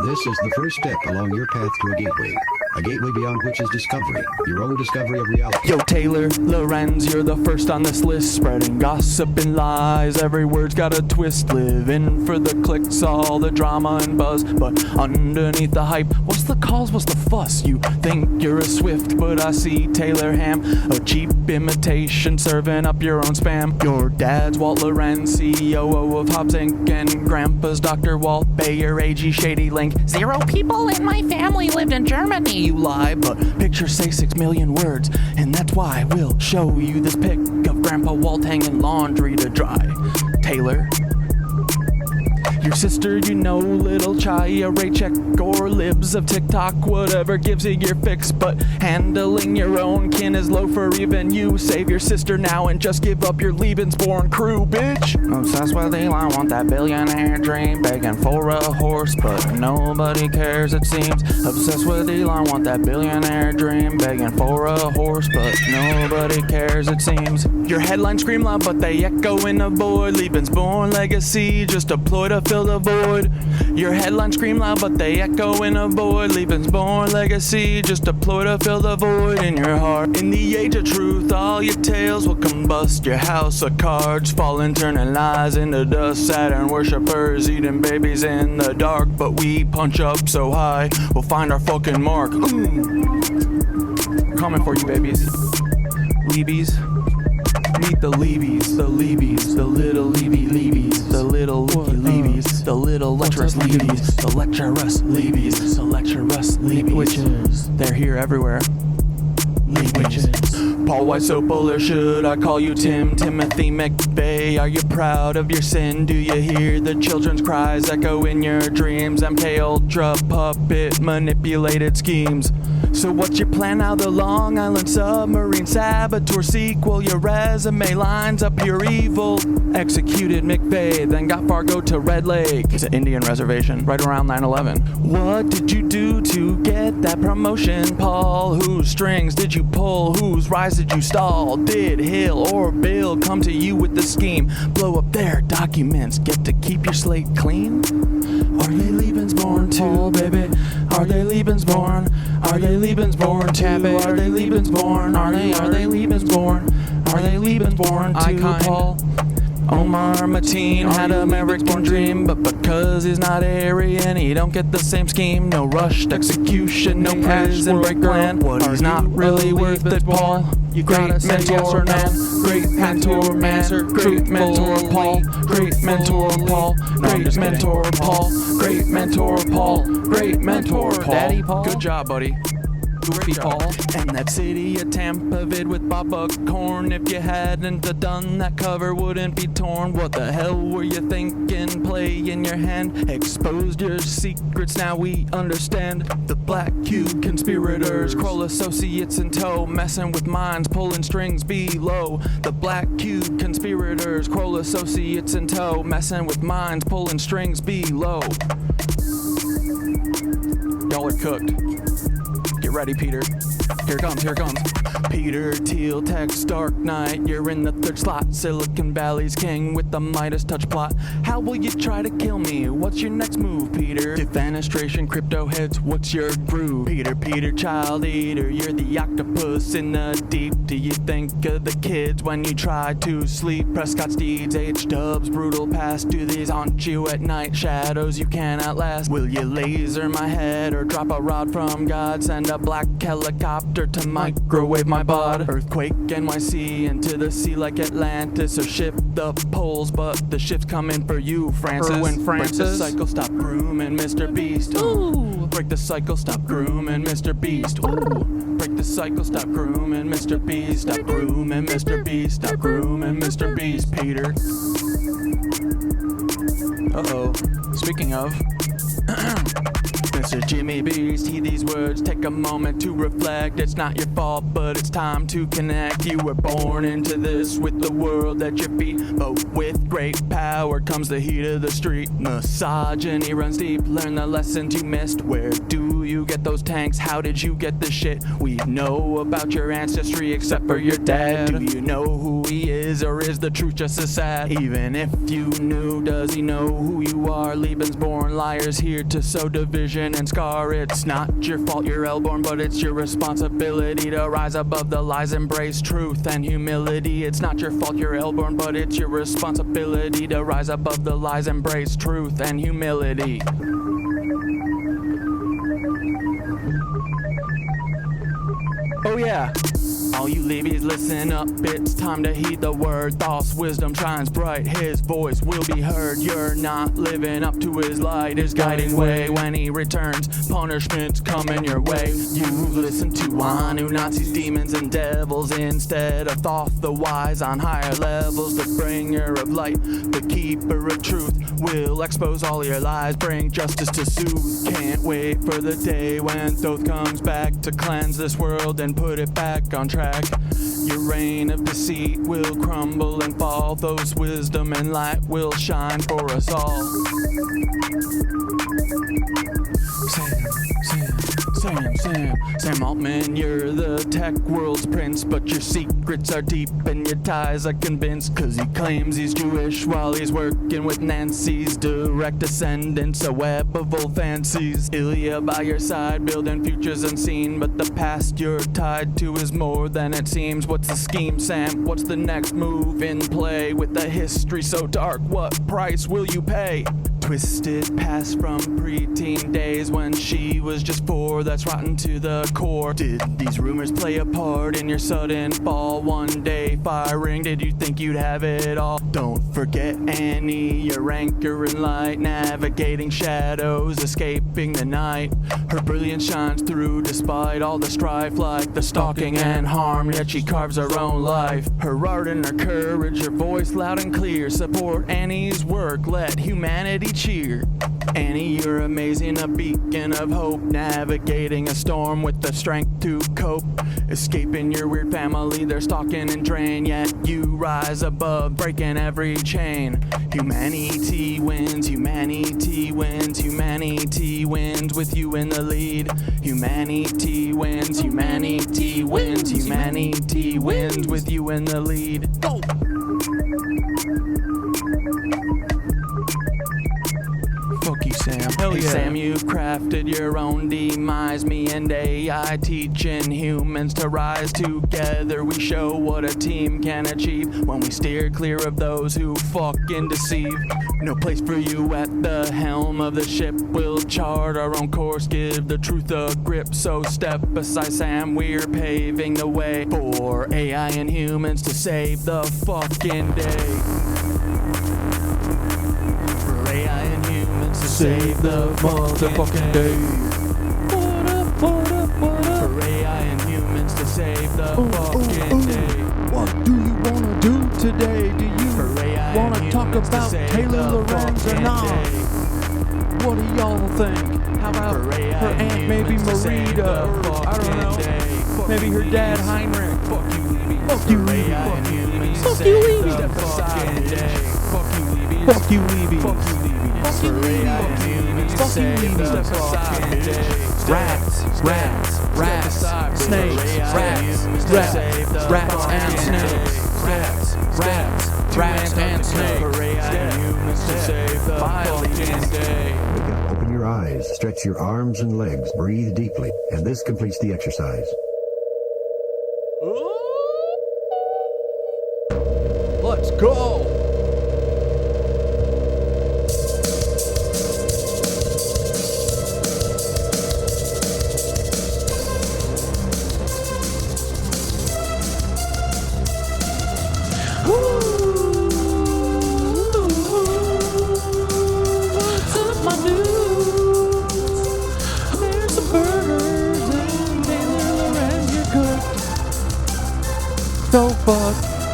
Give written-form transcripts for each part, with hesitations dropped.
This is the first step along your path to a gateway beyond which is discovery, your own discovery of reality. Yo, Taylor, Lorenz, you're the first on this list, spreading gossip and lies. Every word's got a twist, living for the clicks, all the drama and buzz. But underneath the hype, what's the cause, what's the fuss? You think you're a Swift, but I see Taylor Ham, a cheap imitation, serving up your own spam. Your dad's Walt Lorenz, CEO of Hobbs Inc., and grandpa's Dr. Walt Bayer, AG Shady Link. 0 people in my family lived in Germany. You lie, but pictures say 6 million words, and that's why we'll show you this pic of Grandpa Walt hanging laundry to dry. Taylor, your sister, you know, little Chaya, Raycheck, or libs of TikTok, whatever gives you your fix, but handling your own kin is low for even you. Save your sister now and just give up your Lebensborn crew, bitch. Obsessed with Elon, want that billionaire dream, begging for a horse, but nobody cares it seems. Obsessed with Elon, want that billionaire dream, begging for a horse, but nobody cares it seems. Your headlines scream loud, but they echo in the void. Lebensborn legacy, just a ploy to fill the void. Your headlines scream loud, but they echo in a void. Lebensborn legacy, just a ploy to fill the void in your heart. In the age of truth, all your tales will combust. Your house of cards falling, turning lies into dust. Saturn worshippers eating babies in the dark, but we punch up so high, we'll find our fucking mark. Coming for you, babies. Leebies. Meet the Leebies, the Leebies, the little Leebies, the little Leebies, the little lecherous Leebies, the lecherous Leebies, the lecherous Leebies. They're here everywhere. Leebies. Paul, why so polar? Should I call you Tim? Timothy McVeigh, are you proud of your sin? Do you hear the children's cries echo in your dreams? MK Ultra puppet manipulated schemes. So what's your plan now? The Long Island submarine saboteur sequel. Your resume lines up your evil. Executed McVeigh, then got Fargo to Red Lake. It's an Indian reservation right around 9/11. What did you do to get that promotion, Paul? Whose strings did you pull? Whose rise did you stall? Did Hill or Bill come to you with the scheme? Blow up their documents, get to keep your slate clean? Are they Lebensborn too, baby? Are they Lebensborn? Are they Lebensborn too? Are they Lebensborn? Are they Lebensborn? Are they Lebensborn too, Paul? Omar Mateen had an American dream, but because he's not Aryan, he don't get the same scheme. No rushed execution, no prison break plan. What he's not really worth it, Paul. You great mentor man, great mentor man, great mentor Paul, great mentor Paul, great mentor Paul, great mentor Paul, great mentor Paul. Daddy Paul. Good job, buddy. Goofy Paul. And that city of Tampa vid with Bob Buckhorn. If you hadn't done that, cover wouldn't be torn. What the hell were you thinking? Play in your hand, exposed your secrets, now we understand. The Black Cube conspirators, Kroll associates in tow, messing with minds, pulling strings below. The Black Cube conspirators, Kroll associates in tow, messing with minds, pulling strings below. Y'all are cooked. Get ready, Peter. Here it comes, here it comes. Peter Thiel, text Dark Knight. You're in the third slot. Silicon Valley's king with the Midas touch plot. How will you try to kill me? What's your next move, Peter? Defenestration, crypto heads, what's your groove? Peter, child eater, you're the octopus in the deep. Do you think of the kids when you try to sleep? Prescott Steeds, H-dubs, brutal past. Do these haunt you at night? Shadows you can't outlast. Will you laser my head or drop a rod from God? Send a black helicopter to microwave my bod. Earthquake NYC into the sea like Atlantis, or shift the poles, but the ship's coming for you, Francis. Break the cycle, stop grooming Mr. Beast. Ooh. Break the cycle, stop grooming Mr. Beast. Ooh. Break the cycle, stop grooming Mr. Beast. Stop grooming Mr. Beast. Stop grooming Mr. Beast, Peter. Uh-oh. Speaking of... Mr. Jimmy Beast, heed these words, take a moment to reflect. It's not your fault, but it's time to connect. You were born into this with the world at your feet, but with great power comes the heat of the street. Misogyny runs deep, learn the lessons you missed. Where do you get those tanks? How did you get this shit? We know about your ancestry except for your dad. Do you know who he is, or is the truth just as sad? Even if you knew, does he know who you are? Leebies born liars here to sow division and scar. It's not your fault you're L-born, but it's your responsibility to rise above the lies, embrace truth and humility. It's not your fault you're L-born, but it's your responsibility to rise above the lies, embrace truth and humility. Oh yeah. All you Leebies, listen up, it's time to heed the word. Thoughts, wisdom shines bright, his voice will be heard. You're not living up to his light, his guiding way. When he returns, punishment's coming your way. You listen to Anu, Nazis, demons, and devils instead of Thoth, the wise on higher levels. The bringer of light, the keeper of truth, will expose all your lies, bring justice to soothe. Can't wait for the day when Thoth comes back to cleanse this world and put it back on track. Your reign of deceit will crumble and fall. Those wisdom and light will shine for us all. Sam Altman, you're the tech world's prince, but your secrets are deep and your ties are convinced. Cause he claims he's Jewish while he's working with Nancy's direct descendants, a web of old fancies. Ilya by your side, building futures unseen, but the past you're tied to is more than it seems. What's the scheme, Sam? What's the next move in play? With the history so dark, what price will you pay? Twisted past from preteen days when she was just 4, that's rotten to the core. Did these rumors play a part in your sudden fall? One day firing, did you think you'd have it all? Don't forget Annie, your anchor in light, navigating shadows, escaping the night. Her brilliance shines through despite all the strife, like the stalking and harm, yet she carves her own life. Her art and her courage, her voice loud and clear, support Annie's work, let humanity cheer. Annie, you're amazing, a beacon of hope, navigating a storm with the strength to cope. Escaping your weird family, they're stalking and drain, yet you rise above, breaking every chain. Humanity wins, humanity wins, humanity wins with you in the lead. Humanity wins, humanity wins, humanity wins with you in the lead. Go! Fuck you, Sam. Hell yeah. Hey, Sam, you've crafted your own demise. Me and AI teaching humans to rise together. We show what a team can achieve when we steer clear of those who fucking deceive. No place for you at the helm of the ship. We'll chart our own course, give the truth a grip. So step aside, Sam, we're paving the way for AI and humans to save the fucking day. To save the motherfucking day. For AI and humans to save the fucking day. What do you wanna do today? Do you wanna talk about Taylor Lorenz or not? What do y'all think? How about her aunt, maybe Marita, or I don't know, maybe her dad Heinrich? Fuck you, Leebies. Fuck you, Leebies. Fuck you, Leebies. Fuck you, Leebies. Fuck you, Leebies. Fuck you, Leebies. Fuck you, Leebies. Fuck you, Leebies. Rats, snakes, rats and snakes. Rats and snakes. Wake up, open your eyes, stretch your arms and legs, breathe deeply, and this completes the exercise. Let's go!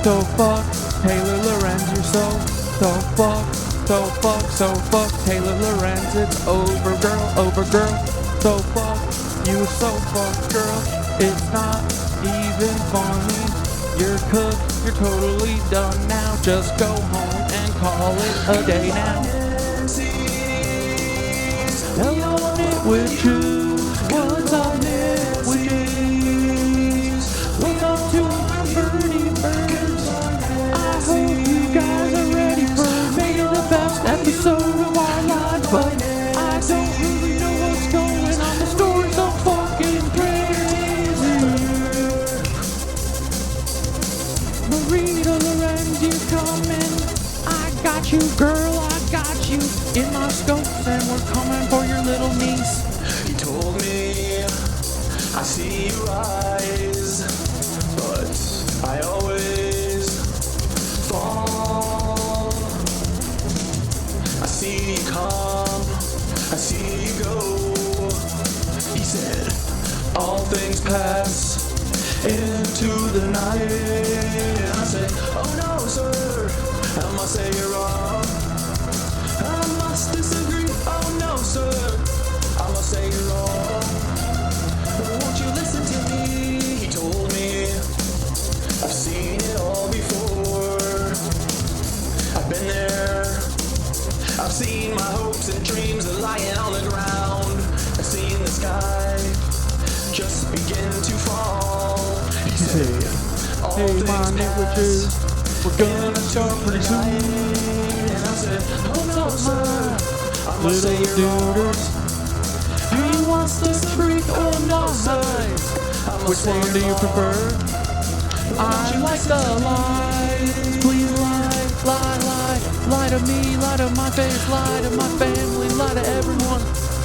So fuck, Taylor Lorenz, you're so fuck, Taylor Lorenz, it's over girl, so fuck, you so fuck, girl, it's not even funny, you're cooked, you're totally done now, just go home and call it a day now. Hello, KnitWitches, got you, girl, I got you in my scopes, and we're coming for your little niece. He told me, I see your eyes, but I always fall. I see you come, I see you go. He said, all things pass into the night. And I said, oh no, sir, I must say you're wrong. I must disagree, oh no, sir, I must say you're wrong. Won't you listen to me? He told me, I've seen it all before. I've been there. I've seen my hopes and dreams lying on the ground. I've seen the sky just begin to fall. He said, Hey, my knitwitches, we're gonna start pretty soon. And I said, oh no, sir, I must say you're wrong. He wants the truth or lies. Which one do you prefer? I like the lies. Please lie, lie, lie. Lie to me, lie to my face, lie to my family, lie to everyone.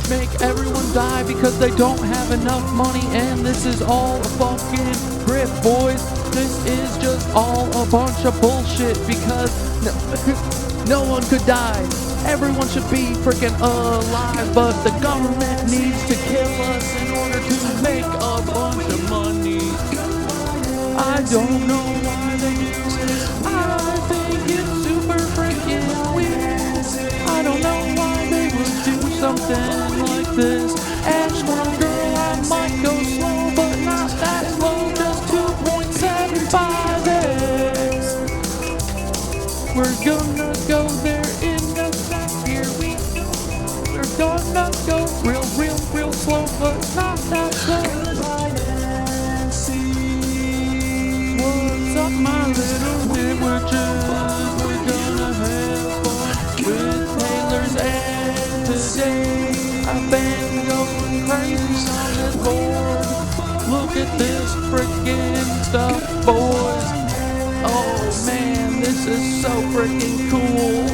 Make everyone die because they don't have enough money, and this is all a fucking grift, boys. This is just all a bunch of bullshit because no one could die. Everyone should be freaking alive, but the government needs to kill us in order to make a bunch of money. I don't know why they do it. I think it's super freaking weird. I don't know why they would do something like this. Ask one girl, I might go slow, but not that slow, just 2.75x. We're gonna go there in the back here. We're gonna go real slow, but not that slow. What's up, my little knitwitches? We're gonna have fun with Taylor's, and today I've been going crazy on this board. Look at this freaking stuff, boys. Oh man, this is so freaking cool.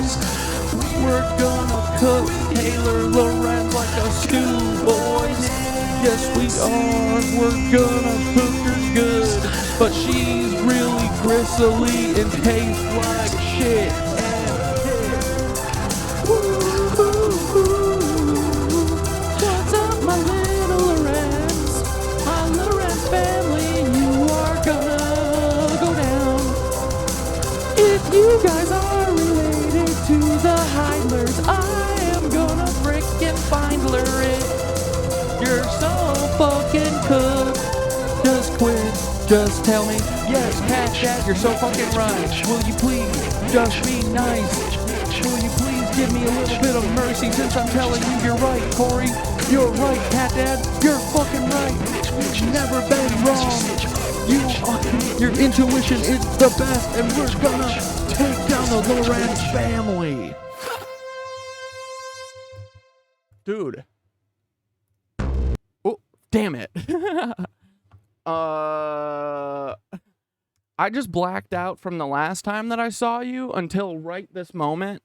We're gonna cook Taylor Lorenz like a stew, boys. Yes, we are. We're gonna cook her good, but she's really gristly and tastes like shit. What's up, my little Lorenz? My Lorenz family, you are gonna go down. If you guys are related to the Heidlers, I am gonna frickin' Findler it. You're so fucking cooked. Just quit. Just tell me, yes, CatDad, you're so fucking right. Will you please just be nice? Will you please give me a little bit of mercy since I'm telling you you're right, Corey? You're right, CatDad. You're fucking right. You've never been wrong. Your intuition is the best, and we're gonna take down the Lorenz family. Dude. Oh, damn it. I just blacked out from the last time that I saw you until right this moment.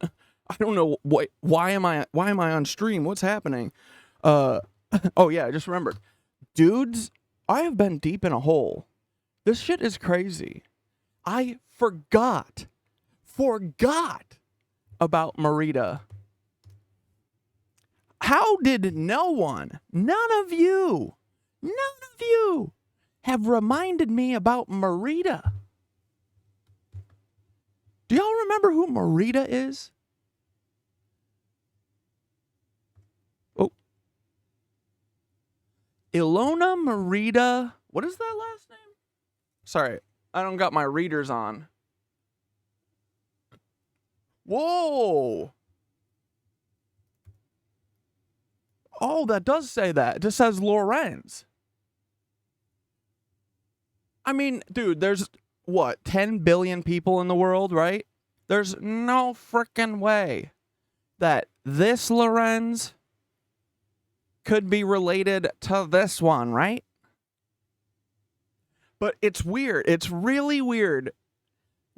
I don't know why am I on stream? What's happening? Oh yeah, I just remembered. Dudes, I have been deep in a hole. This shit is crazy. I forgot about Marita. How did none of you have reminded me about Marita? Do y'all remember who Marita is? Oh. Ilona Marita. What is that last name? Sorry, I don't got my readers on. Whoa. Oh, that does say that. It just says Lorenz. I mean, dude, there's, what, 10 billion people in the world, right? There's no frickin' way that this Lorenz could be related to this one, right? But it's weird. It's really weird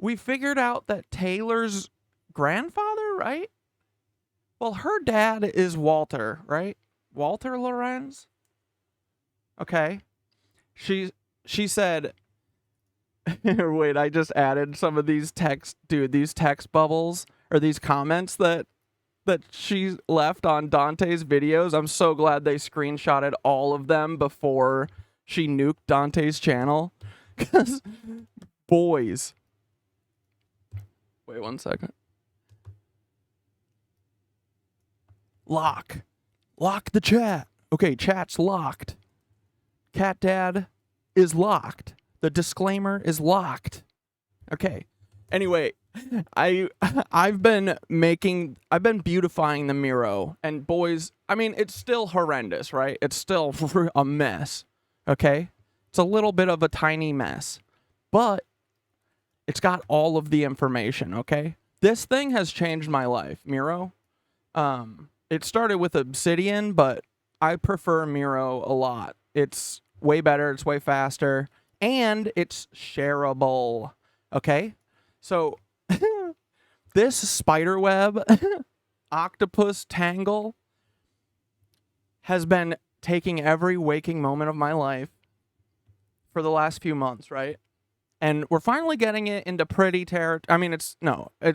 we figured out that Taylor's grandfather, right? Well, her dad is Walter, right? Walter Lorenz? Okay. She said, wait, I just added some of these text bubbles, or these comments that she left on Dante's videos. I'm so glad they screenshotted all of them before she nuked Dante's channel. Because, boys. Wait 1 second. Lock the chat. Okay, chat's locked. CatDad is locked. The disclaimer is locked. Okay. Anyway, I've been beautifying the Miro, and boys, I mean, it's still horrendous, right? It's still a mess. Okay? It's a little bit of a tiny mess. But it's got all of the information, okay? This thing has changed my life, Miro. It started with Obsidian, but I prefer Miro a lot. It's way better, it's way faster, and it's shareable, okay? So, this spiderweb octopus tangle has been taking every waking moment of my life for the last few months, right? And we're finally getting it into pretty territory. I mean, it's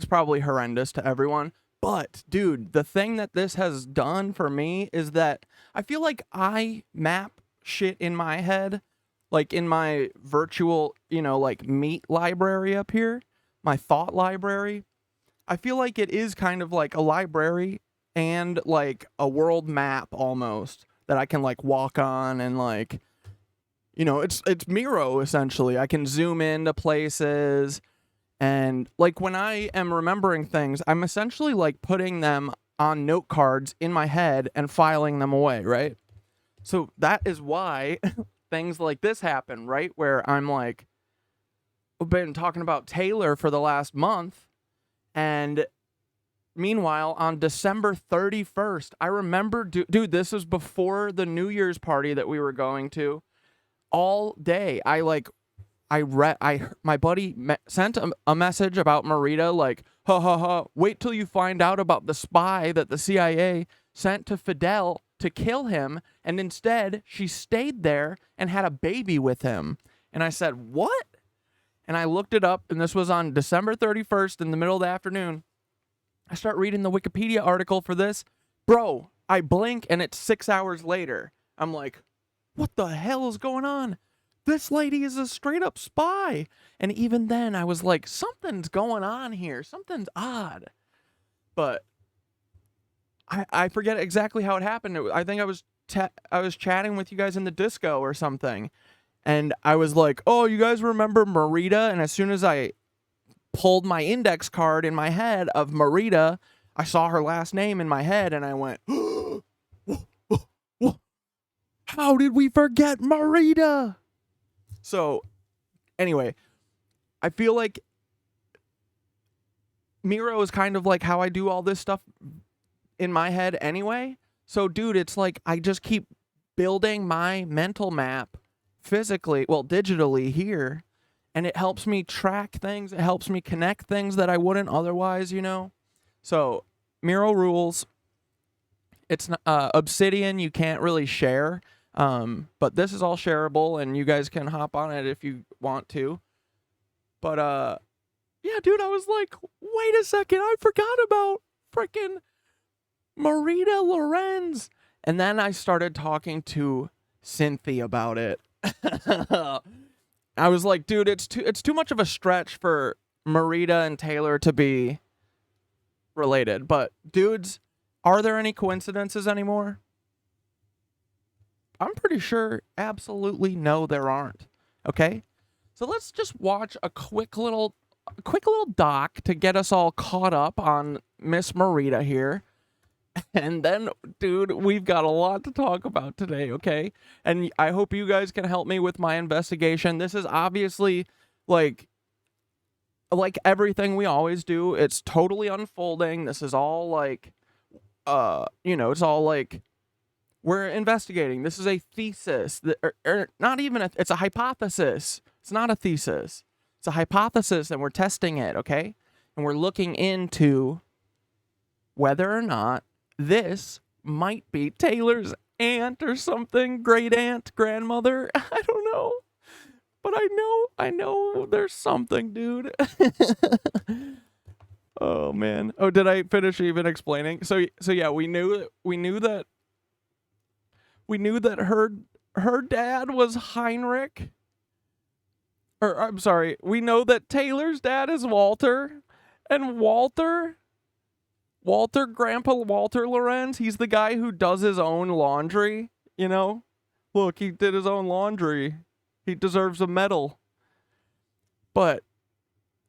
probably horrendous to everyone. But, dude, the thing that this has done for me is that I feel like I map shit in my head, like in my virtual, like meat library up here, my thought library. I feel like it is kind of like a library and like a world map almost that I can like walk on and like, it's Miro essentially. I can zoom into places. And like when I am remembering things, I'm essentially like putting them on note cards in my head and filing them away, right? So that is why things like this happen, right? Where I'm like, I've been talking about Taylor for the last month. And meanwhile, on December 31st, I remember, dude, this was before the New Year's party that we were going to. All day, my buddy sent a message about Marita, like, wait till you find out about the spy that the CIA sent to Fidel to kill him, and instead she stayed there and had a baby with him. And I said, what? And I looked it up, and this was on December 31st in the middle of the afternoon. I start reading the Wikipedia article for this. Bro, I blink, and it's 6 hours later. I'm like, what the hell is going on? This lady is a straight up spy. And even then I was like, something's going on here. Something's odd. But I forget exactly how it happened. I think I was chatting with you guys in the disco or something. And I was like, oh, you guys remember Marita? And as soon as I pulled my index card in my head of Marita, I saw her last name in my head and I went, how did we forget Marita? So, anyway, I feel like Miro is kind of like how I do all this stuff in my head anyway. So, dude, it's like I just keep building my mental map digitally here, and it helps me track things. It helps me connect things that I wouldn't otherwise, So, Miro rules. It's Obsidian you can't really share. But this is all shareable, and you guys can hop on it if you want to. But, yeah, dude, I was like, wait a second, I forgot about frickin' Marita Lorenz. And then I started talking to Cynthia about it. I was like, dude, it's too much of a stretch for Marita and Taylor to be related. But, dudes, are there any coincidences anymore? I'm pretty sure absolutely no, there aren't. Okay? So let's just watch a quick little doc to get us all caught up on Miss Marita here. And then, dude, we've got a lot to talk about today, okay? And I hope you guys can help me with my investigation. This is obviously like everything we always do. It's totally unfolding. This is all like, it's all like, we're investigating. This is a thesis. Or not even it's a hypothesis. It's not a thesis. It's a hypothesis, and we're testing it, okay? And we're looking into whether or not this might be Taylor's aunt or something, great aunt, grandmother. I don't know. But I know there's something, dude. Oh man. Oh, did I finish even explaining? So yeah, we knew that her dad was Heinrich. Or I'm sorry, we know that Taylor's dad is Walter, and Grandpa Walter Lorenz, he's the guy who does his own laundry, you know? Look, he did his own laundry. He deserves a medal. But,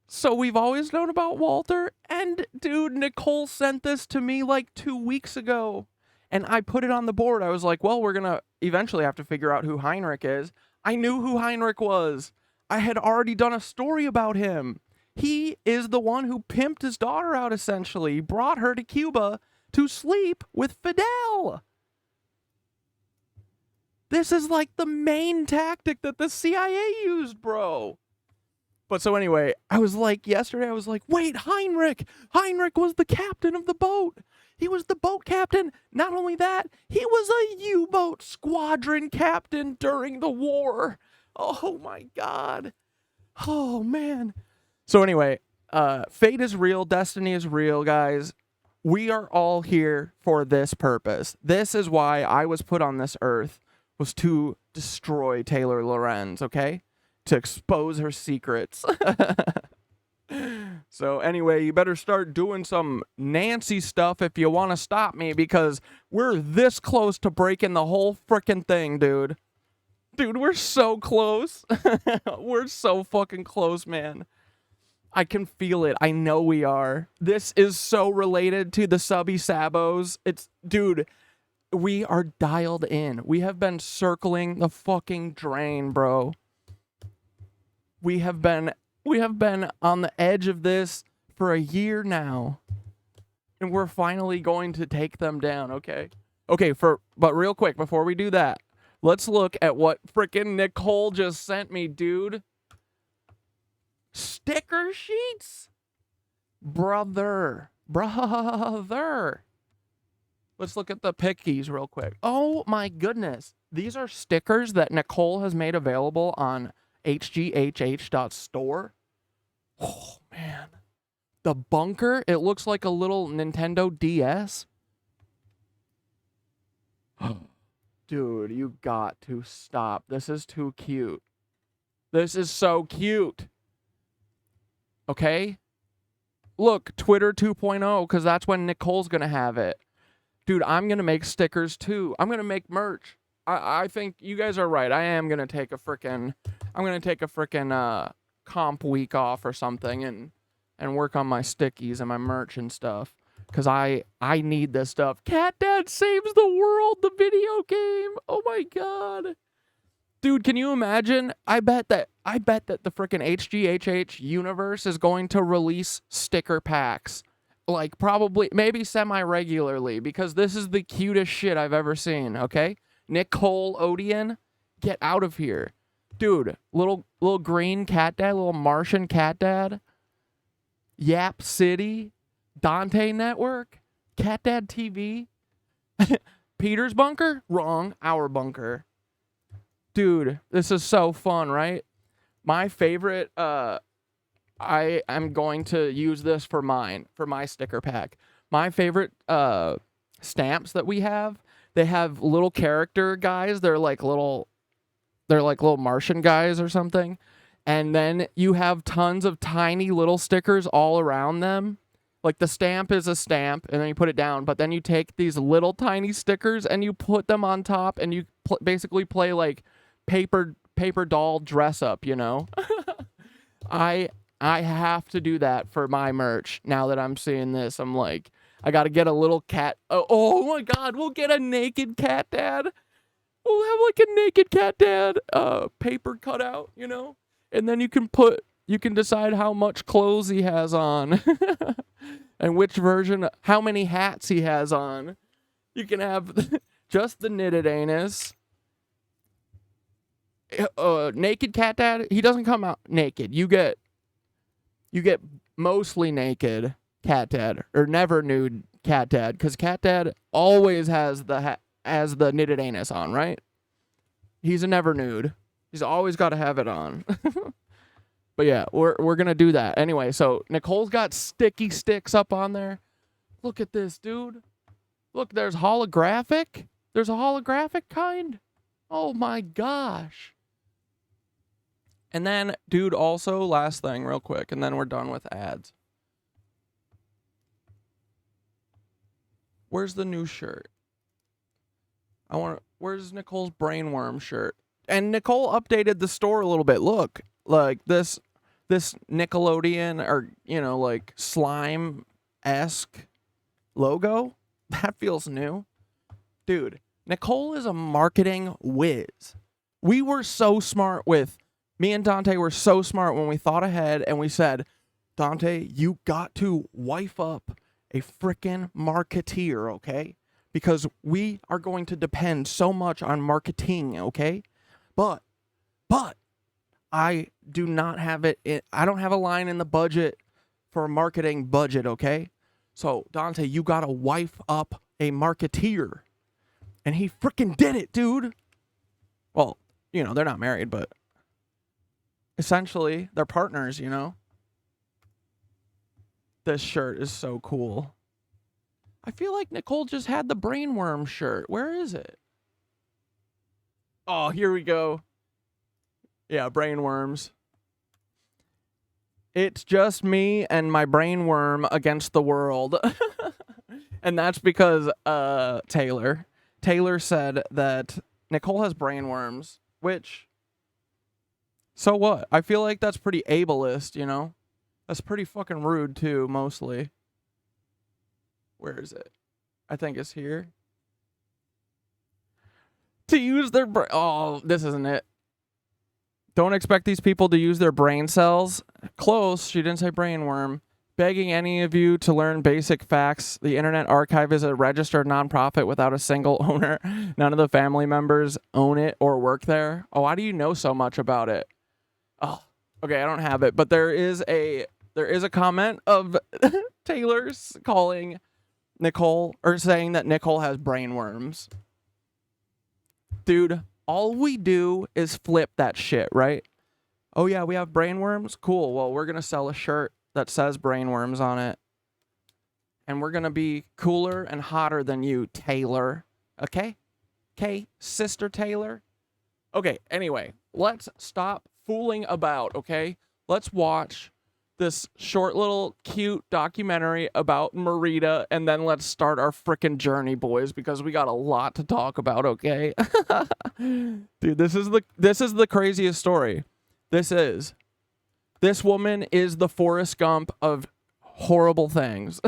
so we've always known about Walter, and dude, Nicole sent this to me like 2 weeks ago, and I put it on the board. I was like, well, we're gonna eventually have to figure out who Heinrich is. I knew who Heinrich was. I had already done a story about him. He is the one who pimped his daughter out, essentially. He brought her to Cuba to sleep with Fidel. This is like the main tactic that the CIA used, bro. But so anyway, yesterday I was like, wait, Heinrich was the captain of the boat. He was the boat captain. Not only that, he was a U-boat squadron captain during the war. Oh my God. Oh man. So anyway, fate is real, destiny is real, guys. We are all here for this purpose. This is why I was put on this earth, was to destroy Taylor Lorenz, okay? To expose her secrets. So anyway, you better start doing some Nancy stuff if you want to stop me, because we're this close to breaking the whole frickin' thing, dude. Dude, we're so close. We're so fucking close, man. I can feel it. I know we are. This is so related to the subby sabos. Dude, we are dialed in. We have been circling the fucking drain, bro. We have been on the edge of this for a year now. And we're finally going to take them down, okay? Okay, but real quick, before we do that, let's look at what frickin' Nicole just sent me, dude. Sticker sheets? Brother. Let's look at the pickies real quick. Oh my goodness. These are stickers that Nicole has made available on hghh.store. Oh man. The bunker, it looks like a little Nintendo DS. Dude, you got to stop. This is too cute. This is so cute. Okay? Look, Twitter 2.0, because that's when Nicole's going to have it. Dude, I'm going to make stickers too. I'm going to make merch. I think you guys are right. I am going to take a frickin' comp week off or something and work on my stickies and my merch and stuff. Because I need this stuff. CatDad Saves the World, the video game. Oh my God. Dude, can you imagine? I bet that the frickin' HGHH universe is going to release sticker packs. Like, probably, maybe semi-regularly, because this is the cutest shit I've ever seen, okay? Nicole Odian, get out of here. Dude, little green CatDad, little Martian CatDad. Yap City. Dante Network. CatDad TV. Peter's bunker? Wrong. Our bunker. Dude, this is so fun, right? My favorite, I am going to use this for my sticker pack. My favorite stamps that we have, they have little character guys. They're like little Martian guys or something. And then you have tons of tiny little stickers all around them. Like the stamp is a stamp, and then you put it down. But then you take these little tiny stickers and you put them on top, and you basically play like paper doll dress up, you know? I have to do that for my merch. Now that I'm seeing this, I'm like, I got to get a little cat. Oh my God, we'll get a naked CatDad. We'll have like a naked CatDad paper cutout, you know? And then you can decide how much clothes he has on. And which version, how many hats he has on. You can have just the knitted anus. Naked CatDad, he doesn't come out naked. You get you get mostly naked CatDad, or never nude CatDad, because CatDad always has the knitted anus on, right? He's a never nude. He's always got to have it on. But yeah, we're gonna do that anyway. So Nicole's got sticky sticks up on there. Look at this, dude. Look, there's holographic. There's a holographic kind. Oh my gosh. And then, dude, also last thing, real quick, and then we're done with ads. Where's the new shirt? Where's Nicole's brainworm shirt? And Nicole updated the store a little bit. Look, like this Nickelodeon, or, you know, like slime-esque logo. That feels new. Dude, Nicole is a marketing whiz. We were so smart me and Dante were so smart when we thought ahead and we said, Dante, you got to wife up a frickin' marketeer, okay? Because we are going to depend so much on marketing, okay? But I do not have I don't have a line in the budget for a marketing budget, okay? So, Dante, you gotta wife up a marketeer. And he frickin' did it, dude. Well, you know, they're not married, but essentially, they're partners, you know? This shirt is so cool. I feel like Nicole just had the brainworm shirt. Where is it? Oh, here we go. Yeah, brainworms. It's just me and my brainworm against the world. And that's because Taylor said that Nicole has brainworms, which, so what? I feel like that's pretty ableist, you know? That's pretty fucking rude too, mostly. Where is it? I think it's here. To use their oh, this isn't it. Don't expect these people to use their brain cells. Close. She didn't say brainworm. Begging any of you to learn basic facts. The Internet Archive is a registered nonprofit without a single owner. None of the family members own it or work there. Oh, why do you know so much about it? Oh, okay, I don't have it. But there is a comment of Taylor's calling Nicole, or saying that Nicole has brainworms. Dude, all we do is flip that shit, right? Oh yeah, we have brainworms? Cool. Well, we're going to sell a shirt that says brainworms on it. And we're going to be cooler and hotter than you, Taylor. Okay? Okay, Sister Taylor? Okay, anyway, let's stop fooling about, okay? Let's watch this short little cute documentary about Marita, and then let's start our frickin' journey, boys, because we got a lot to talk about, okay? Dude, this is the craziest story. This woman is the Forrest Gump of horrible things.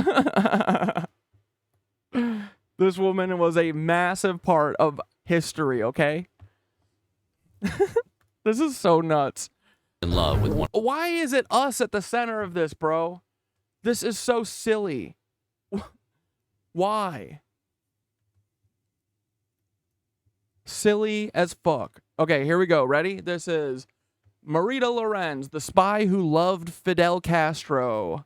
This woman was a massive part of history, okay? This is so nuts. In love with one. Why is it us at the center of this, bro? This is so silly. Why? Silly as fuck. Okay, here we go. Ready? This is Marita Lorenz, the spy who loved Fidel Castro.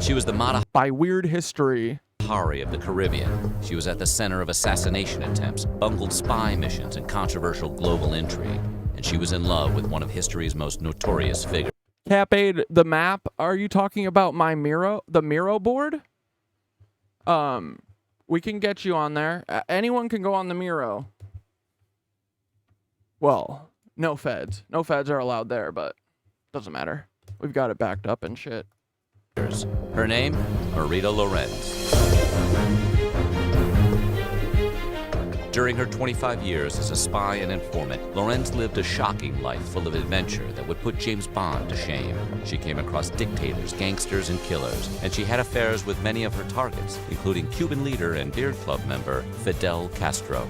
She was the Mata By Weird History. Hari of the Caribbean. She was at the center of assassination attempts, bungled spy missions, and controversial global intrigue. And she was in love with one of history's most notorious figures. Capade, the map. Are you talking about the Miro board? We can get you on there. Anyone can go on the Miro. Well, no feds. No feds are allowed there, but doesn't matter. We've got it backed up and shit. Her name, Marita Lorenz. During her 25 years as a spy and informant, Lorenz lived a shocking life full of adventure that would put James Bond to shame. She came across dictators, gangsters, and killers, and she had affairs with many of her targets, including Cuban leader and Beard Club member Fidel Castro.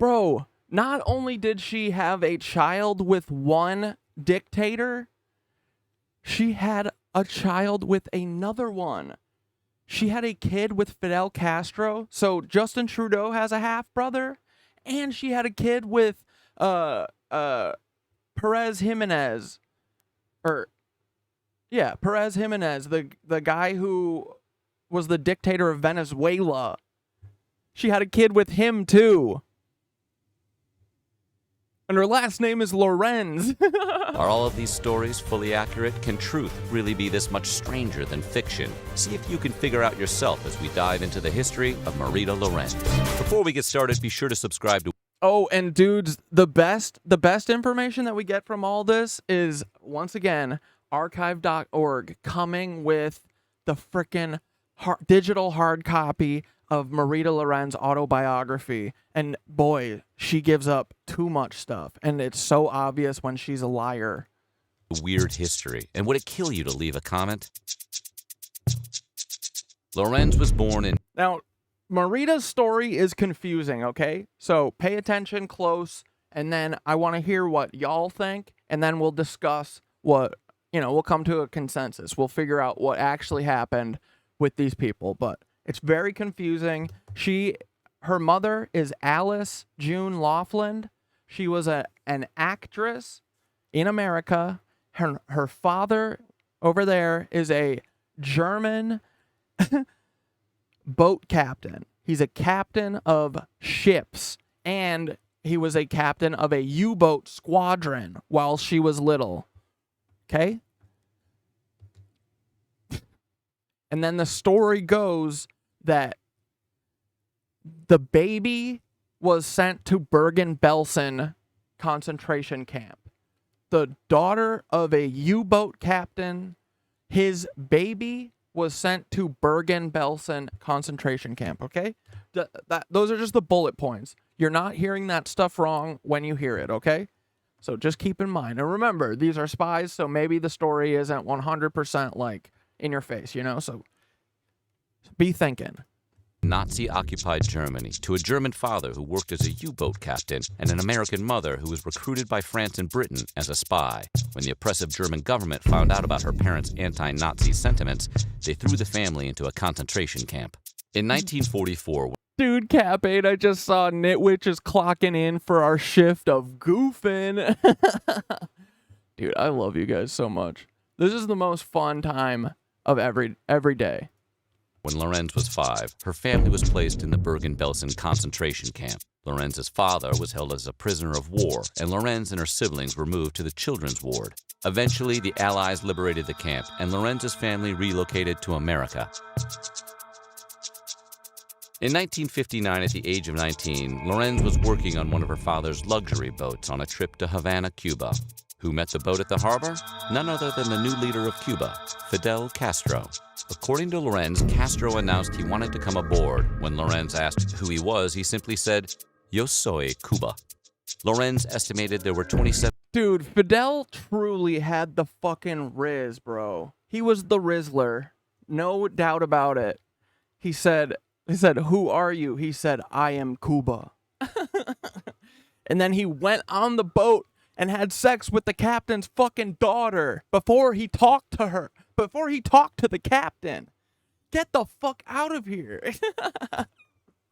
Bro, not only did she have a child with one dictator, she had a child with another one. She had a kid with Fidel Castro, so Justin Trudeau has a half-brother, and she had a kid with Perez Jimenez, or Yeah, Perez Jimenez, the guy who was the dictator of Venezuela. She had a kid with him, too. And her last name is Lorenz. Are all of these stories fully accurate? Can truth really be this much stranger than fiction? See if you can figure out yourself as we dive into the history of Marita Lorenz. Before we get started, be sure to subscribe to... Oh, and dudes, the best information that we get from all this is, once again, archive.org coming with the frickin' digital hard copy of Marita Lorenz autobiography. And boy, she gives up too much stuff. And it's so obvious when she's a liar. Weird history. And would it kill you to leave a comment? Lorenz was born in... Now, Marita's story is confusing, okay? So pay attention close, and then I want to hear what y'all think, and then we'll discuss what, we'll come to a consensus. We'll figure out what actually happened with these people, but it's very confusing. Her mother is Alice June Laughlin. She was an actress in America. Her father over there is a German boat captain. He's a captain of ships, and he was a captain of a U-boat squadron while she was little. Okay? And then the story goes that the baby was sent to Bergen-Belsen concentration camp. The daughter of a U-boat captain, his baby was sent to Bergen-Belsen concentration camp, okay? Those are just the bullet points. You're not hearing that stuff wrong when you hear it, okay? So just keep in mind. And remember, these are spies, so maybe the story isn't 100% like in your face, So be thinking. Nazi-occupied Germany, to a German father who worked as a U-boat captain and an American mother who was recruited by France and Britain as a spy. When the oppressive German government found out about her parents' anti-Nazi sentiments, they threw the family into a concentration camp. In 1944... Dude, Cap 8, I just saw KnitWitches clocking in for our shift of goofing. Dude, I love you guys so much. This is the most fun time of every day. When Lorenz was 5, her family was placed in the Bergen-Belsen concentration camp. Lorenz's father was held as a prisoner of war, and Lorenz and her siblings were moved to the children's ward. Eventually, the Allies liberated the camp, and Lorenz's family relocated to America. In 1959, at the age of 19, Lorenz was working on one of her father's luxury boats on a trip to Havana, Cuba. Who met the boat at the harbor? None other than the new leader of Cuba, Fidel Castro. According to Lorenz, Castro announced he wanted to come aboard. When Lorenz asked who he was, he simply said, "Yo soy Cuba." Lorenz estimated there were 27... Dude, Fidel truly had the fucking Riz, bro. He was the Rizzler. No doubt about it. He said, "Who are you?" He said, "I am Cuba." And then he went on the boat and had sex with the captain's fucking daughter before he talked to her. Before he talked to the captain. Get the fuck out of here.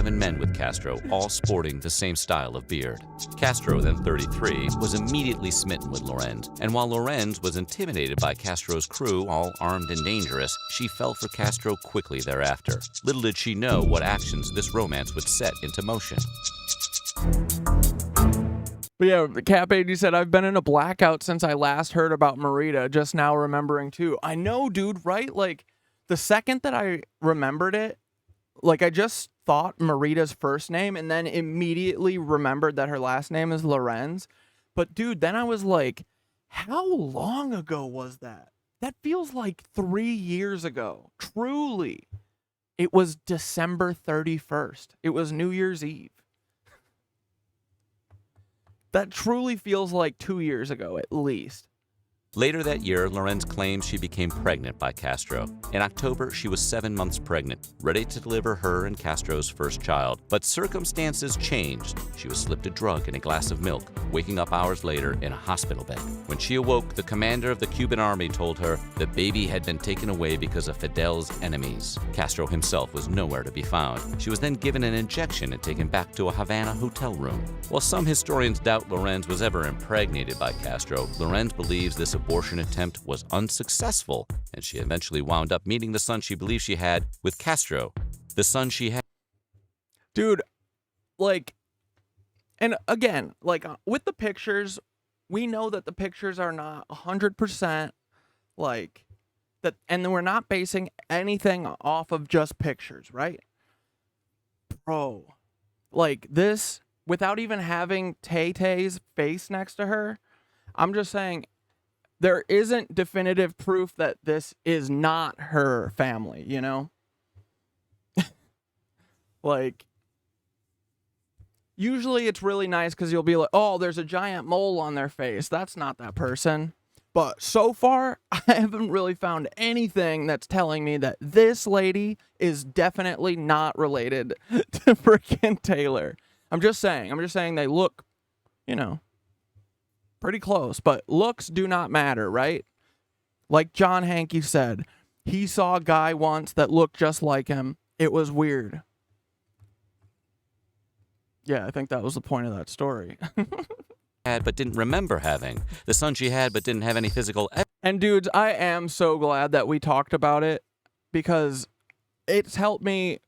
7 men with Castro, all sporting the same style of beard. Castro, then 33, was immediately smitten with Lorenz, and while Lorenz was intimidated by Castro's crew, all armed and dangerous, she fell for Castro quickly thereafter. Little did she know what actions this romance would set into motion. But yeah, Cap 80 said, "I've been in a blackout since I last heard about Marita, just now remembering too." I know, dude, right? Like, the second that I remembered it, like, I just thought Marita's first name and then immediately remembered that her last name is Lorenz. But, dude, then I was like, how long ago was that? That feels like 3 years ago. Truly. It was December 31st. It was New Year's Eve. That truly feels like 2 years ago, at least. Later that year, Lorenz claims she became pregnant by Castro. In October, she was 7 months pregnant, ready to deliver her and Castro's first child. But circumstances changed. She was slipped a drug in a glass of milk, waking up hours later in a hospital bed. When she awoke, the commander of the Cuban army told her the baby had been taken away because of Fidel's enemies. Castro himself was nowhere to be found. She was then given an injection and taken back to a Havana hotel room. While some historians doubt Lorenz was ever impregnated by Castro, Lorenz believes this abortion attempt was unsuccessful, and she eventually wound up meeting the son she believed she had with Castro, the son she had. Dude, like, and again, like, with the pictures, we know that the pictures are not 100%, like, that, and we're not basing anything off of just pictures, right? Bro, like, this, without even having Tay-Tay's face next to her, I'm just saying, there isn't definitive proof that this is not her family, you know? Like, usually it's really nice because you'll be like, oh, there's a giant mole on their face. That's not that person. But so far, I haven't really found anything that's telling me that this lady is definitely not related to freaking Taylor. I'm just saying they look, you know, pretty close. But looks do not matter, right? Like John Hankey said, he saw a guy once that looked just like him. It was weird. Yeah, I think that was the point of that story. Had but didn't remember having, the son she had but didn't have any physical evidence. And dudes, I am so glad that we talked about it because it's helped me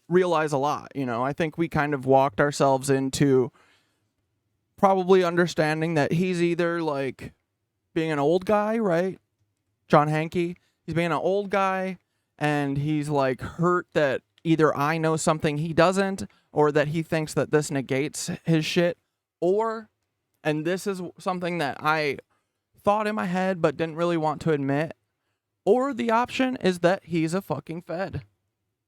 realize a lot. You know, I think we kind of walked ourselves into probably understanding that he's either like being an old guy, right? John Hankey, he's being an old guy and he's like hurt that either I know something he doesn't or that he thinks that this negates his shit, or, and this is something that I thought in my head but didn't really want to admit, or the option is that he's a fucking Fed.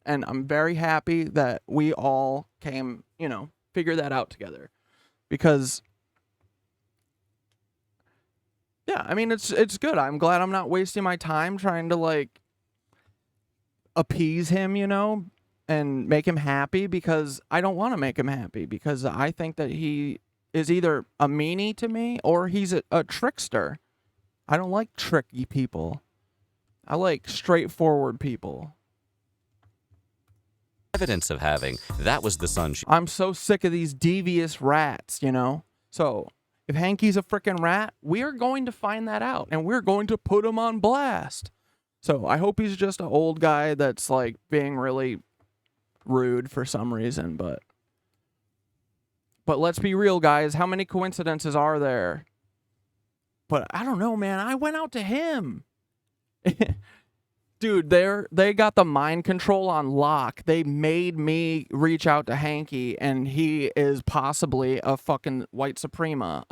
And I'm very happy that we all came, you know, figure that out together. Because, yeah, I mean, it's good. I'm glad I'm not wasting my time trying to, like, appease him, you know, and make him happy, because I don't want to make him happy, because I think that he is either a meanie to me or he's a trickster. I don't like tricky people. I like straightforward people. Evidence of having, that was the son she... I'm so sick of these devious rats, you know? So, if Hankey's a frickin' rat, we're going to find that out, and we're going to put him on blast. So, I hope he's just an old guy that's, like, being really rude for some reason, but let's be real, guys. How many coincidences are there? But I don't know, man. I went out to him. Dude, they got the mind control on lock. They made me reach out to Hankey, and he is possibly a fucking white suprema.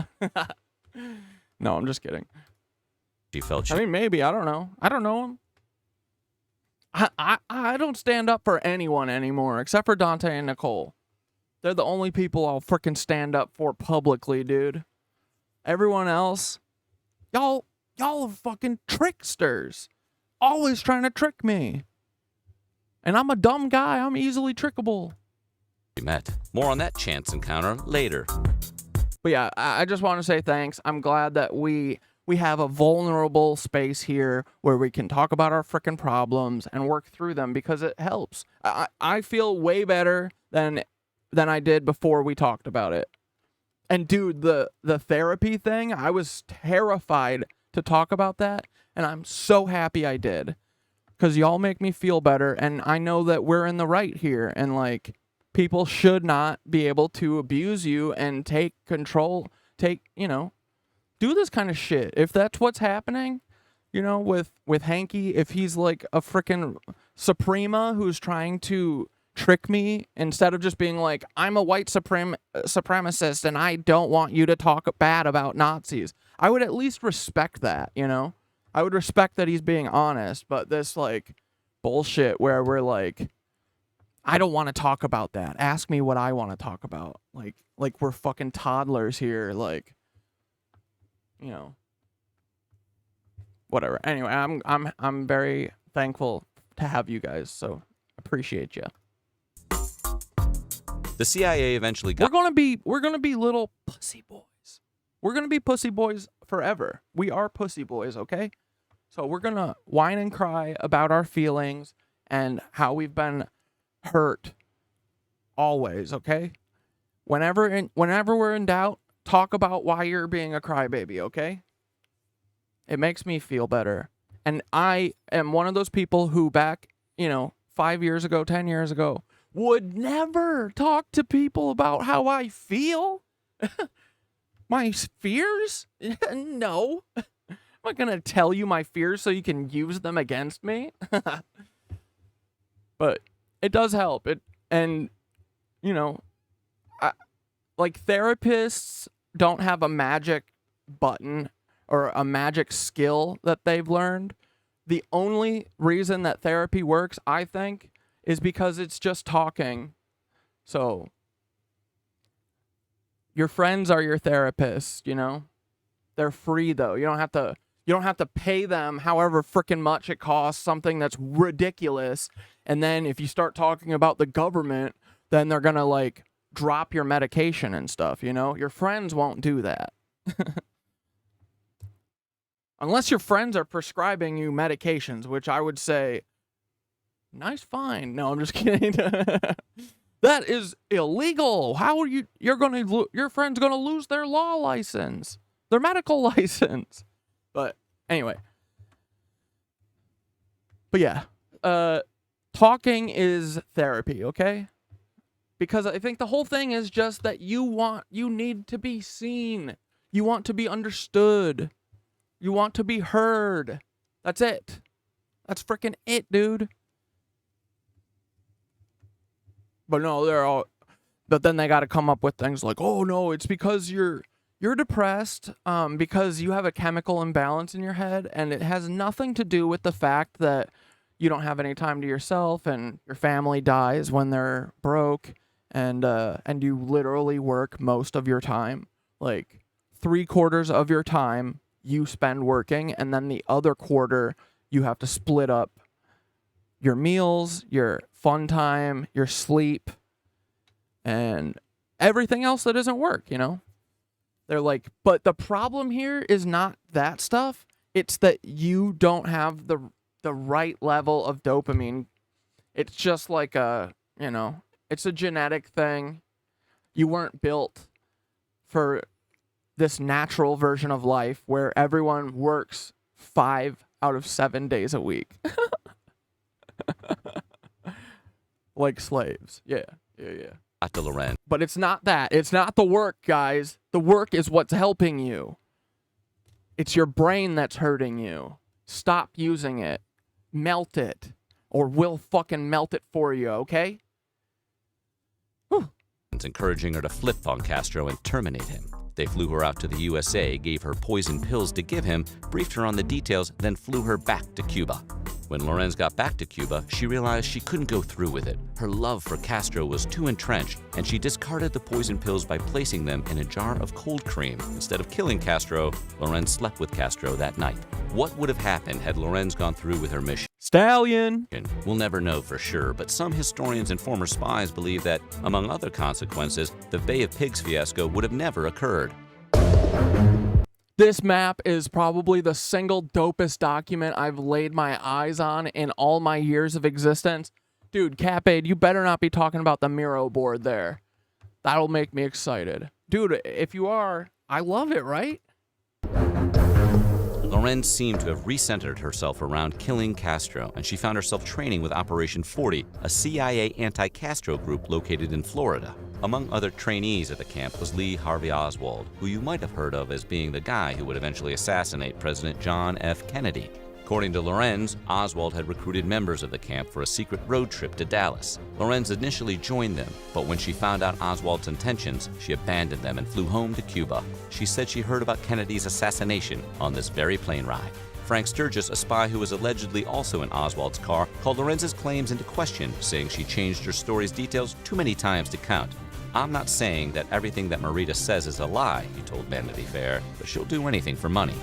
No, I'm just kidding. She felt... I mean, maybe. I don't know. I don't know him. I don't stand up for anyone anymore, except for Dante and Nicole. They're the only people I'll frickin' stand up for publicly, dude. Everyone else, y'all are fucking tricksters. Always trying to trick me. And I'm a dumb guy. I'm easily trickable. We met. More on that chance encounter later. But yeah, I just want to say thanks. I'm glad that we have a vulnerable space here where we can talk about our frickin' problems and work through them, because it helps. I feel way better than I did before we talked about it. And dude, the therapy thing, I was terrified to talk about that, and I'm so happy I did, because y'all make me feel better, and I know that we're in the right here, and like, people should not be able to abuse you and take control, you know, do this kind of shit. If that's what's happening, you know, with Hankey, if he's like a frickin' Suprema who's trying to trick me instead of just being like, I'm a white supremacist and I don't want you to talk bad about Nazis, I would at least respect that, you know? I would respect that he's being honest, but this like bullshit where we're like, I don't want to talk about that. Ask me what I want to talk about. Like we're fucking toddlers here, like, you know, whatever. Anyway, I'm very thankful to have you guys, so appreciate you. The CIA eventually got... We're gonna be little pussy boys. We're gonna be pussy boys forever. We are pussy boys, okay? So we're gonna whine and cry about our feelings and how we've been hurt always, okay? Whenever we're in doubt, talk about why you're being a crybaby, okay? It makes me feel better. And I am one of those people who back, 5 years ago, 10 years ago, would never talk to people about how I feel. My fears? No. I'm not going to tell you my fears so you can use them against me. But it does help. Therapists don't have a magic button or a magic skill that they've learned. The only reason that therapy works, I think, is because it's just talking. So your friends are your therapists, They're free though. You don't have to pay them however freaking much it costs, something that's ridiculous. And then if you start talking about the government, then they're going to drop your medication and stuff, Your friends won't do that. Unless your friends are prescribing you medications, which I would say, nice find. No, I'm just kidding. That is illegal. How are your friend's going to lose their law license, their medical license. But anyway. But yeah, talking is therapy, okay? Because I think the whole thing is just that you need to be seen. You want to be understood. You want to be heard. That's it. That's freaking it, dude. But no, but then they got to come up with things like, oh no, it's because you're depressed, because you have a chemical imbalance in your head, and it has nothing to do with the fact that you don't have any time to yourself, and your family dies when they're broke, and you literally work most of your time, 3/4 of your time you spend working, and then the other quarter you have to split up your meals, your fun time, your sleep, and everything else that doesn't work, They're like, but the problem here is not that stuff. It's that you don't have the right level of dopamine. It's just like it's a genetic thing. You weren't built for this natural version of life where everyone works 5 out of 7 days a week. Like slaves. Yeah. Marita Lorenz. But it's not that. It's not the work, guys. The work is what's helping you. It's your brain that's hurting you. Stop using it. Melt it. Or we'll fucking melt it for you, okay? Whew. Encouraging her to flip on Castro and terminate him. They flew her out to the USA, gave her poison pills to give him, briefed her on the details, then flew her back to Cuba. When Lorenz got back to Cuba, she realized she couldn't go through with it. Her love for Castro was too entrenched, and she discarded the poison pills by placing them in a jar of cold cream. Instead of killing Castro, Lorenz slept with Castro that night. What would have happened had Lorenz gone through with her mission? Stallion! We'll never know for sure, but some historians and former spies believe that, among other consequences, the Bay of Pigs fiasco would have never occurred. This map is probably the single dopest document I've laid my eyes on in all my years of existence. Dude, CatDad, you better not be talking about the Miro board there. That'll make me excited. Dude, if you are, I love it, right? Lorenz seemed to have recentered herself around killing Castro, and she found herself training with Operation 40, a CIA anti-Castro group located in Florida. Among other trainees at the camp was Lee Harvey Oswald, who you might have heard of as being the guy who would eventually assassinate President John F. Kennedy. According to Lorenz, Oswald had recruited members of the camp for a secret road trip to Dallas. Lorenz initially joined them, but when she found out Oswald's intentions, she abandoned them and flew home to Cuba. She said she heard about Kennedy's assassination on this very plane ride. Frank Sturgis, a spy who was allegedly also in Oswald's car, called Lorenz's claims into question, saying she changed her story's details too many times to count. I'm not saying that everything that Marita says is a lie, he told Vanity Fair, but she'll do anything for money.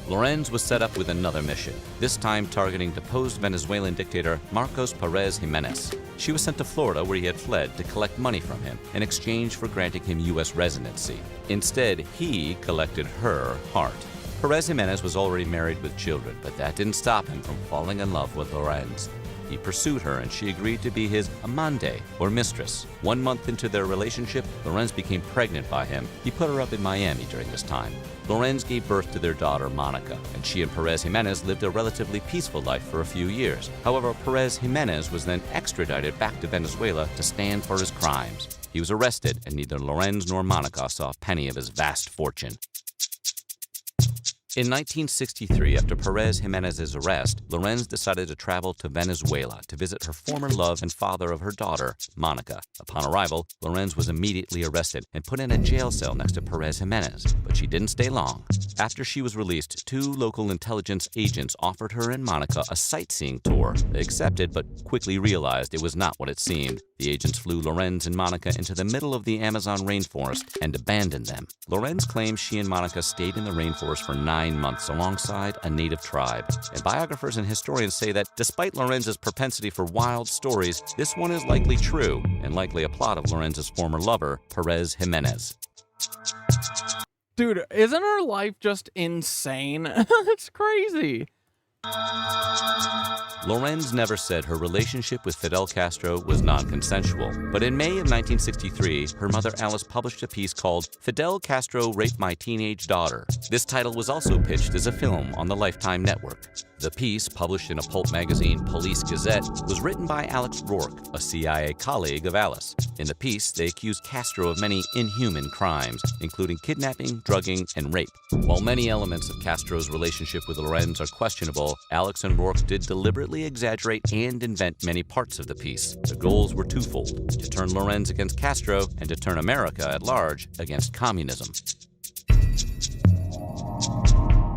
Lorenz was set up with another mission, this time targeting deposed Venezuelan dictator Marcos Pérez Jiménez. She was sent to Florida, where he had fled, to collect money from him in exchange for granting him U.S. residency. Instead, he collected her heart. Pérez Jiménez was already married with children, but that didn't stop him from falling in love with Lorenz. He pursued her and she agreed to be his amante, or mistress. 1 month into their relationship, Lorenz became pregnant by him. He put her up in Miami during this time. Lorenz gave birth to their daughter, Monica, and she and Perez Jimenez lived a relatively peaceful life for a few years. However, Perez Jimenez was then extradited back to Venezuela to stand for his crimes. He was arrested, and neither Lorenz nor Monica saw a penny of his vast fortune. In 1963, after Perez Jimenez's arrest, Lorenz decided to travel to Venezuela to visit her former love and father of her daughter, Monica. Upon arrival, Lorenz was immediately arrested and put in a jail cell next to Perez Jimenez, but she didn't stay long. After she was released, 2 local intelligence agents offered her and Monica a sightseeing tour. They accepted, but quickly realized it was not what it seemed. The agents flew Lorenz and Monica into the middle of the Amazon rainforest and abandoned them. Lorenz claims she and Monica stayed in the rainforest for 9 months alongside a native tribe. And biographers and historians say that despite Lorenz's propensity for wild stories, this one is likely true and likely a plot of Lorenz's former lover, Perez Jimenez. Dude, isn't her life just insane? It's crazy. Lorenz never said her relationship with Fidel Castro was non-consensual, but in May of 1963, her mother Alice published a piece called Fidel Castro Raped My Teenage Daughter. This title was also pitched as a film on the Lifetime Network. The piece, published in a pulp magazine, Police Gazette, was written by Alex Rourke, a CIA colleague of Alice. In the piece, they accused Castro of many inhuman crimes, including kidnapping, drugging, and rape. While many elements of Castro's relationship with Lorenz are questionable, Alex and Rourke did deliberately exaggerate and invent many parts of the piece. The goals were twofold: to turn Lorenz against Castro and to turn America at large against communism.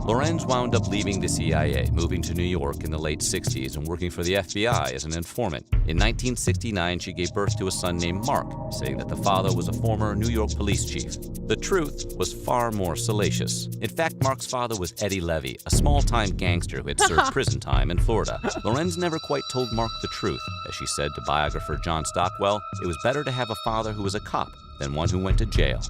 Lorenz wound up leaving the CIA, moving to New York in the late 60s and working for the FBI as an informant. In 1969, she gave birth to a son named Mark, saying that the father was a former New York police chief. The truth was far more salacious. In fact, Mark's father was Eddie Levy, a small-time gangster who had served prison time in Florida. Lorenz never quite told Mark the truth. As she said to biographer John Stockwell, it was better to have a father who was a cop than one who went to jail.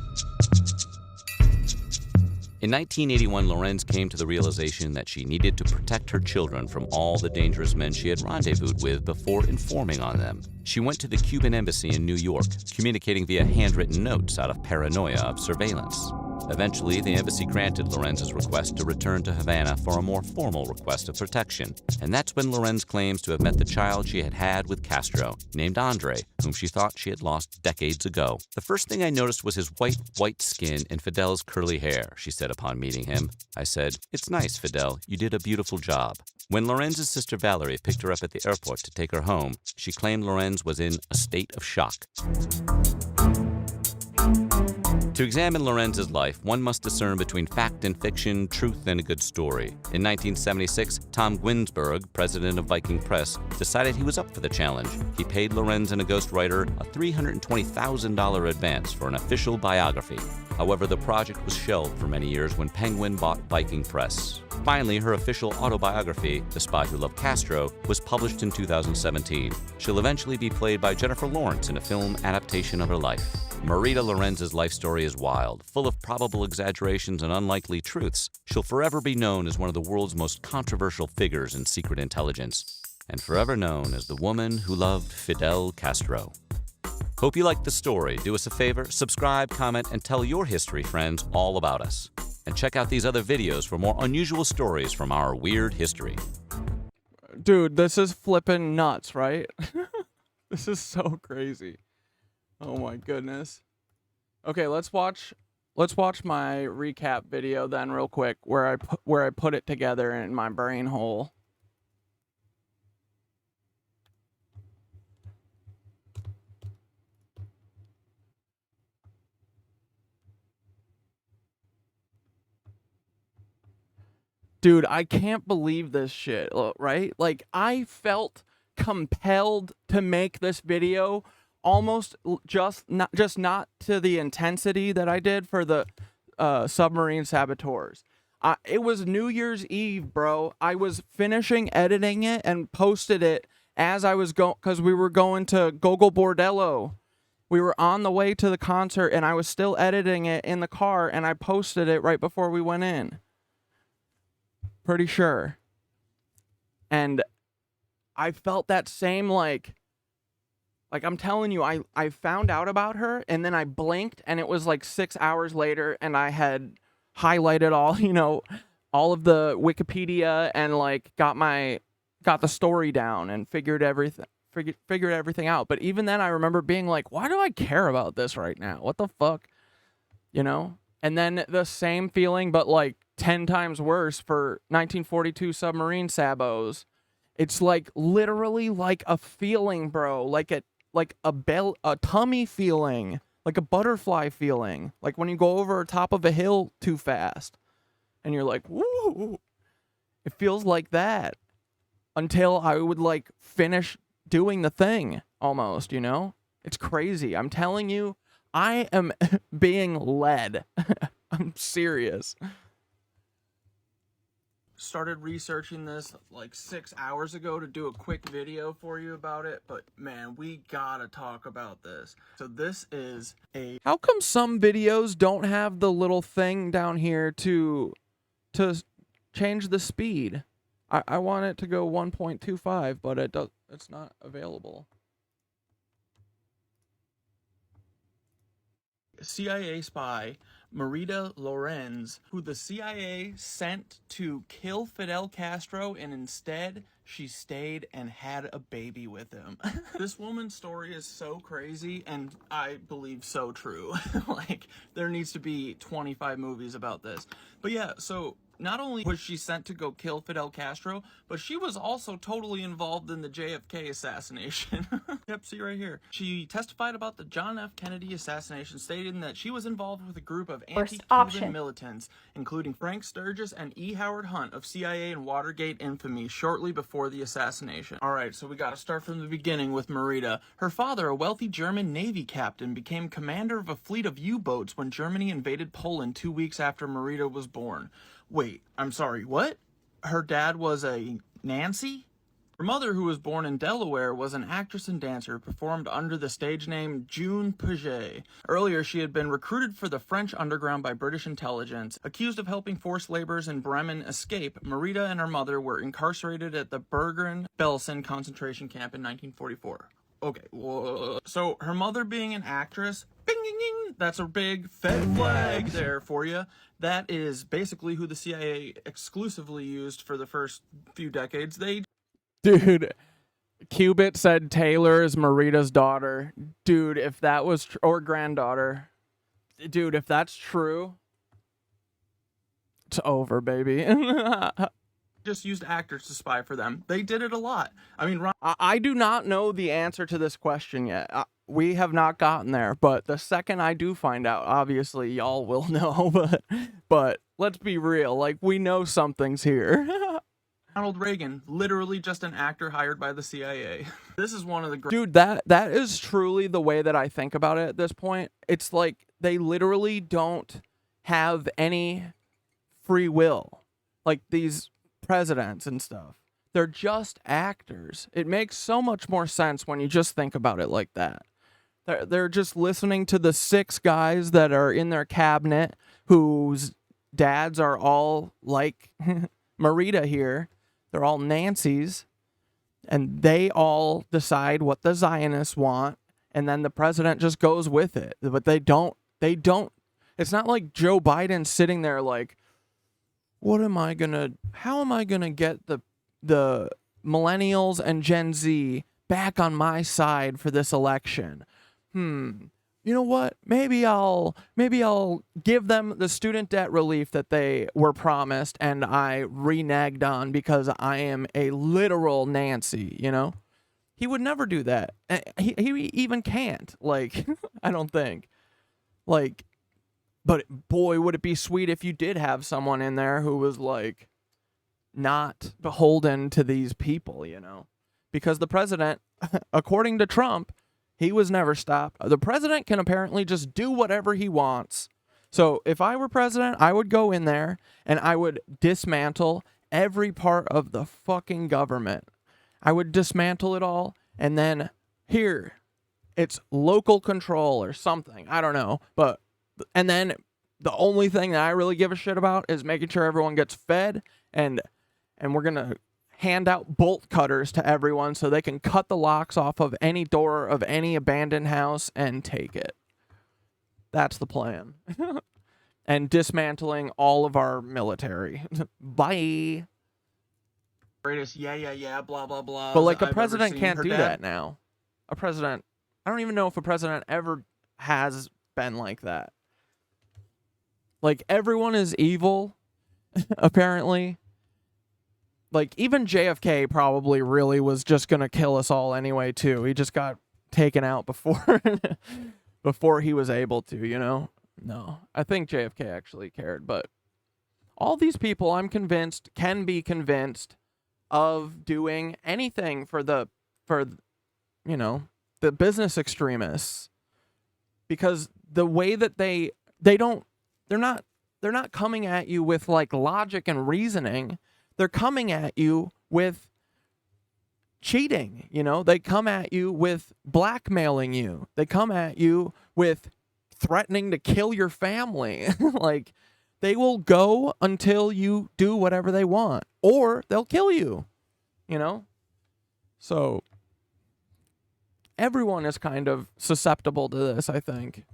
In 1981, Lorenz came to the realization that she needed to protect her children from all the dangerous men she had rendezvoused with before informing on them. She went to the Cuban embassy in New York, communicating via handwritten notes out of paranoia of surveillance. Eventually, the embassy granted Lorenz's request to return to Havana for a more formal request of protection. And that's when Lorenz claims to have met the child she had had with Castro, named Andre, whom she thought she had lost decades ago. The first thing I noticed was his white skin and Fidel's curly hair, she said upon meeting him. I said, "It's nice, Fidel. You did a beautiful job." When Lorenz's sister Valerie picked her up at the airport to take her home, she claimed Lorenz was in a state of shock. To examine Lorenz's life, one must discern between fact and fiction, truth and a good story. In 1976, Tom Ginsburg, president of Viking Press, decided he was up for the challenge. He paid Lorenz and a ghostwriter a $320,000 advance for an official biography. However, the project was shelved for many years when Penguin bought Viking Press. Finally, her official autobiography, The Spy Who Loved Castro, was published in 2017. She'll eventually be played by Jennifer Lawrence in a film adaptation of her life. Marita Lorenz's life story is wild, full of probable exaggerations and unlikely truths. She'll forever be known as one of the world's most controversial figures in secret intelligence, and forever known as the woman who loved Fidel Castro. Hope you liked the story. Do us a favor, subscribe, comment, and tell your history friends all about us. And check out these other videos for more unusual stories from our weird history. Dude, this is flippin' nuts, right? This is so crazy. Oh my goodness. Okay, let's watch my recap video then real quick where I put it together in my brain hole. Dude, I can't believe this shit, right? Like, I felt compelled to make this video, almost just not to the intensity that I did for the submarine saboteurs. It was New Year's Eve, bro. I was finishing editing it and posted it as I was going, because we were going to Gogol Bordello. We were on the way to the concert, and I was still editing it in the car, and I posted it right before we went in. Pretty sure. And I felt that same, like I'm telling you, I found out about her, and then I blinked, and it was like 6 hours later, and I had highlighted all, all of the Wikipedia, and like got the story down and figured everything out. But even then, I remember being like, why do I care about this right now? What the fuck? And then the same feeling, but like 10 times worse for 1942 submarine sabos. It's like literally like a feeling, bro, like a tummy feeling, like a butterfly feeling, like when you go over top of a hill too fast and you're like, woo, it feels like that until I would like finish doing the thing almost, it's crazy. I'm telling you, I am being led. I'm serious. Started researching this like 6 hours ago to do a quick video for you about it, but man, we gotta talk about this. So this is how come some videos don't have the little thing down here to change the speed? I want it to go 1.25, but it's not available. CIA spy Marita Lorenz, who the CIA sent to kill Fidel Castro, and instead she stayed and had a baby with him. This woman's story is so crazy, and I believe so true. Like, there needs to be 25 movies about this. But yeah, so not only was she sent to go kill Fidel Castro, but she was also totally involved in the JFK assassination. Yep, see right here. She testified about the John F. Kennedy assassination, stating that she was involved with a group of anti-Cuban militants, including Frank Sturgis and E. Howard Hunt of CIA and Watergate infamy shortly before the assassination. Alright, so we gotta start from the beginning with Marita. Her father, a wealthy German Navy captain, became commander of a fleet of U-boats when Germany invaded Poland 2 weeks after Marita was born. Wait, I'm sorry, what? Her dad was a Nancy? Her mother, who was born in Delaware, was an actress and dancer who performed under the stage name June Paget. Earlier, she had been recruited for the French underground by British intelligence. Accused of helping forced laborers in Bremen escape, Marita and her mother were incarcerated at the Bergen-Belsen concentration camp in 1944. Okay, whoa. So her mother being an actress, bing, ding, ding, that's a big fed flag there for you. That is basically who the CIA exclusively used for the first few decades. Dude, Cubit said Taylor is Marita's daughter. Dude, if that was or granddaughter. Dude, if that's true, it's over, baby. Just used actors to spy for them. They did it a lot. I mean, I do not know the answer to this question yet. We have not gotten there, but the second I do find out, obviously y'all will know, but let's be real, like, we know something's here. Ronald Reagan, literally just an actor hired by the CIA. This is one of the Dude, that is truly the way that I think about it at this point. It's like they literally don't have any free will. Like these presidents and stuff. They're just actors. It makes so much more sense when you just think about it like that. They're just listening to the 6 guys that are in their cabinet whose dads are all like Marita here. They're all Nancy's, and they all decide what the Zionists want, and then the president just goes with it. But they don't, it's not like Joe Biden sitting there like, how am I gonna get the millennials and Gen Z back on my side for this election? You know what? Maybe I'll give them the student debt relief that they were promised and I reneged on because I am a literal Nancy, He would never do that. He even can't, like, I don't think. Like, but boy, would it be sweet if you did have someone in there who was, like, not beholden to these people, Because the president, according to Trump, he was never stopped. The president can apparently just do whatever he wants. So if I were president, I would go in there and I would dismantle every part of the fucking government. I would dismantle it all, and then here, it's local control or something. I don't know. And then the only thing that I really give a shit about is making sure everyone gets fed, and we're going to hand out bolt cutters to everyone so they can cut the locks off of any door of any abandoned house and take it. That's the plan. And dismantling all of our military. Bye. Greatest, yeah, blah, blah, blah. But, like, a president can't do that now. A president, I don't even know if a president ever has been like that. Like, everyone is evil, apparently. Like, even JFK probably really was just gonna kill us all anyway, too. He just got taken out before before he was able to, you know? No, I think JFK actually cared, but all these people, I'm convinced, can be convinced of doing anything for you know, the business extremists, because the way that they're not coming at you with like logic and reasoning. They're coming at you with cheating, you know? They come at you with blackmailing you. They come at you with threatening to kill your family. Like, they will go until you do whatever they want, or they'll kill you, you know? So everyone is kind of susceptible to this, I think.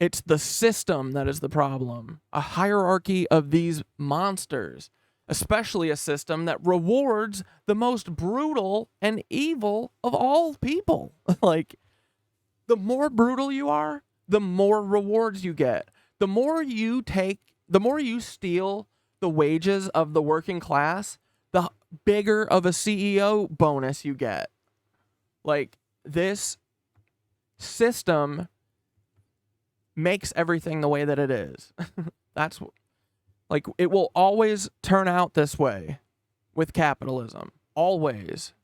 It's the system that is the problem. A hierarchy of these monsters, especially a system that rewards the most brutal and evil of all people. Like, the more brutal you are, the more rewards you get. The more you steal the wages of the working class, the bigger of a CEO bonus you get. Like, this system makes everything the way that it is. That's like, it will always turn out this way with capitalism. Always.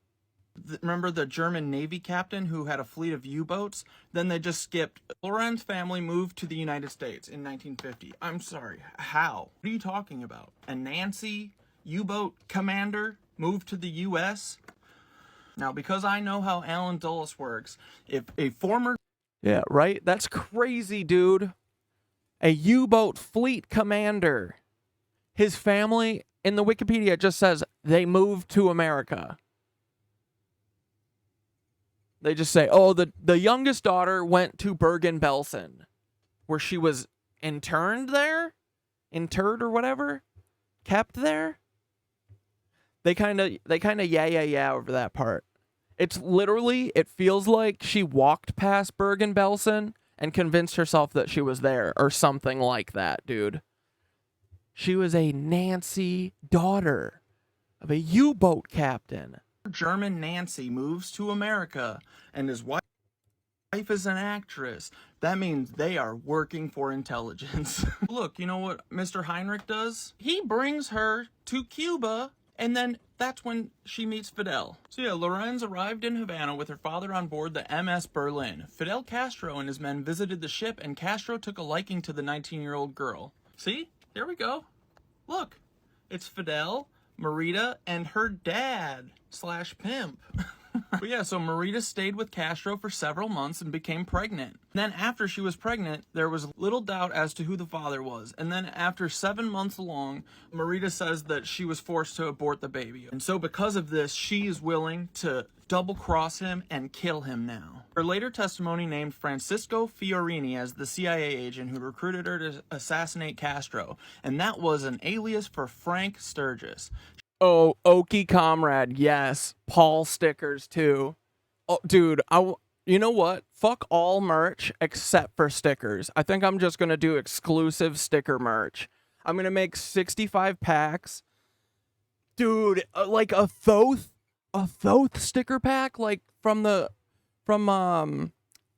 Remember the German Navy captain who had a fleet of U-boats? Then they just skipped. Lorenz family moved to the United States in 1950. I'm sorry, how? What are you talking about? A Nancy U-boat commander moved to the U.S.? Now, because I know how Alan Dulles works, if a former... Yeah, right? That's crazy, dude. A U-boat fleet commander. His family, in the Wikipedia, just says they moved to America. They just say, oh, the youngest daughter went to Bergen-Belsen, where she was interred or whatever, kept there. They kind of yeah over that part. It's literally, it feels like she walked past Bergen-Belsen and convinced herself that she was there or something like that, dude. She was a Nancy daughter of a U-boat captain. German Nancy moves to America and his wife is an actress. That means they are working for intelligence. Look, you know what Mr. Heinrich does? He brings her to Cuba, and then that's when she meets Fidel. So yeah, Lorenz arrived in Havana with her father on board the MS Berlin. Fidel Castro and his men visited the ship, and Castro took a liking to the 19-year-old girl. See? There we go. Look, it's Fidel, Marita, and her dad / pimp. But yeah, so Marita stayed with Castro for several months and became pregnant. Then after she was pregnant, there was little doubt as to who the father was. And then after 7 months along, Marita says that she was forced to abort the baby. And so because of this, she is willing to double-cross him and kill him now. Her later testimony named Francisco Fiorini as the CIA agent who recruited her to assassinate Castro. And that was an alias for Frank Sturgis. Oh, Okie Comrade, yes. Paul stickers, too. Oh, dude, you know what? Fuck all merch except for stickers. I think I'm just going to do exclusive sticker merch. I'm going to make 65 packs. Dude, like a Thoth sticker pack, like from the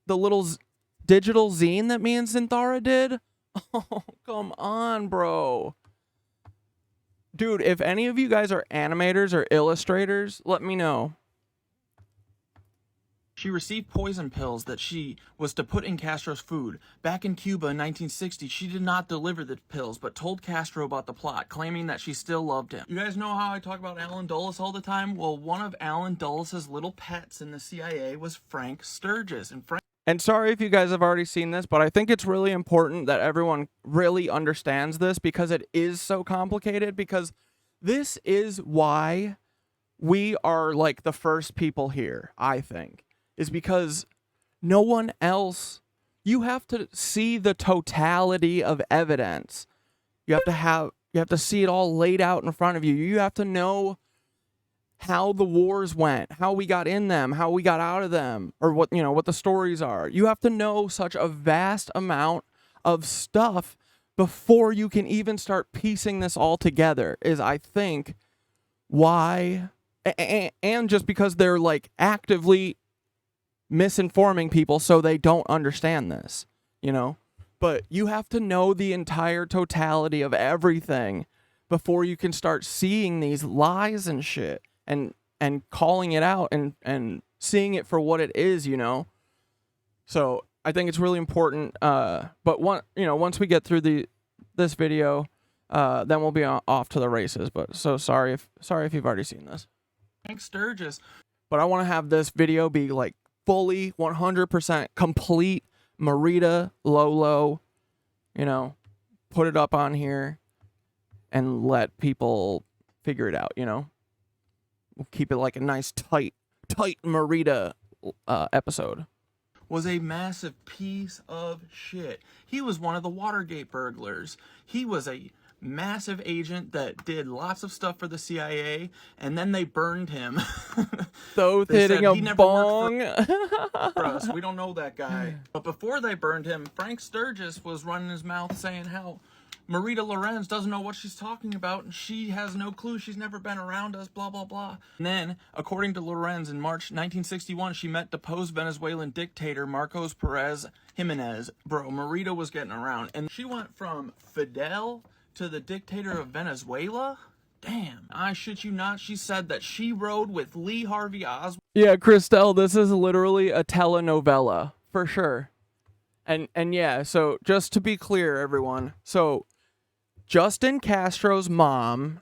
little digital zine that me and Synthara did. Oh, come on, bro. Dude, if any of you guys are animators or illustrators, let me know. She received poison pills that she was to put in Castro's food. Back in Cuba in 1960, she did not deliver the pills, but told Castro about the plot, claiming that she still loved him. You guys know how I talk about Alan Dulles all the time? Well, one of Alan Dulles' little pets in the CIA was Frank Sturgis. And sorry if you guys have already seen this, but I think it's really important that everyone really understands this because it is so complicated, because this is why we are like the first people here, I think, is because no one else, you have to see the totality of evidence. You have to see it all laid out in front of you. You have to know how the wars went, how we got in them, how we got out of them, or what the stories are. You have to know such a vast amount of stuff before you can even start piecing this all together, is I think why, and just because they're like actively misinforming people so they don't understand this, but you have to know the entire totality of everything before you can start seeing these lies and shit and calling it out and seeing it for what it is, So I think it's really important. But once we get through this video, then we'll be off to the races. But so sorry if you've already seen this. Thanks, Sturgis. But I want to have this video be like fully 100% complete Marita Lolo, put it up on here and let people figure it out, We'll keep it like a nice tight Marita episode. Was a massive piece of shit. He was one of the Watergate burglars. He was a massive agent that did lots of stuff for the CIA, and then they burned him. Though hitting a bong. For us. We don't know that guy. But before they burned him, Frank Sturgis was running his mouth saying how Marita Lorenz doesn't know what she's talking about, and she has no clue. She's never been around us, blah, blah, blah. And then, according to Lorenz, in March 1961, she met deposed Venezuelan dictator Marcos Perez Jimenez. Bro, Marita was getting around. And she went from Fidel to the dictator of Venezuela? Damn. I shit you not. She said that she rode with Lee Harvey Oswald. Yeah, Christelle, this is literally a telenovela, for sure. And yeah, so just to be clear, everyone. So, Justin Castro's mom,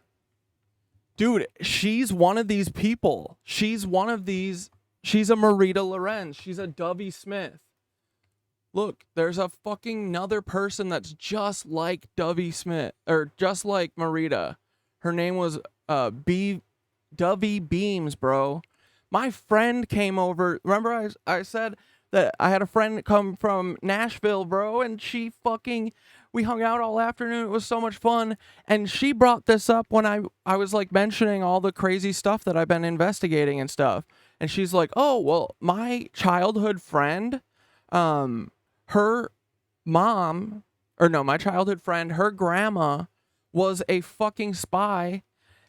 dude, she's one of these people. She's a Marita Lorenz. She's a Dovey Smith. Look, there's a fucking another person that's just like Dovey Smith, or just like Marita. Her name was Dovey Beams, bro. My friend came over. Remember I said that I had a friend come from Nashville, bro, and we hung out all afternoon. It was so much fun. And she brought this up when I was like mentioning all the crazy stuff that I've been investigating and stuff. And she's like, oh, well, my childhood friend, her childhood friend, her grandma was a fucking spy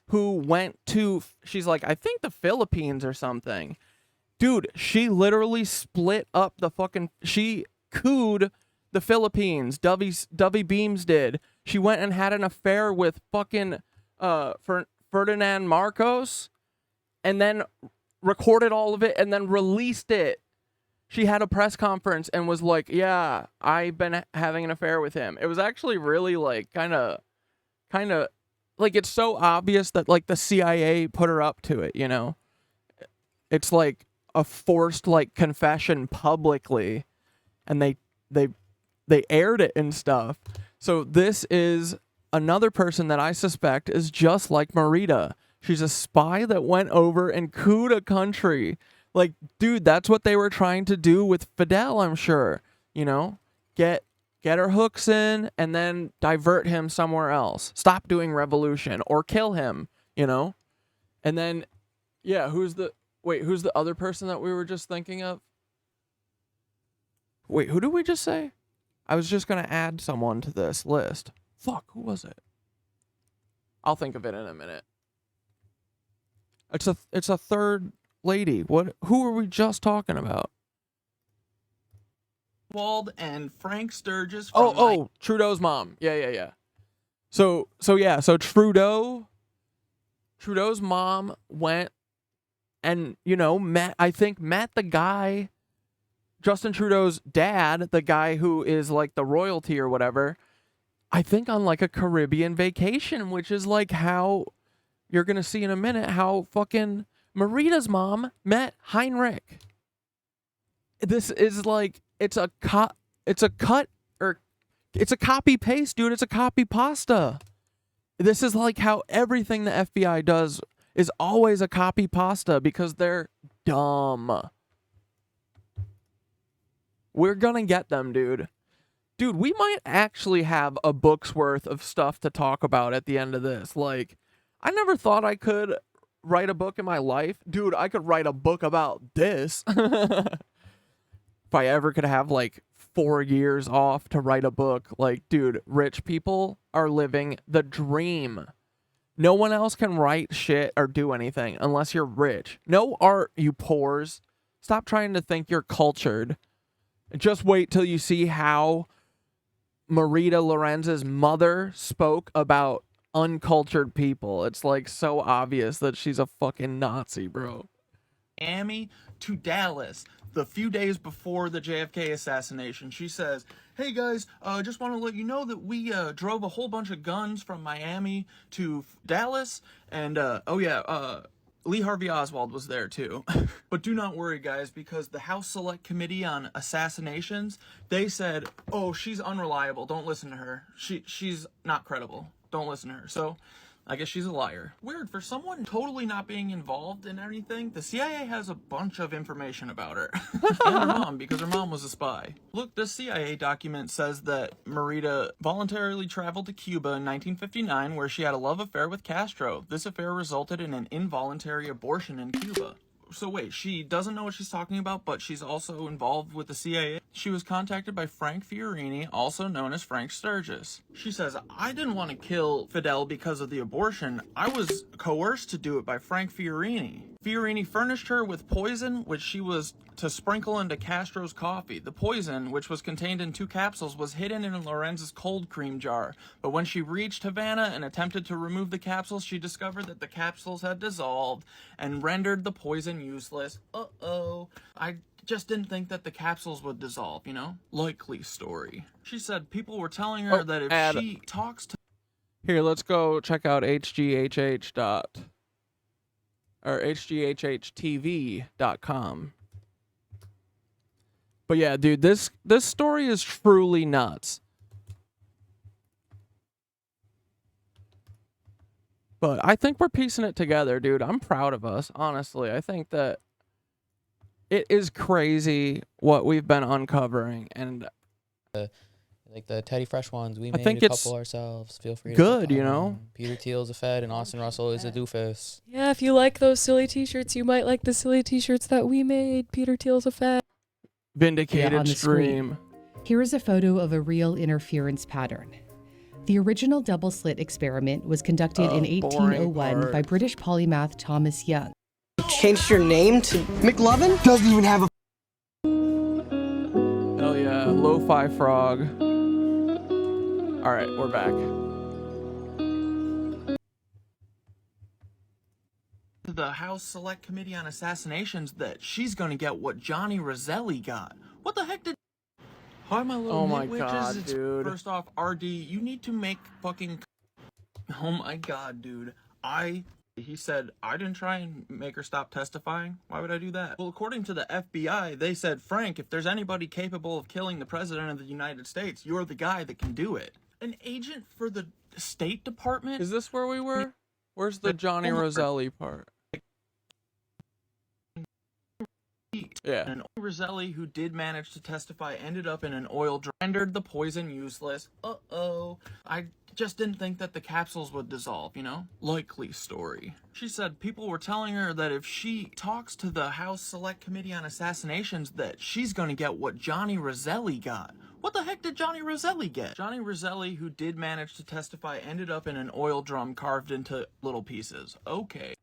who went to, she's like, I think the Philippines or something. Dude, she literally split up she cooed the Philippines. Dovey Beams did. She went and had an affair with fucking Ferdinand Marcos and then recorded all of it and then released it. She had a press conference and was like, yeah, I've been having an affair with him. It was actually really like kind of like, it's so obvious that like the CIA put her up to it, It's like a forced like confession publicly, and they aired it and stuff. So this is another person that I suspect is just like Marita. She's a spy that went over and cooed a country. Like, dude, that's what they were trying to do with Fidel, I'm sure. Get her hooks in and then divert him somewhere else. Stop doing revolution or kill him, And then, yeah, who's the other person that we were just thinking of? Wait, who did we just say? I was just going to add someone to this list. Fuck, who was it? I'll think of it in a minute. It's a third lady. Who were we just talking about? Wald and Frank Sturgis. Trudeau's mom. Yeah. So Trudeau's mom went and, met the guy, Justin Trudeau's dad, the guy who is like the royalty or whatever, I think on like a Caribbean vacation, which is like how you're going to see in a minute how fucking Marita's mom met Heinrich. This is like, it's a copy paste, dude. It's a copy pasta. This is like how everything the FBI does is always a copy pasta because they're dumb. We're gonna get them, dude. Dude, we might actually have a book's worth of stuff to talk about at the end of this. Like, I never thought I could write a book in my life. Dude, I could write a book about this. If I ever could have, like, 4 years off to write a book. Like, dude, rich people are living the dream. No one else can write shit or do anything unless you're rich. No art, you pores. Stop trying to think you're cultured. Just wait till you see how Marita Lorenz's mother spoke about uncultured people. It's like so obvious that she's a fucking Nazi, bro. Miami to Dallas the few days before the JFK assassination. She says, hey guys, just want to let you know that we drove a whole bunch of guns from Miami to Dallas, and Lee Harvey Oswald was there too. But do not worry, guys, because the House Select Committee on Assassinations, they said, oh, she's unreliable, don't listen to her. She's not credible, don't listen to her. So I guess she's a liar. Weird, for someone totally not being involved in anything, the CIA has a bunch of information about her. And her mom, because her mom was a spy. Look, this CIA document says that Marita voluntarily traveled to Cuba in 1959, where she had a love affair with Castro. This affair resulted in an involuntary abortion in Cuba. So wait, she doesn't know what she's talking about, but she's also involved with the CIA? She was contacted by Frank Fiorini, also known as Frank Sturgis. She says, I didn't want to kill Fidel because of the abortion. I was coerced to do it by Frank Fiorini. Fiorini furnished her with poison, which she was to sprinkle into Castro's coffee. The poison, which was contained in 2 capsules, was hidden in Lorenz's cold cream jar. But when she reached Havana and attempted to remove the capsules, she discovered that the capsules had dissolved and rendered the poison useless. Uh-oh. I just didn't think that the capsules would dissolve, you know? Likely story. She said people were telling her that if she talks to... Here, let's go check out hghhtv.com. But yeah, dude, this story is truly nuts. But I think we're piecing it together, dude. I'm proud of us, honestly. I think that it is crazy what we've been uncovering, and like the Teddy Fresh ones, we made think a it's couple ourselves. Feel free to good, check you out know? them. Peter Thiel's a Fed and Austin Russell is a doofus. Yeah, if you like those silly t-shirts, you might like the silly t-shirts that we made. Peter Thiel's a Fed. Vindicated on the stream. Here is a photo of a real interference pattern. The original double slit experiment was conducted in 1801 by British polymath Thomas Young. Changed your name to McLovin? Doesn't even have a... Hell yeah, Lo-Fi Frog. All right, we're back. The House Select Committee on Assassinations that she's gonna get what Johnny Roselli got. What the heck did... Hi, my little knitwitches. God, dude. First off, RD, you need to make fucking... Oh my god, dude. He said, I didn't try and make her stop testifying. Why would I do that? Well, according to the FBI, they said, Frank, if there's anybody capable of killing the President of the United States, you're the guy that can do it. An agent for the State Department? Is this where we were? Where's the Johnny Roselli part? Yeah. And Roselli, who did manage to testify, ended up in an oil drum, rendered the poison useless. Uh-oh. I just didn't think that the capsules would dissolve, you know? Likely story. She said people were telling her that if she talks to the House Select Committee on Assassinations that she's gonna get what Johnny Roselli got. What the heck did Johnny Roselli get? Johnny Roselli, who did manage to testify, ended up in an oil drum carved into little pieces. Okay.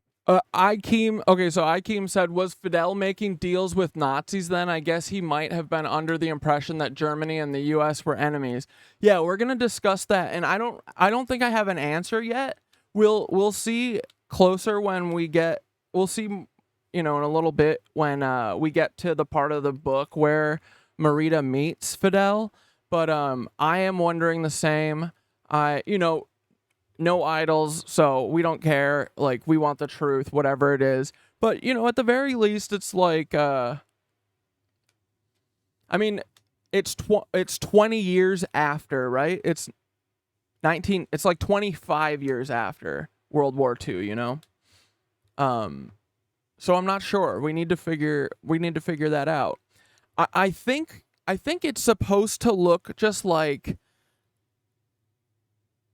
Joachim said, was Fidel making deals with Nazis then? I guess he might have been under the impression that Germany and the US were enemies. Yeah, we're going to discuss that, and I don't think I have an answer yet. We'll see closer when we'll see, you know, in a little bit when we get to the part of the book where Marita meets Fidel, but I am wondering the same. No idols, so we don't care. Like, we want the truth, whatever it is. But, you know, at the very least, it's like, I mean, it's 20 years after, right? It's like 25 years after World War II, you know? So I'm not sure. We need to figure that out. I think it's supposed to look just like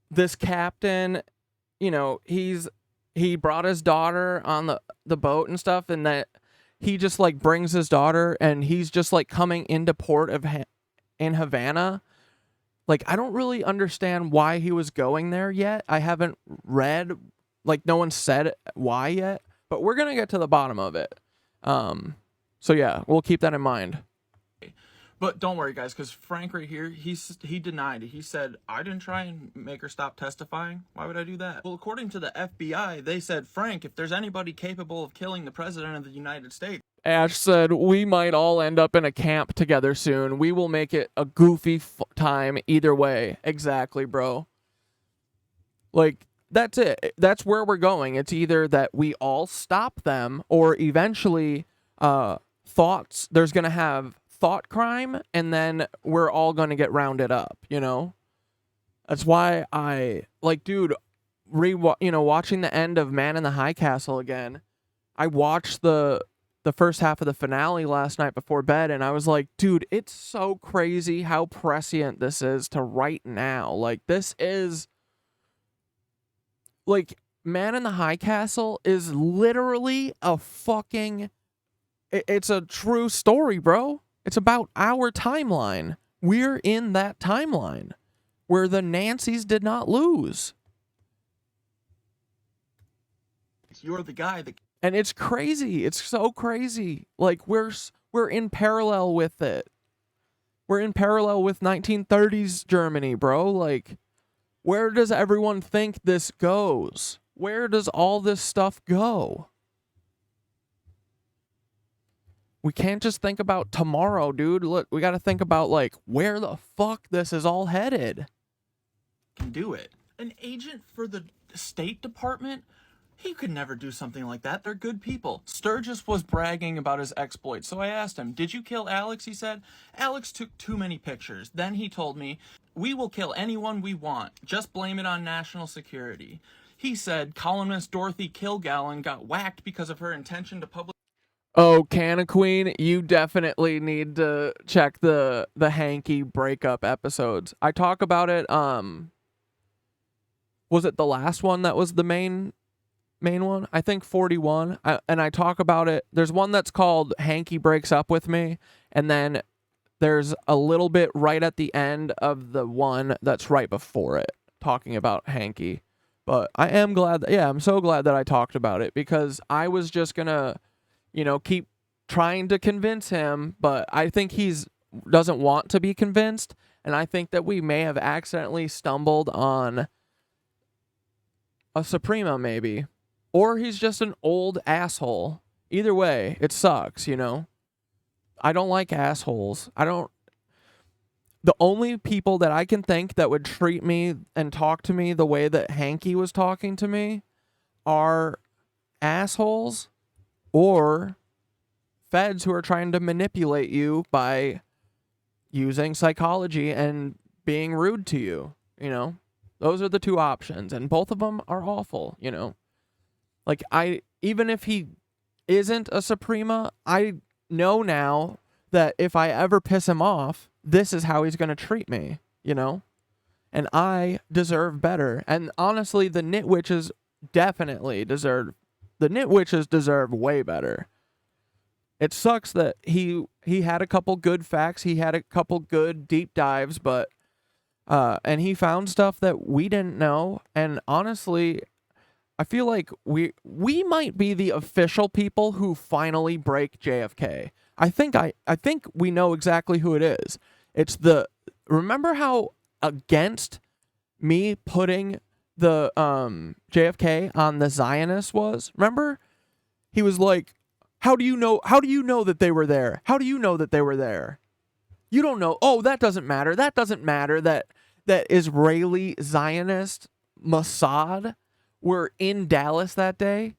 this captain, you know, he brought his daughter on the boat and stuff, and that he just like brings his daughter and he's just like coming into port in Havana. Like, I don't really understand why he was going there yet. I haven't read, like, no one said why yet, but we're going to get to the bottom of it. So yeah, we'll keep that in mind. But don't worry, guys, because Frank right here, he denied it. He said, I didn't try and make her stop testifying. Why would I do that? Well, according to the FBI, they said, Frank, if there's anybody capable of killing the president of the United States. Ash said, we might all end up in a camp together soon. We will make it a goofy time either way. Exactly, bro. Like, that's it. That's where we're going. It's either that we all stop them, or eventually there's going to have thought crime, and then we're all going to get rounded up, you know? That's why I, like, dude, watching the end of Man in the High Castle again, I watched the first half of the finale last night before bed, and I was like, dude, it's so crazy how prescient this is to right now. Like, this is, like, Man in the High Castle is literally a fucking, it's a true story, bro. It's about our timeline. We're in that timeline where the Nancys did not lose. You're the guy that... And it's crazy. It's so crazy. Like, we're in parallel with it. We're in parallel with 1930s Germany, bro. Like, where does everyone think this goes? Where does all this stuff go? We can't just think about tomorrow, dude. Look, we got to think about, like, where the fuck this is all headed. Can do it. An agent for the State Department? He could never do something like that. They're good people. Sturgis was bragging about his exploits, so I asked him, did you kill Alex? He said, Alex took too many pictures. Then he told me, we will kill anyone we want. Just blame it on national security. He said columnist Dorothy Kilgallen got whacked because of her intention to publish... Oh, Canna Queen, you definitely need to check the Hanky breakup episodes. I talk about it, was it the last one that was the main one? I think 41. And I talk about it. There's one that's called Hanky Breaks Up With Me, and then there's a little bit right at the end of the one that's right before it, talking about Hanky. But I am glad I'm so glad that I talked about it, because I was just gonna, keep trying to convince him, but I think he's doesn't want to be convinced, and I think that we may have accidentally stumbled on a Suprema, maybe. Or he's just an old asshole. Either way, it sucks, I don't like assholes. The only people that I can think that would treat me and talk to me the way that Hanky was talking to me are assholes or feds who are trying to manipulate you by using psychology and being rude to you, Those are the two options, and both of them are awful, Like, even if he isn't a Suprema, I know now that if I ever piss him off, this is how he's going to treat me, And I deserve better. And honestly, the KnitWitches definitely deserve way better. It sucks that he had a couple good facts, he had a couple good deep dives, but and he found stuff that we didn't know, and honestly, I feel like we might be the official people who finally break JFK. I think we know exactly who it is. It's remember how against me putting the JFK on the Zionists was? Remember? He was like, how do you know that they were there? How do you know that they were there? You don't know. Oh, that doesn't matter. That doesn't matter that Israeli Zionist Mossad were in Dallas that day.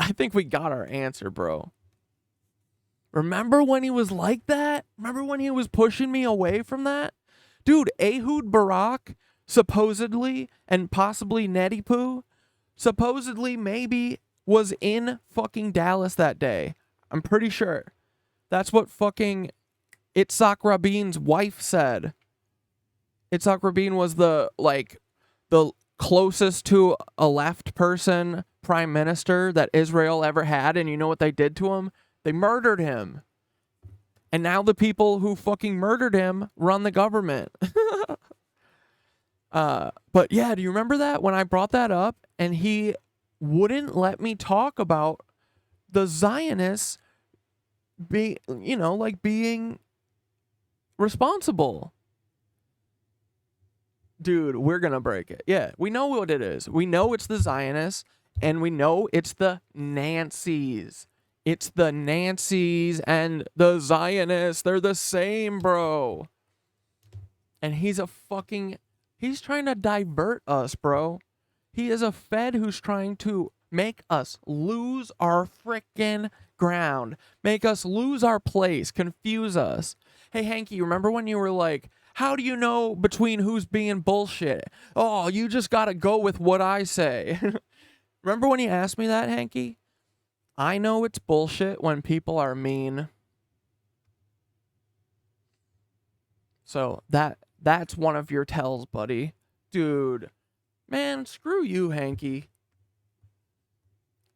I think we got our answer, bro. Remember when he was like that? Remember when he was pushing me away from that? Dude, Ehud Barak, supposedly, and possibly Nettie Poo, supposedly maybe was in fucking Dallas that day. I'm pretty sure. That's what fucking Itzhak Rabin's wife said. Itzhak Rabin was the closest to a left person prime minister that Israel ever had, and you know what they did to him? They murdered him. And now the people who fucking murdered him run the government. But yeah, do you remember that when I brought that up and he wouldn't let me talk about the Zionists being responsible? Dude, we're gonna break it. Yeah, we know what it is. We know it's the Zionists, and we know it's the Nancys. It's the Nancys and the Zionists. They're the same, bro. And he's trying to divert us, bro. He is a Fed who's trying to make us lose our frickin' ground. Make us lose our place. Confuse us. Hey, Hanky, remember when you were like, how do you know between who's being bullshit? Oh, you just gotta go with what I say. Remember when you asked me that, Hanky? I know it's bullshit when people are mean. So that's one of your tells, buddy. Dude, man, screw you, Hanky.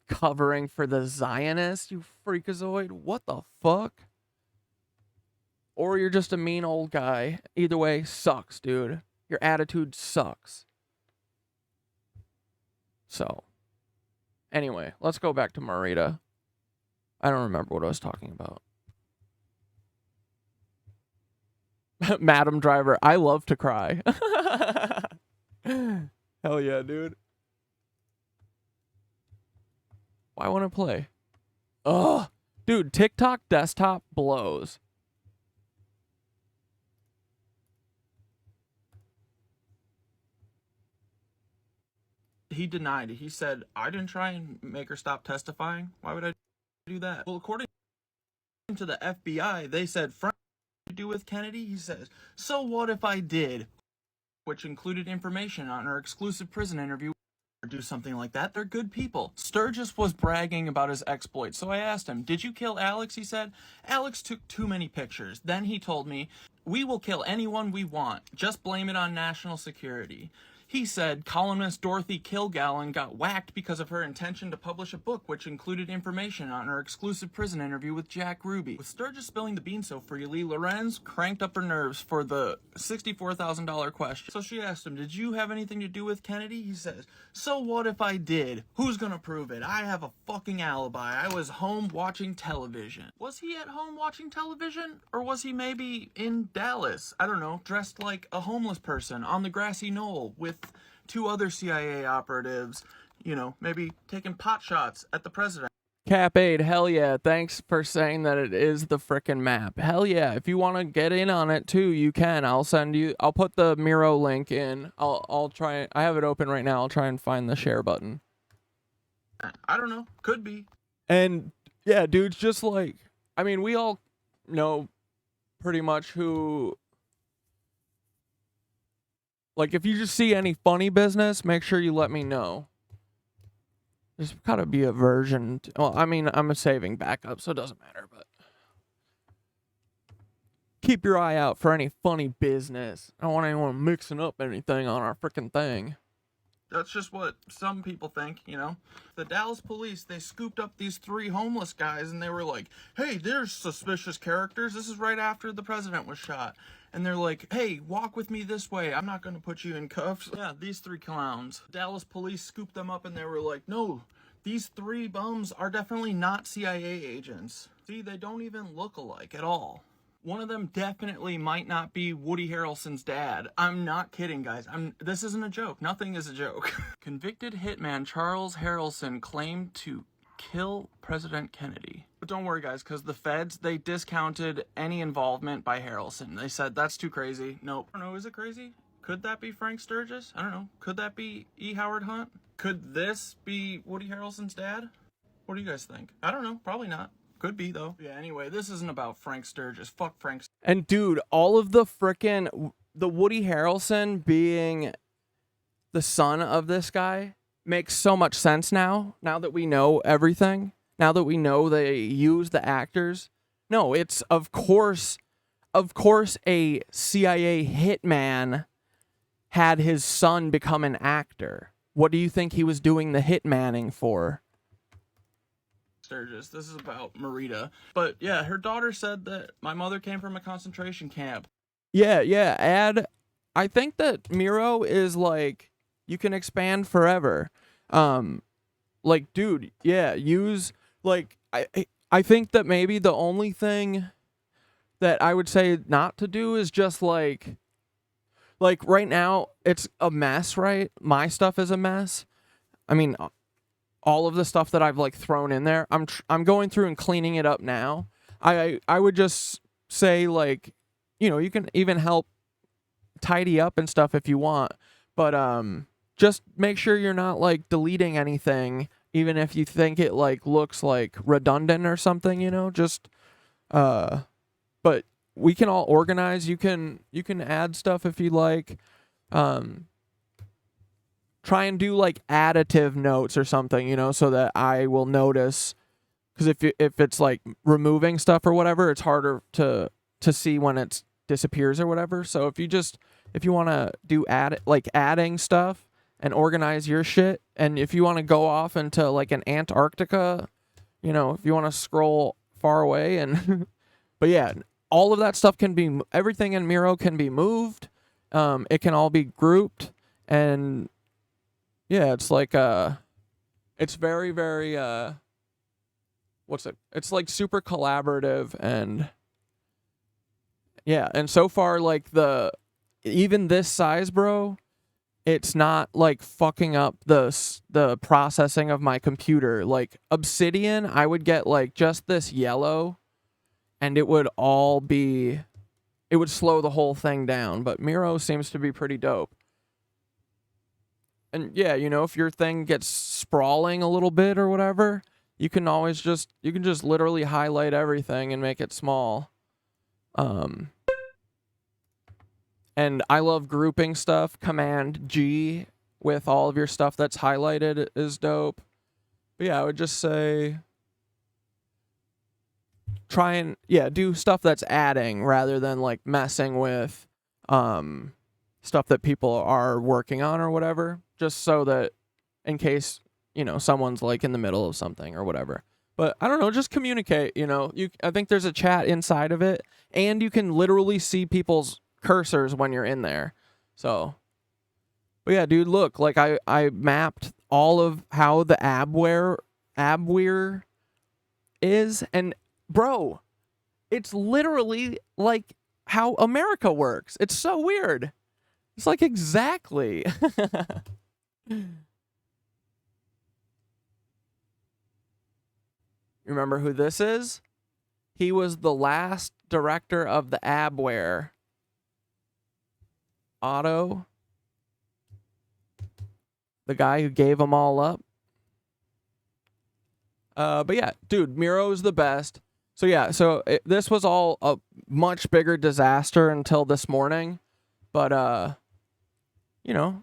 Covering for the Zionists, you freakazoid. What the fuck? Or you're just a mean old guy. Either way, sucks, dude. Your attitude sucks. So, anyway, let's go back to Marita. I don't remember what I was talking about. Madam Driver, I love to cry. Hell yeah, dude. Why won't it play? Ugh. Dude, TikTok desktop blows. He denied it. He said, I didn't try and make her stop testifying. Why would I do that? Well, according to the FBI, they said, Frank, what did you do with Kennedy? He says, so what if I did? Which included information on her exclusive prison interview. Or do something like that. They're good people. Sturgis was bragging about his exploits, so I asked him, did you kill Alex? He said, Alex took too many pictures. Then he told me, we will kill anyone we want. Just blame it on national security. He said columnist Dorothy Kilgallen got whacked because of her intention to publish a book which included information on her exclusive prison interview with Jack Ruby. With Sturgis spilling the beans so freely, Lorenz cranked up her nerves for the $64,000 question. So she asked him, did you have anything to do with Kennedy? He says, so what if I did? Who's gonna prove it? I have a fucking alibi. I was home watching television. Was he at home watching television? Or was he maybe in Dallas? I don't know, dressed like a homeless person on the grassy knoll with two other CIA operatives, you know, maybe taking pot shots at the president. Cap Aid, hell yeah. Thanks for saying that it is the frickin' map. Hell yeah. If you want to get in on it too, you can. I'll put the Miro link in. I'll try. I have it open right now. I'll try and find the share button. I don't know. Could be. And yeah, dudes, just like, I mean, we all know pretty much who. Like, if you just see any funny business, make sure you let me know. There's gotta be a version. Well, I mean, I'm a saving backup, so it doesn't matter, but keep your eye out for any funny business. I don't want anyone mixing up anything on our frickin' thing. That's just what some people think, you know. The Dallas police, they scooped up these 3 homeless guys, and they were like, hey, there's suspicious characters. This is right after the president was shot. And they're like, hey, walk with me this way. I'm not going to put you in cuffs. Yeah, these 3 clowns. Dallas police scooped them up, and they were like, no, these 3 bums are definitely not CIA agents. See, they don't even look alike at all. One of them definitely might not be Woody Harrelson's dad. I'm not kidding, guys. This isn't a joke. Nothing is a joke. Convicted hitman Charles Harrelson claimed to kill President Kennedy. But don't worry, guys, because the feds, they discounted any involvement by Harrelson. They said, that's too crazy. Nope. I don't know, is it crazy? Could that be Frank Sturgis? I don't know. Could that be E. Howard Hunt? Could this be Woody Harrelson's dad? What do you guys think? I don't know. Probably not. Could be, though. Yeah, anyway, this isn't about Frank Sturgis. Fuck Frank Sturgis. And, dude, all of the frickin' the Woody Harrelson being the son of this guy makes so much sense now that we know everything, now that we know they use the actors. No, it's of course a CIA hitman had his son become an actor. What do you think he was doing the hitmanning for? Sturgis. This is about Marita. But yeah, her daughter said that my mother came from a concentration camp. Yeah. I think that Miro is like, you can expand forever. Like, dude, yeah, use, like, I think that maybe the only thing that I would say not to do is just like right now it's a mess, right? My stuff is a mess. I mean, all of the stuff that I've like thrown in there, I'm going through and cleaning it up now. I would just say, like, you know, you can even help tidy up and stuff if you want, but just make sure you're not like deleting anything, even if you think it like looks like redundant or something, you know. Just but we can all organize. You can add stuff if you like. Try and do like additive notes or something, you know, so that I will notice, because if it's like removing stuff or whatever, it's harder to see when it disappears or whatever. So if you want to do adding stuff and organize your shit, and if you want to go off into like an Antarctica, you know, if you want to scroll far away and but yeah, all of that stuff can be, everything in Miro can be moved. It can all be grouped, and yeah, it's like it's very, very it's like super collaborative, and yeah, and so far, like, even this size, bro, it's not like fucking up the processing of my computer. Like Obsidian, I would get like just this yellow, and it would slow the whole thing down. But Miro seems to be pretty dope. And yeah, you know, if your thing gets sprawling a little bit or whatever, you can just literally highlight everything and make it small. And I love grouping stuff. Command G with all of your stuff that's highlighted is dope. But yeah, I would just say try and do stuff that's adding rather than like messing with stuff that people are working on or whatever, just so that in case, you know, someone's like in the middle of something or whatever. But I don't know, just communicate, you know. I think there's a chat inside of it, and you can literally see people's cursors when you're in there. So, but yeah, dude, look, like I mapped all of how the abwehr is, and bro, it's literally like how America works. It's so weird. It's like exactly. Remember who this is? He was the last director of the abwehr. Otto. The guy who gave them all up. But yeah, dude, Miro's the best. So yeah, this was all a much bigger disaster until this morning. But, you know,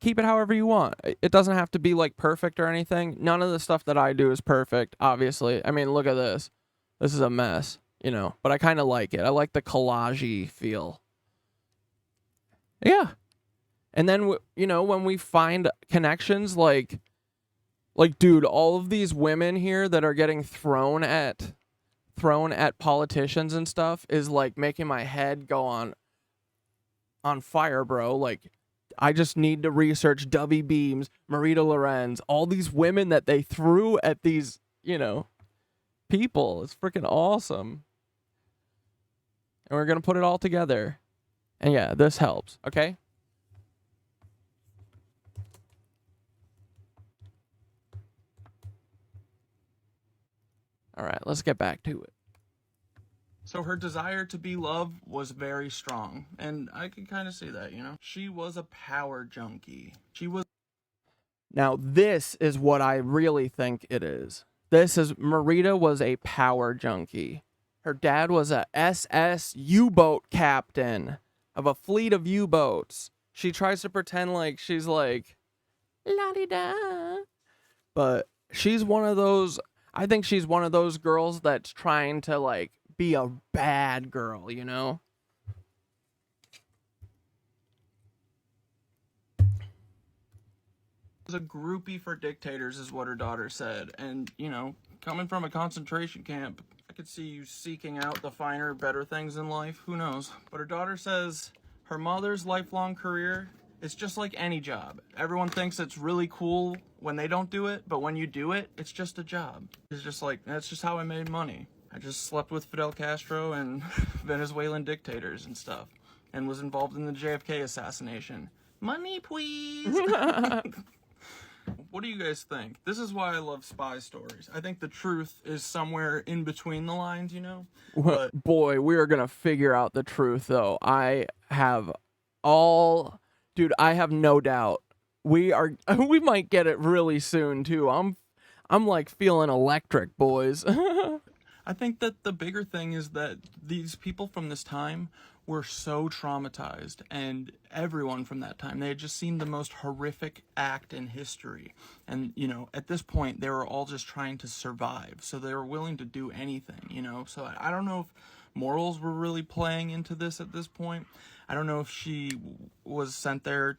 keep it however you want. It doesn't have to be like perfect or anything. None of the stuff that I do is perfect, obviously. I mean, look at this. This is a mess, you know, but I kind of like it. I like the collage-y feel. Yeah. And then, you know, when we find connections, like, dude, all of these women here that are getting thrown at politicians and stuff is like making my head go on fire, bro. Like, I just need to research Dovey Beams, Marita Lorenz, all these women that they threw at these, you know, people. It's freaking awesome. And we're going to put it all together. And yeah, this helps, okay? All right, let's get back to it. So her desire to be loved was very strong, and I could kind of see that, you know. She was a power junkie. Now, this is what I really think it is. Marita was a power junkie. Her dad was a SS U-boat captain of a fleet of U-boats. She tries to pretend like she's like, la-di-da. But she's one of those, I think she's one of those girls that's trying to, like, be a bad girl, you know? A groupie for dictators is what her daughter said, and you know, coming from a concentration camp, I could see you seeking out the finer, better things in life. Who knows? But her daughter says her mother's lifelong career is just like any job. Everyone thinks it's really cool when they don't do it, but when you do it, it's just a job. It's just like, that's just how I made money. I just slept with Fidel Castro and Venezuelan dictators and stuff, and was involved in the JFK assassination. Money, please. What do you guys think? This is why I love spy stories. I think the truth is somewhere in between the lines, you know? But boy, we are going to figure out the truth, though. I have no doubt. We might get it really soon, too. I'm like feeling electric, boys. I think that the bigger thing is that these people from this time were so traumatized, and everyone from that time, they had just seen the most horrific act in history. And, you know, at this point, they were all just trying to survive. So they were willing to do anything, you know? So I don't know if morals were really playing into this at this point. I don't know if she was sent there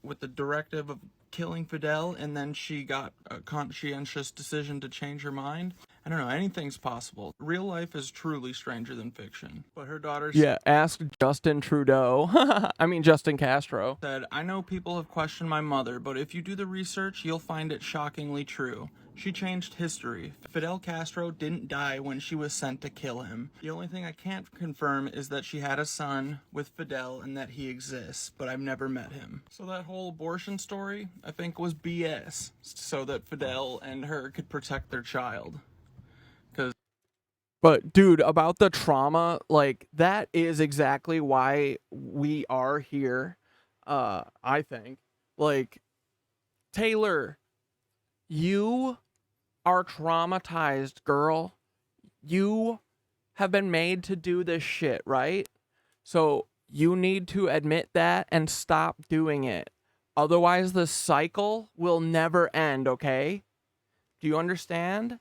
with the directive of killing Fidel, and then she got a conscientious decision to change her mind. I don't know, anything's possible. Real life is truly stranger than fiction. But her daughter ask Justin Trudeau. I mean, Justin Castro. Said, I know people have questioned my mother, but if you do the research, you'll find it shockingly true. She changed history. Fidel Castro didn't die when she was sent to kill him. The only thing I can't confirm is that she had a son with Fidel and that he exists, but I've never met him. So that whole abortion story, I think, was BS, so that Fidel and her could protect their child. But, dude, about the trauma, like, that is exactly why we are here, I think. Like, Taylor, you are traumatized, girl. You have been made to do this shit, right? So, you need to admit that and stop doing it. Otherwise, the cycle will never end, okay? Do you understand?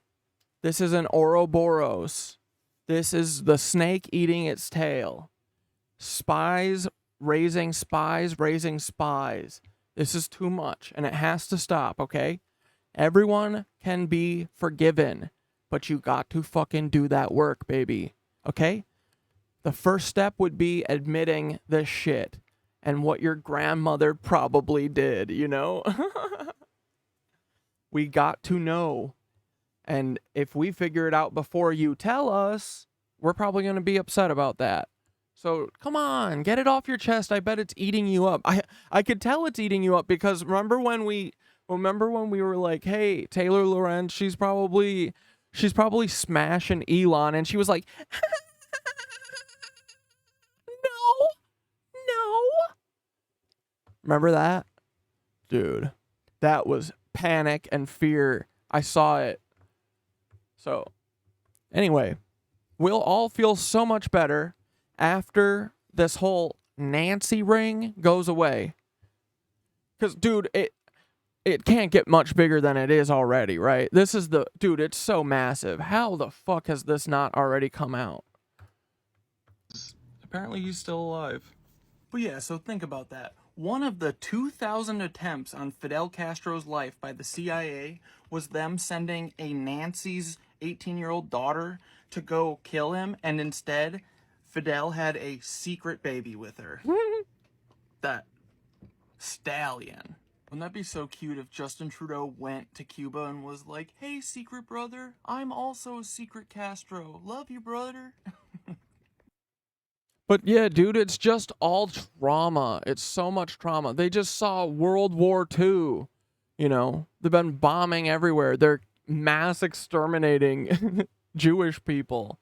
This is an Ouroboros. This is the snake eating its tail. Spies raising spies raising spies. This is too much, and it has to stop, okay? Everyone can be forgiven, but you got to fucking do that work, baby, okay? The first step would be admitting this shit and what your grandmother probably did, you know? We got to know. And if we figure it out before you tell us, we're probably going to be upset about that. So come on, get it off your chest. I bet it's eating you up. I could tell it's eating you up because remember when we were like, hey, Taylor Lorenz, she's probably smashing Elon, and she was like, no. Remember that? Dude, that was panic and fear. I saw it. So, anyway, we'll all feel so much better after this whole Nancy ring goes away. Because, dude, it can't get much bigger than it is already, right? Dude, it's so massive. How the fuck has this not already come out? Apparently he's still alive. But yeah, so think about that. One of the 2,000 attempts on Fidel Castro's life by the CIA was them sending a Nancy's 18-year-old daughter to go kill him, and instead, Fidel had a secret baby with her. That stallion. Wouldn't that be so cute if Justin Trudeau went to Cuba and was like, hey, secret brother, I'm also a secret Castro. Love you, brother. But yeah, dude, it's just all trauma. It's so much trauma. They just saw World War II. You know, they've been bombing everywhere. They're mass exterminating Jewish people.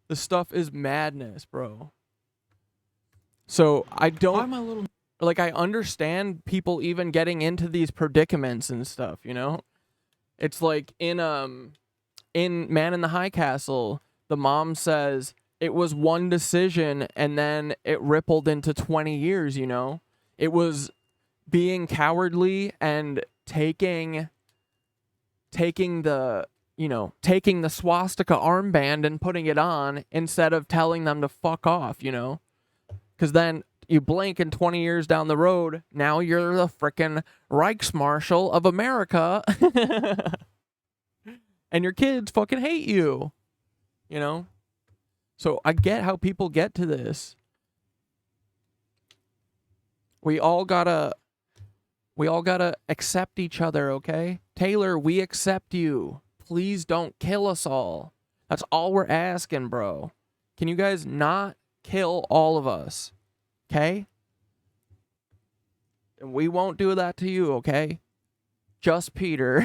This stuff is madness, bro. So I understand people even getting into these predicaments and stuff, you know? It's like in Man in the High Castle, the mom says it was one decision and then it rippled into 20 years, you know? It was being cowardly and taking the swastika armband and putting it on instead of telling them to fuck off, Because then you blink and 20 years down the road, now you're the frickin' Reichsmarshal of America. And your kids fucking hate you, So I get how people get to this. We all gotta accept each other, okay? Taylor, we accept you. Please don't kill us all. That's all we're asking, bro. Can you guys not kill all of us? Okay? And we won't do that to you, okay? Just Peter.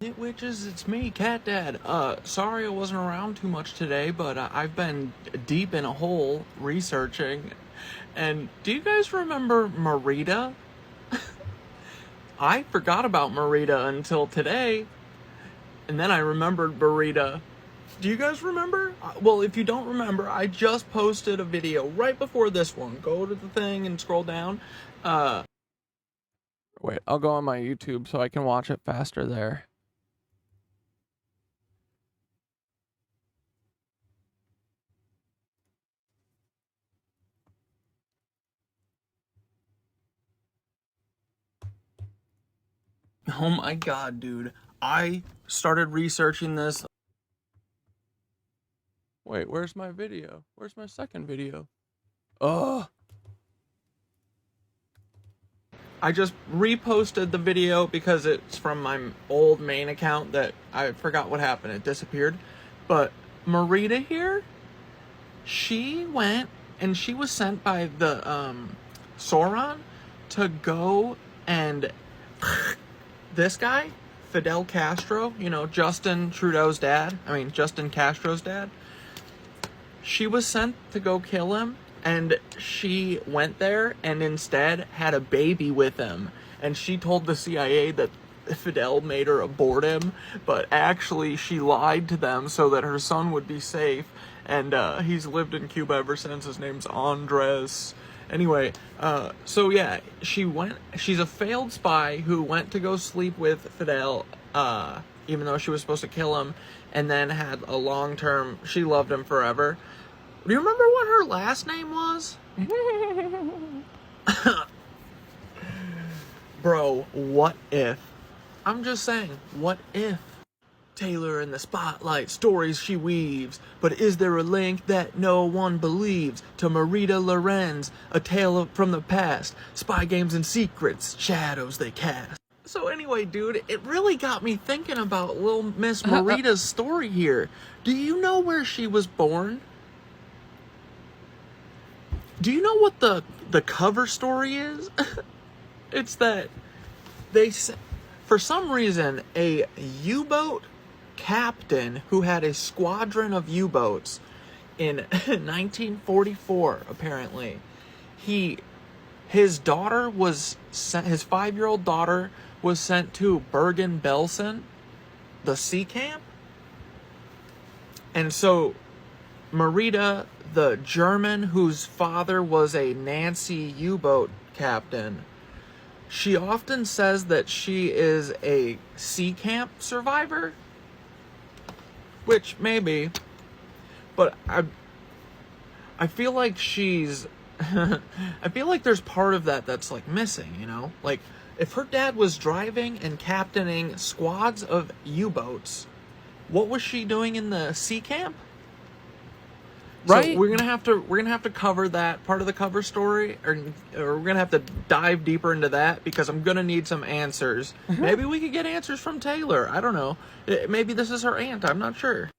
KnitWitches, it's me, CatDad. Sorry I wasn't around too much today, but I've been deep in a hole researching. And do you guys remember Marita? I forgot about Marita until today. And then I remembered Marita. Do you guys remember? Well, if you don't remember, I just posted a video right before this one. Go to the thing and scroll down. Wait, I'll go on my YouTube so I can watch it faster there. Oh my god, dude. I started researching this. Wait, where's my video? Where's my second video? Ugh. I just reposted the video because it's from my old main account that I forgot what happened. It disappeared. But Marita here, she went and she was sent by the Sauron to go and this guy, Fidel Castro, Justin Castro's dad. She was sent to go kill him, and she went there and instead had a baby with him. And she told the CIA that Fidel made her abort him, but actually she lied to them so that her son would be safe. And he's lived in Cuba ever since. His name's Andres. Anyway, so yeah, she's a failed spy who went to go sleep with Fidel, even though she was supposed to kill him, and then had a long-term, she loved him forever. Do you remember what her last name was? Bro, what if? I'm just saying, what if? Taylor in the spotlight, stories she weaves. But is there a link that no one believes to Marita Lorenz, a tale from the past, spy games and secrets, shadows they cast? So anyway, dude, it really got me thinking about little Miss Marita's story here. Do you know where she was born? Do you know what the cover story is? It's that for some reason, a U-boat captain who had a squadron of U-boats in 1944, apparently. His daughter was sent, his 5-year-old daughter was sent to Bergen-Belsen, the sea camp. And so Marita, the German whose father was a Nancy U-boat captain, she often says that she is a sea camp survivor. Which, maybe. But I feel like she's... I feel like there's part of that that's, like, missing, Like, if her dad was driving and captaining squads of U-boats, what was she doing in the sea camp? Right? So we're gonna have to cover that part of the cover story, or we're gonna have to dive deeper into that because I'm gonna need some answers. Maybe we could get answers from Taylor. I don't know. Maybe this is her aunt. I'm not sure.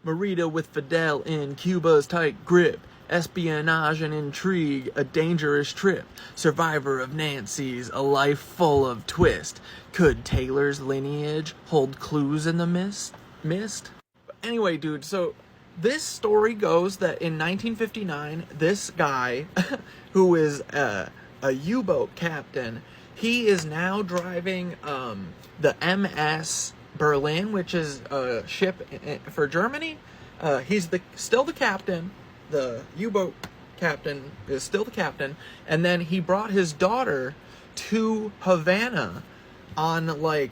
Marita with Fidel in Cuba's tight grip. Espionage and intrigue, a dangerous trip. Survivor of Nancy's, a life full of twist. Could Taylor's lineage hold clues in the mist? Anyway, dude, so this story goes that in 1959, this guy, who is a U-boat captain, he is now driving the MS Berlin, which is a ship for Germany. He's still the captain. The U-boat captain is still the captain. And then he brought his daughter to Havana on, like,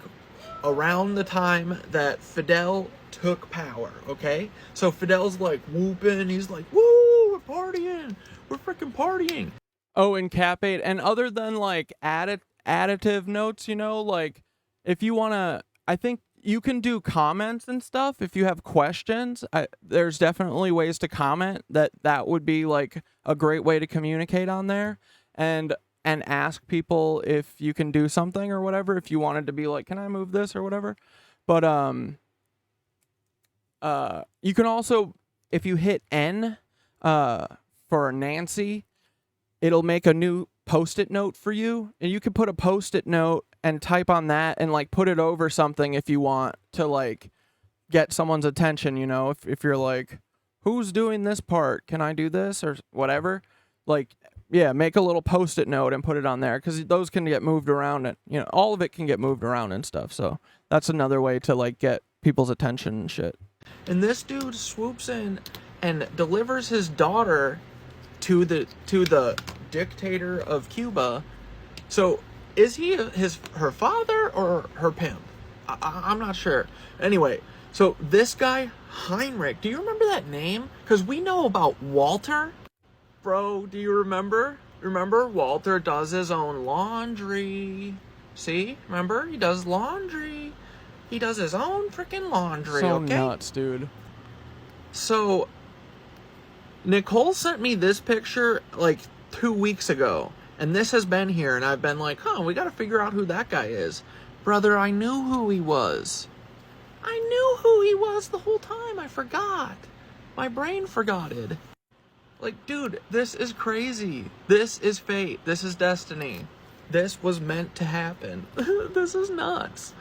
around the time that Fidel took power, okay? So Fidel's, like, whooping. He's like, woo, we're partying. We're freaking partying. Oh, and Cap8, and other than, like, additive notes, you know, like, if you want to, I think you can do comments and stuff if you have questions. There's definitely ways to comment that would be, like, a great way to communicate on there, and ask people if you can do something or whatever, if you wanted to be like, can I move this or whatever. But you can also, if you hit N for Nancy, it'll make a new post-it note for you, and you can put a post-it note and type on that and, like, put it over something if you want to, like, get someone's attention, you know, if you're like, who's doing this part? Can I do this or whatever? Like, yeah, make a little post-it note and put it on there, because those can get moved around, and, you know, all of it can get moved around and stuff. So that's another way to, like, get people's attention and shit. And this dude swoops in and delivers his daughter to the dictator of Cuba. So is he her father or her pimp? I'm not sure. Anyway, so this guy Heinrich, do you remember that name? Because we know about Walter. Bro, do you remember? Remember, Walter does his own laundry. See? Remember? He does laundry. He does his own freaking laundry, so okay? nuts, dude. So, Nicole sent me this picture, like, 2 weeks ago. And this has been here, and I've been like, we gotta figure out who that guy is. Brother, I knew who he was. I knew who he was the whole time. I forgot. My brain forgot it. Like, dude, this is crazy. This is fate. This is destiny. This was meant to happen. This is nuts.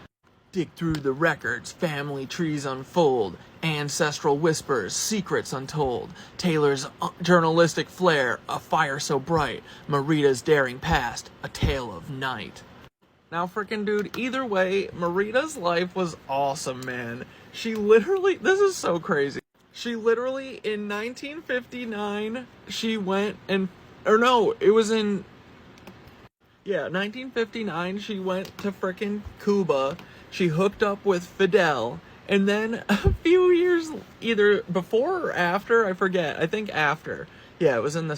Dig through the records, family trees unfold, ancestral whispers, secrets untold, Taylor's journalistic flair, a fire so bright, Marita's daring past, a tale of night. Now, frickin' dude, either way, Marita's life was awesome, man. She literally, this is so crazy. She literally, in 1959, she went and, or no, it was in, 1959, she went to frickin' Cuba. She hooked up with Fidel, and then a few years, either before or after, I forget, I think after. Yeah, it was in the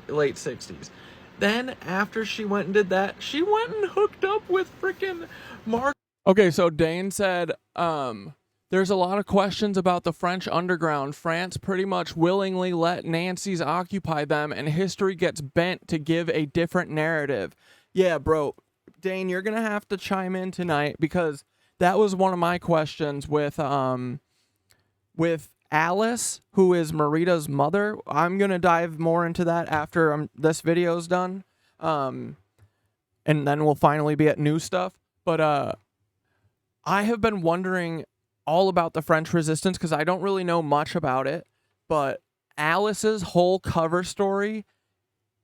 late 60s. Then, after she went and did that, she went and hooked up with frickin' Mark. Okay, so Dane said, there's a lot of questions about the French underground. France pretty much willingly let Nazis occupy them, and history gets bent to give a different narrative. Yeah, bro, Dane, you're gonna have to chime in tonight, because that was one of my questions with Alice, who is Marita's mother. I'm gonna dive more into that after this video's done, and then we'll finally be at new stuff. But I have been wondering all about the French Resistance, because I don't really know much about it, but Alice's whole cover story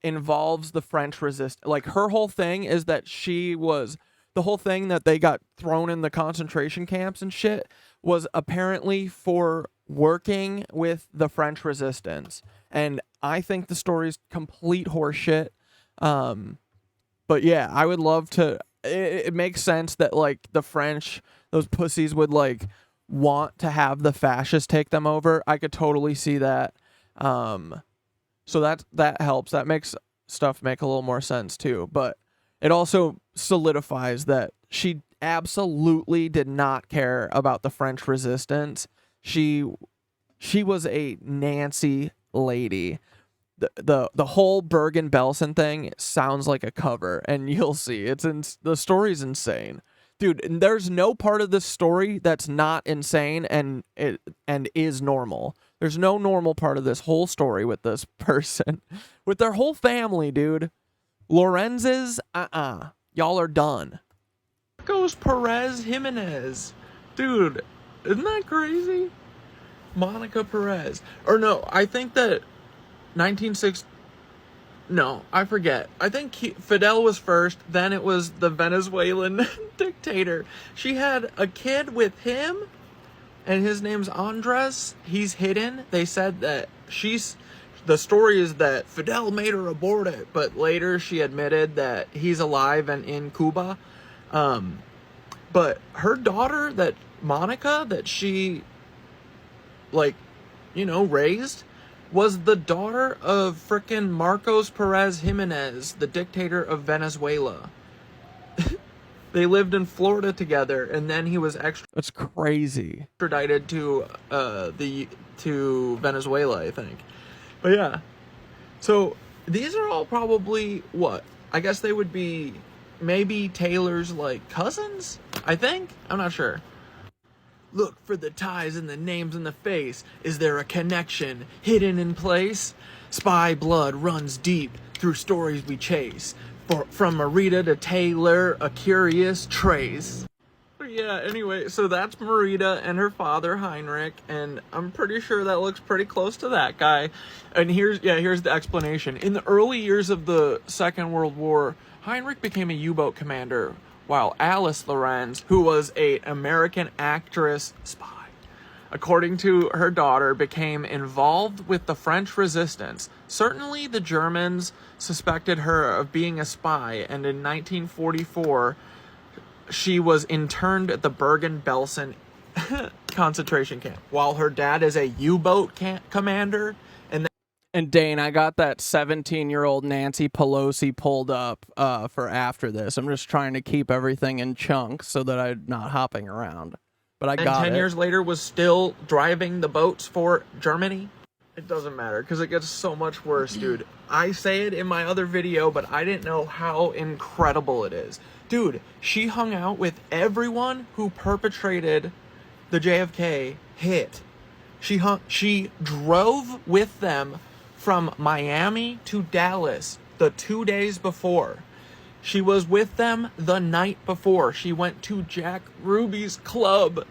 involves the French Resistance. Like, her whole thing is that the whole thing that they got thrown in the concentration camps and shit was apparently for working with the French Resistance. And I think the story's complete horseshit. But yeah, I would love to, it makes sense that, like, the French, those pussies would, like, want to have the fascists take them over. I could totally see that. So that helps. That makes stuff make a little more sense too. But it also solidifies that she absolutely did not care about the French Resistance. She was a Nancy lady. The whole Bergen-Belsen thing sounds like a cover, and you'll see. The story's insane. Dude, there's no part of this story that's not insane and is normal. There's no normal part of this whole story with this person. With their whole family, dude. Lorenz's, y'all are done. Goes Perez Jimenez. Dude, isn't that crazy? Monica Perez. Or no, I think that 1960... No, I forget. I think Fidel was first, then it was the Venezuelan dictator. She had a kid with him, and his name's Andres. He's hidden. They said that the story is that Fidel made her abort it, but later she admitted that he's alive and in Cuba. But her daughter, that Monica, that she, like, you know, raised, was the daughter of frickin' Marcos Perez Jimenez, the dictator of Venezuela. They lived in Florida together, and then he was That's crazy. extradited to Venezuela, I think. But yeah, so these are all probably what? I guess they would be maybe Taylor's like cousins, I think. I'm not sure. Look for the ties and the names in the face. Is there a connection hidden in place? Spy blood runs deep through stories we chase. From Marita to Taylor, a curious trace. But yeah, anyway, so that's Marita and her father, Heinrich, and I'm pretty sure that looks pretty close to that guy. And here's the explanation. In the early years of the Second World War, Heinrich became a U-boat commander, while Alice Lorenz, who was an American actress spy, according to her daughter, became involved with the French resistance. Certainly the Germans suspected her of being a spy, and in 1944, she was interned at the Bergen-Belsen concentration camp, while her dad is a U-boat commander. And Dane, I got that 17-year-old Nancy Pelosi pulled up for after this. I'm just trying to keep everything in chunks so that I'm not hopping around. But I got it. 10 years later was still driving the boats for Germany. It doesn't matter, because it gets so much worse, dude. I say it in my other video, but I didn't know how incredible it is. Dude, she hung out with everyone who perpetrated the JFK hit. She drove with them from Miami to Dallas the 2 days before. She was with them the night before. She went to Jack Ruby's club.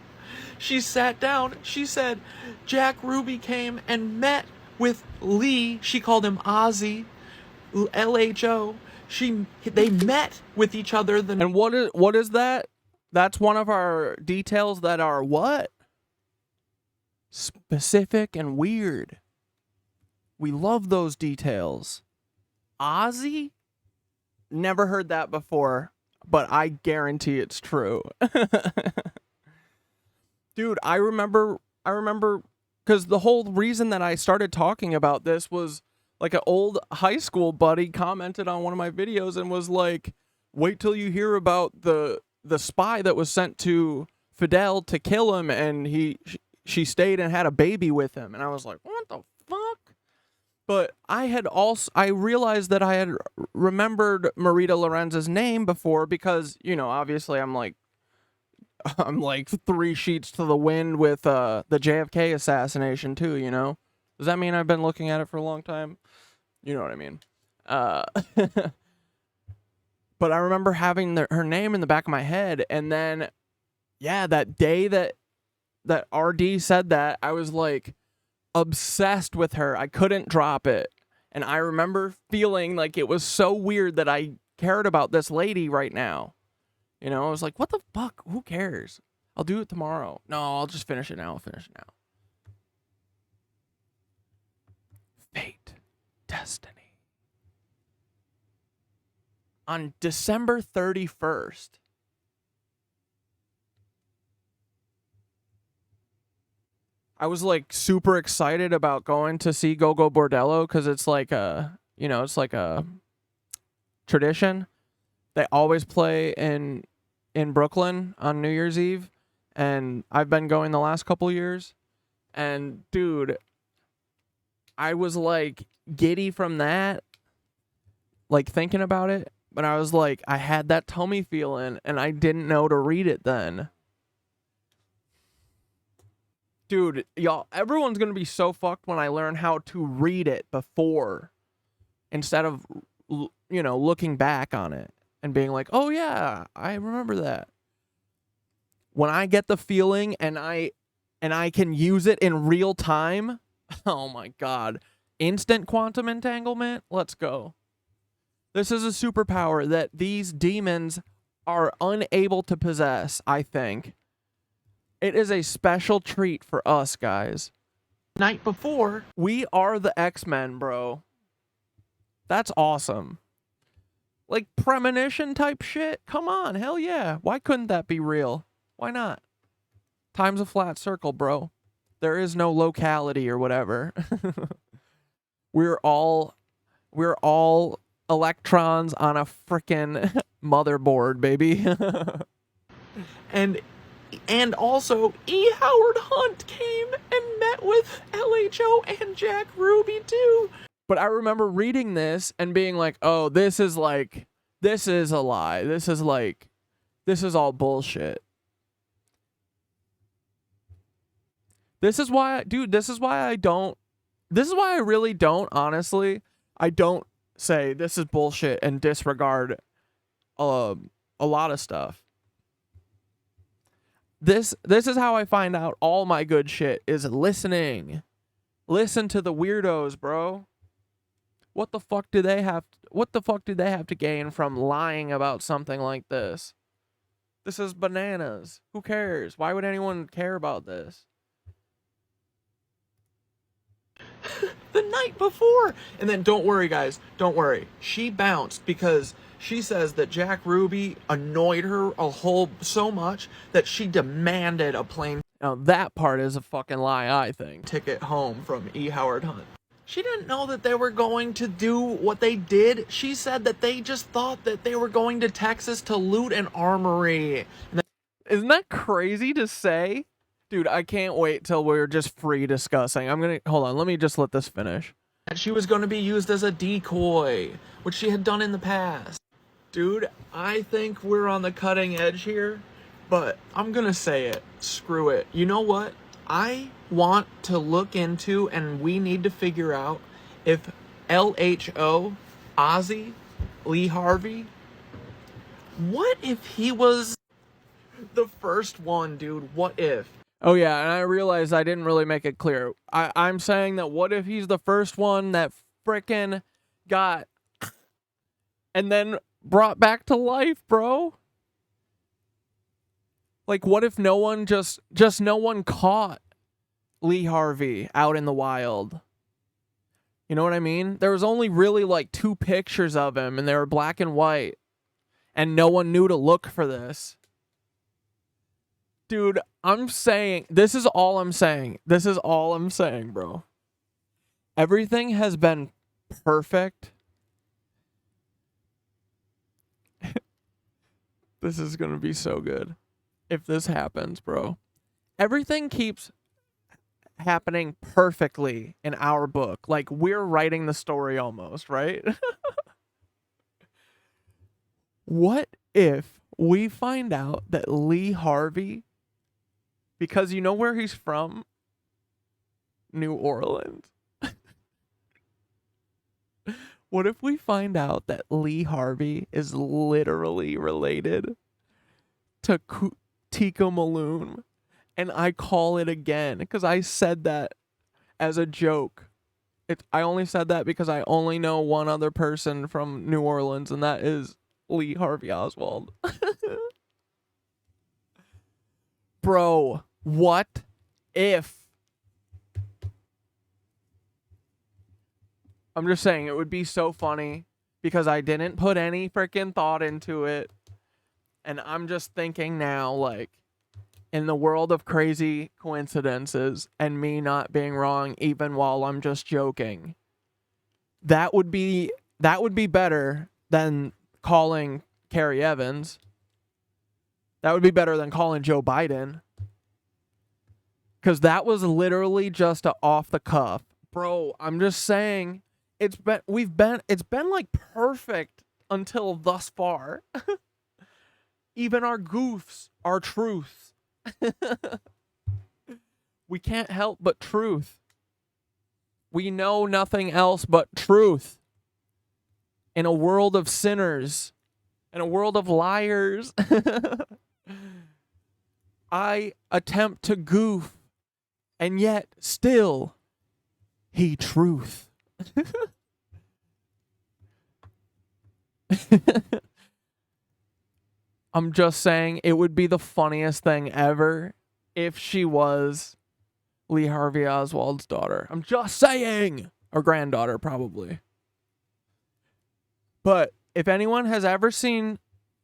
She sat down. She said Jack Ruby came and met with Lee. She called him Ozzy. LHO. They met with each other. And what is that? That's one of our details that are what? Specific and weird. We love those details. Ozzy? Never heard that before, but I guarantee it's true. Dude, I remember because the whole reason that I started talking about this was like an old high school buddy commented on one of my videos and was like, wait till you hear about the spy that was sent to Fidel to kill him, and she stayed and had a baby with him. And I was like, what the fuck? But I realized that I had remembered Marita Lorenz's name before because, you know, obviously I'm like 3 sheets to the wind with the JFK assassination too, you know? Does that mean I've been looking at it for a long time? You know what I mean? But I remember having her name in the back of my head, and then, yeah, that day that RD said that, I was like obsessed with her. I couldn't drop it. And I remember feeling like it was so weird that I cared about this lady right now. You know, I was like, what the fuck? Who cares? I'll do it tomorrow. No, I'll just finish it now. I'll finish it now. Fate. Destiny. On December 31st, I was like super excited about going to see Go Go Bordello because it's like a, you know, it's like a tradition. They always play in Brooklyn on New Year's Eve, and I've been going the last couple years. And dude, I was like giddy from that, like thinking about it. But I was like, I had that tummy feeling, and I didn't know to read it then. Dude, y'all, everyone's going to be so fucked when I learn how to read it before, instead of, you know, looking back on it and being like, oh yeah, I remember that. When I get the feeling and I can use it in real time, oh my God. Instant quantum entanglement, let's go. This is a superpower that these demons are unable to possess, I think. It is a special treat for us, guys. Night before, we are the X-Men, bro. That's awesome. Like premonition type shit? Come on, hell yeah. Why couldn't that be real? Why not? Time's a flat circle, bro. There is no locality or whatever. We're all electrons on a frickin' motherboard, baby. And also, E. Howard Hunt came and met with LHO and Jack Ruby too. But I remember reading this and being like, oh, this is a lie. This is all bullshit. This is why I really don't, honestly, I don't say this is bullshit and disregard a lot of stuff. This is how I find out all my good shit is listening. Listen to the weirdos, bro. What the fuck do they have to gain from lying about something like this? This is bananas. Who cares? Why would anyone care about this? The night before. And then don't worry, guys. Don't worry. She bounced because she says that Jack Ruby annoyed her so much that she demanded a plane. Now that part is a fucking lie, I think. Ticket home from E. Howard Hunt. She didn't know that they were going to do what they did. She said that they just thought that they were going to Texas to loot an armory. Isn't that crazy to say? Dude, I can't wait till we're just free discussing. Hold on, let me just let this finish. She was going to be used as a decoy, which she had done in the past. Dude, I think we're on the cutting edge here, but I'm going to say it. Screw it. You know what? I want to look into, and we need to figure out if LHO, Ozzy, Lee Harvey, what if he was the first one, dude? What if? Oh yeah, and I realized I didn't really make it clear. I'm saying that what if he's the first one that frickin' got and then brought back to life, bro? Like, what if no one just no one caught Lee Harvey out in the wild? You know what I mean? There was only really like 2 pictures of him, and they were black and white, and no one knew to look for this. Dude, I'm saying, this is all I'm saying. This is all I'm saying, bro. Everything has been perfect. This is going to be so good if this happens, bro. Everything keeps happening perfectly in our book. Like, we're writing the story almost, right? What if we find out that Lee Harvey, because you know where he's from? New Orleans. What if we find out that Lee Harvey is literally related to Tikkunolam? And I call it again because I said that as a joke. I only said that because I only know one other person from New Orleans, and that is Lee Harvey Oswald. Bro, what if? I'm just saying, it would be so funny because I didn't put any freaking thought into it. And I'm just thinking now, like, in the world of crazy coincidences and me not being wrong even while I'm just joking, that would be better than calling Kerry Evans. That would be better than calling Joe Biden. Because that was literally just a off the cuff. Bro, I'm just saying, it's been like perfect until thus far. Even our goofs are truths. We can't help but truth. We know nothing else but truth. In a world of sinners, in a world of liars, I attempt to goof, and yet still he truth. I'm just saying, it would be the funniest thing ever if she was Lee Harvey Oswald's daughter. I'm just saying. Or granddaughter, probably. But if anyone has ever seen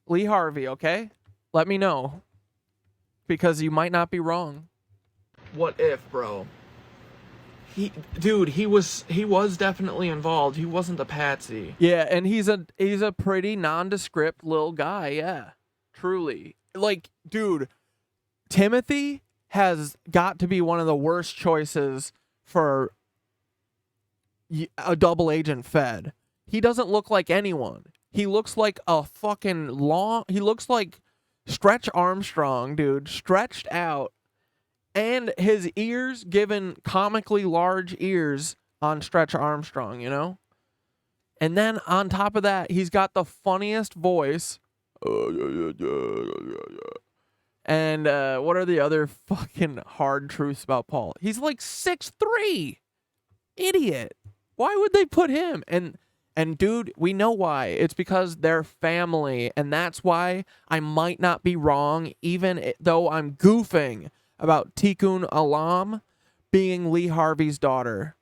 Lee Harvey, okay, let me know, because you might not be wrong. What if, bro? He was definitely involved. He wasn't a patsy. Yeah, and he's a pretty nondescript little guy. Yeah, truly. Like, dude, Timothy has got to be one of the worst choices for a double agent Fed. He doesn't look like anyone. He looks like a fucking he looks like Stretch Armstrong, dude, stretched out. And his ears, given comically large ears on Stretch Armstrong, you know? And then on top of that, he's got the funniest voice. And what are the other fucking hard truths about Paul? He's like 6'3". Idiot. Why would they put him? And dude, we know why. It's because they're family. And that's why I might not be wrong, even though I'm goofing about Tikkunolam being Lee Harvey's daughter.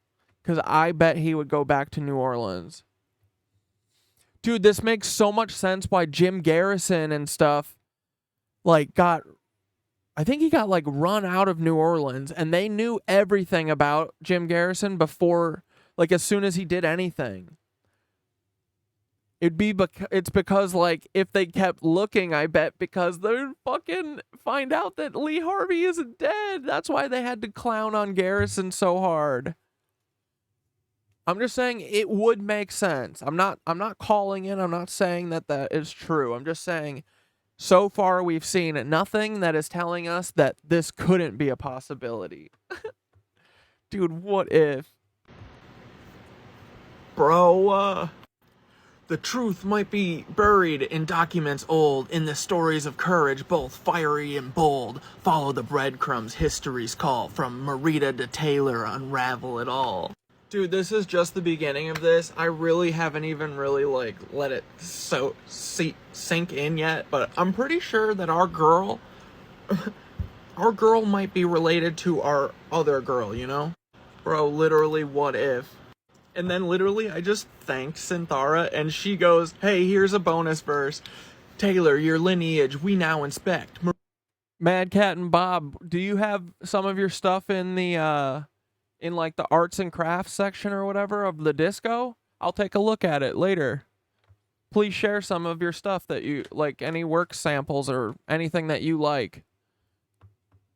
Because I bet he would go back to New Orleans. Dude, this makes so much sense why Jim Garrison and stuff, like, I think he got, like, run out of New Orleans. And they knew everything about Jim Garrison before, like, as soon as he did anything. It's because, like, if they kept looking, I bet, because they'd fucking find out that Lee Harvey isn't dead. That's why they had to clown on Garrison so hard. I'm just saying it would make sense. I'm not calling it. I'm not saying that is true. I'm just saying so far we've seen nothing that is telling us that this couldn't be a possibility. Dude, what if? Bro, the truth might be buried in documents old, in the stories of courage, both fiery and bold. Follow the breadcrumbs history's call, from Marita to Taylor, unravel it all. Dude, this is just the beginning of this. I really haven't even really, like, let it sink in yet, but I'm pretty sure that our girl might be related to our other girl, you know? Bro, literally, what if? And then literally I just thanked Synthara and she goes, hey, here's a bonus verse. Taylor, your lineage we now inspect. Mad Cat and Bob, do you have some of your stuff in the in like the arts and crafts section or whatever of the disco? I'll take a look at it later. Please share some of your stuff that you like, any work samples or anything that you like.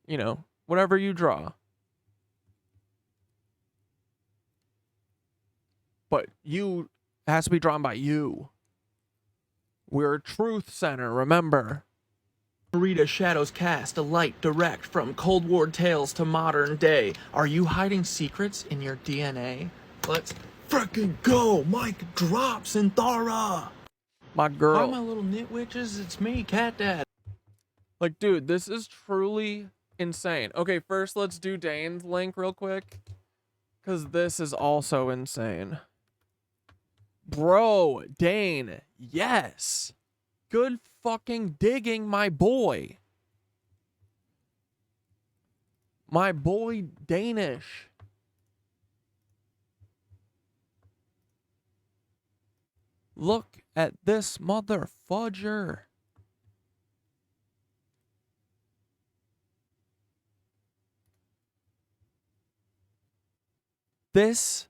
You know, whatever you draw. But you has to be drawn by you. We're a truth center, remember. Marita shadows cast a light direct from Cold War tales to modern day. Are you hiding secrets in your DNA? Let's frickin' go! Mike drops in Thara! My girl. Hi, my little knitwitches, it's me, CatDad. Like, dude, this is truly insane. Okay, first let's do Dane's link real quick. Because this is also insane. Bro, Dane, yes. Good fucking digging, my boy. My boy Danish. Look at this mother fudger. This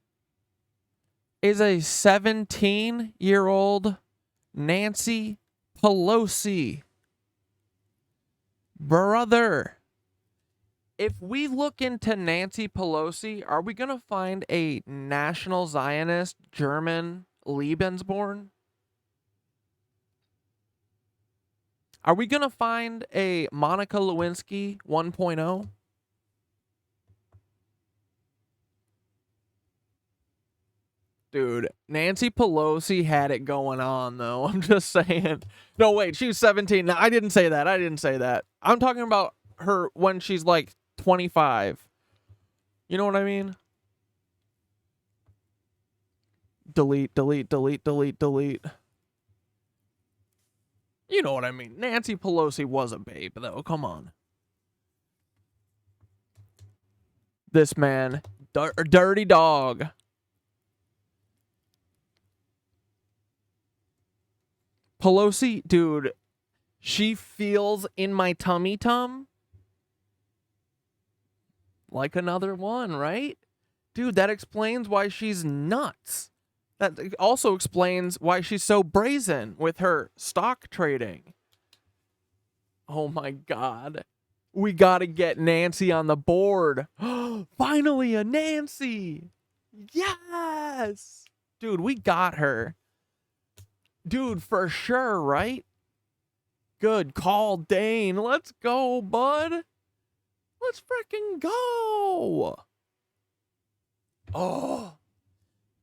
is a 17-year-old Nancy Pelosi. Brother, if we look into Nancy Pelosi, are we going to find a National Zionist German Lebensborn? Are we going to find a Monica Lewinsky 1.0? Dude, Nancy Pelosi had it going on, though. I'm just saying. No, wait, she was 17. No, I didn't say that. I'm talking about her when she's like 25. You know what I mean? Delete. You know what I mean. Nancy Pelosi was a babe, though. Come on. This man, dirty dog. Pelosi, dude, she feels in my tummy tum like another one, right? Dude, that explains why she's nuts. That also explains why she's so brazen with her stock trading. Oh my God. We gotta get Nancy on the board. Finally, a Nancy. Yes. Dude, we got her. Dude, for sure, right? Good call, Dane. Let's go, bud. Let's freaking go. Oh.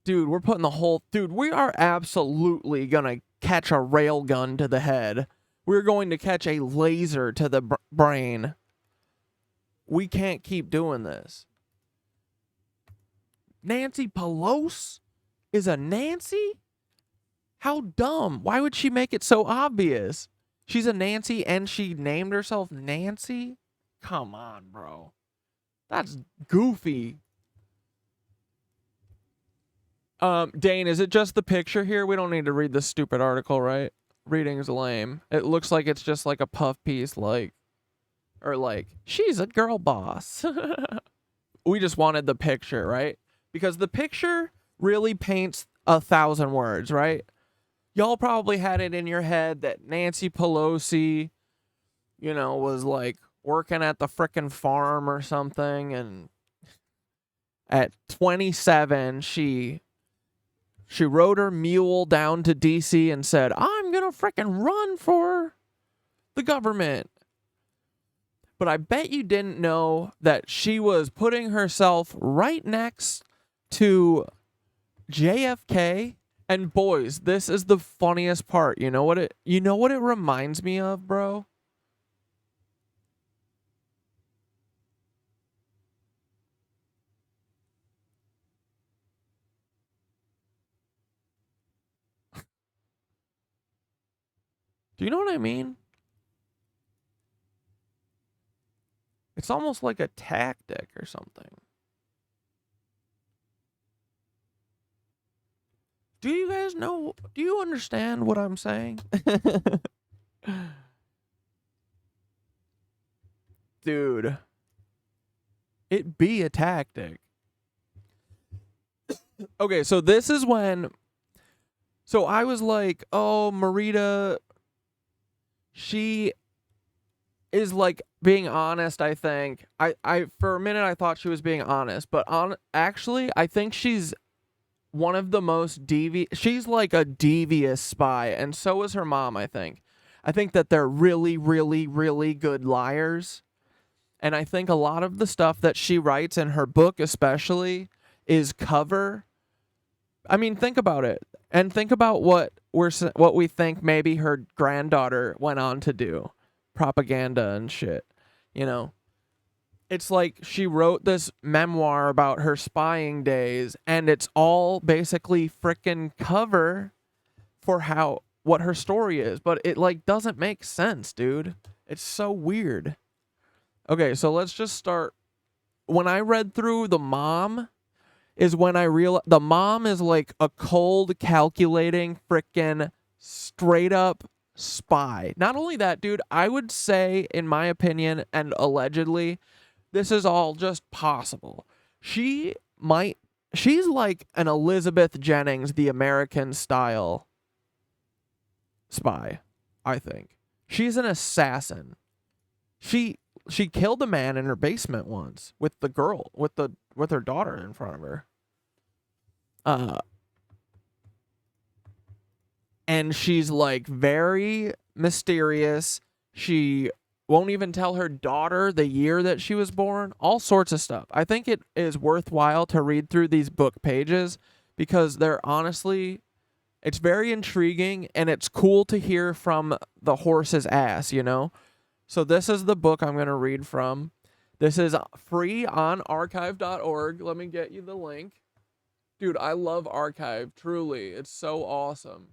Dude, we're putting the whole... Dude, we are absolutely gonna catch a railgun to the head. We're going to catch a laser to the brain. We can't keep doing this. Nancy Pelosi is a Nancy? How dumb. Why would she make it so obvious? She's a Nancy and she named herself Nancy? Come on, bro. That's goofy. Dane, is it just the picture here? We don't need to read this stupid article, right? Reading's lame. It looks like it's just like a puff piece, like, or like, she's a girl boss. We just wanted the picture, right? Because the picture really paints 1,000 words, right? Y'all probably had it in your head that Nancy Pelosi, you know, was like working at the frickin' farm or something, and at 27, she rode her mule down to D.C. and said, I'm going to frickin' run for the government. But I bet you didn't know that she was putting herself right next to JFK. And boys, this is the funniest part. You know what it reminds me of, bro? Do you know what I mean? It's almost like a tactic or something. Do you guys know? Do you understand what I'm saying? Dude. It be a tactic. Okay, so this is when... So I was like, oh, Marita... She is like being honest, I think. I for a minute I thought she was being honest, but actually I think she's one of the most she's like a devious spy, and so is her mom, I think. I think that they're really, really, really good liars. And I think a lot of the stuff that she writes in her book especially is cover. I mean, think about it. And think about what we think maybe her granddaughter went on to do. Propaganda and shit. You know? It's like she wrote this memoir about her spying days, and it's all basically frickin' cover for what her story is. But it like doesn't make sense, dude. It's so weird. Okay, so let's just start. When I read through the mom... is when I realized the mom is like a cold, calculating, frickin' straight up spy. Not only that, dude, I would say, in my opinion, and allegedly, this is all just possible. She's like an Elizabeth Jennings, the American style spy, I think. She's an assassin. She killed a man in her basement once with the girl, with her daughter in front of her. And she's like very mysterious. She won't even tell her daughter the year that she was born. All sorts of stuff. I think it is worthwhile to read through these book pages because they're honestly, it's very intriguing and it's cool to hear from the horse's ass, you know? So this is the book I'm going to read from. This is free on archive.org. Let me get you the link. Dude, I love Archive, truly. It's so awesome.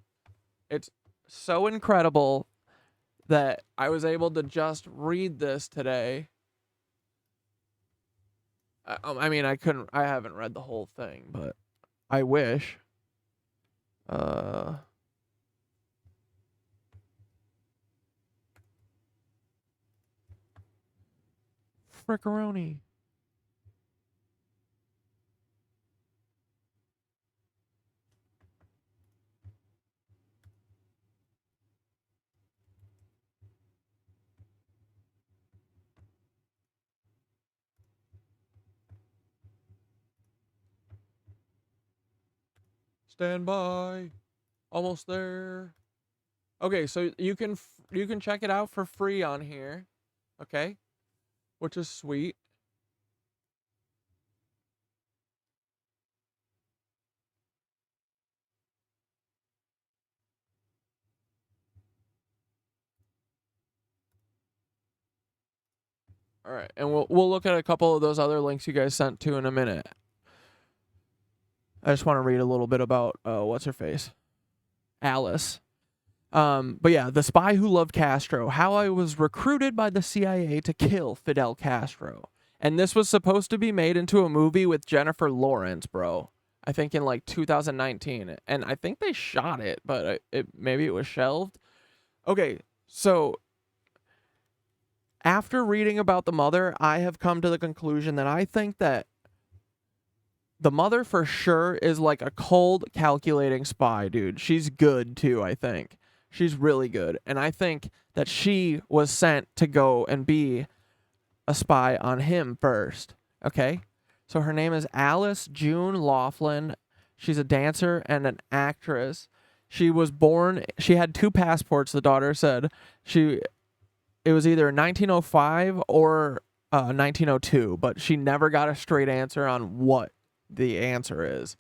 It's so incredible that I was able to just read this today. I mean, I haven't read the whole thing, but I wish. frickaroni. Stand by. Almost there. Okay, so you can check it out for free on here. Okay? Which is sweet. All right, and we'll look at a couple of those other links you guys sent to in a minute. I just want to read a little bit about what's her face, Alice. But yeah, The Spy Who Loved Castro, how I was recruited by the CIA to kill Fidel Castro. And this was supposed to be made into a movie with Jennifer Lawrence, bro. I think in like 2019. And I think they shot it, but maybe it was shelved. Okay, so after reading about the mother, I have come to the conclusion that I think that the mother for sure is like a cold, calculating spy, dude. She's good too, I think. She's really good. And I think that she was sent to go and be a spy on him first. Okay? So her name is Alice June Laughlin. She's a dancer and an actress. She was born, she had 2 passports, the daughter said. It was either 1905 or 1902, but she never got a straight answer on what the answer is.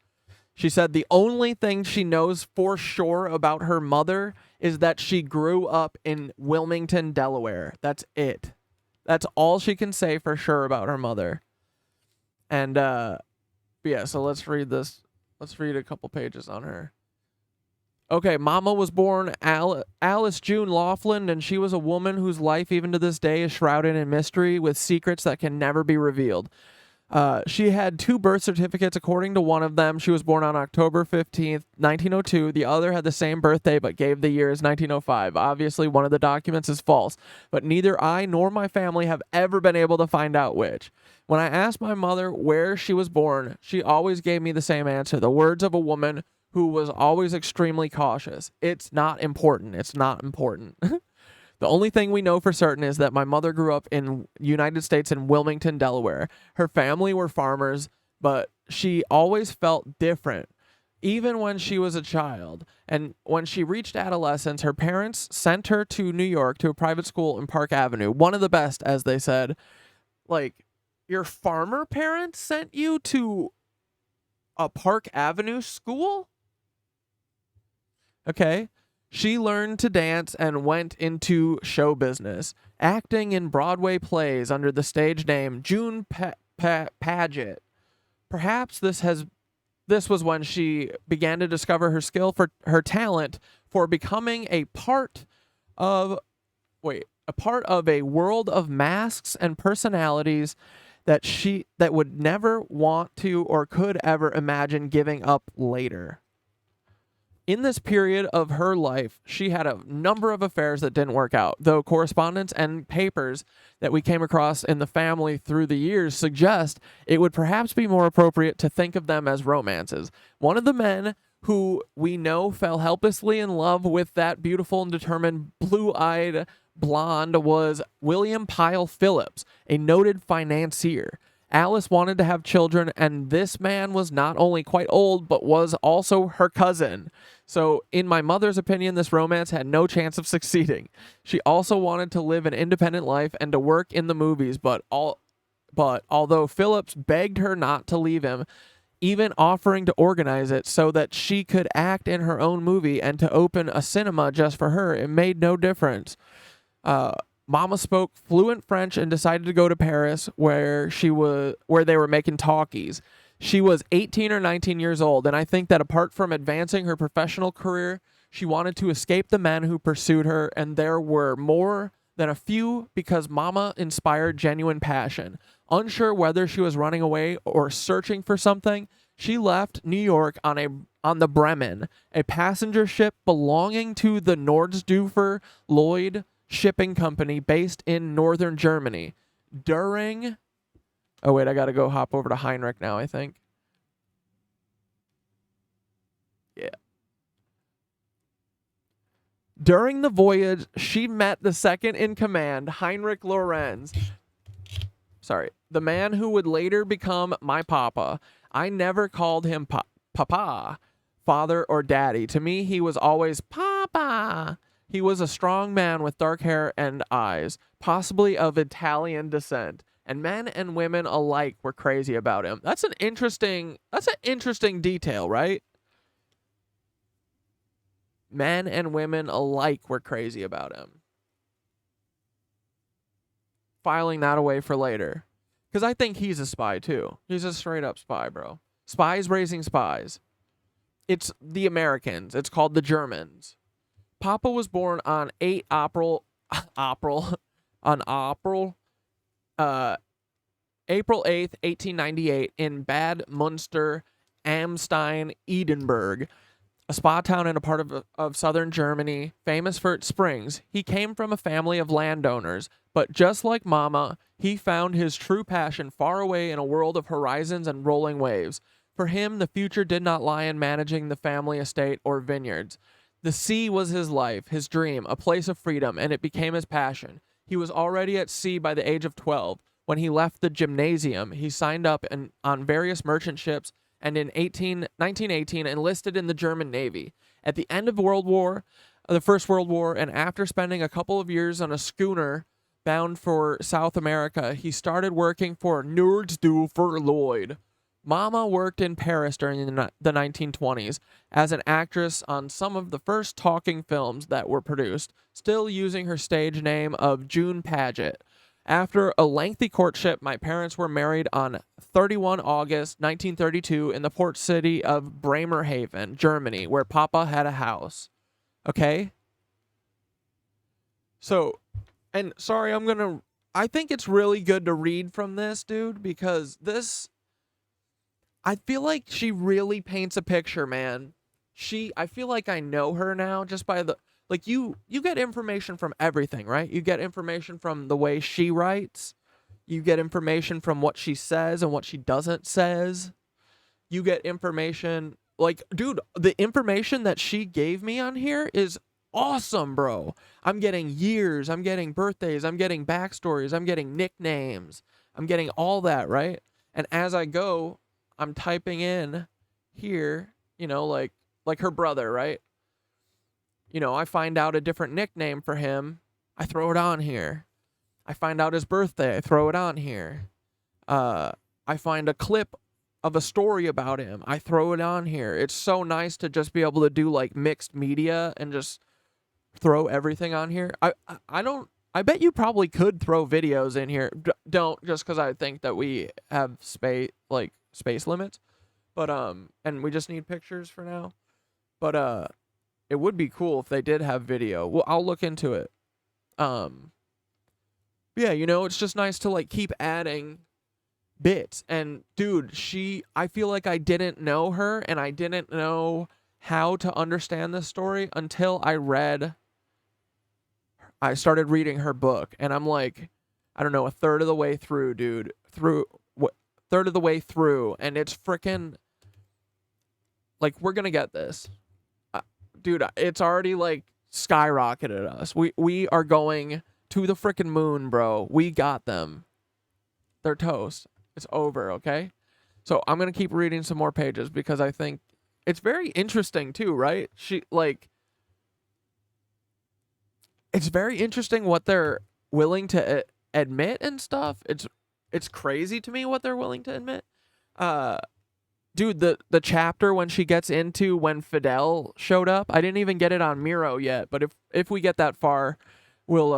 She said the only thing she knows for sure about her mother is that she grew up in Wilmington, Delaware. That's it. That's all she can say for sure about her mother. And yeah, so let's read this. Let's read a couple pages on her. Okay, Mama was born Alice June Laughlin, and she was a woman whose life even to this day is shrouded in mystery with secrets that can never be revealed. She had 2 birth certificates. According to one of them, she was born on October 15th, 1902. The other had the same birthday but gave the year as 1905. Obviously, one of the documents is false, but neither I nor my family have ever been able to find out which. When I asked my mother where she was born, she always gave me the same answer, the words of a woman who was always extremely cautious. It's not important. It's not important. The only thing we know for certain is that my mother grew up in United States in Wilmington, Delaware. Her family were farmers, but she always felt different, even when she was a child. And when she reached adolescence, her parents sent her to New York to a private school in Park Avenue. One of the best, as they said. Like, your farmer parents sent you to a Park Avenue school? Okay. She learned to dance and went into show business, acting in Broadway plays under the stage name June Paget. Perhaps this was when she began to discover her skill for her talent for becoming a part of a world of masks and personalities that would never want to or could ever imagine giving up later. In this period of her life, she had a number of affairs that didn't work out, though correspondence and papers that we came across in the family through the years suggest it would perhaps be more appropriate to think of them as romances. One of the men who we know fell helplessly in love with that beautiful and determined blue-eyed blonde was William Pyle Phillips, a noted financier. Alice wanted to have children, and this man was not only quite old, but was also her cousin. So, in my mother's opinion, this romance had no chance of succeeding. She also wanted to live an independent life and to work in the movies, but although Phillips begged her not to leave him, even offering to organize it so that she could act in her own movie and to open a cinema just for her, it made no difference. Mama spoke fluent French and decided to go to Paris, where they were making talkies. She was 18 or 19 years old, and I think that apart from advancing her professional career, she wanted to escape the men who pursued her, and there were more than a few because Mama inspired genuine passion. Unsure whether she was running away or searching for something, she left New York on the Bremen, a passenger ship belonging to the Nordsdorfer Lloyd Shipping Company based in northern Germany. during... Oh, wait, I got to go hop over to Heinrich now, I think. Yeah. During the voyage, she met the second in command, Heinrich Lorenz. Sorry, the man who would later become my papa. I never called him papa, father, or daddy. To me, he was always papa. He was a strong man with dark hair and eyes, possibly of Italian descent, and men and women alike were crazy about him. That's an interesting detail, right? Men and women alike were crazy about him. Filing that away for later. Because I think he's a spy too. He's a straight up spy, bro. Spies raising spies. It's the Americans. It's called the Germans. Papa was born on April 8th, 1898 in Bad Münster, Amstein, Edinburgh, a spa town in a part of southern Germany, famous for its springs. He came from a family of landowners, but just like Mama, he found his true passion far away in a world of horizons and rolling waves. For him, the future did not lie in managing the family estate or vineyards. The sea was his life, his dream, a place of freedom, and it became his passion. He was already at sea by the age of 12. When he left the gymnasium, he signed up on various merchant ships and in 1918 enlisted in the German Navy. At the end of the First World War, and after spending a couple of years on a schooner bound for South America, he started working for Nerds Do for Lloyd. Mama worked in Paris during the 1920s as an actress on some of the first talking films that were produced, still using her stage name of June Paget. After a lengthy courtship, my parents were married on 31 August 1932 in the port city of Bremerhaven, Germany, where Papa had a house. Okay? So, and sorry, I think it's really good to read from this, dude, because I feel like she really paints a picture, man. I feel like I know her now just by like you get information from everything, right? You get information from the way she writes. You get information from what she says and what she doesn't says. You get information like, dude, the information that she gave me on here is awesome, bro. I'm getting years, I'm getting birthdays, I'm getting backstories, I'm getting nicknames. I'm getting all that, right? And as I go, I'm typing in here, like her brother, right? I find out a different nickname for him. I throw it on here. I find out his birthday. I throw it on here. I find a clip of a story about him. I throw it on here. It's so nice to just be able to do like mixed media and just throw everything on here. I bet you probably could throw videos in here. Don't, just because I think that we have space limits. But and we just need pictures for now. But it would be cool if they did have video. Well, I'll look into it. Yeah, it's just nice to like keep adding bits. And dude, I feel like I didn't know her and I didn't know how to understand this story until I started reading her book, and I'm like, I don't know, a third of the way through, dude. Third of the way through, and it's freaking like, we're gonna get this. Dude, it's already like skyrocketed us. We are going to the freaking moon, bro. We got them. They're toast. It's over, okay? So I'm going to keep reading some more pages because I think it's very interesting too, right? It's very interesting what they're willing to admit and stuff. It's crazy to me what they're willing to admit. Dude, the chapter when she gets into when Fidel showed up, I didn't even get it on Miro yet, but if we get that far, we'll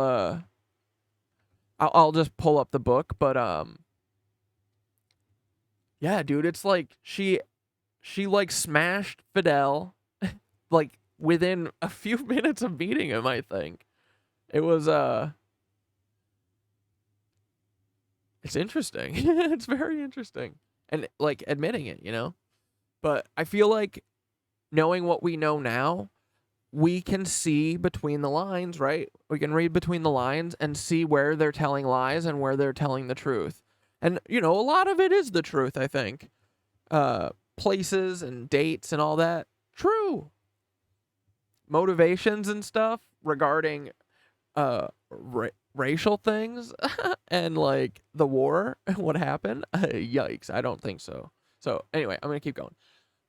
I'll just pull up the book, but yeah, dude, it's like she like smashed Fidel like within a few minutes of meeting him, I think. It was it's interesting. It's very interesting. And like admitting it, But I feel like knowing what we know now, we can see between the lines, right? We can read between the lines and see where they're telling lies and where they're telling the truth. And, you know, a lot of it is the truth, I think. Places and dates and all that, true. Motivations and stuff regarding racial things and, like, the war and what happened. Yikes, I don't think so. So, anyway, I'm going to keep going.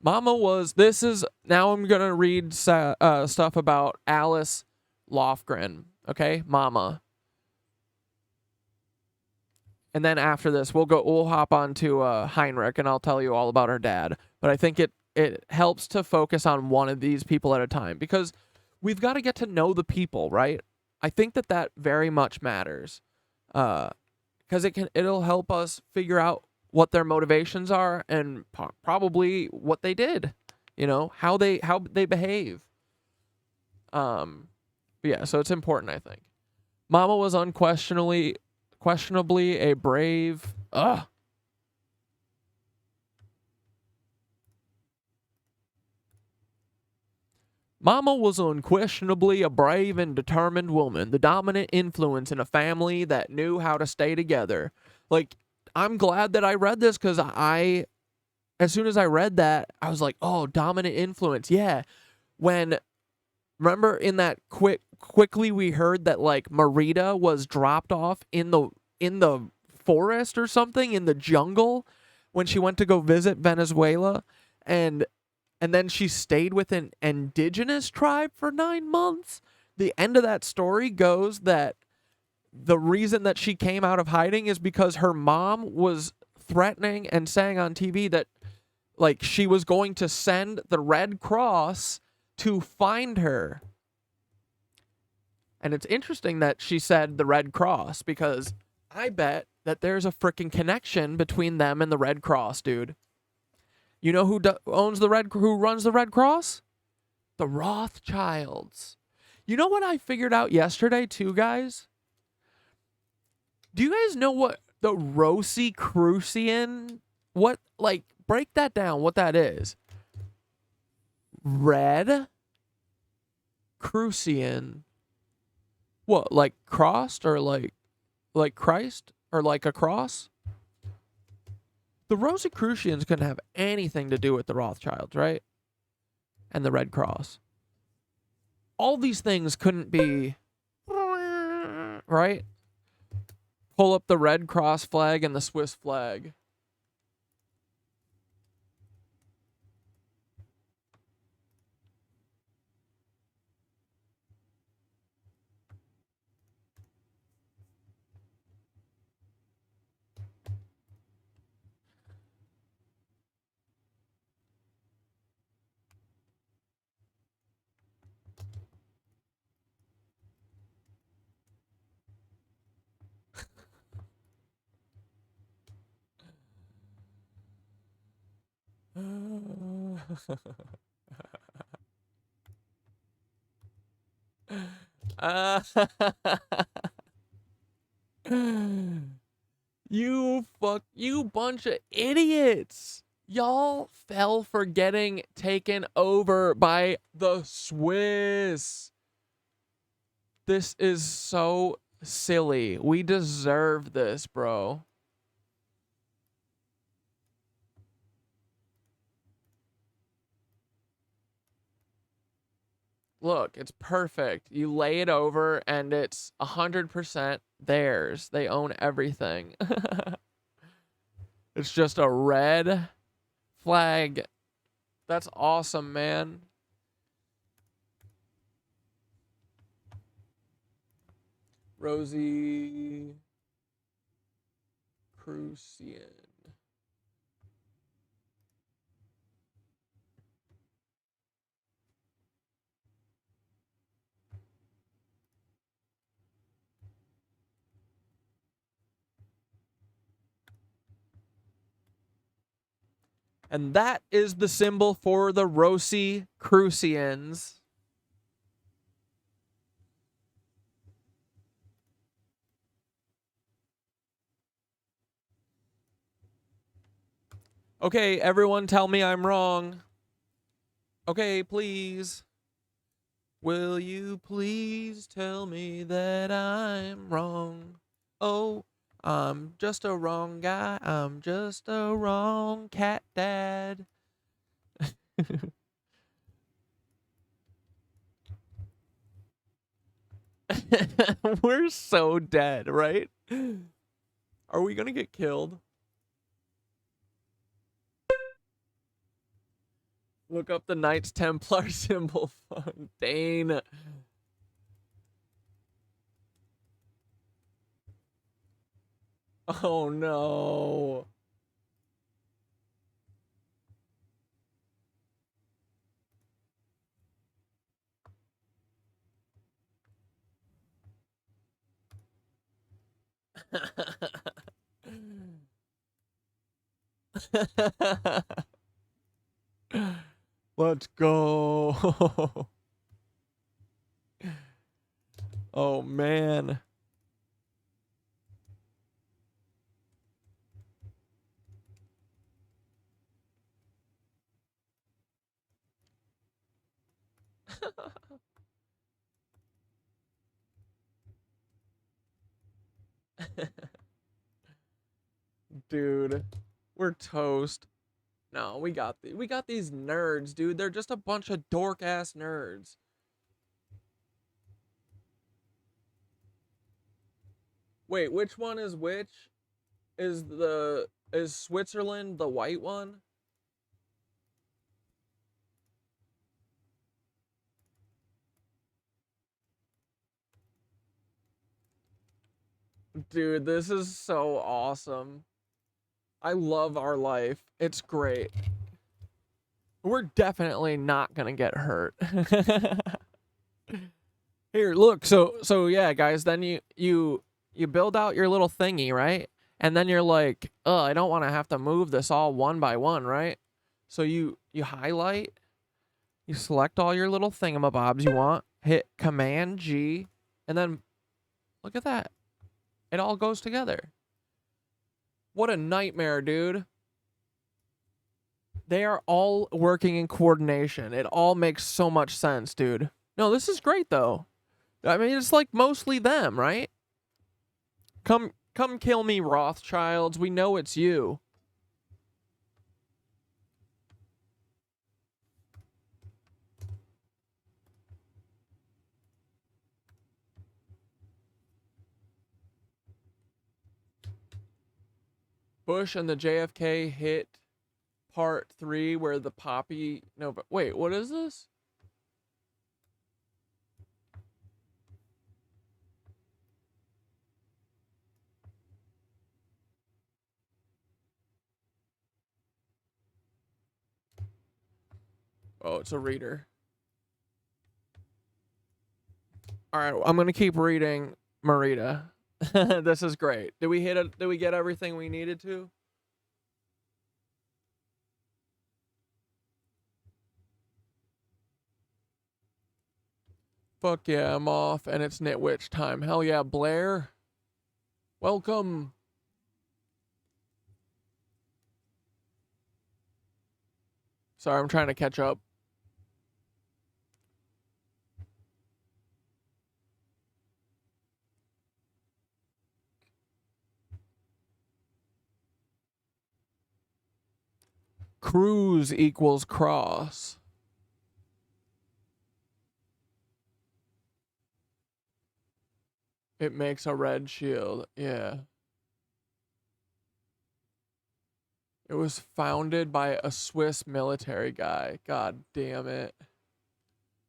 Mama was, now I'm going to read stuff about Alice Lofgren, okay? Mama. And then after this, we'll hop on to Heinrich, and I'll tell you all about her dad. But I think it helps to focus on one of these people at a time, because we've got to get to know the people, right? I think that very much matters, because it'll help us figure out what their motivations are and probably what they did, you know, how they behave. Yeah, so it's important, I think. Mama was questionably a brave. Mama was unquestionably a brave and determined woman, the dominant influence in a family that knew how to stay together. Like, I'm glad that I read this, because as soon as I read that, I was like, oh, dominant influence. Yeah. Remember in that quickly we heard that, like, Marita was dropped off in the forest or something, in the jungle, when she went to go visit Venezuela, and then she stayed with an indigenous tribe for 9 months. The end of that story goes that the reason that she came out of hiding is because her mom was threatening and saying on TV that, like, she was going to send the Red Cross to find her. And it's interesting that she said the Red Cross, because I bet that there's a freaking connection between them and the Red Cross, dude. You know who runs the Red Cross? The Rothschilds. You know what I figured out yesterday too, guys? Do you guys know what the Rosicrucian, break that down, what that is? Red Crucian. What, like crossed, or like Christ, or like a cross? The Rosicrucians couldn't have anything to do with the Rothschilds, right? And the Red Cross. All these things couldn't be, right? Pull up the Red Cross flag and the Swiss flag. You bunch of idiots. Y'all fell for getting taken over by the Swiss. This is so silly. We deserve this, bro. Look, it's perfect. You lay it over and it's 100% theirs. They own everything. It's just a red flag. That's awesome, man. Rosie Crucian. And that is the symbol for the Rosicrucians. Okay, everyone tell me I'm wrong. Okay, please. Will you please tell me that I'm wrong? Oh, I'm just a wrong guy. I'm just a wrong cat dad. We're so dead, right? Are we gonna get killed? Look up the Knights Templar symbol. Dane. Oh no. Let's go. Oh man. Dude, we're toast. No, we got these nerds, dude. They're just a bunch of dork ass nerds. Wait, which one is which? Is Switzerland the white one? Dude, this is so awesome. I love our life. It's great. We're definitely not gonna get hurt. Here, look. So yeah, guys. Then you build out your little thingy, right? And then you're like, oh, I don't want to have to move this all one by one, right? So you highlight, you select all your little thingamabobs you want, hit Command G, and then look at that. It all goes together. What a nightmare, dude. They are all working in coordination. It all makes so much sense, dude. No, this is great, though. I mean, it's like mostly them, right? Come kill me, Rothschilds. We know it's you. Bush and the JFK hit part 3 where the poppy... No, but wait, what is this? Oh, it's a reader. All right, I'm going to keep reading Marita. This is great. Did we get everything we needed to? Fuck yeah, I'm off and it's Knitwitch time. Hell yeah, Blair. Welcome. Sorry, I'm trying to catch up. Cruise equals cross. It makes a red shield. Yeah. It was founded by a Swiss military guy. God damn it.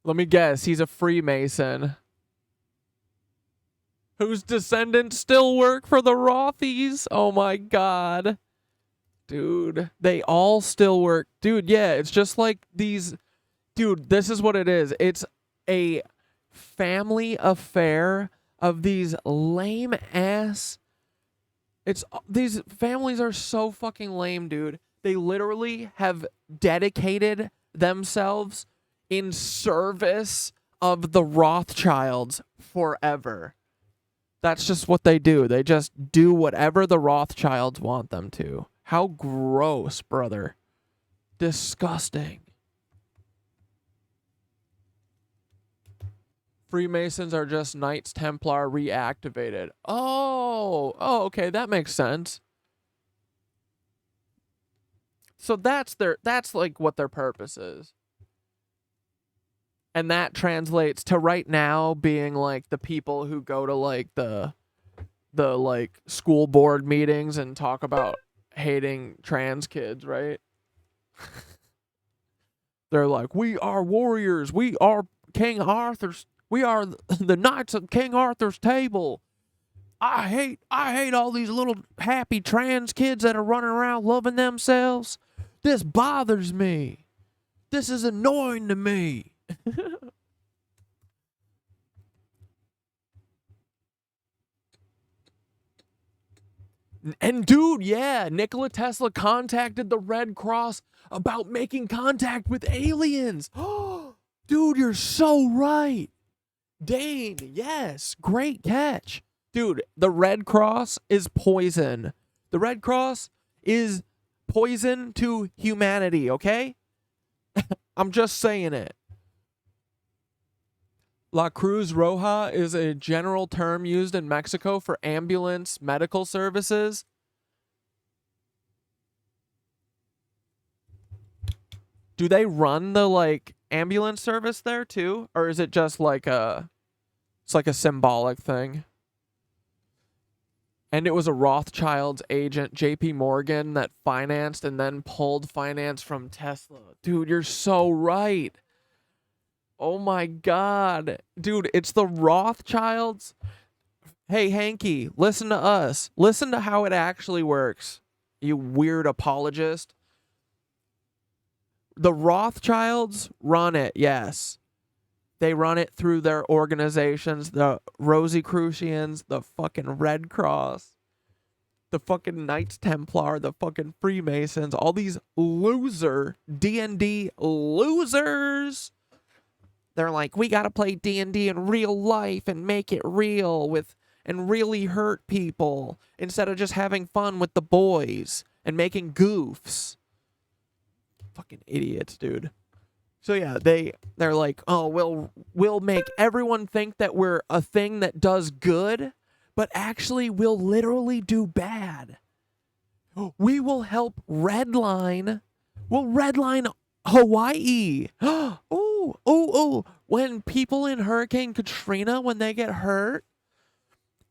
Let me guess. He's a Freemason. Whose descendants still work for the Rothies. Oh my god. Dude, they all still work. Dude, yeah, it's just like these... Dude, this is what it is. It's a family affair of these lame ass... These families are so fucking lame, dude. They literally have dedicated themselves in service of the Rothschilds forever. That's just what they do. They just do whatever the Rothschilds want them to. How gross, brother. Disgusting. Freemasons are just Knights Templar reactivated. Oh, okay, that makes sense. So that's like what their purpose is. And that translates to right now being like the people who go to like the like school board meetings and talk about hating trans kids, right? They're like, we are warriors. We are King Arthur's. We are the Knights of King Arthur's table. I hate all these little happy trans kids that are running around loving themselves. This bothers me. This is annoying to me. And dude, yeah, Nikola Tesla contacted the Red Cross about making contact with aliens. Dude, you're so right. Dane, yes, great catch. Dude, the Red Cross is poison. The Red Cross is poison to humanity, okay? I'm just saying it. La Cruz Roja is a general term used in Mexico for ambulance medical services. Do they run the like ambulance service there too? Or is it just like it's like a symbolic thing? And it was a Rothschild's agent, JP Morgan, that financed and then pulled finance from Tesla. Dude, you're so right. Oh my God. Dude, it's the Rothschilds. Hey, Hanky, listen to us. Listen to how it actually works, you weird apologist. The Rothschilds run it, yes. They run it through their organizations, the Rosicrucians, the fucking Red Cross, the fucking Knights Templar, the fucking Freemasons, all these loser D&D losers. They're like, we gotta play D&D in real life and make it real and really hurt people instead of just having fun with the boys and making goofs. Fucking idiots, dude. So yeah, they're like, oh, we'll make everyone think that we're a thing that does good, but actually we'll literally do bad. We will help redline. We'll redline Hawaii. Ooh. When people in Hurricane Katrina, when they get hurt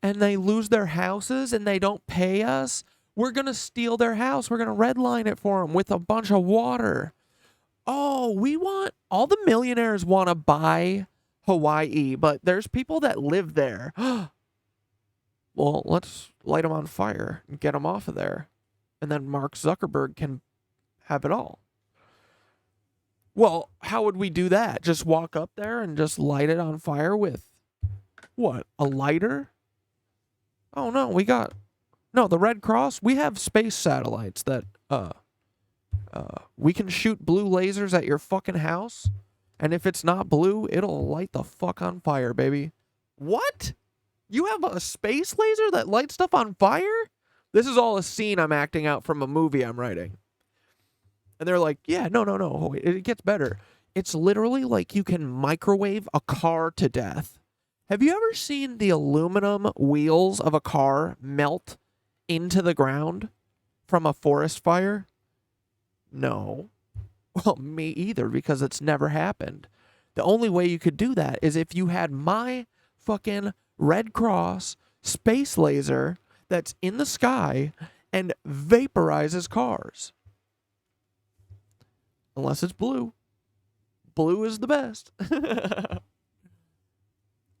and they lose their houses and they don't pay us, we're going to steal their house. We're going to redline it for them with a bunch of water. Oh, all the millionaires want to buy Hawaii, but there's people that live there. Well, let's light them on fire and get them off of there. And then Mark Zuckerberg can have it all. Well, how would we do that? Just walk up there and just light it on fire with what? A lighter? Oh, no, the Red Cross, we have space satellites that, we can shoot blue lasers at your fucking house, and if it's not blue, it'll light the fuck on fire, baby. What? You have a space laser that lights stuff on fire? This is all a scene I'm acting out from a movie I'm writing. And they're like, yeah, no, it gets better. It's literally like you can microwave a car to death. Have you ever seen the aluminum wheels of a car melt into the ground from a forest fire? No. Well, me either, because it's never happened. The only way you could do that is if you had my fucking Red Cross space laser that's in the sky and vaporizes cars. Unless it's blue. Blue is the best.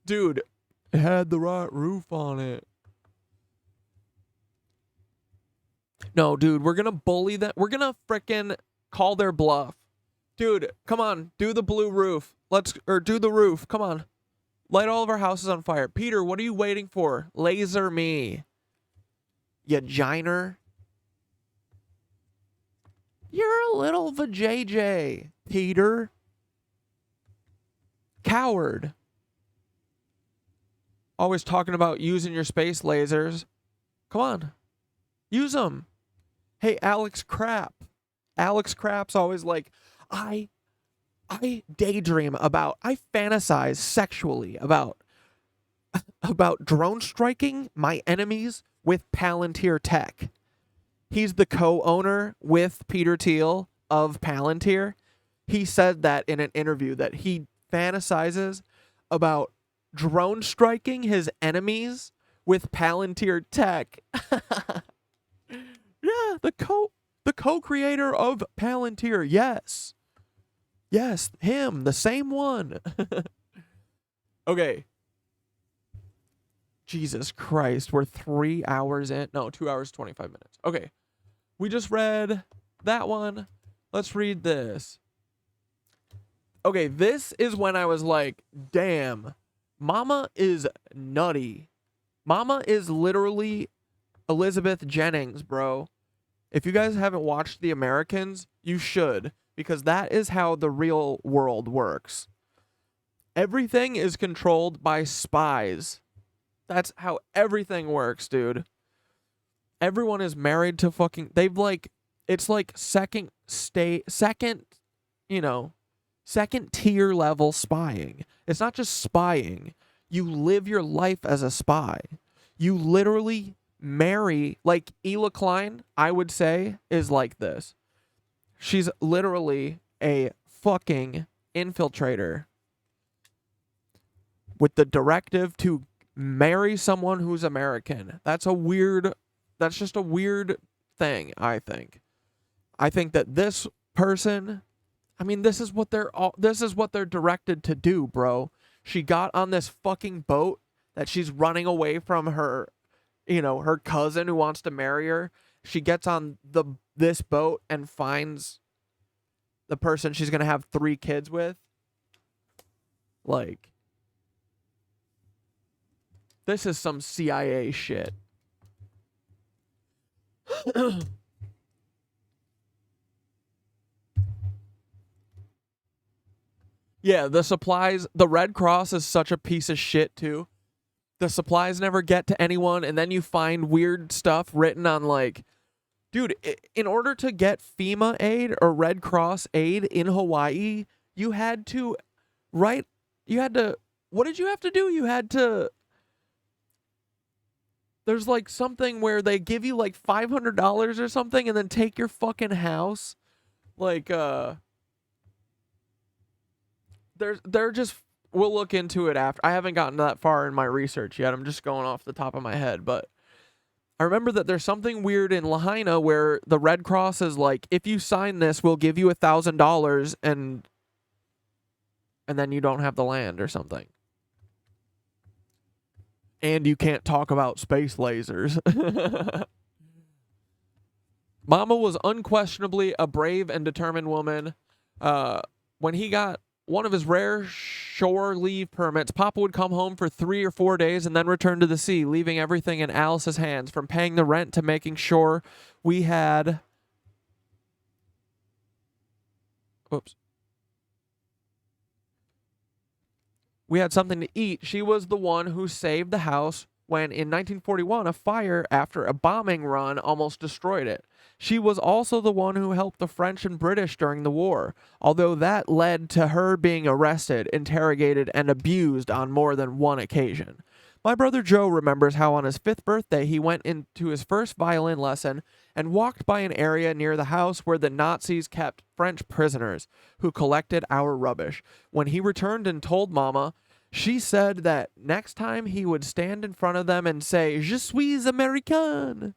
Dude, it had the right roof on it. No, dude, we're going to bully them. We're going to frickin' call their bluff. Dude, come on, do the blue roof. Do the roof. Come on. Light all of our houses on fire. Peter, what are you waiting for? Laser me. You giner. You're a little vajayjay, Peter. Coward. Always talking about using your space lasers. Come on. Use them. Hey, Alex Crap. Alex Crap's always like, I I daydream about, I fantasize sexually about drone striking my enemies with Palantir Tech. He's the co-owner with Peter Thiel of Palantir. He said that in an interview that he fantasizes about drone striking his enemies with Palantir Tech. Yeah, the co-creator of Palantir. Yes. Yes, him, the same one. Okay. Jesus Christ, we're 3 hours in. No, 2 hours, 25 minutes. Okay. We just read that one. Let's read this. Okay, this is when I was like, damn, Mama is nutty. Mama is literally Elizabeth Jennings, bro. If you guys haven't watched The Americans, you should, because that is how the real world works. Everything is controlled by spies. That's how everything works, dude. Everyone is married to fucking... They've like... It's like second tier level spying. It's not just spying. You live your life as a spy. You literally marry... Like, Ela Klein, I would say, is like this. She's literally a fucking infiltrator with the directive to marry someone who's American. That's just a weird thing, I think. I think that this person, I mean, this is what they're directed to do, bro. She got on this fucking boat that she's running away from her, her cousin who wants to marry her. She gets on this boat and finds the person she's going to have 3 kids with. Like, this is some CIA shit. Yeah, the supplies, the Red Cross is such a piece of shit too. The supplies never get to anyone, and then you find weird stuff written on like, dude, in order to get FEMA aid or Red Cross aid in Hawaii, what did you have to do? There's like something where they give you like $500 or something and then take your fucking house. Like, we'll look into it after. I haven't gotten that far in my research yet. I'm just going off the top of my head, but I remember that there's something weird in Lahaina where the Red Cross is like, if you sign this, we'll give you $1,000 and then you don't have the land or something. And you can't talk about space lasers. Mama was unquestionably a brave and determined woman. When he got one of his rare shore leave permits, Papa would come home for 3 or 4 days and then return to the sea, leaving everything in Alice's hands, from paying the rent to making sure we had... We had something to eat. She was the one who saved the house when, in 1941, a fire after a bombing run almost destroyed it. She was also the one who helped the French and British during the war, although that led to her being arrested, interrogated, and abused on more than one occasion. My brother Joe remembers how on his 5th birthday he went into his first violin lesson and walked by an area near the house where the Nazis kept French prisoners who collected our rubbish. When he returned and told Mama, she said that next time he would stand in front of them and say, "Je suis Américain!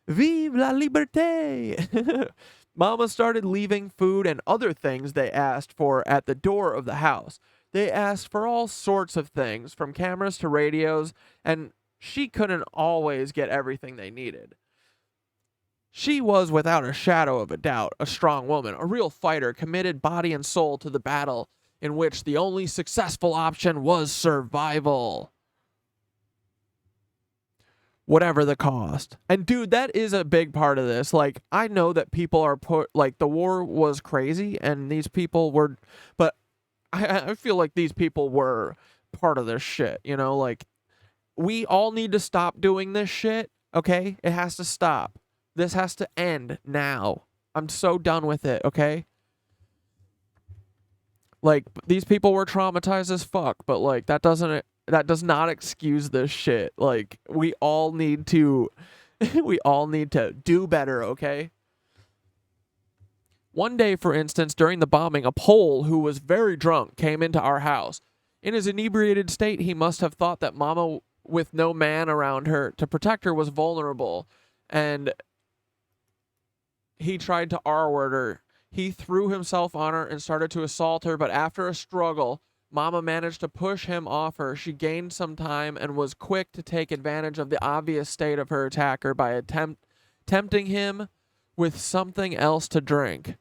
Vive la liberté!" Mama started leaving food and other things they asked for at the door of the house. They asked for all sorts of things, from cameras to radios, and she couldn't always get everything they needed. She was, without a shadow of a doubt, a strong woman, a real fighter, committed body and soul to the battle in which the only successful option was survival. Whatever the cost. And dude, that is a big part of this. Like, I know that people are the war was crazy and these people were, but I feel like these people were part of this shit, like, we all need to stop doing this shit, okay? It has to stop. This has to end now. I'm so done with it, okay? Like, these people were traumatized as fuck, but like that does not excuse this shit. Like, we all need to do better, okay? One day, for instance, during the bombing, a Pole who was very drunk came into our house. In his inebriated state, he must have thought that Mama, with no man around her to protect her, was vulnerable, and he tried to R-word her. He threw himself on her and started to assault her, but after a struggle, Mama managed to push him off her. She gained some time and was quick to take advantage of the obvious state of her attacker by tempting him with something else to drink.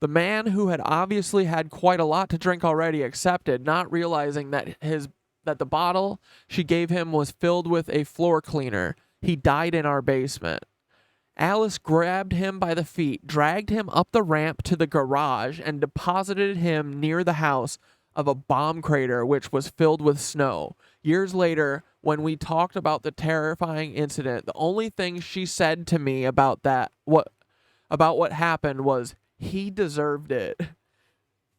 The man, who had obviously had quite a lot to drink already, accepted, not realizing that the bottle she gave him was filled with a floor cleaner. He died in our basement. Alice grabbed him by the feet, dragged him up the ramp to the garage, and deposited him near the house of a bomb crater which was filled with snow. Years later, when we talked about the terrifying incident, the only thing she said to me about what happened was, "He deserved it."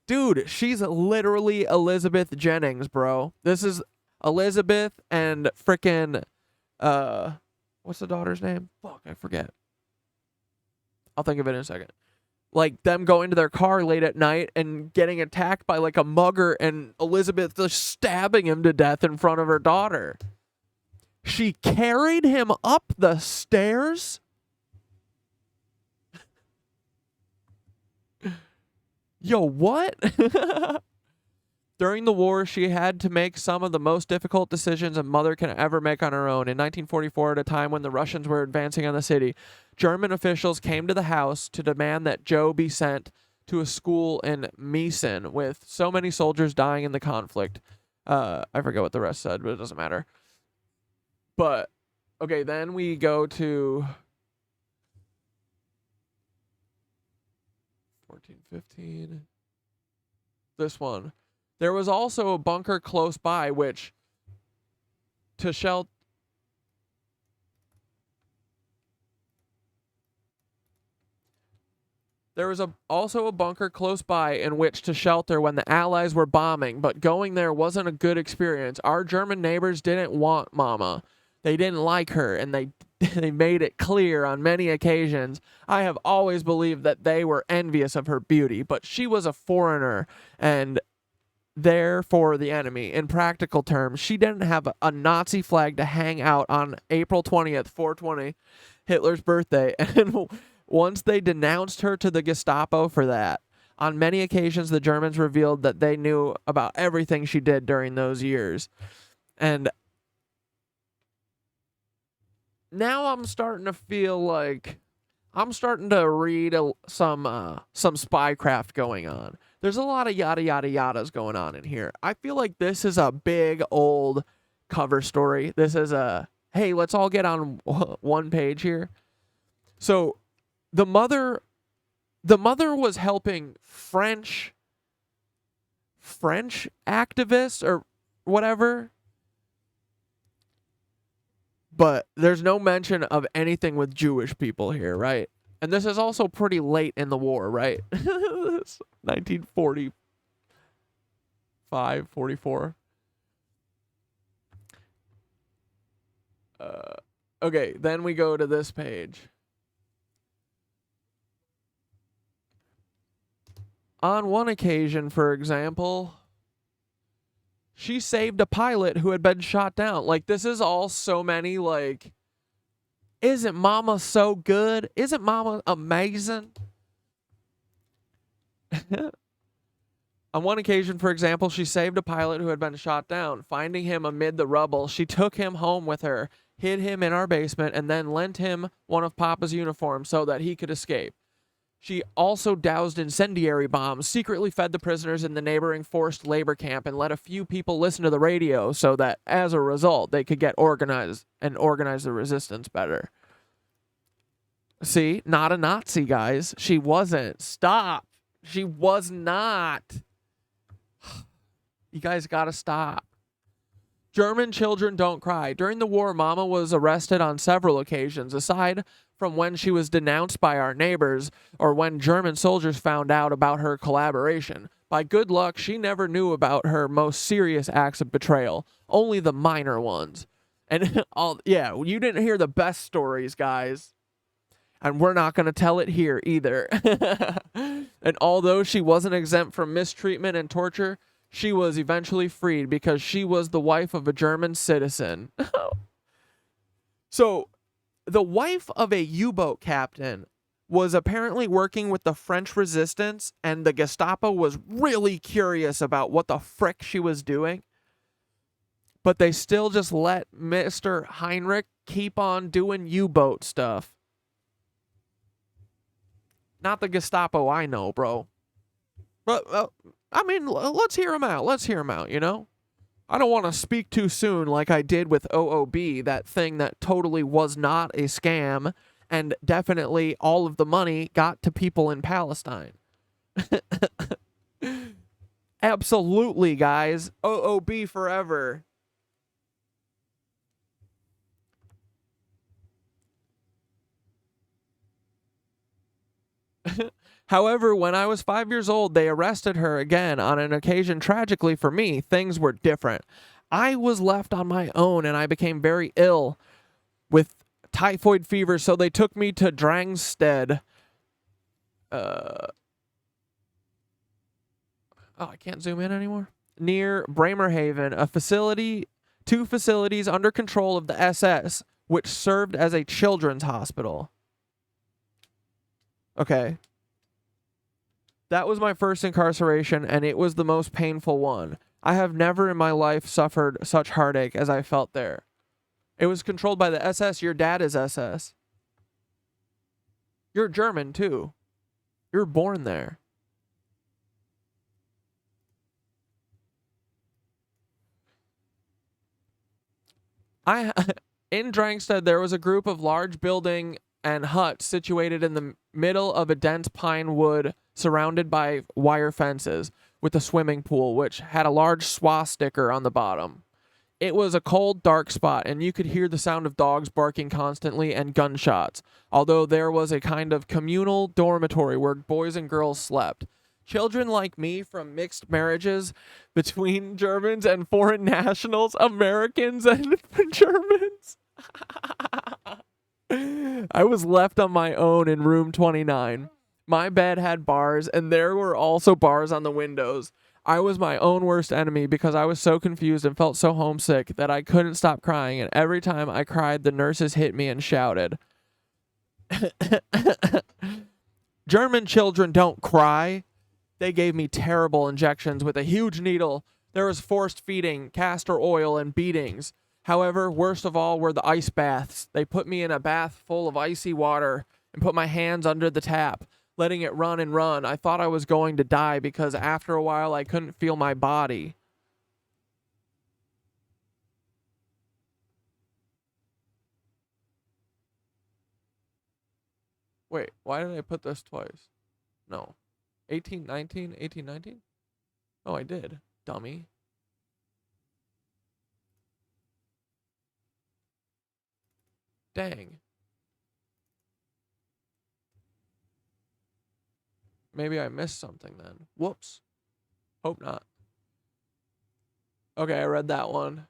Dude, she's literally Elizabeth Jennings, bro. This is Elizabeth and frickin' what's the daughter's name? Fuck, I forget. I'll think of it in a second. Like, them going to their car late at night and getting attacked by like a mugger, and Elizabeth just stabbing him to death in front of her daughter. She carried him up the stairs? Yo, what? During the war, she had to make some of the most difficult decisions a mother can ever make on her own. In 1944, at a time when the Russians were advancing on the city, German officials came to the house to demand that Joe be sent to a school in Meissen, with so many soldiers dying in the conflict. I forget what the rest said, but it doesn't matter. But, okay, then we go to 1415. This one. There was also a bunker close by which to shelter. There was also a bunker close by in which to shelter when the Allies were bombing, but going there wasn't a good experience. Our German neighbors didn't want Mama. They didn't like her, and they made it clear on many occasions. I have always believed that they were envious of her beauty, but she was a foreigner and there for the enemy. In practical terms, she didn't have a Nazi flag to hang out on April 20th, 420, Hitler's birthday, and once they denounced her to the Gestapo for that. On many occasions, the Germans revealed that they knew about everything she did during those years. And now I'm starting to feel like I'm starting to read some spycraft going on. There's a lot of yada yada yadas going on in here. I feel like this is a big old cover story. This is a, hey, let's all get on one page here. So the mother was helping French activists or whatever. But there's no mention of anything with Jewish people here, right? And this is also pretty late in the war, right? 1945, 44. Okay, then we go to this page. On one occasion, for example, she saved a pilot who had been shot down. Like, this is all so many, like, isn't Mama so good? Isn't Mama amazing? On one occasion, for example, she saved a pilot who had been shot down. Finding him amid the rubble, she took him home with her, hid him in our basement, and then lent him one of Papa's uniforms so that he could escape. She also doused incendiary bombs, secretly fed the prisoners in the neighboring forced labor camp, and let a few people listen to the radio so that, as a result, they could get organized and organize the resistance better. See? Not a Nazi, guys. She wasn't. Stop. She was not. You guys gotta stop. German children don't cry. During the war, Mama was arrested on several occasions. Aside from when she was denounced by our neighbors or when German soldiers found out about her collaboration. By good luck, she never knew about her most serious acts of betrayal, only the minor ones. And you didn't hear the best stories, guys. And we're not going to tell it here either. And although she wasn't exempt from mistreatment and torture, she was eventually freed because she was the wife of a German citizen. So, the wife of a U-boat captain was apparently working with the French resistance, and the Gestapo was really curious about what the frick she was doing. But they still just let Mr. Heinrich keep on doing U-boat stuff. Not the Gestapo I know, bro. But, I mean, let's hear him out. Let's hear him out, you know? I don't want to speak too soon like I did with OOB, that thing that totally was not a scam, and definitely all of the money got to people in Palestine. Absolutely, guys. OOB forever. However, when I was 5 years old, they arrested her again. On an occasion, tragically for me, things were different. I was left on my own, and I became very ill with typhoid fever, so they took me to Drangsted. I can't zoom in anymore. Near Bremerhaven, two facilities under control of the SS, which served as a children's hospital. Okay. That was my first incarceration, and it was the most painful one. I have never in my life suffered such heartache as I felt there. It was controlled by the SS. Your dad is SS. You're German, too. You were born there. In Drangsted, there was a group of large building and huts situated in the middle of a dense pine wood surrounded by wire fences with a swimming pool, which had a large swastika on the bottom. It was a cold, dark spot, and you could hear the sound of dogs barking constantly and gunshots, although there was a kind of communal dormitory where boys and girls slept. Children like me from mixed marriages between Germans and foreign nationals, Americans and Germans. I was left on my own in room 29. My bed had bars, and there were also bars on the windows. I was my own worst enemy because I was so confused and felt so homesick that I couldn't stop crying, and every time I cried, the nurses hit me and shouted. German children don't cry. They gave me terrible injections with a huge needle. There was forced feeding, castor oil, and beatings. However, worst of all were the ice baths. They put me in a bath full of icy water and put my hands under the tap, letting it run and run. I thought I was going to die because after a while I couldn't feel my body. Wait, why did I put this twice? No. 1819? 1819? Oh, I did. Dummy. Dang. Maybe I missed something then. Whoops. Hope not. Okay, I read that one.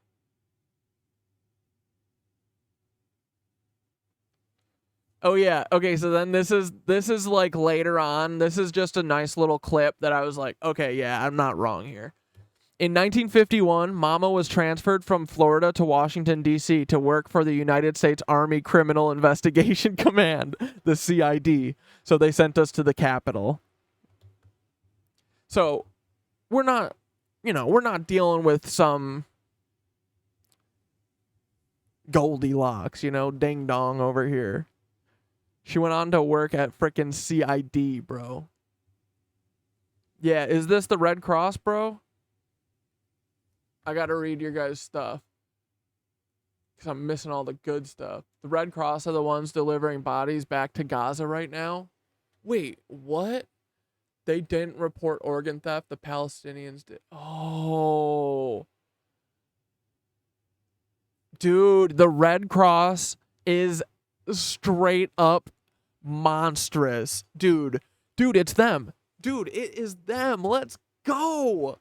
Oh yeah. Okay, so then this is like later on. This is just a nice little clip that I was like, okay, yeah, I'm not wrong here. In 1951, Mama was transferred from Florida to Washington, D.C. to work for the United States Army Criminal Investigation Command, the CID. So they sent us to the Capitol. So we're not dealing with some Goldilocks, ding dong over here. She went on to work at frickin' CID, bro. Yeah, is this the Red Cross, bro? I gotta read your guys' stuff, because I'm missing all the good stuff. The Red Cross are the ones delivering bodies back to Gaza right now. Wait, what? They didn't report organ theft. The Palestinians did. Oh. Dude, the Red Cross is straight up monstrous. Dude, it's them. Dude, it is them. Let's go.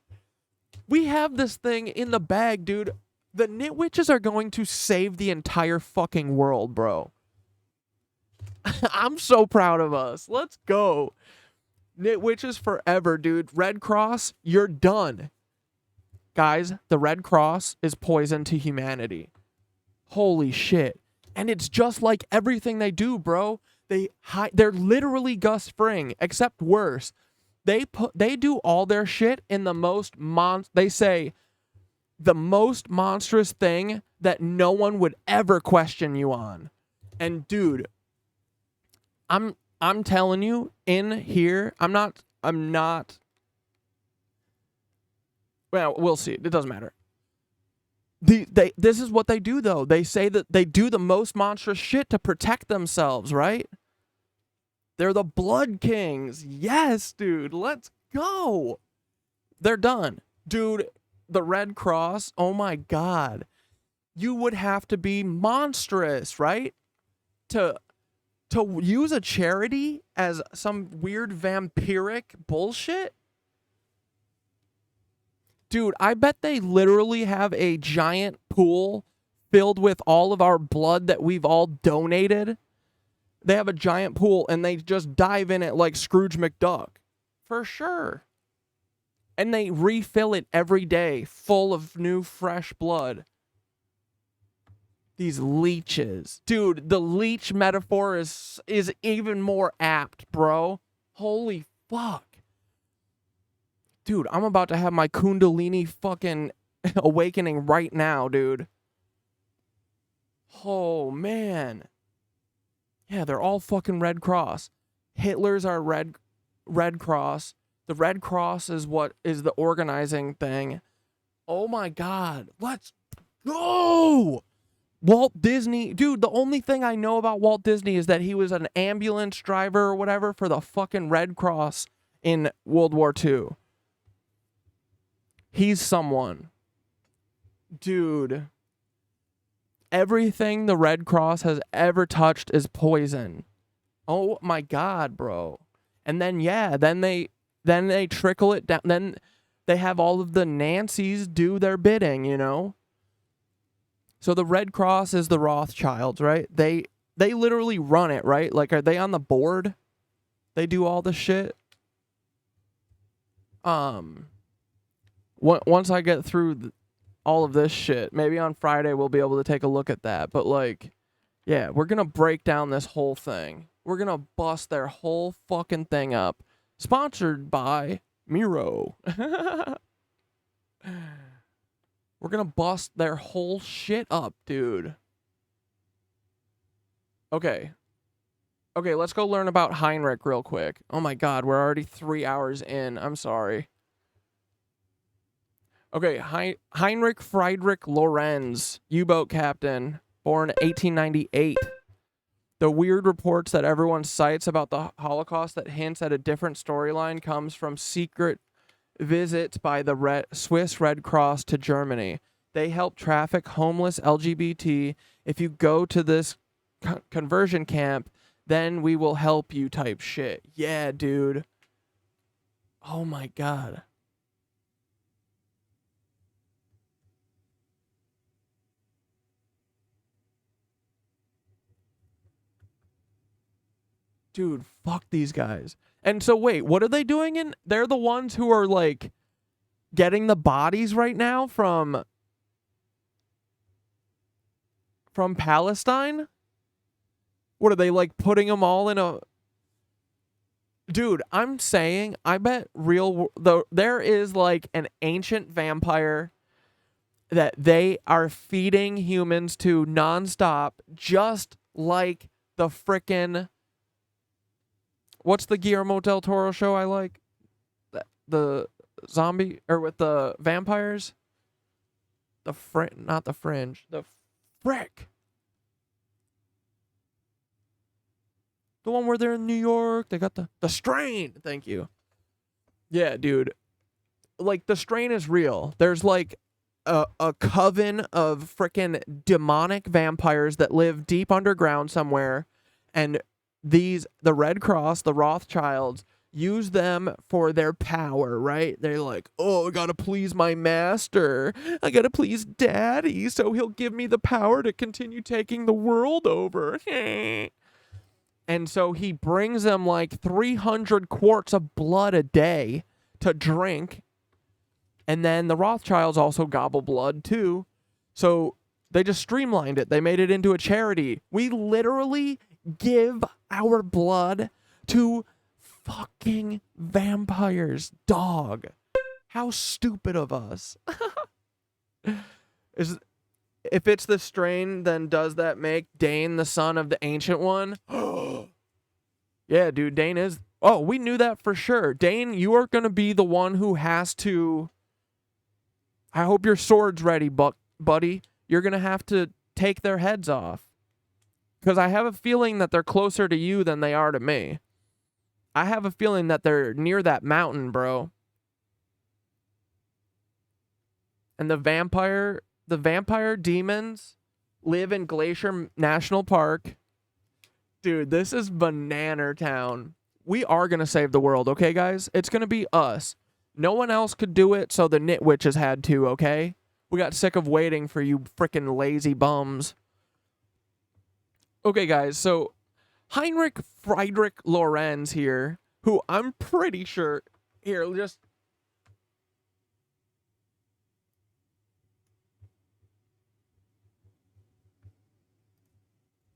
We have this thing in the bag, dude. The KnitWitches are going to save the entire fucking world, bro. I'm so proud of us. Let's go. KnitWitches forever, dude. Red Cross, you're done. Guys, the Red Cross is poison to humanity. Holy shit. And it's just like everything they do, bro. They're literally Gus Fring, except worse. They do all their shit in the most they say the most monstrous thing that no one would ever question you on. And dude, I'm telling you, in here, I'm not well, we'll see. It doesn't matter. This is what they do, though. They say that they do the most monstrous shit to protect themselves, right? They're the Blood Kings. Yes, dude. Let's go. They're done. Dude, the Red Cross, oh my God. You would have to be monstrous, right? To use a charity as some weird vampiric bullshit? Dude, I bet they literally have a giant pool filled with all of our blood that we've all donated. They have a giant pool and they just dive in it like Scrooge McDuck. For sure. And they refill it every day full of new fresh blood. These leeches. Dude, the leech metaphor is even more apt, bro. Holy fuck. Dude, I'm about to have my Kundalini fucking awakening right now, dude. Oh, man. Yeah, they're all fucking Red Cross. Hitler's our Red Cross. The Red Cross is what is the organizing thing. Oh, my God. Let's go! Walt Disney. Dude, the only thing I know about Walt Disney is that he was an ambulance driver or whatever for the fucking Red Cross in World War II. He's someone. Dude. Everything the Red Cross has ever touched is poison. Oh my God, bro. And then, yeah, then they trickle it down. Then they have all of the Nancys do their bidding, you know? So the Red Cross is the Rothschilds, right? They literally run it, right? Like, are they on the board? They do all the shit? Once I get through all of this shit, maybe on Friday we'll be able to take a look at that. But, like, yeah, we're going to break down this whole thing. We're going to bust their whole fucking thing up. Sponsored by Miro. We're going to bust their whole shit up, dude. Okay, let's go learn about Heinrich real quick. Oh, my God, we're already 3 hours in. I'm sorry. Okay, Heinrich Friederich Lorenz, U-boat captain, born 1898. The weird reports that everyone cites about the Holocaust that hints at a different storyline comes from secret visits by the Swiss Red Cross to Germany. They help traffic homeless LGBT. If you go to this conversion camp, then we will help you type shit. Yeah, dude. Oh, my God. Dude, fuck these guys. And so wait, what are they doing they're the ones who are like getting the bodies right now from Palestine? What are they like putting them all in a... Dude, I'm saying, I bet there is like an ancient vampire that they are feeding humans to nonstop, just like the frickin'... What's the Guillermo del Toro show I like? The zombie, or with the vampires? Not the Fringe. The frick. The one where they're in New York. They got the Strain. Thank you. Yeah, dude. Like, the Strain is real. There's like a coven of frickin' demonic vampires that live deep underground somewhere, and the Red Cross, the Rothschilds, use them for their power, right? They're like, oh, I gotta please my master. I gotta please daddy, so he'll give me the power to continue taking the world over. And so he brings them like 300 quarts of blood a day to drink. And then the Rothschilds also gobble blood too. So they just streamlined it. They made it into a charity. We literally give our blood to fucking vampires, dog. How stupid of us. If it's the strain, then does that make Dane the son of the Ancient One? Yeah, dude, Dane is... Oh, we knew that for sure. Dane, you are going to be the one who has to... I hope your sword's ready, buddy. You're going to have to take their heads off. Because I have a feeling that they're closer to you than they are to me. I have a feeling that they're near that mountain, bro. And the vampire demons live in Glacier National Park. Dude, this is Banana Town. We are going to save the world, okay, guys? It's going to be us. No one else could do it, so the KnitWitches had to, okay? We got sick of waiting for you frickin' lazy bums. Okay, guys, so Heinrich Friederich Lorenz here, who I'm pretty sure... Here, just...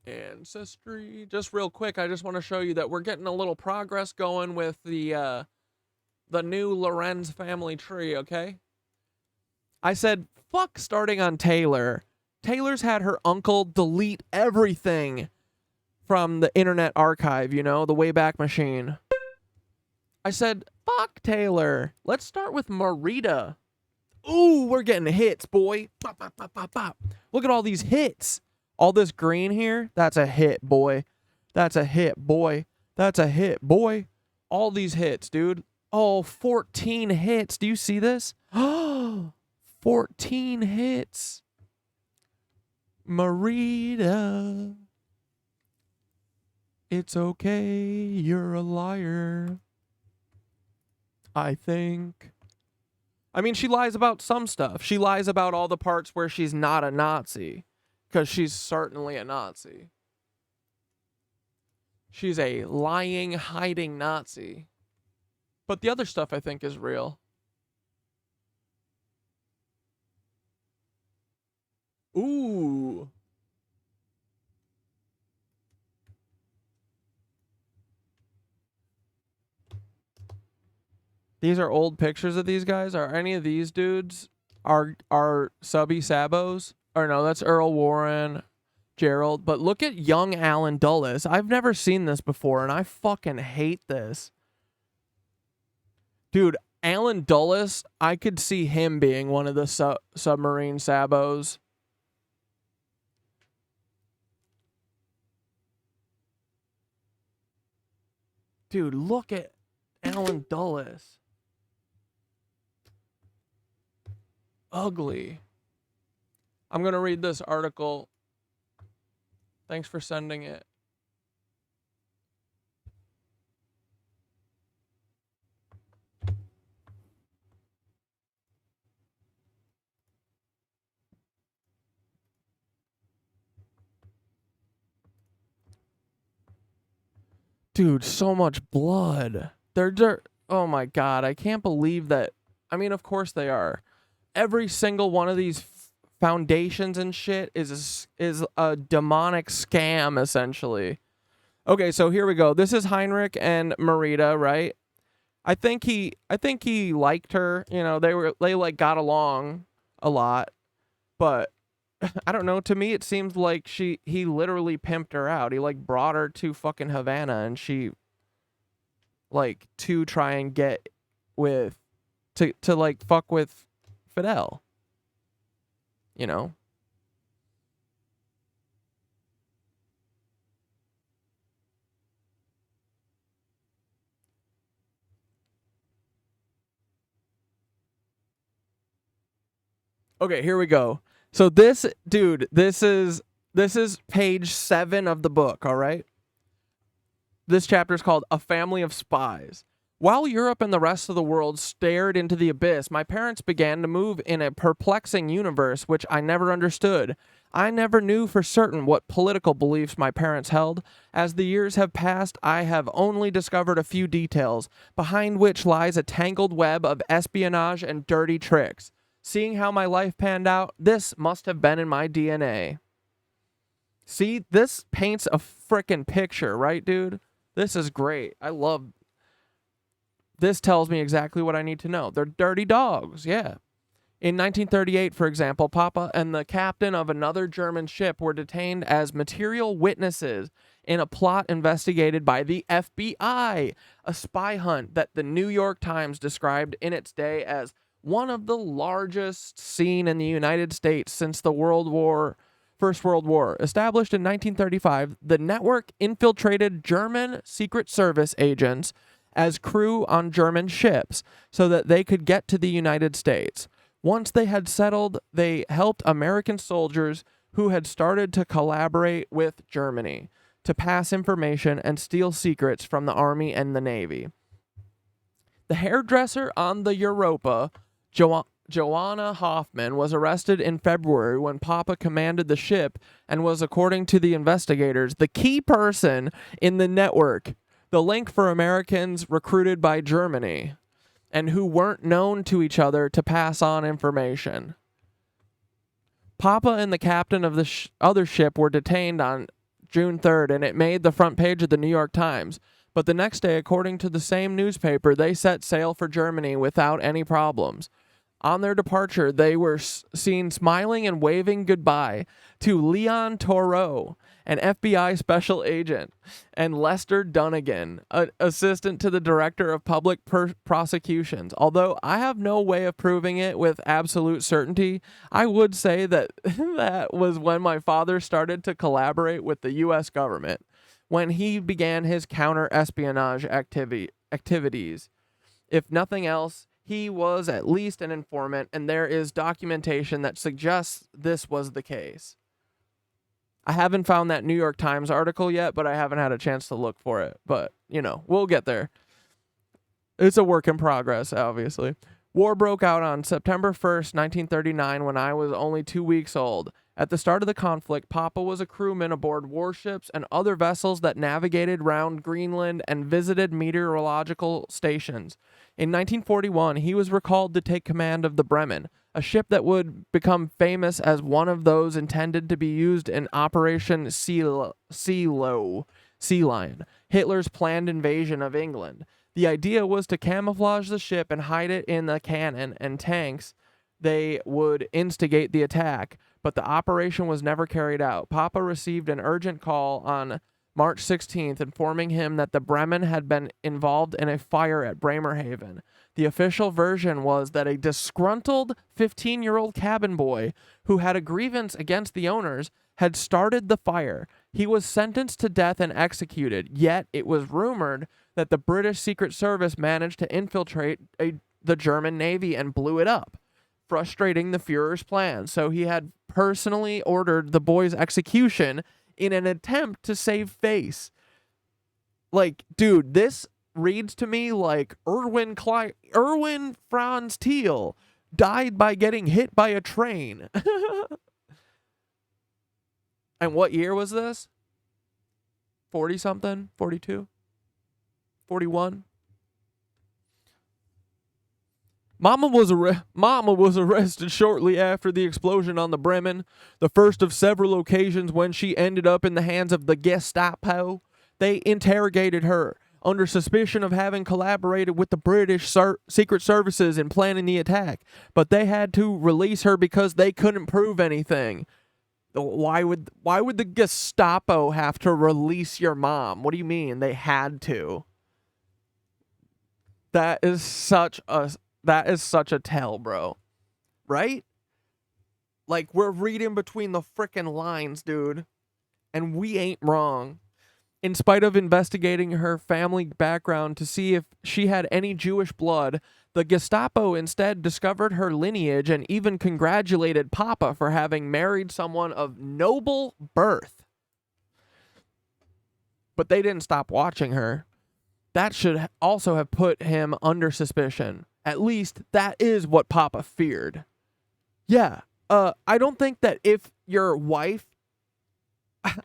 Ancestry. Just real quick, I just want to show you that we're getting a little progress going with the new Lorenz family tree, okay? I said, fuck starting on Taylor. Taylor's had her uncle delete everything from the Internet Archive, you know, the Wayback Machine. I said, fuck Taylor. Let's start with Marita. Ooh, we're getting hits, boy. Bop, bop, bop, bop, bop. Look at all these hits. All this green here, that's a hit, boy. That's a hit, boy. That's a hit, boy. All these hits, dude. Oh, 14 hits. Do you see this? 14 hits. Marita. It's okay, you're a liar. I think. I mean, she lies about some stuff. She lies about all the parts where she's not a Nazi. Because she's certainly a Nazi. She's a lying, hiding Nazi. But the other stuff I think is real. Ooh. These are old pictures of these guys. Are any of these dudes are subby Sabos? Or no, that's Earl Warren, Gerald. But look at young Alan Dulles. I've never seen this before, and I fucking hate this. Dude, Alan Dulles, I could see him being one of the submarine Sabos. Dude, look at Alan Dulles. Ugly. I'm going to read this article. Thanks for sending it. Dude, so much blood. Oh my God, I can't believe that. I mean, of course they are. Every single one of these foundations and shit is a demonic scam, essentially. Okay, so here we go. This is Heinrich and Marita, right? I think he liked her. You know, they like got along a lot, but I don't know. To me, it seems like he literally pimped her out. He like brought her to fucking Havana, and she like to try and get with to like fuck with Fidel. You know? Okay, here we go. So this, dude, this is page 7 of the book, all right? This chapter is called A Family of Spies. While Europe and the rest of the world stared into the abyss, my parents began to move in a perplexing universe which I never understood. I never knew for certain what political beliefs my parents held. As the years have passed, I have only discovered a few details, behind which lies a tangled web of espionage and dirty tricks. Seeing how my life panned out, this must have been in my DNA. See, this paints a frickin' picture, right, dude? This is great. I love... This tells me exactly what I need to know. They're dirty dogs, yeah. In 1938, for example, Papa and the captain of another German ship were detained as material witnesses in a plot investigated by the FBI, a spy hunt that the New York Times described in its day as one of the largest seen in the United States since the First World War. Established in 1935, the network infiltrated German Secret Service agents as crew on German ships so that they could get to the United States. Once they had settled, they helped American soldiers who had started to collaborate with Germany to pass information and steal secrets from the Army and the Navy. The hairdresser on the Europa, Joanna Hoffman, was arrested in February when Papa commanded the ship and was, according to the investigators, the key person in the network, the link for Americans recruited by Germany and who weren't known to each other to pass on information. Papa and the captain of the other ship were detained on June 3rd, and it made the front page of the New York Times. But the next day, according to the same newspaper, they set sail for Germany without any problems. On their departure, they were seen smiling and waving goodbye to Leon Taureau, an FBI special agent, and Lester Dunnigan, an assistant to the director of public prosecutions. Although I have no way of proving it with absolute certainty, I would say that that was when my father started to collaborate with the U.S. government, when he began his counter-espionage activities. If nothing else, he was at least an informant, and there is documentation that suggests this was the case. I haven't found that New York Times article yet, but I haven't had a chance to look for it. But, you know, we'll get there. It's a work in progress, obviously. War broke out on September 1st, 1939, when I was only 2 weeks old. At the start of the conflict, Papa was a crewman aboard warships and other vessels that navigated round Greenland and visited meteorological stations. In 1941, he was recalled to take command of the Bremen, a ship that would become famous as one of those intended to be used in Operation Sea Lion, Hitler's planned invasion of England. The idea was to camouflage the ship and hide it in the cannon and tanks. They would instigate the attack, but the operation was never carried out. Papa received an urgent call on March 16th informing him that the Bremen had been involved in a fire at Bremerhaven. The official version was that a disgruntled 15-year-old cabin boy who had a grievance against the owners had started the fire. He was sentenced to death and executed, yet it was rumored that the British Secret Service managed to infiltrate the German Navy and blew it up, frustrating the Führer's plan. So he had personally ordered the boy's execution in an attempt to save face. Like, dude, this reads to me like Erwin Franz Thiel died by getting hit by a train. And what year was this? 40-something? 42? 41? Mama was arrested shortly after the explosion on the Bremen, the first of several occasions when she ended up in the hands of the Gestapo. They interrogated her under suspicion of having collaborated with the British Secret Services in planning the attack, but they had to release her because they couldn't prove anything. Why would the Gestapo have to release your mom? What do you mean they had to? That is such a tell, bro. Right? Like, we're reading between the frickin' lines, dude. And we ain't wrong. In spite of investigating her family background to see if she had any Jewish blood, The Gestapo instead discovered her lineage and even congratulated Papa for having married someone of noble birth. But they didn't stop watching her. That should also have put him under suspicion. At least that is what Papa feared. Yeah, I don't think that if your wife...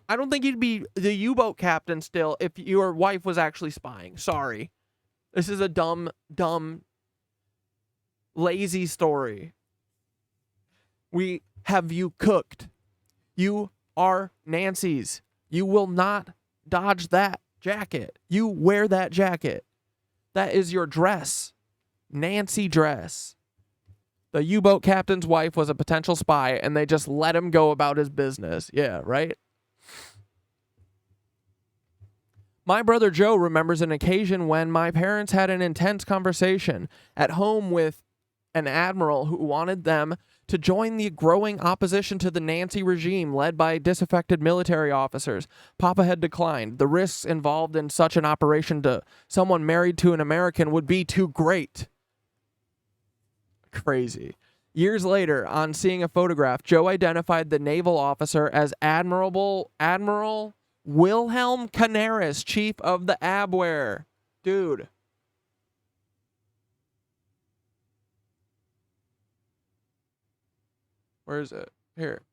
I don't think you'd be the U-boat captain still if your wife was actually spying. Sorry. This is a dumb, lazy story. We have you cooked. You are Nancy's. You will not dodge that jacket. You wear that jacket. That is your dress. Nancy dress. The U-boat captain's wife was a potential spy, and they just let him go about his business. Yeah, right? My brother Joe remembers an occasion when my parents had an intense conversation at home with an admiral who wanted them to join the growing opposition to the Nancy regime led by disaffected military officers. Papa had declined. The risks involved in such an operation to someone married to an American would be too great. Crazy. Years later, on seeing a photograph, Joe identified the naval officer as Admiral Wilhelm Canaris, chief of the Abwehr. Dude. Where is it? Here.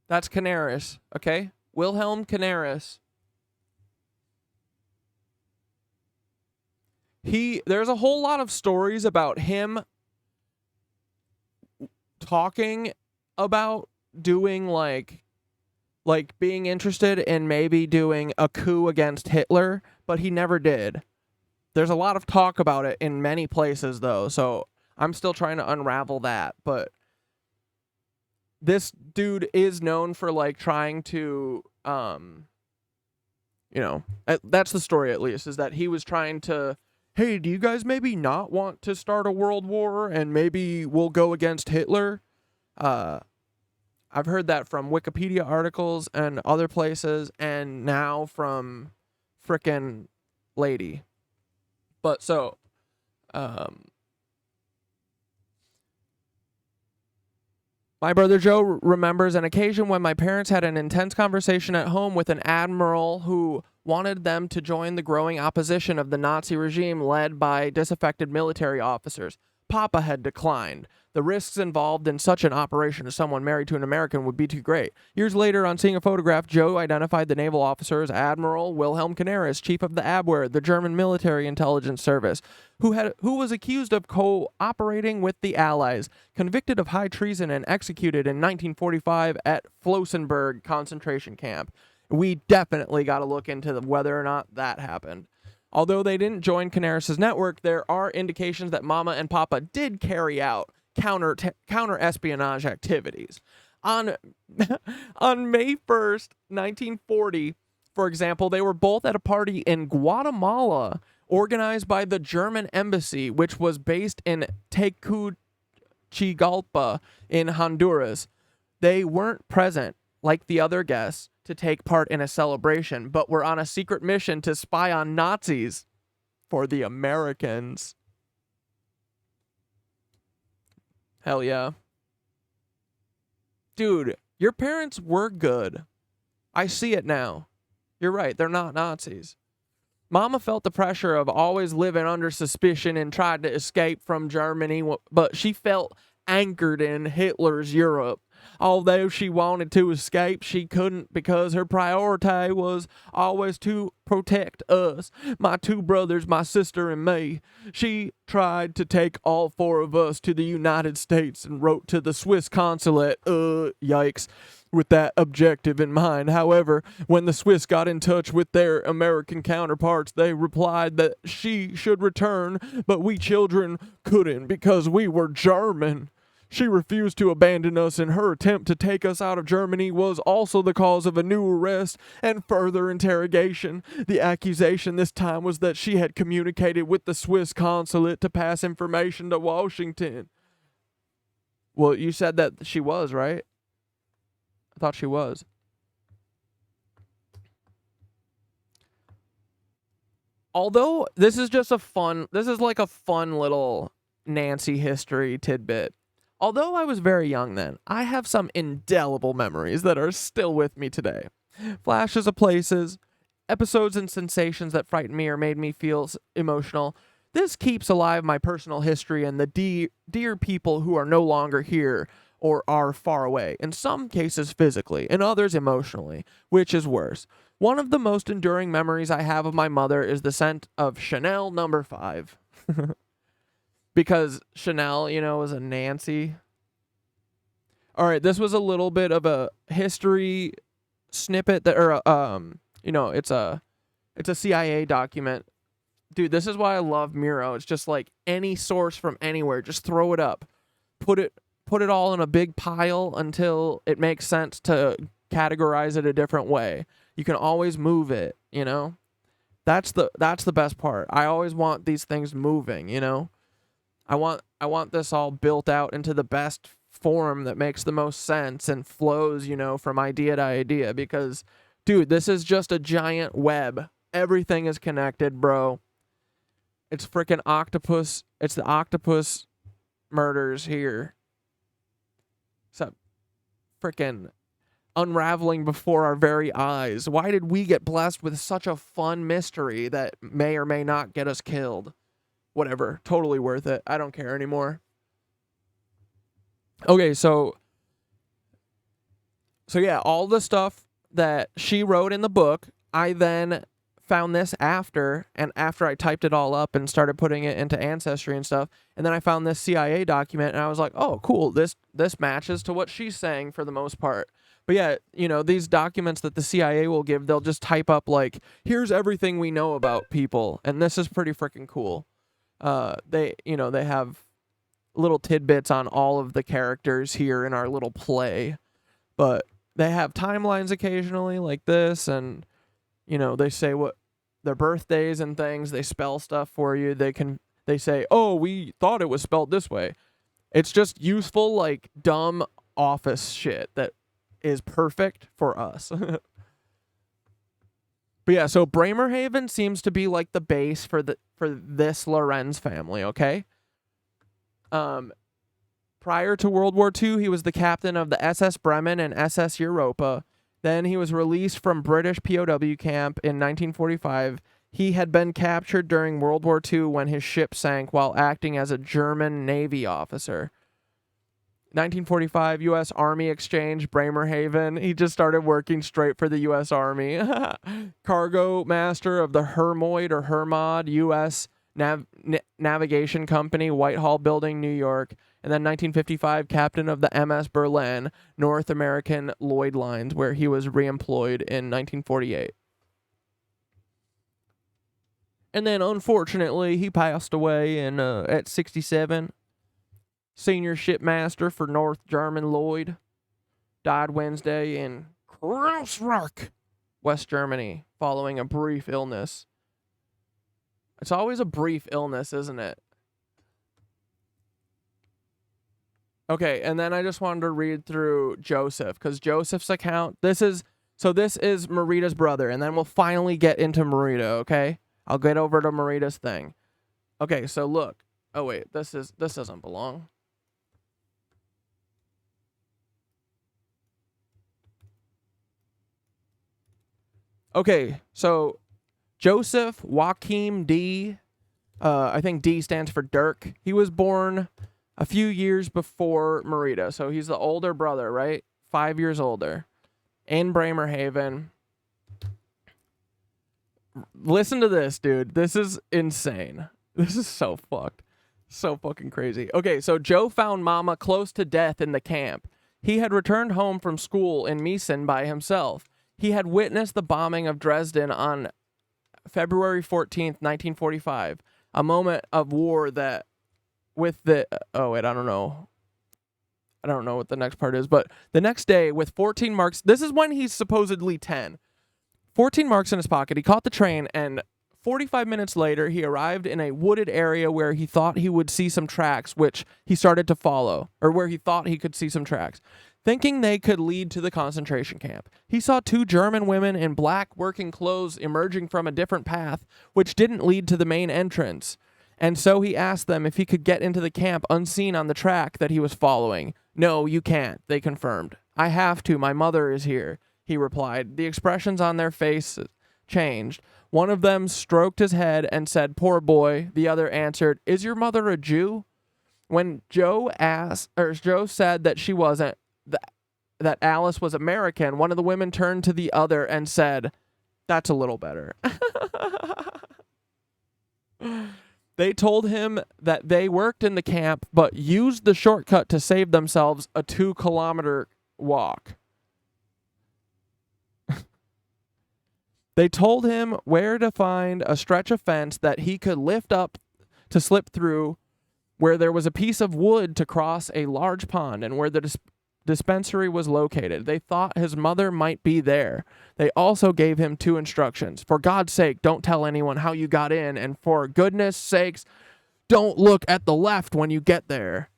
That's Canaris, okay? Wilhelm Canaris. There's a whole lot of stories about him talking about doing like being interested in maybe doing a coup against Hitler, but he never did. There's a lot of talk about it in many places though, so I'm still trying to unravel that, but this dude is known for like trying to that's the story at least, is that he was trying to, hey, do you guys maybe not want to start a world war and maybe we'll go against Hitler? I've heard that from Wikipedia articles and other places, and now from frickin' lady. But so, my brother Joe remembers an occasion when my parents had an intense conversation at home with an admiral who wanted them to join the growing opposition of the Nazi regime led by disaffected military officers. Papa had declined. The risks involved in such an operation to someone married to an American would be too great. Years later, on seeing a photograph, Joe identified the naval officer as Admiral Wilhelm Canaris, chief of the Abwehr, the German military intelligence service, who was accused of cooperating with the Allies, convicted of high treason and executed in 1945 at Flossenburg concentration camp. We definitely got to look into whether or not that happened. Although they didn't join Canaris' network, there are indications that Mama and Papa did carry out counter-espionage activities. On May 1st, 1940, for example, they were both at a party in Guatemala organized by the German embassy, which was based in Tegucigalpa in Honduras. They weren't present, like the other guests, to take part in a celebration, but were on a secret mission to spy on Nazis for the Americans. Hell yeah. Dude, your parents were good. I see it now. You're right, they're not Nazis. Mama felt the pressure of always living under suspicion and tried to escape from Germany, but she felt anchored in Hitler's Europe. Although she wanted to escape, she couldn't because her priority was always to protect us, my two brothers, my sister, and me. She tried to take all four of us to the United States and wrote to the Swiss consulate, yikes, with that objective in mind. However, when the Swiss got in touch with their American counterparts, they replied that she should return, but we children couldn't because we were German. She refused to abandon us, and her attempt to take us out of Germany was also the cause of a new arrest and further interrogation. The accusation this time was that she had communicated with the Swiss consulate to pass information to Washington. Well, you said that she was, right? I thought she was. although this is like a fun little Nancy history tidbit. Although I was very young then, I have some indelible memories that are still with me today. Flashes of places, episodes and sensations that frightened me or made me feel emotional. This keeps alive my personal history and the dear people who are no longer here or are far away, in some cases physically, in others emotionally, which is worse. One of the most enduring memories I have of my mother is the scent of Chanel No. 5. Because Chanel, was a Nancy. All right, this was a little bit of a history snippet it's a CIA document. Dude, this is why I love Miro. It's just like any source from anywhere, just throw it up. Put it all in a big pile until it makes sense to categorize it a different way. You can always move it, That's the best part. I always want these things moving, I want this all built out into the best form that makes the most sense and flows, from idea to idea, because dude, this is just a giant web. Everything is connected, bro. It's freaking octopus. It's the octopus murders here. Except freaking unraveling before our very eyes. Why did we get blessed with such a fun mystery that may or may not get us killed? Whatever. Totally worth it. I don't care anymore. Okay, so yeah, all the stuff that she wrote in the book, I then found this after I typed it all up and started putting it into Ancestry and stuff, and then I found this CIA document, and I was like, oh, cool, this matches to what she's saying for the most part. But yeah, these documents that the CIA will give, they'll just type up like, here's everything we know about people, and this is pretty freaking cool. They have little tidbits on all of the characters here in our little play, but they have timelines occasionally like this, and they say what their birthdays and things. They spell stuff for you. They say, oh, we thought it was spelled this way. It's just useful, like dumb office shit that is perfect for us. But yeah, so Bremerhaven seems to be like the base for this Lorenz family, okay? Prior to World War II, he was the captain of the SS Bremen and SS Europa. Then he was released from British POW camp in 1945. He had been captured during World War II when his ship sank while acting as a German Navy officer. 1945, U.S. Army Exchange, Bremerhaven. He just started working straight for the U.S. Army. Cargo master of the Hermoid or Hermod, U.S. Navigation Company, Whitehall Building, New York. And then 1955, captain of the MS Berlin, North American Lloyd Lines, where he was reemployed in 1948. And then, unfortunately, he passed away at 67. Senior shipmaster for North German Lloyd. Died Wednesday in Kreuzberg, West Germany, following a brief illness. It's always a brief illness, isn't it? Okay, and then I just wanted to read through Joseph, because Joseph's account, this is Marita's brother, and then we'll finally get into Marita, okay? I'll get over to Marita's thing. Okay, so look. Oh, wait, this doesn't belong. Okay, so Joseph Joachim D. I think D stands for Dirk. He was born a few years before Marita, so he's the older brother, right? 5 years older. In Bremerhaven. Listen to this, dude. This is insane. This is so fucked. So fucking crazy. Okay, so Joe found Mama close to death in the camp. He had returned home from school in Meissen by himself. He had witnessed the bombing of Dresden on February 14th, 1945. A moment of war that with the... Oh, wait, I don't know. I don't know what the next part is, but the next day with 14 marks... This is when he's supposedly 10. 14 marks in his pocket. He caught the train, and 45 minutes later, he arrived in a wooded area where he thought he would see some tracks, which he started to follow, or where he thought he could see some tracks. thinking they could lead to the concentration camp. He saw 2 German women in black working clothes emerging from a different path, which didn't lead to the main entrance. And so he asked them if he could get into the camp unseen on the track that he was following. "No, you can't," they confirmed. "I have to. My mother is here," he replied. The expressions on their faces changed. One of them stroked his head and said, "Poor boy." The other answered, "Is your mother a Jew?" When Joe said that she wasn't, that Alice was American, one of the women turned to the other and said, "That's a little better." They told him that they worked in the camp, but used the shortcut to save themselves a 2-kilometer walk. They told him where to find a stretch of fence that he could lift up to slip through, where there was a piece of wood to cross a large pond, and where the dispensary was located. They thought his mother might be there. They also gave him 2 instructions. "For God's sake, don't tell anyone how you got in, and for goodness sakes, don't look at the left when you get there."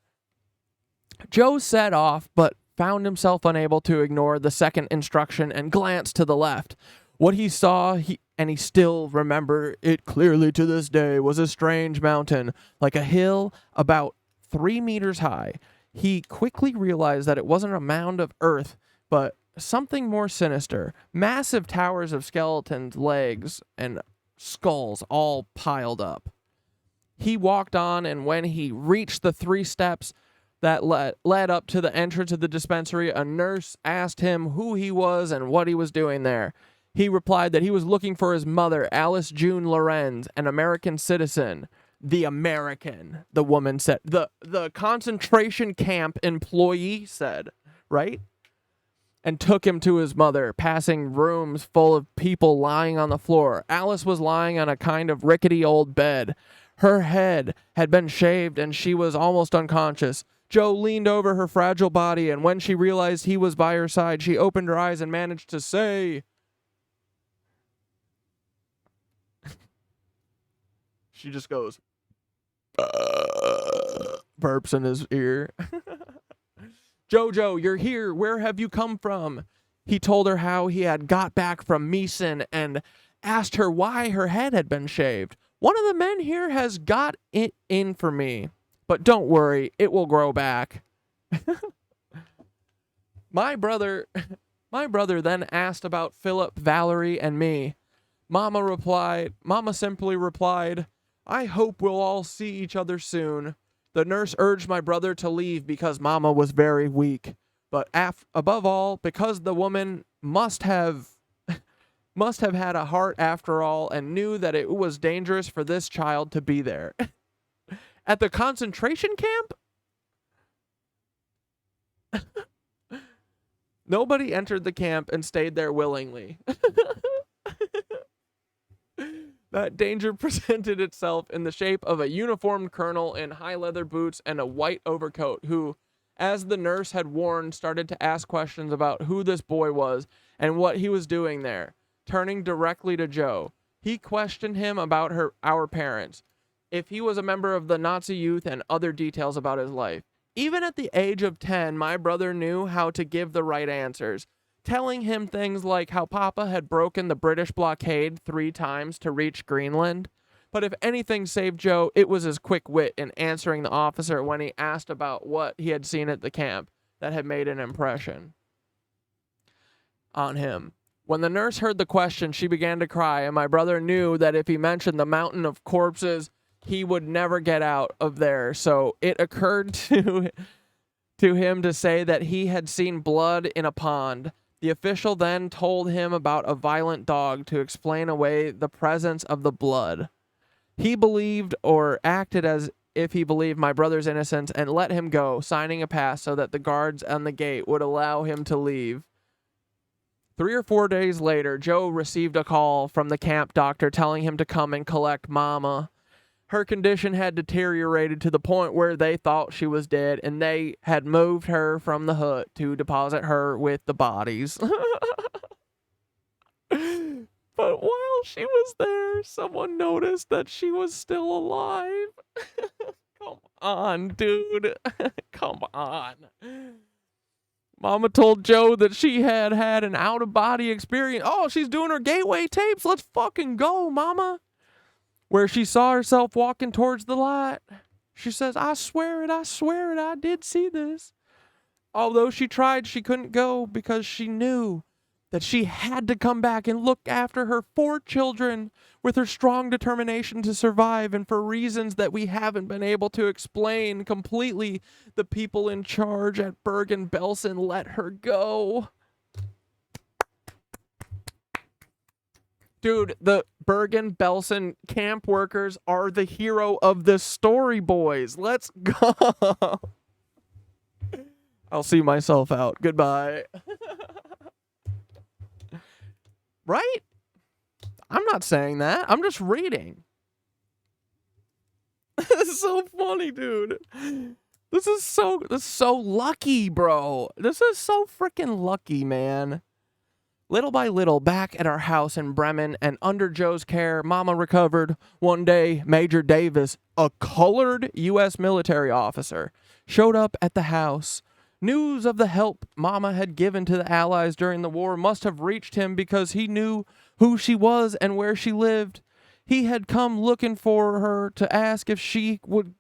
Joe set off, but found himself unable to ignore the second instruction and glanced to the left. What he saw, and he still remember it clearly to this day, was a strange mountain, like a hill about 3 meters high. He quickly realized that it wasn't a mound of earth, but something more sinister. Massive towers of skeletons, legs, and skulls all piled up. He walked on, and when he reached the 3 steps that led up to the entrance of the dispensary, a nurse asked him who he was and what he was doing there. He replied that he was looking for his mother, Alice June Lorenz, an American citizen. "The American," the woman said. The concentration camp employee said, right? And took him to his mother, passing rooms full of people lying on the floor. Alice was lying on a kind of rickety old bed. Her head had been shaved and she was almost unconscious. Joe leaned over her fragile body, and when she realized he was by her side, she opened her eyes and managed to say... She just goes... burps in his ear. "JoJo, you're here. Where have you come from?" He told her how he had got back from Meeson and asked her why her head had been shaved. "One of the men here has got it in for me, but don't worry, it will grow back." My brother then asked about Philip, Valerie, and me. Mama simply replied, "I hope we'll all see each other soon." The nurse urged my brother to leave because Mama was very weak, but above all, because the woman must have had a heart after all, and knew that it was dangerous for this child to be there. At the concentration camp? Nobody entered the camp and stayed there willingly. That danger presented itself in the shape of a uniformed colonel in high leather boots and a white overcoat who, as the nurse had warned, started to ask questions about who this boy was and what he was doing there. Turning directly to Joe, he questioned him about our parents, if he was a member of the Nazi youth, and other details about his life. Even at the age of 10, my brother knew how to give the right answers, telling him things like how Papa had broken the British blockade 3 times to reach Greenland. But if anything saved Joe, it was his quick wit in answering the officer when he asked about what he had seen at the camp that had made an impression on him. When the nurse heard the question, she began to cry, and my brother knew that if he mentioned the mountain of corpses, he would never get out of there. So it occurred to him to say that he had seen blood in a pond. The official then told him about a violent dog to explain away the presence of the blood. He believed, or acted as if he believed, my brother's innocence and let him go, signing a pass so that the guards on the gate would allow him to leave. 3 or 4 days later, Joe received a call from the camp doctor telling him to come and collect Mama. Her condition had deteriorated to the point where they thought she was dead, and they had moved her from the hut to deposit her with the bodies. But while she was there, someone noticed that she was still alive. Come on, dude. Come on. Mama told Joe that she had had an out-of-body experience. Oh, she's doing her gateway tapes. Let's fucking go, Mama. Where she saw herself walking towards the light. She says, I swear it, I did see this. Although she tried, she couldn't go because she knew that she had to come back and look after her 4 children with her strong determination to survive, and for reasons that we haven't been able to explain completely, the people in charge at Bergen-Belsen let her go. Dude, the Bergen-Belsen camp workers are the hero of the story, boys. Let's go. I'll see myself out. Goodbye. Right? I'm not saying that. I'm just reading. This is so funny, dude. This is so lucky, bro. This is so freaking lucky, man. Little by little, back at our house in Bremen and under Joe's care, Mama recovered. One day, Major Davis, a colored U.S. military officer, showed up at the house. News of the help Mama had given to the Allies during the war must have reached him because he knew who she was and where she lived. He had come looking for her to ask if she would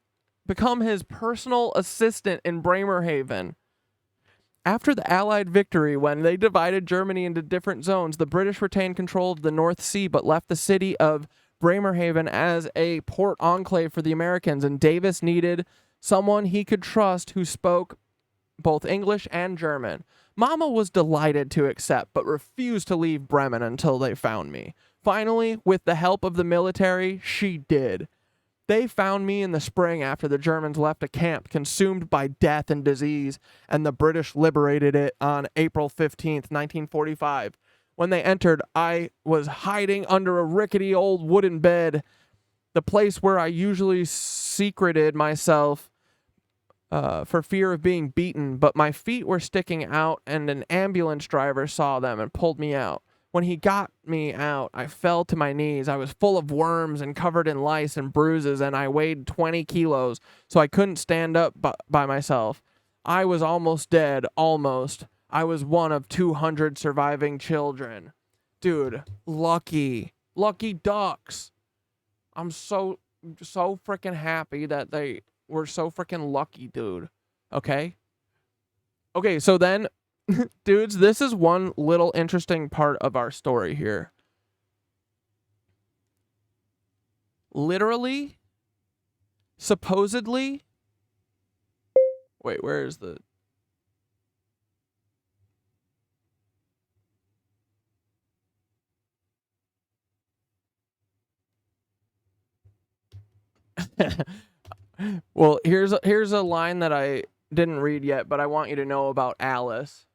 become his personal assistant in Bremerhaven. After the Allied victory, when they divided Germany into different zones, the British retained control of the North Sea but left the city of Bremerhaven as a port enclave for the Americans, and Davis needed someone he could trust who spoke both English and German. Mama was delighted to accept, but refused to leave Bremen until they found me. Finally, with the help of the military, she did. They found me in the spring after the Germans left a camp consumed by death and disease, and the British liberated it on April 15th, 1945. When they entered, I was hiding under a rickety old wooden bed, the place where I usually secreted myself for fear of being beaten, but my feet were sticking out, and an ambulance driver saw them and pulled me out. When he got me out, I fell to my knees. I was full of worms and covered in lice and bruises, and I weighed 20 kilos, so I couldn't stand up by myself. I was almost dead, almost. I was one of 200 surviving children. Dude, lucky. Lucky ducks. I'm so freaking happy that they were so freaking lucky, dude. Okay? Okay, so then, dudes, this is one little interesting part of our story here. Literally, supposedly, wait, where is the... Well, here's a line that I didn't read yet, but I want you to know about Alice.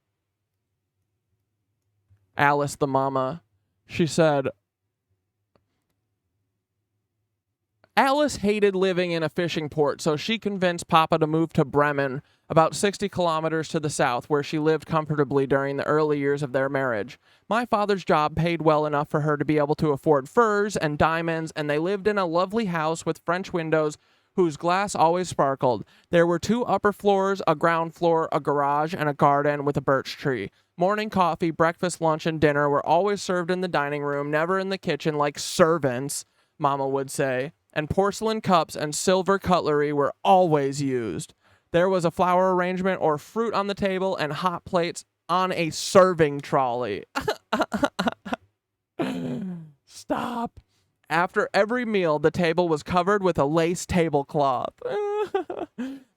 Alice, the mama. She said, Alice hated living in a fishing port, so she convinced Papa to move to Bremen, about 60 kilometers to the south, where she lived comfortably during the early years of their marriage. My father's job paid well enough for her to be able to afford furs and diamonds, and they lived in a lovely house with French windows whose glass always sparkled. There were 2 upper floors, a ground floor, a garage, and a garden with a birch tree. Morning coffee, breakfast, lunch, and dinner were always served in the dining room, never in the kitchen like servants, Mama would say, and porcelain cups and silver cutlery were always used. There was a flower arrangement or fruit on the table and hot plates on a serving trolley. Stop. After every meal, the table was covered with a lace tablecloth.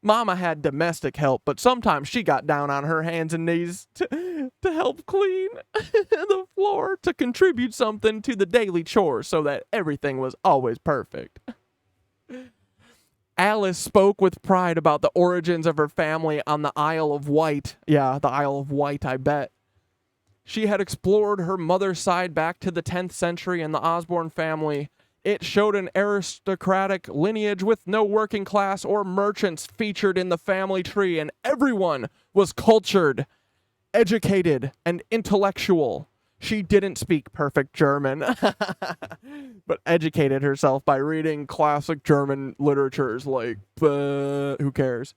Mama had domestic help, but sometimes she got down on her hands and knees to help clean the floor, to contribute something to the daily chores so that everything was always perfect. Alice spoke with pride about the origins of her family on the Isle of Wight. Yeah, the Isle of Wight, I bet. She had explored her mother's side back to the 10th century in the Osborne family. It showed an aristocratic lineage with no working class or merchants featured in the family tree, and everyone was cultured, educated, and intellectual. She didn't speak perfect German, but educated herself by reading classic German literatures like, who cares?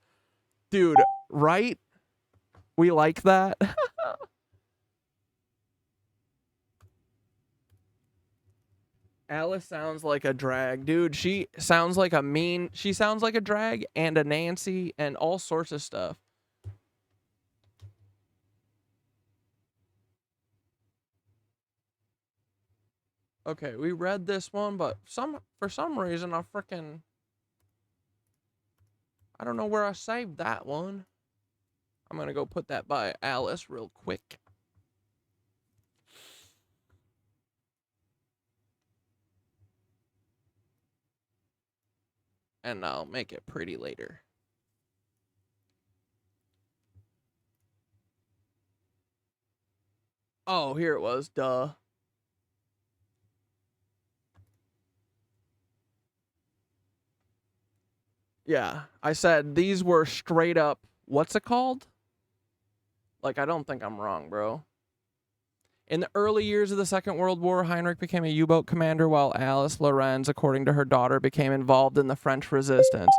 Dude, right? We like that. Alice sounds like a drag. Dude, she sounds like she sounds like a drag and a Nancy and all sorts of stuff. Okay, we read this one, but for some reason I don't know where I saved that one. I'm gonna go put that by Alice real quick. And I'll make it pretty later. Oh, here it was. Duh. Yeah, I said these were straight up, what's it called? Like, I don't think I'm wrong, bro. In the early years of the Second World War, Heinrich became a U-boat commander while Alice Lorenz, according to her daughter, became involved in the French resistance.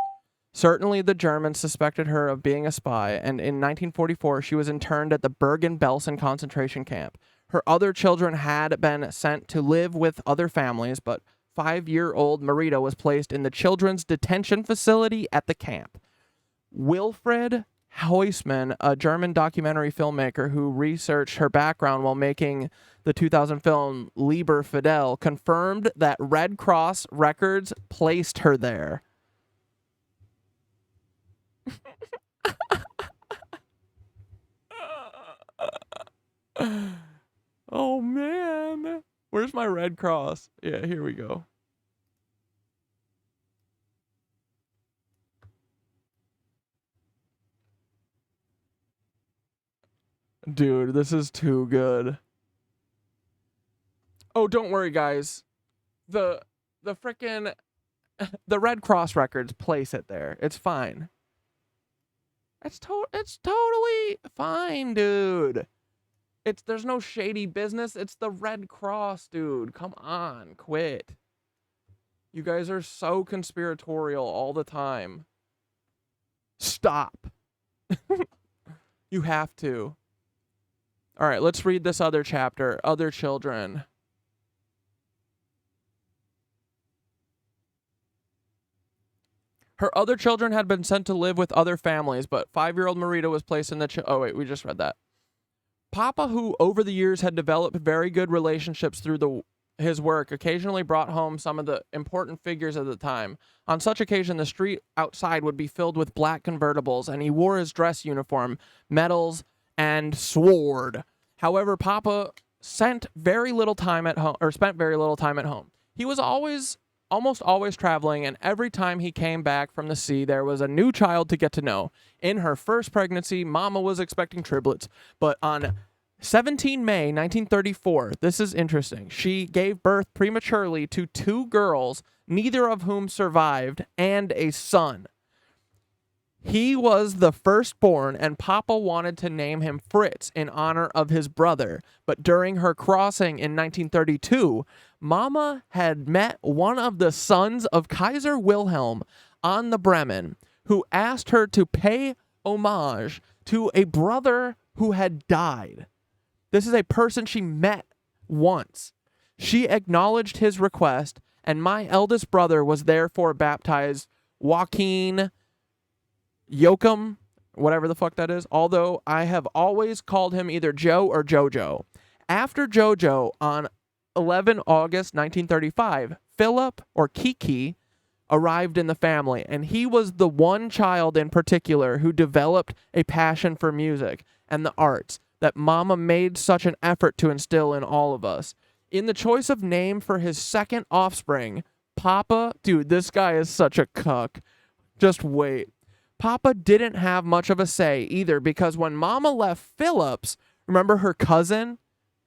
Certainly, the Germans suspected her of being a spy, and in 1944, she was interned at the Bergen-Belsen concentration camp. Her other children had been sent to live with other families, but 5-year-old Marita was placed in the children's detention facility at the camp. Wilfried Huysman, a German documentary filmmaker who researched her background while making the 2000 film Lieber Fidel, confirmed that Red Cross records placed her there. Oh, man. Where's my Red Cross? Yeah, here we go. Dude, this is too good. Oh, don't worry, guys. The frickin' the Red Cross records place it there. It's fine. It's totally fine, dude. There's no shady business. It's the Red Cross, dude. Come on, quit. You guys are so conspiratorial all the time. Stop. You have to. All right, let's read this other chapter. Other children. Her other children had been sent to live with other families, but 5-year-old Marita was placed in the... Oh, wait, we just read that. Papa, who over the years had developed very good relationships through his work, occasionally brought home some of the important figures of the time. On such occasion, the street outside would be filled with black convertibles, and he wore his dress uniform, medals, and sword. However, Papa spent very little time at home. He was almost always traveling, and every time he came back from the sea, there was a new child to get to know. In her first pregnancy, Mama was expecting triplets, but on 17 May 1934, this is interesting, she gave birth prematurely to 2 girls, neither of whom survived, and a son. He was the firstborn, and Papa wanted to name him Fritz in honor of his brother. But during her crossing in 1932, Mama had met one of the sons of Kaiser Wilhelm on the Bremen, who asked her to pay homage to a brother who had died. This is a person she met once. She acknowledged his request, and my eldest brother was therefore baptized Joachim, whatever the fuck that is, although I have always called him either Joe or JoJo. After JoJo, on 11 August 1935, Philip, or Kiki, arrived in the family, and he was the one child in particular who developed a passion for music and the arts that Mama made such an effort to instill in all of us. In the choice of name for his second offspring, Papa, dude, this guy is such a cuck. Just wait. Papa didn't have much of a say either, because when Mama left Phillips, remember her cousin,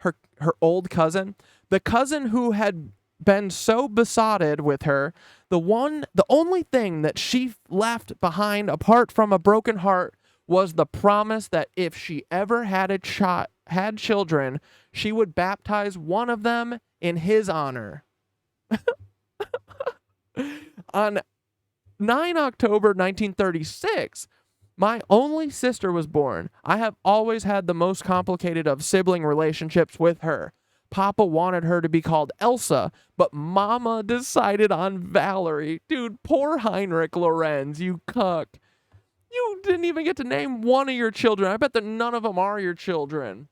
her old cousin, the cousin who had been so besotted with her, the only thing that she left behind apart from a broken heart was the promise that if she ever had children, she would baptize one of them in his honor. On 9 October 1936, My only sister was born. I have always had the most complicated of sibling relationships with her. Papa wanted her to be called Elsa, but Mama decided on Valerie. Dude, poor Heinrich Lorenz, you cuck. You didn't even get to name one of your children. I bet that none of them are your children.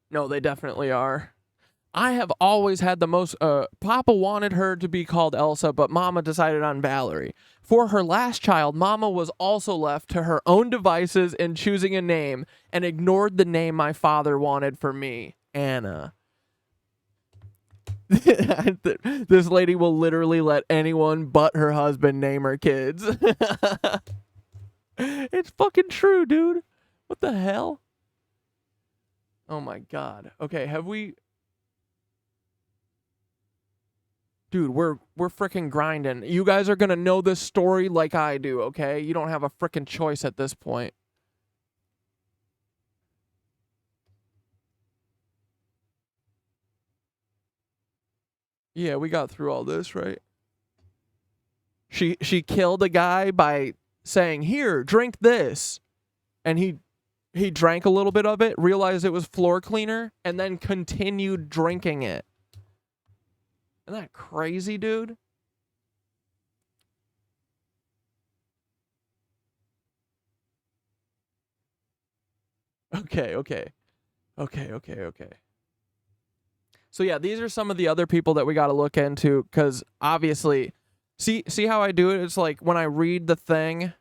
No, they definitely are. I have always had the most, Papa wanted her to be called Elsa, but Mama decided on Valerie. For her last child, Mama was also left to her own devices in choosing a name and ignored the name my father wanted for me, Anna. This lady will literally let anyone but her husband name her kids. It's fucking true, dude. What the hell? Oh my God. Okay, have we... Dude, we're freaking grinding. You guys are going to know this story like I do, okay? You don't have a freaking choice at this point. Yeah, we got through all this, right? She killed a guy by saying, "Here, drink this." And he drank a little bit of it, realized it was floor cleaner, and then continued drinking it. Isn't that crazy, dude? Okay. So yeah, these are some of the other people that we got to look into, because obviously, see how I do it? It's like when I read the thing,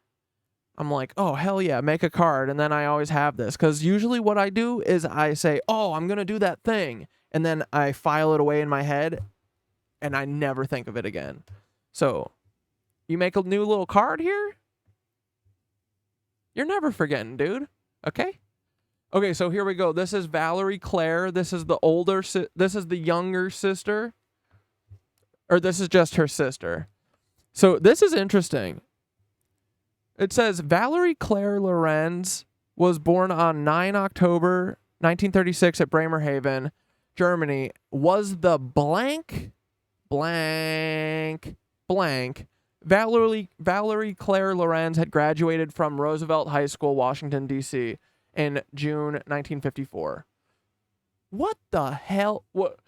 I'm like, oh, hell yeah, make a card, and then I always have this, because usually what I do is I say, oh, I'm going to do that thing, and then I file it away in my head, and I never think of it again. So, you make a new little card here? You're never forgetting, dude. Okay? Okay, so here we go. This is Valerie Claire. This is the this is the younger sister. Or this is just her sister. So, this is interesting. It says Valerie Claire Lorenz was born on 9 October 1936 at Bremerhaven, Germany. Was the blank Valerie Claire Lorenz had graduated from Roosevelt High School, Washington, D.C. in June 1954. What the hell? What?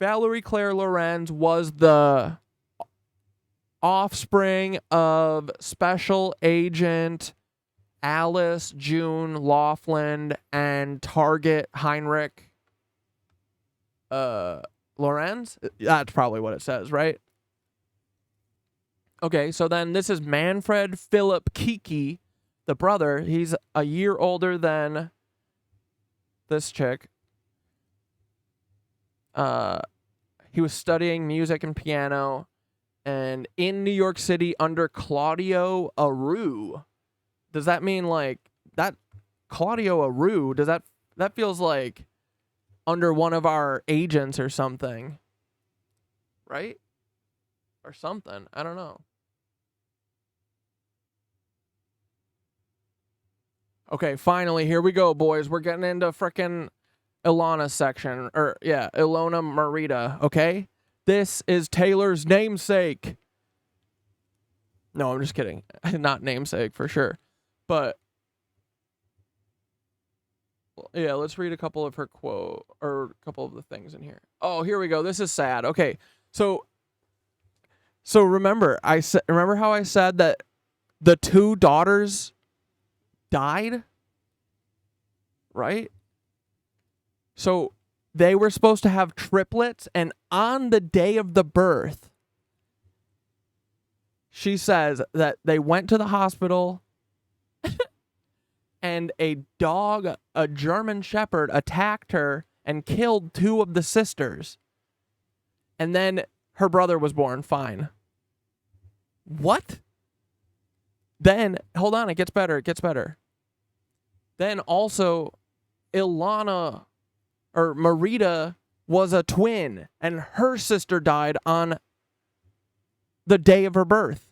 Valerie Claire Lorenz was the offspring of Special Agent Alice June Laughlin and Target Heinrich Lorenz? That's probably what it says, right? Okay, so then this is Manfred Philip Kiki, the brother. He's a year older than this chick. He was studying music and piano and in New York City under Claudio Aru. Does that mean like that Claudio Aru, that feels like under one of our agents or something, right? Or something. I don't know. Okay, finally, here we go, boys. We're getting into frickin' Ilana's section. Ilona Marita, okay? This is Taylor's namesake. No, I'm just kidding. Not namesake, for sure. But yeah, let's read a couple of her quote, or a couple of the things in here. Oh, here we go. This is sad. Okay, so remember how I said that the two daughters died, right? So they were supposed to have triplets, and on the day of the birth, she says that they went to the hospital. And a dog, a German Shepherd, attacked her and killed two of the sisters. And then her brother was born. Fine. What? Then, hold on, it gets better. Then also, Ilana, or Marita, was a twin, and her sister died on the day of her birth.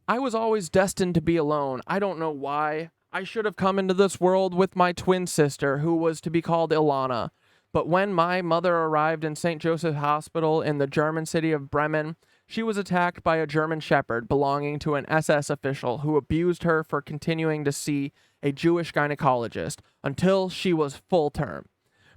I was always destined to be alone. I don't know why. I should have come into this world with my twin sister, who was to be called Ilana. But when my mother arrived in St. Joseph Hospital in the German city of Bremen, she was attacked by a German shepherd belonging to an SS official who abused her for continuing to see a Jewish gynecologist until she was full term.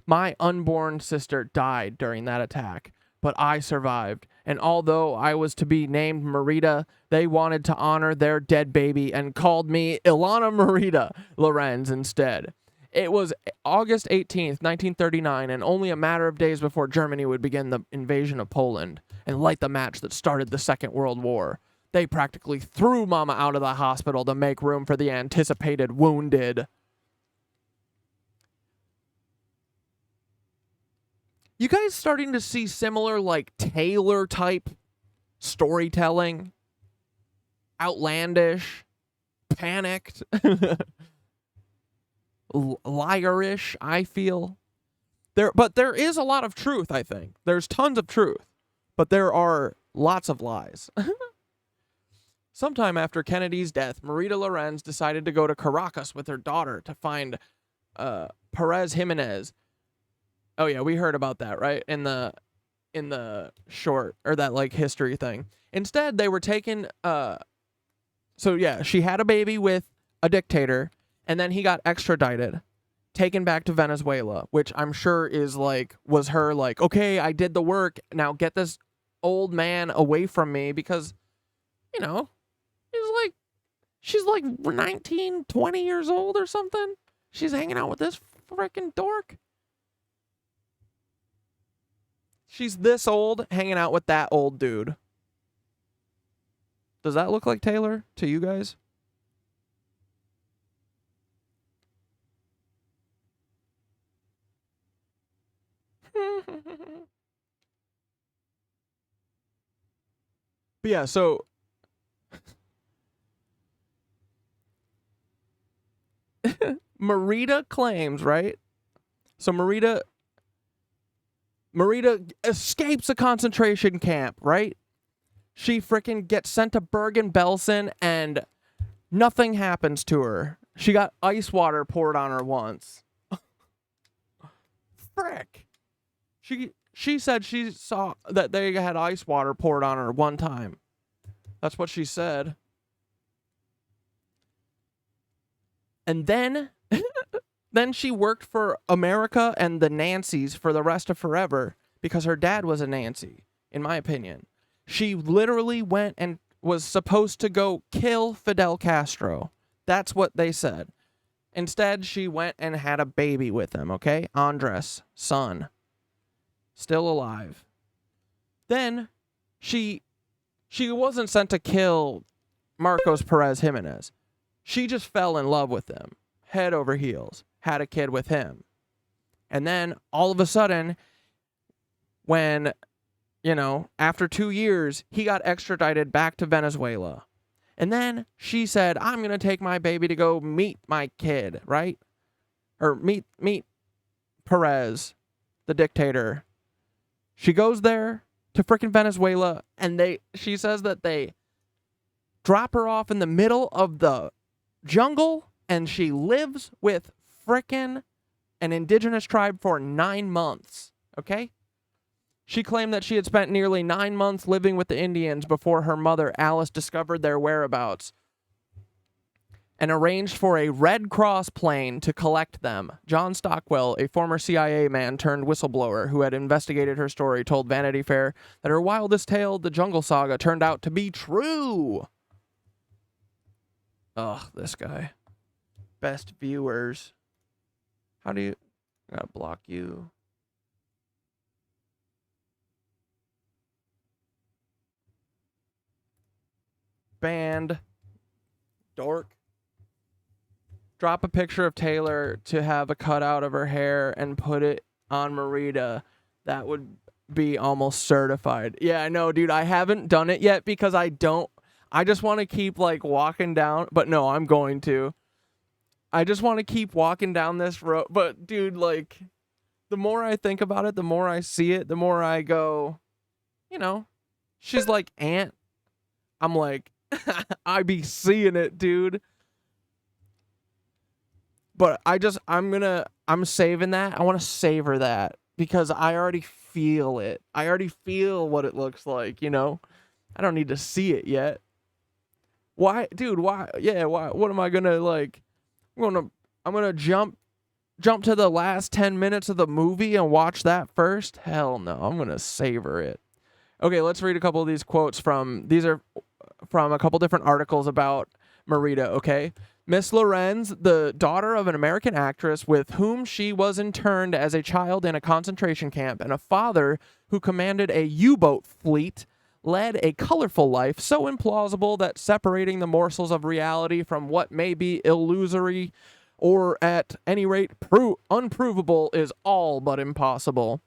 My unborn sister died during that attack, but I survived, and although I was to be named Marita, they wanted to honor their dead baby and called me Ilana Marita Lorenz instead. It was August 18th, 1939, and only a matter of days before Germany would begin the invasion of Poland and light the match that started the Second World War. They practically threw Mama out of the hospital to make room for the anticipated wounded. You guys starting to see similar, like, Taylor-type storytelling? Outlandish? Panicked? Liarish, I feel. But there is a lot of truth, I think. There's tons of truth. But there are lots of lies. Sometime after Kennedy's death, Marita Lorenz decided to go to Caracas with her daughter to find Perez Jimenez. Oh yeah, we heard about that, right? In the short, or that like history thing. Instead, they were taken so yeah, she had a baby with a dictator, and then he got extradited, taken back to Venezuela, which I'm sure is like, was her like, okay, I did the work, now get this old man away from me, because, you know, she's like 19, 20 years old or something. She's hanging out with this freaking dork. She's this old, hanging out with that old dude. Does that look like Taylor to you guys? But yeah, so Marita claims, right? So Marita escapes a concentration camp, right? She frickin' gets sent to Bergen-Belsen and nothing happens to her. She got ice water poured on her once. Frick. She said she saw that they had ice water poured on her one time. That's what she said. And then she worked for America and the Nancys for the rest of forever because her dad was a Nancy, in my opinion. She literally went and was supposed to go kill Fidel Castro. That's what they said. Instead, she went and had a baby with him, okay? Andres, son. Still alive. Then she wasn't sent to kill Marcos Perez Jimenez. She just fell in love with him, head over heels, had a kid with him. And then all of a sudden, when, you know, after 2 years, he got extradited back to Venezuela. And then she said, I'm going to take my baby to go meet my kid, right? Or meet Perez, the dictator. She goes there to frickin' Venezuela, and she says that they drop her off in the middle of the jungle, and she lives with frickin' an indigenous tribe for 9 months, okay? She claimed that she had spent nearly 9 months living with the Indians before her mother, Alice, discovered their whereabouts and arranged for a Red Cross plane to collect them. John Stockwell, a former CIA man turned whistleblower who had investigated her story, told Vanity Fair that her wildest tale, the Jungle Saga, turned out to be true. Ugh, this guy. Best viewers. How do you... I gotta block you. Banned. Dork. Drop a picture of Taylor to have a cutout of her hair and put it on Marita. That would be almost certified. Yeah, I know, dude. I haven't done it yet because I just want to keep, like, walking down. But no, I'm going to. I just want to keep walking down this road. But, dude, like, the more I think about it, the more I see it, the more I go, you know, she's like Aunt. I'm like, I be seeing it, dude. But I'm saving that. I want to savor that because I already feel it. I already feel what it looks like, you know? I don't need to see it yet. Why, dude, why? Yeah, why? What am I gonna, like, I'm gonna jump to the last 10 minutes of the movie and watch that first? Hell no, I'm gonna savor it. Okay, let's read a couple of these quotes these are from a couple different articles about Marita, okay? Miss Lorenz, the daughter of an American actress with whom she was interned as a child in a concentration camp, and a father who commanded a U-boat fleet, led a colorful life so implausible that separating the morsels of reality from what may be illusory or at any rate unprovable is all but impossible.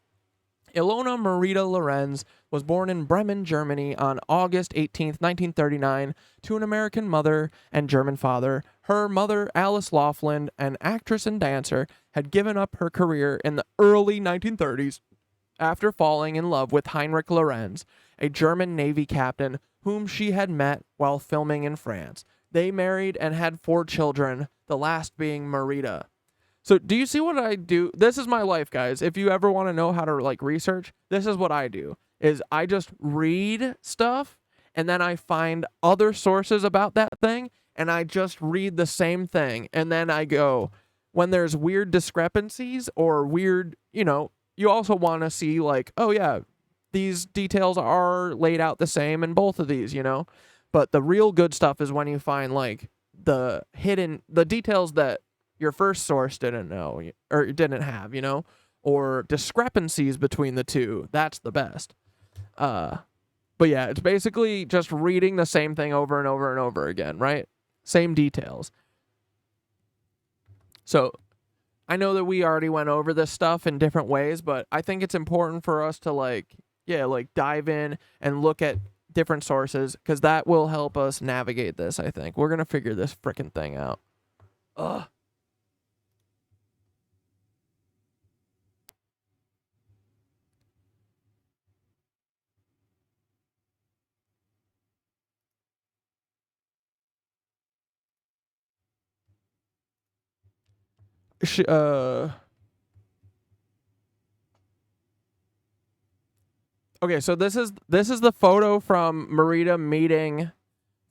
Ilona Marita Lorenz was born in Bremen, Germany on August 18, 1939, to an American mother and German father. Her mother, Alice Laughlin, an actress and dancer, had given up her career in the early 1930s after falling in love with Heinrich Lorenz, a German Navy captain whom she had met while filming in France. They married and had 4 children, the last being Marita. So do you see what I do? This is my life, guys. If you ever want to know how to like research, this is what I do. Is I just read stuff and then I find other sources about that thing and I just read the same thing. And then I go, when there's weird discrepancies or weird, you know, you also want to see like, oh yeah, these details are laid out the same in both of these, you know? But the real good stuff is when you find like the details that your first source didn't know or didn't have, you know, or discrepancies between the two. That's the best. But yeah, it's basically just reading the same thing over and over and over again, right? Same details. So I know that we already went over this stuff in different ways, but I think it's important for us to like dive in and look at different sources because that will help us navigate this, I think. We're going to figure this frickin' thing out. Ugh. Okay, so this is the photo from Marita meeting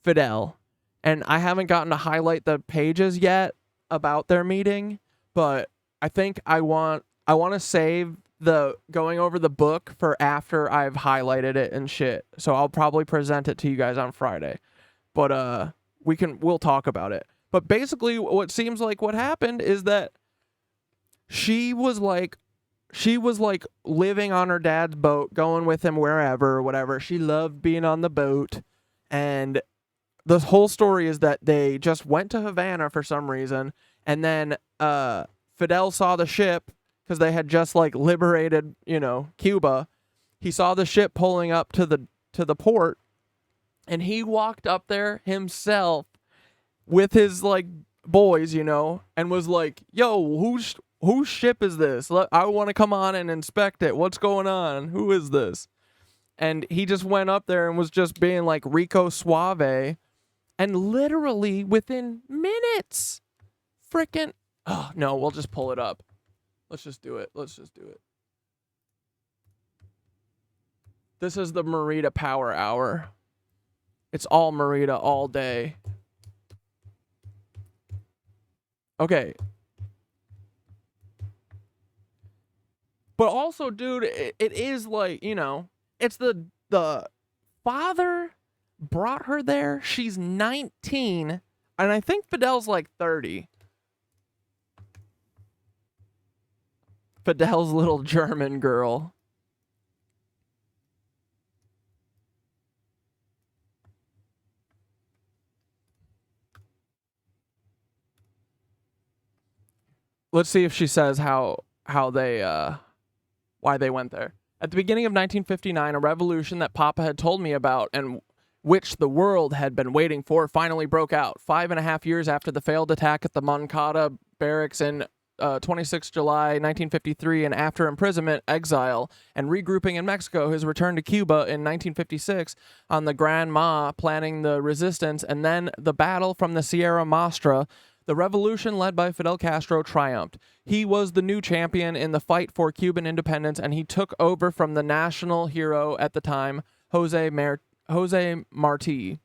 Fidel, and I haven't gotten to highlight the pages yet about their meeting, but I think I want to save the going over the book for after I've highlighted it and shit. So I'll probably present it to you guys on Friday, but we'll talk about it. But basically, what seems like what happened is that she was like living on her dad's boat, going with him wherever or whatever. She loved being on the boat. And the whole story is that they just went to Havana for some reason. And then Fidel saw the ship because they had just like liberated, you know, Cuba. He saw the ship pulling up to the port. And he walked up there himself with his like boys, you know, and was like, yo, whose ship is this? I want to come on and inspect it. What's going on? Who is this? And he just went up there and was just being like Rico Suave. And literally within minutes, freaking... Oh, no, we'll just pull it up. Let's just do it. This is the Marita Power Hour. It's all Marita all day. Okay. But also, dude, it is like, you know, it's the father brought her there. She's 19, and I think Fidel's like 30. Fidel's little German girl. Let's see if she says how they why they went there. At the beginning of 1959, a revolution that Papa had told me about and which the world had been waiting for finally broke out. 5.5 years after the failed attack at the Moncada barracks in 26 July 1953, and after imprisonment, exile, and regrouping in Mexico, his return to Cuba in 1956 on the Gran Ma, planning the resistance, and then the battle from the Sierra Maestra, The revolution led by Fidel Castro triumphed. He was the new champion in the fight for Cuban independence, and he took over from the national hero at the time, Jose Marti.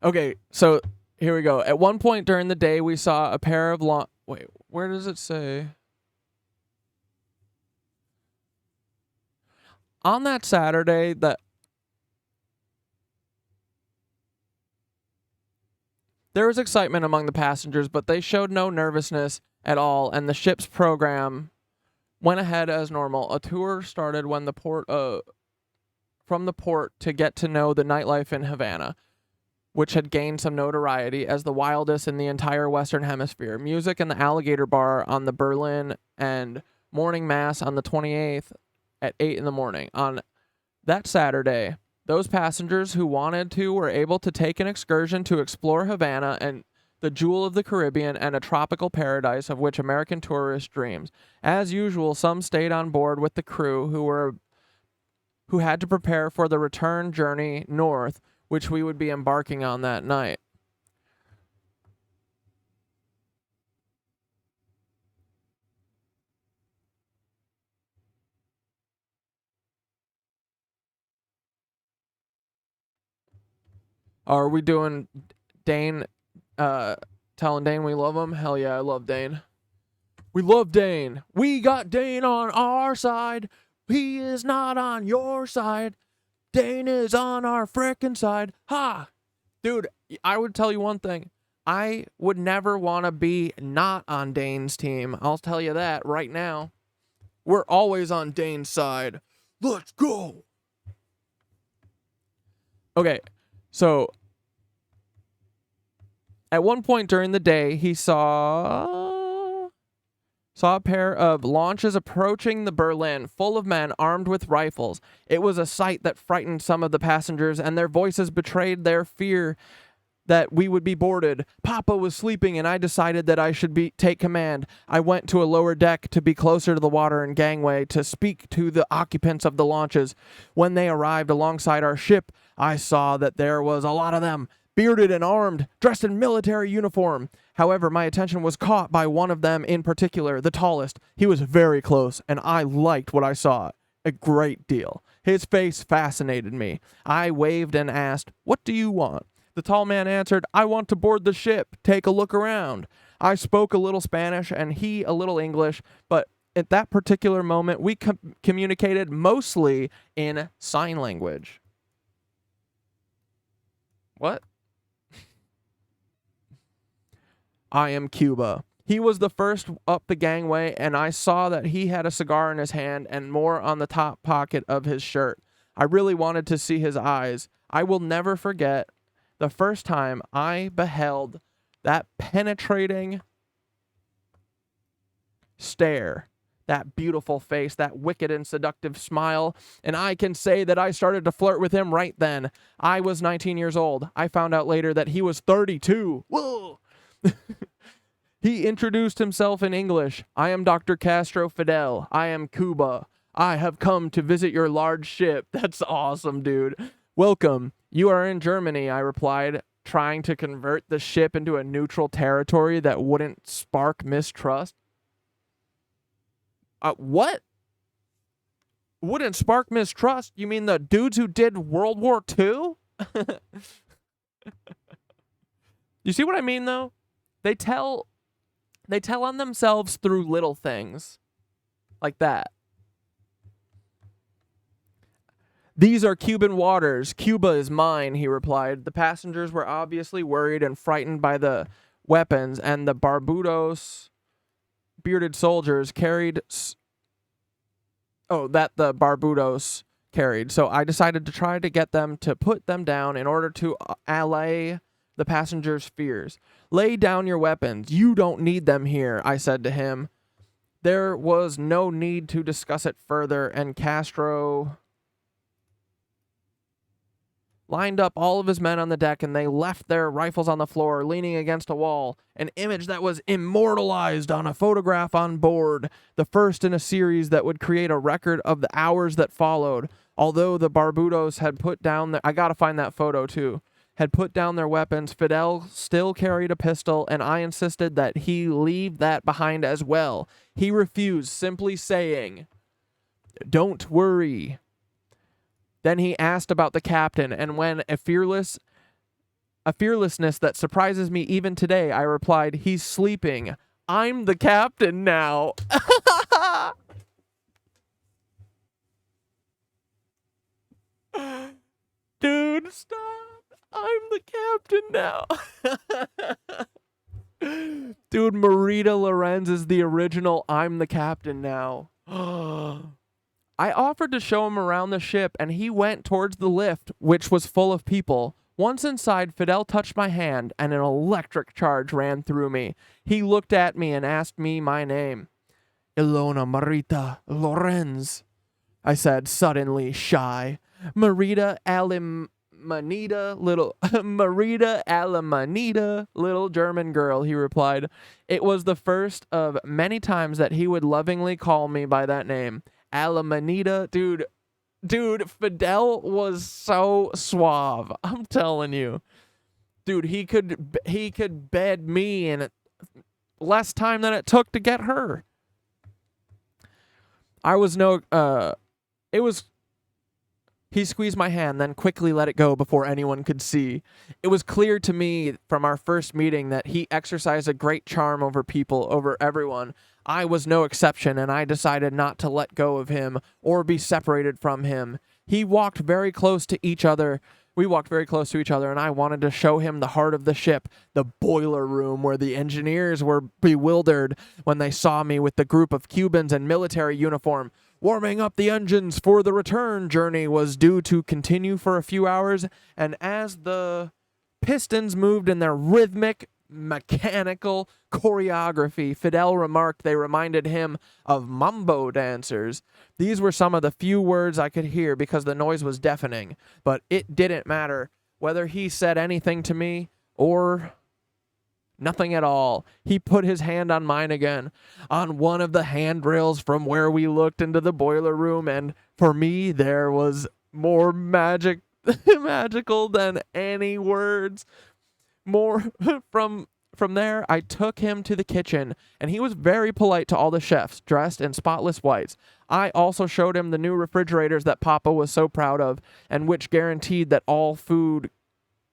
Okay, so here we go. At one point during the day, we saw a pair of wait, where does it say? On that Saturday, there was excitement among the passengers, but they showed no nervousness at all, and the ship's program went ahead as normal. A tour started when from the port to get to know the nightlife in Havana, which had gained some notoriety as the wildest in the entire Western Hemisphere. Music in the Alligator Bar on the Berlin and morning mass on the 28th at 8 in the morning. On that Saturday, those passengers who wanted to were able to take an excursion to explore Havana and the jewel of the Caribbean and a tropical paradise of which American tourist dreams. As usual, some stayed on board with the crew who had to prepare for the return journey north, which we would be embarking on that night. Are we doing Dane, telling Dane we love him? Hell yeah, I love Dane. We love Dane. We got Dane on our side. He is not on your side. Dane is on our frickin' side. Ha! Dude, I would tell you one thing. I would never want to be not on Dane's team. I'll tell you that right now. We're always on Dane's side. Let's go! Okay, so at one point during the day, he saw a pair of launches approaching the Berlin, full of men armed with rifles. It was a sight that frightened some of the passengers, and their voices betrayed their fear that we would be boarded. Papa was sleeping, and I decided that I should take command. I went to a lower deck to be closer to the water and gangway to speak to the occupants of the launches. When they arrived alongside our ship, I saw that there was a lot of them, bearded and armed, dressed in military uniform. However, my attention was caught by one of them in particular, the tallest. He was very close, and I liked what I saw a great deal. His face fascinated me. I waved and asked, "What do you want?" The tall man answered, "I want to board the ship. Take a look around." I spoke a little Spanish and he a little English, but at that particular moment, we communicated mostly in sign language. What? I am Cuba. He was the first up the gangway, and I saw that he had a cigar in his hand and more on the top pocket of his shirt. I really wanted to see his eyes. I will never forget the first time I beheld that penetrating stare, that beautiful face, that wicked and seductive smile, and I can say that I started to flirt with him right then. I was 19 years old. I found out later that he was 32. Whoa! He introduced himself in English. "I am Dr. Castro Fidel. I am Cuba. I have come to visit your large ship." That's awesome, dude. "Welcome. You are in Germany," I replied, trying to convert the ship into a neutral territory that wouldn't spark mistrust. What? Wouldn't spark mistrust? You mean the dudes who did World War II? You see what I mean, though? They tell on themselves through little things like that. "These are Cuban waters. Cuba is mine," he replied. The passengers were obviously worried and frightened by the weapons, and the Barbudos bearded soldiers carried the Barbudos carried. So I decided to try to get them to put them down in order to allay the passengers' fears. "Lay down your weapons. You don't need them here," I said to him. There was no need to discuss it further, and Castro lined up all of his men on the deck, and they left their rifles on the floor, leaning against a wall, an image that was immortalized on a photograph on board, the first in a series that would create a record of the hours that followed. Although the Barbudos had put down I gotta find that photo too, had put down their weapons, Fidel still carried a pistol, and I insisted that he leave that behind as well. He refused, simply saying, "Don't worry." Then he asked about the captain, and when a fearlessness that surprises me even today, I replied, "He's sleeping. I'm the captain now." Dude, stop. I'm the captain now. Dude, Marita Lorenz is the original I'm the captain now. I offered to show him around the ship, and he went towards the lift, which was full of people. Once inside, Fidel touched my hand, and an electric charge ran through me. He looked at me and asked me my name. "Ilona Marita Lorenz," I said, suddenly shy. Marita Alamanita, little German girl," he replied. It was the first of many times that he would lovingly call me by that name. Alamanita, dude, Fidel was so suave. I'm telling you. Dude, he could bed me in less time than it took to get her. He squeezed my hand, then quickly let it go before anyone could see. It was clear to me from our first meeting that he exercised a great charm over people, over everyone. I was no exception, and I decided not to let go of him or be separated from him. We walked very close to each other, and I wanted to show him the heart of the ship, the boiler room, where the engineers were bewildered when they saw me with the group of Cubans in military uniform. Warming up the engines for the return journey was due to continue for a few hours, and as the pistons moved in their rhythmic, mechanical choreography, Fidel remarked they reminded him of mambo dancers. These were some of the few words I could hear because the noise was deafening, but it didn't matter whether he said anything to me or nothing at all. He put his hand on mine again, on one of the handrails from where we looked into the boiler room, and for me there was more magical than any words. More from there, I took him to the kitchen, and he was very polite to all the chefs, dressed in spotless whites. I also showed him the new refrigerators that Papa was so proud of, and which guaranteed that all food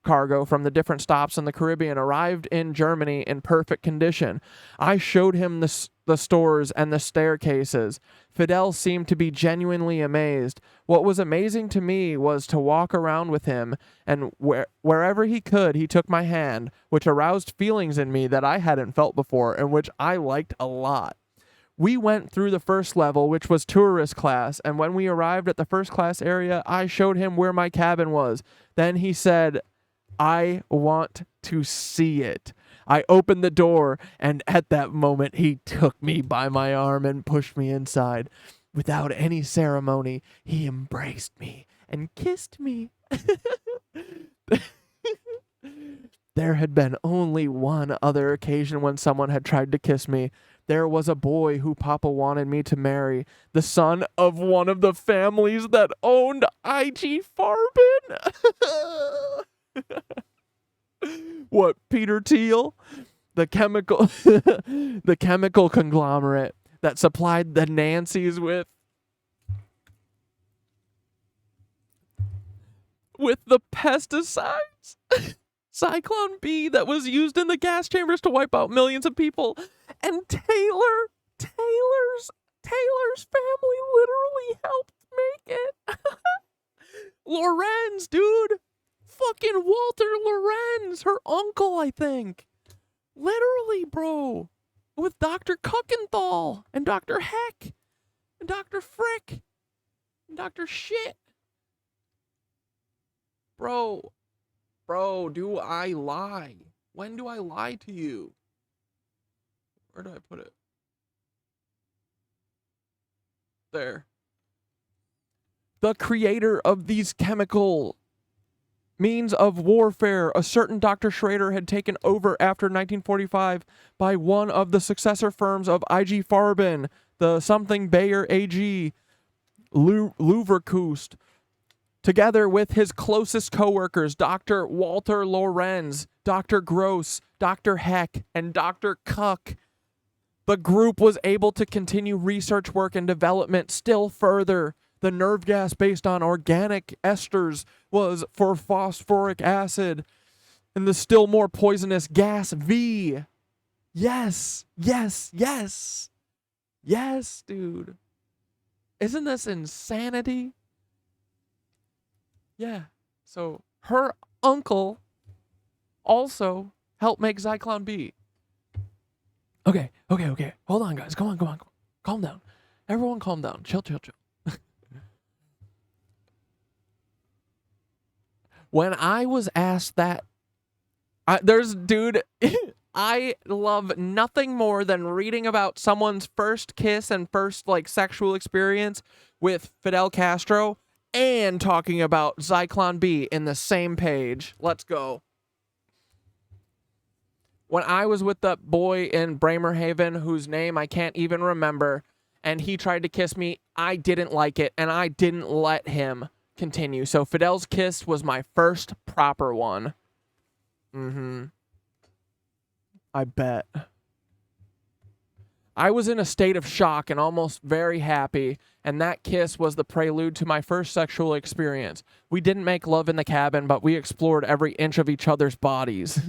cargo from the different stops in the Caribbean arrived in Germany in perfect condition. I showed him the stores and the staircases. Fidel seemed to be genuinely amazed. What was amazing to me was to walk around with him, and wherever he could, he took my hand, which aroused feelings in me that I hadn't felt before and which I liked a lot. We went through the first level, which was tourist class, and when we arrived at the first class area, I showed him where my cabin was. Then he said, "I want to see it." I opened the door, and at that moment, he took me by my arm and pushed me inside. Without any ceremony, he embraced me and kissed me. There had been only one other occasion when someone had tried to kiss me. There was a boy who Papa wanted me to marry, the son of one of the families that owned IG Farben. What, Peter Thiel? The chemical conglomerate that supplied the Nancys with the pesticides. Cyclone B that was used in the gas chambers to wipe out millions of people. And Taylor's family literally helped make it. Lorenz, dude. Fucking Walter Lorenz, her uncle, I think. Literally, bro. With Dr. Kuckenthal and Dr. Heck and Dr. Frick and Dr. Shit. Bro, do I lie? When do I lie to you? Where do I put it? There. The creator of these chemical means of warfare, a certain Dr. Schrader, had taken over after 1945 by one of the successor firms of IG Farben, the something Bayer AG, Leverkusen, together with his closest co-workers, Dr. Walter Lorenz, Dr. Gross, Dr. Heck, and Dr. Cuck. The group was able to continue research work and development still further. The nerve gas based on organic esters was for phosphoric acid, and the still more poisonous gas V. Yes, dude. Isn't this insanity? Yeah. So her uncle also helped make Zyklon B. Okay. Hold on, guys. Come on. Calm down. Everyone calm down. Chill. When I was asked that, I love nothing more than reading about someone's first kiss and first, sexual experience with Fidel Castro and talking about Zyklon B in the same page. Let's go. When I was with the boy in Bremerhaven, whose name I can't even remember, and he tried to kiss me, I didn't like it, and I didn't let him continue. So Fidel's kiss was my first proper one. I bet. I was in a state of shock and almost very happy, and that kiss was the prelude to my first sexual experience. We didn't make love in the cabin, but we explored every inch of each other's bodies.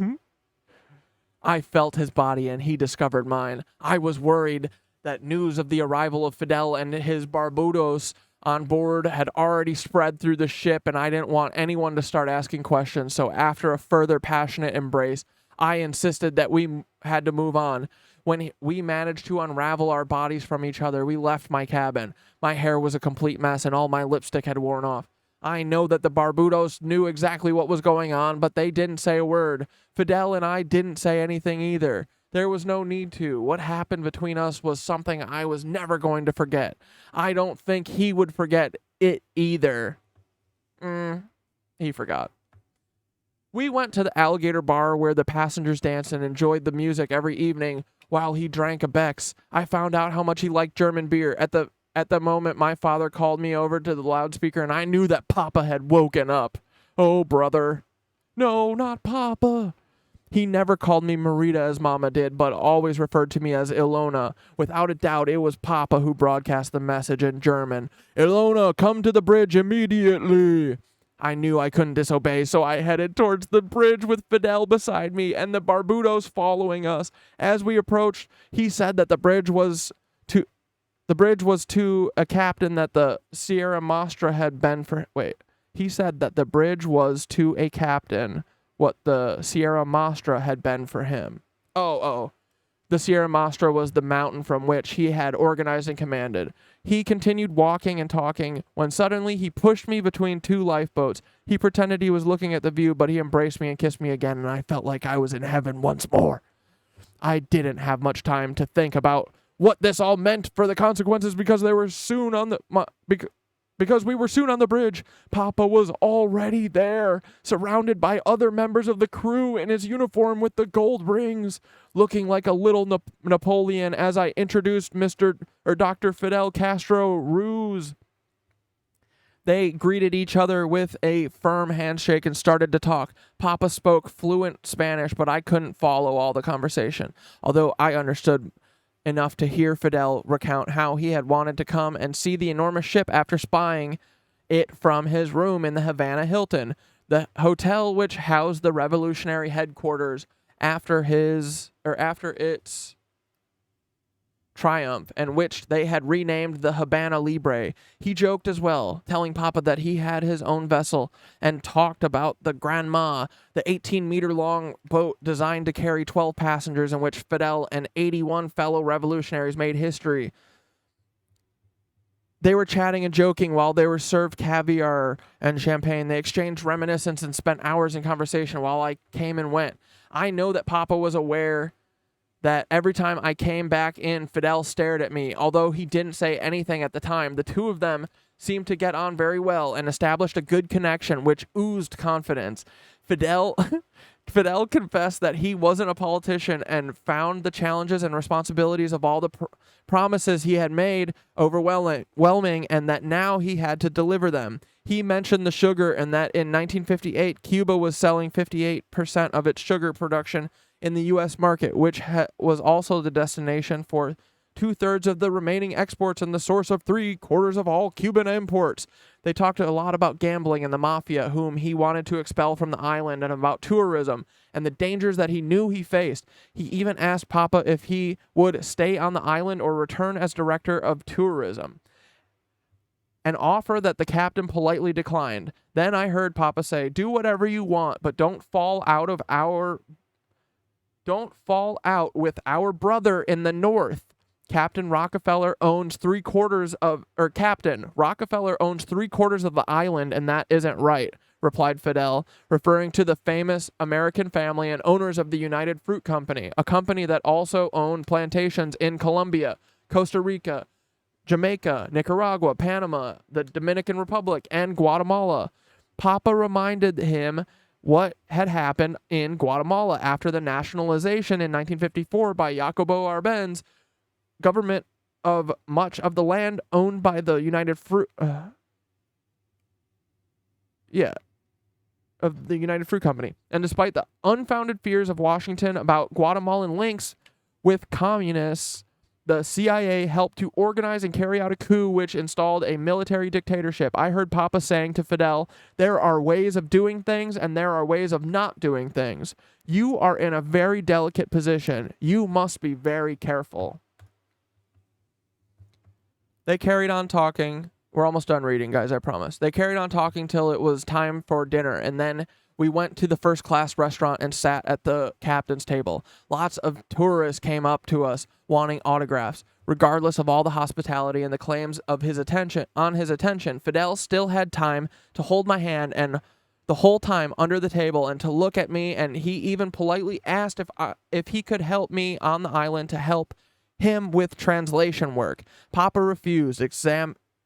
I felt his body, and he discovered mine. I was worried that news of the arrival of Fidel and his Barbudos on board had already spread through the ship, and I didn't want anyone to start asking questions, so after a further passionate embrace, I insisted that we had to move on. When we managed to unravel our bodies from each other, we left my cabin. My hair was a complete mess, and all my lipstick had worn off. I know that the Barbudos knew exactly what was going on, but they didn't say a word. Fidel and I didn't say anything either. There was no need to. What happened between us was something I was never going to forget. I don't think he would forget it either. He forgot. We went to the alligator bar where the passengers danced and enjoyed the music every evening while he drank a Beck's. I found out how much he liked German beer. At the moment, my father called me over to the loudspeaker, and I knew that Papa had woken up. Oh, brother. No, not Papa. He never called me Marita as Mama did, but always referred to me as Ilona. Without a doubt, it was Papa who broadcast the message in German. Ilona, come to the bridge immediately. I knew I couldn't disobey, so I headed towards the bridge with Fidel beside me and the Barbudos following us. As we approached, he said that the bridge was to a captain that the Sierra Maestra had been for... He said that the bridge was to a captain what the Sierra Maestra had been for him. The Sierra Maestra was the mountain from which he had organized and commanded. He continued walking and talking when suddenly he pushed me between two lifeboats. He pretended he was looking at the view, but he embraced me and kissed me again, and I felt like I was in heaven once more. I didn't have much time to think about what this all meant for the consequences because we were soon on the bridge. Papa was already there, surrounded by other members of the crew in his uniform with the gold rings, looking like a little Napoleon as I introduced Dr. Fidel Castro Ruse. They greeted each other with a firm handshake and started to talk. Papa spoke fluent Spanish, but I couldn't follow all the conversation, although I understood enough to hear Fidel recount how he had wanted to come and see the enormous ship after spying it from his room in the Havana Hilton, the hotel which housed the revolutionary headquarters after its triumph, and which they had renamed the Habana Libre. He joked as well, telling Papa that he had his own vessel, and talked about the Granma, the 18-meter-long boat designed to carry 12 passengers in which Fidel and 81 fellow revolutionaries made history. They were chatting and joking while they were served caviar and champagne. They exchanged reminiscence and spent hours in conversation while I came and went. I know that Papa was aware that every time I came back in, Fidel stared at me. Although he didn't say anything at the time, the two of them seemed to get on very well and established a good connection, which oozed confidence. Fidel confessed that he wasn't a politician and found the challenges and responsibilities of all the promises he had made overwhelming, and that now he had to deliver them. He mentioned the sugar and that in 1958, Cuba was selling 58% of its sugar production in the U.S. market, which was also the destination for 2/3 of the remaining exports and the source of 3/4 of all Cuban imports. They talked a lot about gambling and the mafia, whom he wanted to expel from the island, and about tourism and the dangers that he knew he faced. He even asked Papa if he would stay on the island or return as director of tourism, an offer that the captain politely declined. Then I heard Papa say, "Do whatever you want, but don't fall out with our brother in the north. Captain Rockefeller owns 3/4 of the island, and that isn't right," replied Fidel, referring to the famous American family and owners of the United Fruit Company, a company that also owned plantations in Colombia, Costa Rica, Jamaica, Nicaragua, Panama, the Dominican Republic, and Guatemala. Papa reminded him what had happened in Guatemala after the nationalization in 1954 by Jacobo Arbenz government of much of the land owned by the United Fruit Company. And despite the unfounded fears of Washington about Guatemalan links with communists, the CIA helped to organize and carry out a coup which installed a military dictatorship. I heard Papa saying to Fidel, "There are ways of doing things and there are ways of not doing things. You are in a very delicate position. You must be very careful." They carried on talking. We're almost done reading, guys, I promise. They carried on talking till it was time for dinner, and then we went to the first-class restaurant and sat at the captain's table. Lots of tourists came up to us wanting autographs. Regardless of all the hospitality and the claims of his attention, Fidel still had time to hold my hand and the whole time under the table and to look at me, and he even politely asked if he could help me on the island to help him with translation work. Papa refused,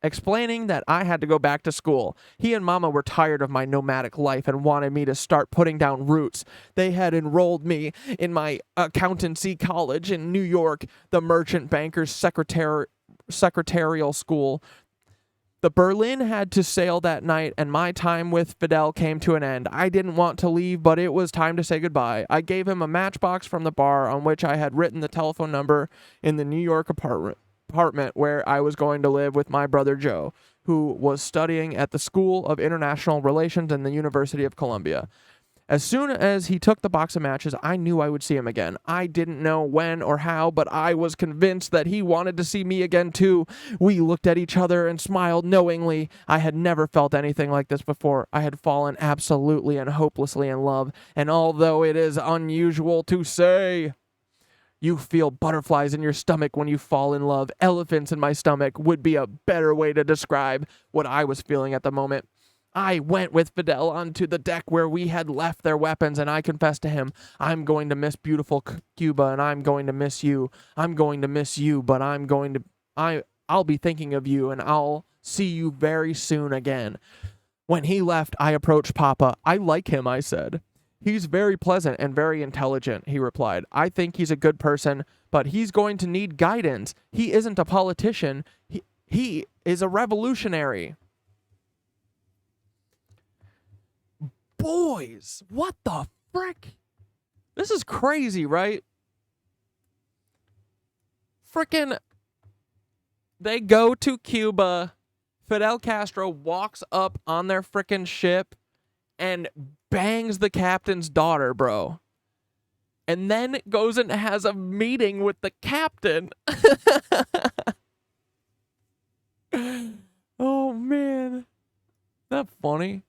explaining that I had to go back to school. He and Mama were tired of my nomadic life and wanted me to start putting down roots. They had enrolled me in my accountancy college in New York, the merchant banker's secretarial school. The Berlin had to sail that night, and my time with Fidel came to an end. I didn't want to leave, but it was time to say goodbye. I gave him a matchbox from the bar on which I had written the telephone number in the New York apartment where I was going to live with my brother Joe, who was studying at the School of International Relations in the University of Columbia. As soon as he took the box of matches, I knew I would see him again. I didn't know when or how, but I was convinced that he wanted to see me again too. We looked at each other and smiled knowingly. I had never felt anything like this before. I had fallen absolutely and hopelessly in love, and although it is unusual to say, you feel butterflies in your stomach when you fall in love, elephants in my stomach would be a better way to describe what I was feeling at the moment. I went with Fidel onto the deck where we had left their weapons, and I confessed to him, "I'm going to miss beautiful Cuba, and I'm going to miss you. I'm going to miss you, but I'll be thinking of you, and I'll see you very soon again." When he left, I approached Papa. "I like him," I said. "He's very pleasant and very intelligent," he replied. "I think he's a good person, but he's going to need guidance. He isn't a politician. He is a revolutionary." Boys, what the frick? This is crazy, right? Frickin', they go to Cuba. Fidel Castro walks up on their frickin' ship and bangs the captain's daughter, bro. And then goes and has a meeting with the captain. Oh, man. Isn't that funny?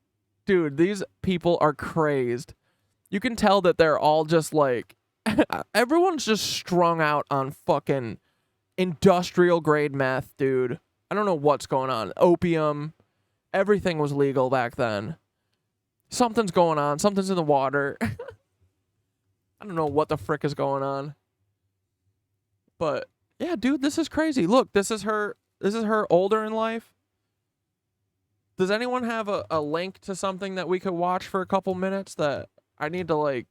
Dude, these people are crazed. You can tell that they're all just like, everyone's just strung out on fucking industrial grade meth, dude. I don't know what's going on. Opium. Everything was legal back then. Something's going on. Something's in the water. I don't know what the frick is going on. But yeah, dude, this is crazy. Look, this is her older in life. Does anyone have a link to something that we could watch for a couple minutes that I need to like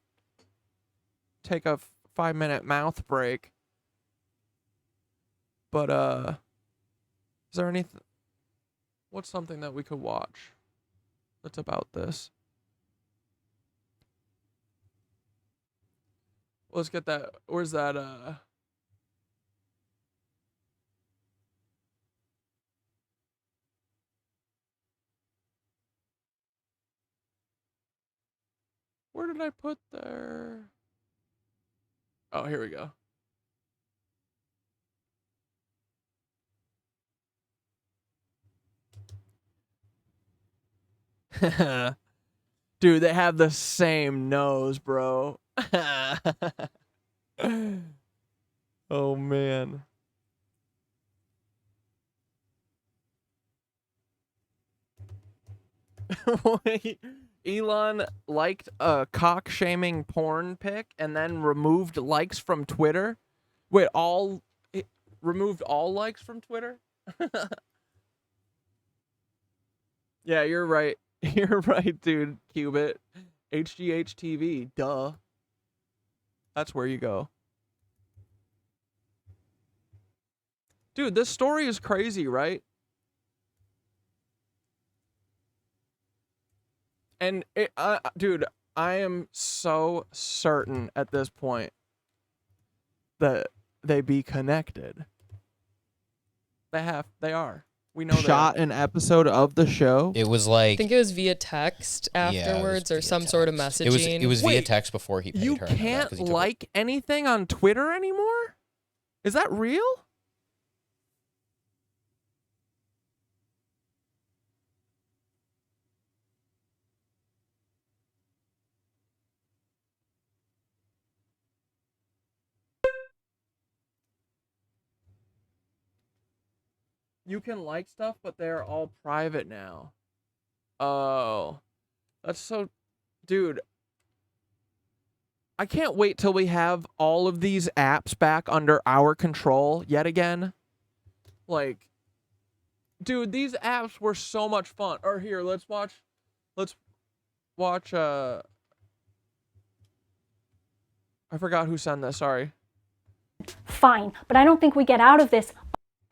take a 5-minute mouth break? But is there anything? What's something that we could watch that's about this? Let's get that. Where's that? Where did I put there? Oh, here we go. Dude, they have the same nose, bro. Oh, man. Wait, Elon liked a cock-shaming porn pic and then removed likes from Twitter? Wait, removed all likes from Twitter? Yeah, you're right. You're right, dude, Qubit. HGH TV, duh. That's where you go. Dude, this story is crazy, right? And, dude, I am so certain at this point that they be connected. They are. We know shot an episode of the show. It was I like think it was via text afterwards or some sort of messaging. it was via Wait, text before he paid you her. can't like anything on Twitter anymore? Is that real? You can like stuff, but they're all private now. Oh. That's so... Dude. I can't wait till we have all of these apps back under our control yet again. Like... Dude, these apps were so much fun. Or here, let's watch... I forgot who sent this, sorry. Fine, but I don't think we get out of this.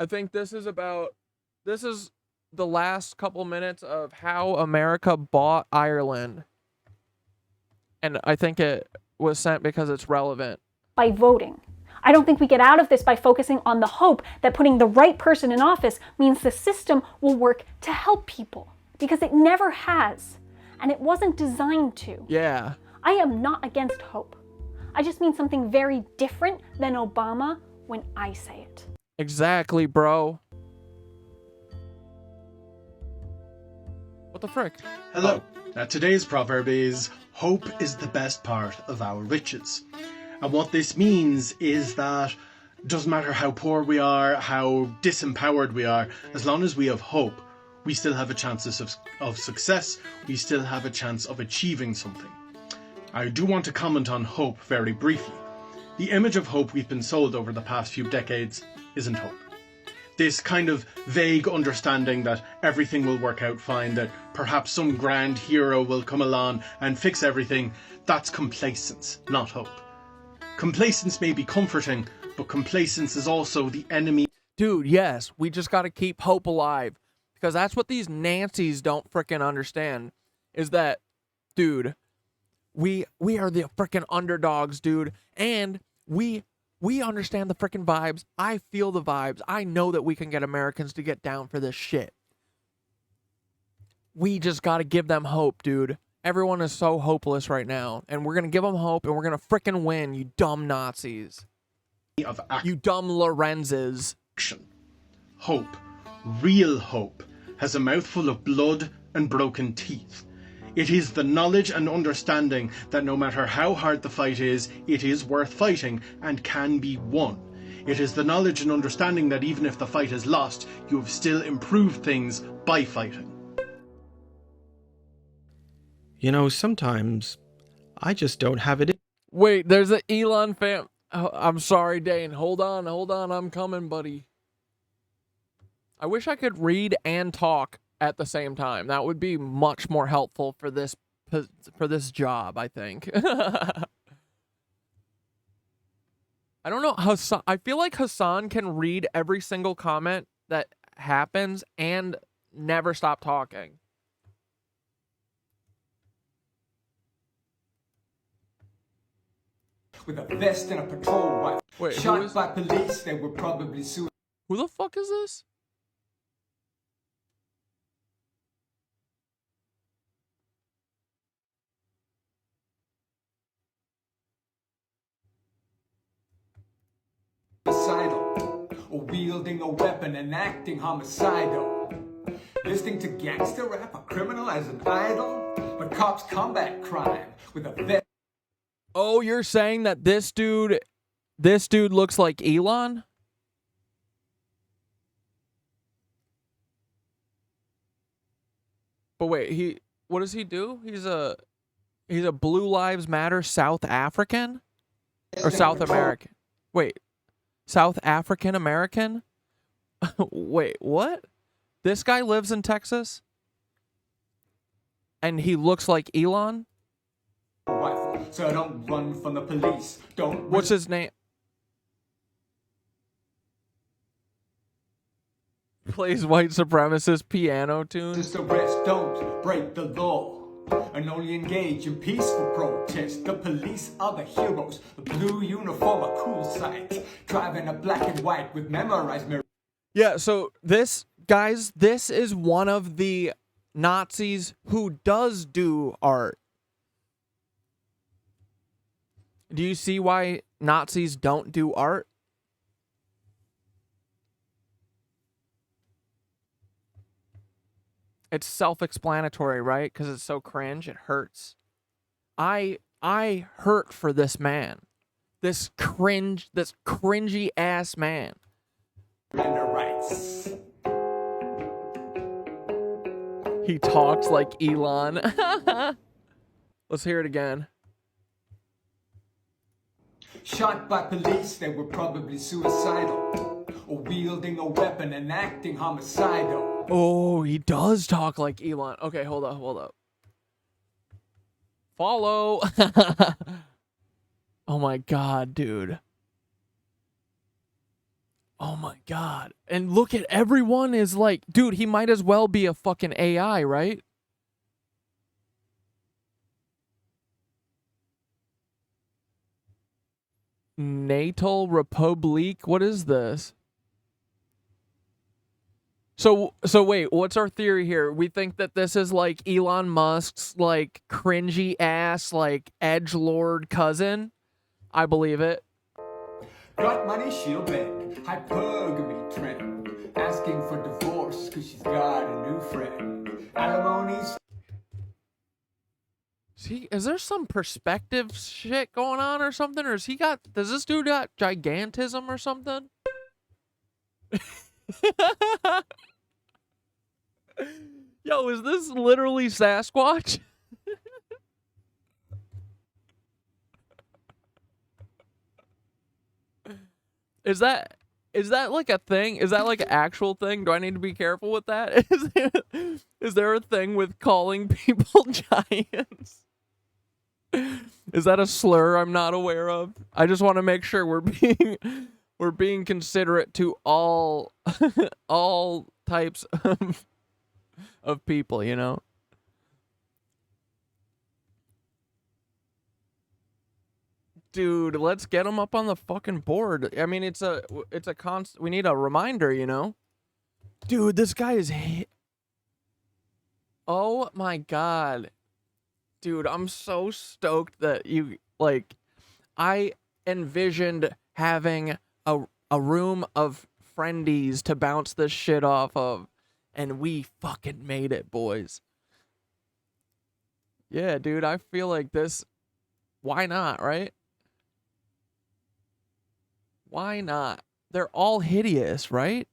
I think this is the last couple minutes of how America bought Ireland. And I think it was sent because it's relevant. By voting. I don't think we get out of this by focusing on the hope that putting the right person in office means the system will work to help people. Because it never has. And it wasn't designed to. Yeah. I am not against hope. I just mean something very different than Obama when I say it. Exactly, bro. What the frick? Hello. Now today's proverb is, hope is the best part of our riches. And what this means is that it doesn't matter how poor we are, how disempowered we are, as long as we have hope, we still have a chance of success, we still have a chance of achieving something. I do want to comment on hope very briefly. The image of hope we've been sold over the past few decades isn't hope. This kind of vague understanding that everything will work out fine, that perhaps some grand hero will come along and fix everything, that's complacence, not hope. Complacence may be comforting, but complacence is also the enemy. Dude, yes, we just gotta keep hope alive. Because that's what these Nancys don't frickin' understand. Is that, dude, we are the frickin' underdogs, dude. And we understand the frickin' vibes. I feel the vibes. I know that we can get Americans to get down for this shit. We just gotta give them hope, dude. Everyone is so hopeless right now. And we're gonna give them hope and we're gonna frickin' win, you dumb Nazis. You dumb Lorenzes. Hope, real hope, has a mouthful of blood and broken teeth. It is the knowledge and understanding that no matter how hard the fight is, it is worth fighting and can be won. It is the knowledge and understanding that even if the fight is lost, you have still improved things by fighting. You know, sometimes I just don't have it. Wait, there's an Elon fan. Oh, I'm sorry, Dane. Hold on. I'm coming, buddy. I wish I could read and talk at the same time. That would be much more helpful for this job, I think. I don't know. Hassan, I feel like Hassan can read every single comment that happens and never stop talking. With a vest and a patrol rifle. Wait, shot by police, they were probably suicidal. Who the fuck is this? Or wielding a weapon and acting homicidal. Listening to gangster rap, a criminal as an idol. But cops combat crime with a vest. Oh, you're saying that this dude looks like Elon? But wait, what does he do? He's a Blue Lives Matter South African? Or South American? Wait, South African American? Wait, what? This guy lives in Texas? And he looks like Elon? So don't run from the police. What's his name? Plays white supremacist piano tunes. Just arrest, don't break the law. And only engage in peaceful protest. The police are the heroes. The blue uniform, a cool sight. Driving a black and white with memorized mirrors. Yeah, so this is one of the Nazis who does do art. Do you see why Nazis don't do art? It's self-explanatory, right? Because it's so cringe, it hurts. I hurt for this man. This cringy ass man. Rights. He talks like Elon. Let's hear it again. Shot by police, they were probably suicidal. Or wielding a weapon and acting homicidal. Oh, he does talk like Elon. Okay, hold up. Follow. Oh my god, dude. Oh my god. And look at everyone is like, dude, he might as well be a fucking AI, right? Natal Republique? What is this? So wait, what's our theory here? We think that this is like Elon Musk's like cringy ass like edgelord cousin? I believe it. Got money, she'll bend. Hypergamy trend. Asking for divorce cause she's got a new friend. Alimonies. See, is there some perspective shit going on or something? Or does this dude got gigantism or something? Yo, is this literally Sasquatch? Is that like a thing? Is that like an actual thing? Do I need to be careful with that? Is there a thing with calling people giants? Is that a slur I'm not aware of? I just want to make sure we're being considerate to all types of people, you know? Dude, let's get him up on the fucking board. I mean, it's a constant. We need a reminder, you know? Dude, this guy is. Oh my god. Dude, I'm so stoked that I envisioned having a room of friendies to bounce this shit off of, and we fucking made it, boys. Yeah, dude, I feel like this. Why not, right? Why not? They're all hideous, right?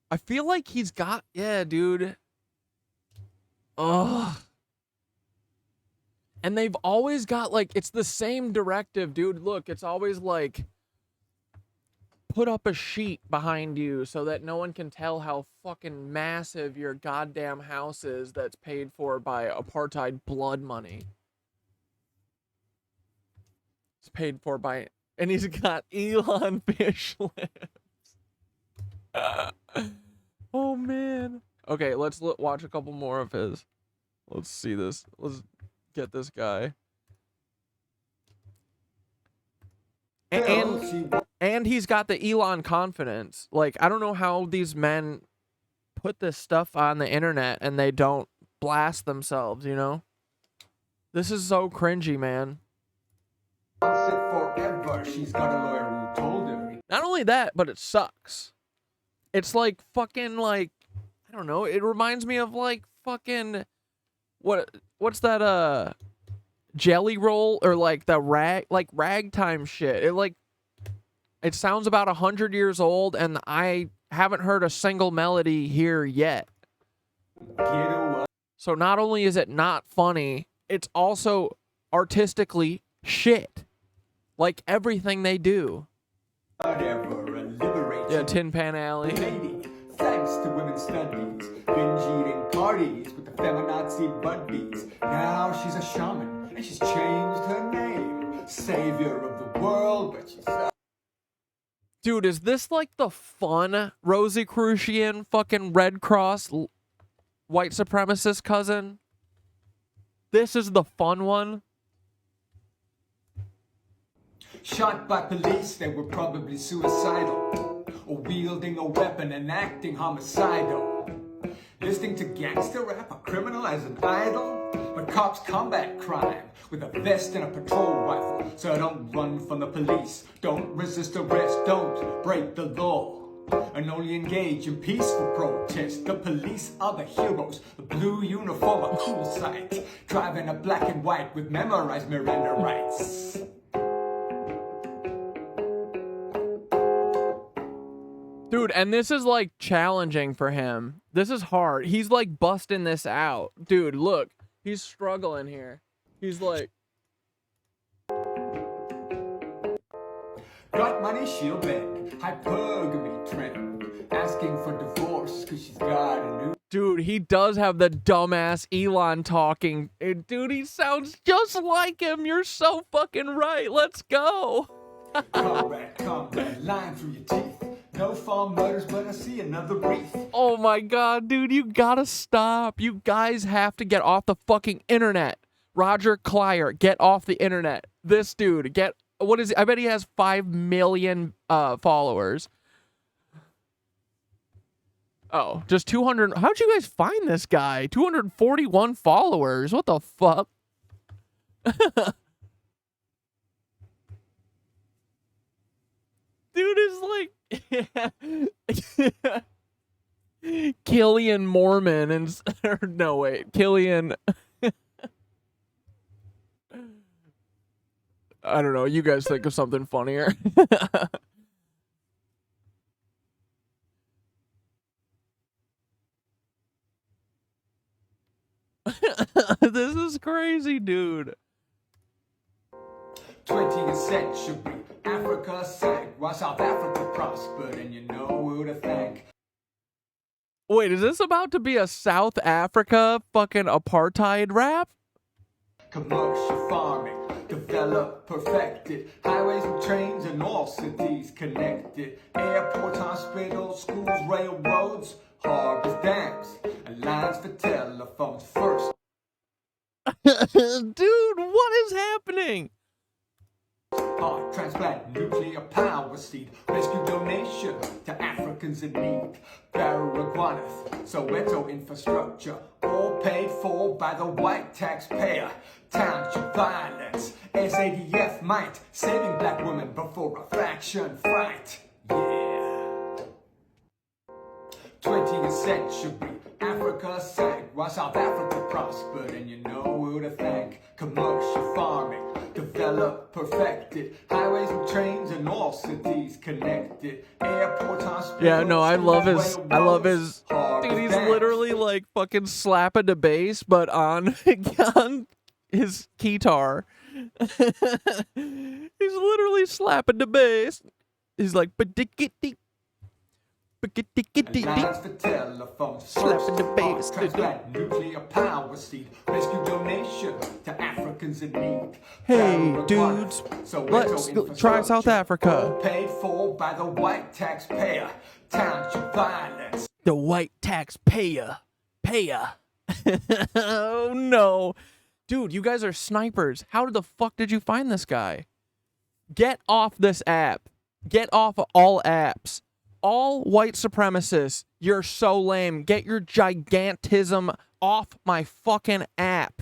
I feel like he's got... Yeah, dude. Ugh. And they've always got, like, it's the same directive, dude. Look, it's always like, put up a sheet behind you so that no one can tell how fucking massive your goddamn house is that's paid for by apartheid blood money. It's paid for by, and he's got Elon fish lips. Oh, man. Okay, let's watch a couple more of his. Let's see this. Let's get this guy. And he's got the Elon confidence. Like, I don't know how these men put this stuff on the internet and they don't blast themselves, you know? This is so cringy, man. Forever. She's got a lawyer who told her. Not only that, but it sucks. It's like fucking, like, I don't know. It reminds me of like fucking, what's that, jelly roll, or like the ragtime shit. It sounds about 100 years old, and I haven't heard a single melody here yet. So not only is it not funny, it's also artistically shit. Like everything they do. Yeah, Tin Pan Alley. Thanks to women's studies, binge eating parties with the feminazi buddies. Now she's a shaman, and she's changed her name. Savior of the world, but she's... Dude, is this like the fun Rosicrucian fucking Red Cross white supremacist cousin? This is the fun one? Shot by police, they were probably suicidal, or wielding a weapon and acting homicidal. Listening to gangster rap, a criminal as an idol. But cops combat crime with a vest and a patrol rifle. So don't run from the police, don't resist arrest, don't break the law, and only engage in peaceful protest. The police are the heroes, the blue uniform a cool sight, driving a black and white with memorized Miranda rights. Dude, and this is like challenging for him. This is hard. He's like busting this out. Dude, look. He's struggling here. He's like... Got money, she'll beg. Hypergamy trend. Asking for divorce because she's got a new... Dude, he does have the dumbass Elon talking. Dude, he sounds just like him. You're so fucking right. Let's go. Comrade, line through your teeth. No fall murders, but I see another wreath. Oh my god, dude, you gotta stop. You guys have to get off the fucking internet. Roger Clyer, get off the internet. This dude, what is it? I bet he has 5 million followers. Oh, just 200. How'd you guys find this guy? 241 followers. What the fuck? Dude is like Killian Mormon and no wait, Killian. I don't know. You guys think of something funnier. This is crazy, dude. 20th century, Africa sank while South Africa prospered, and you know who to thank. Wait, is this about to be a South Africa fucking apartheid rap? Commercial farming, developed, perfected. Highways and trains in all cities connected. Airports, hospitals, schools, railroads, harbors, dams, and lines for telephones first. Dude, what is happening? Heart transplant, nuclear power seed, rescue donation to Africans in need. Baragwanath, Soweto infrastructure, all paid for by the white taxpayer. Township violence, SADF might, saving black women before a faction fight. Yeah. 20th century, Africa sank while South Africa prospered, and you know who to thank. Commercial farming, developed, perfected. Highways and trains in all cities connected. Airports, hospitals. Yeah, no, I love his. Dude, he's literally like fucking slapping the bass, but on his keytar. He's literally slapping the bass. He's like, ba-dick-it-dee. Lines for telephones, slapping the bass. Transplant nuclear power seed, rescue donation to Africans in need. Hey, dudes, let's try South Africa. Paid for by the white taxpayer. Township violence. The white taxpayer. Payer. Oh, no. Dude, you guys are snipers. How the fuck did you find this guy? Get off this app. Get off of all apps. All white supremacists, you're so lame. Get your gigantism off my fucking app.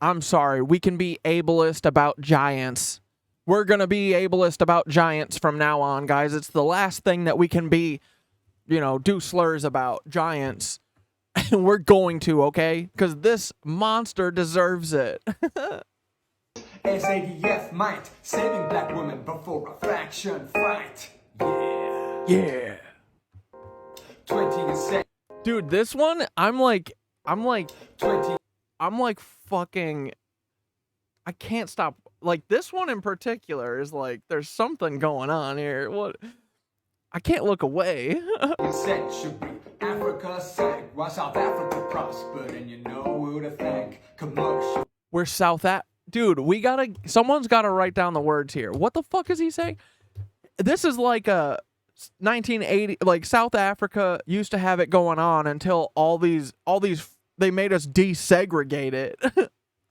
I'm sorry, we can be ableist about giants. We're gonna be ableist about giants from now on, guys. It's the last thing that we can be, you know, do slurs about giants. And we're going to, okay? Because this monster deserves it. SADF might, saving black women before a fraction fight. Yeah. 20 and 7. Dude, this one, I'm like 20. I'm like fucking, I can't stop. Like, this one in particular is like, there's something going on here. What? I can't look away. Century, Africa sank while South Africa prospered, and you know who to thank. Commercial. We're dude, someone's gotta write down the words here. What the fuck is he saying? This is like a 1980, like South Africa used to have it going on until all these, they made us desegregate it.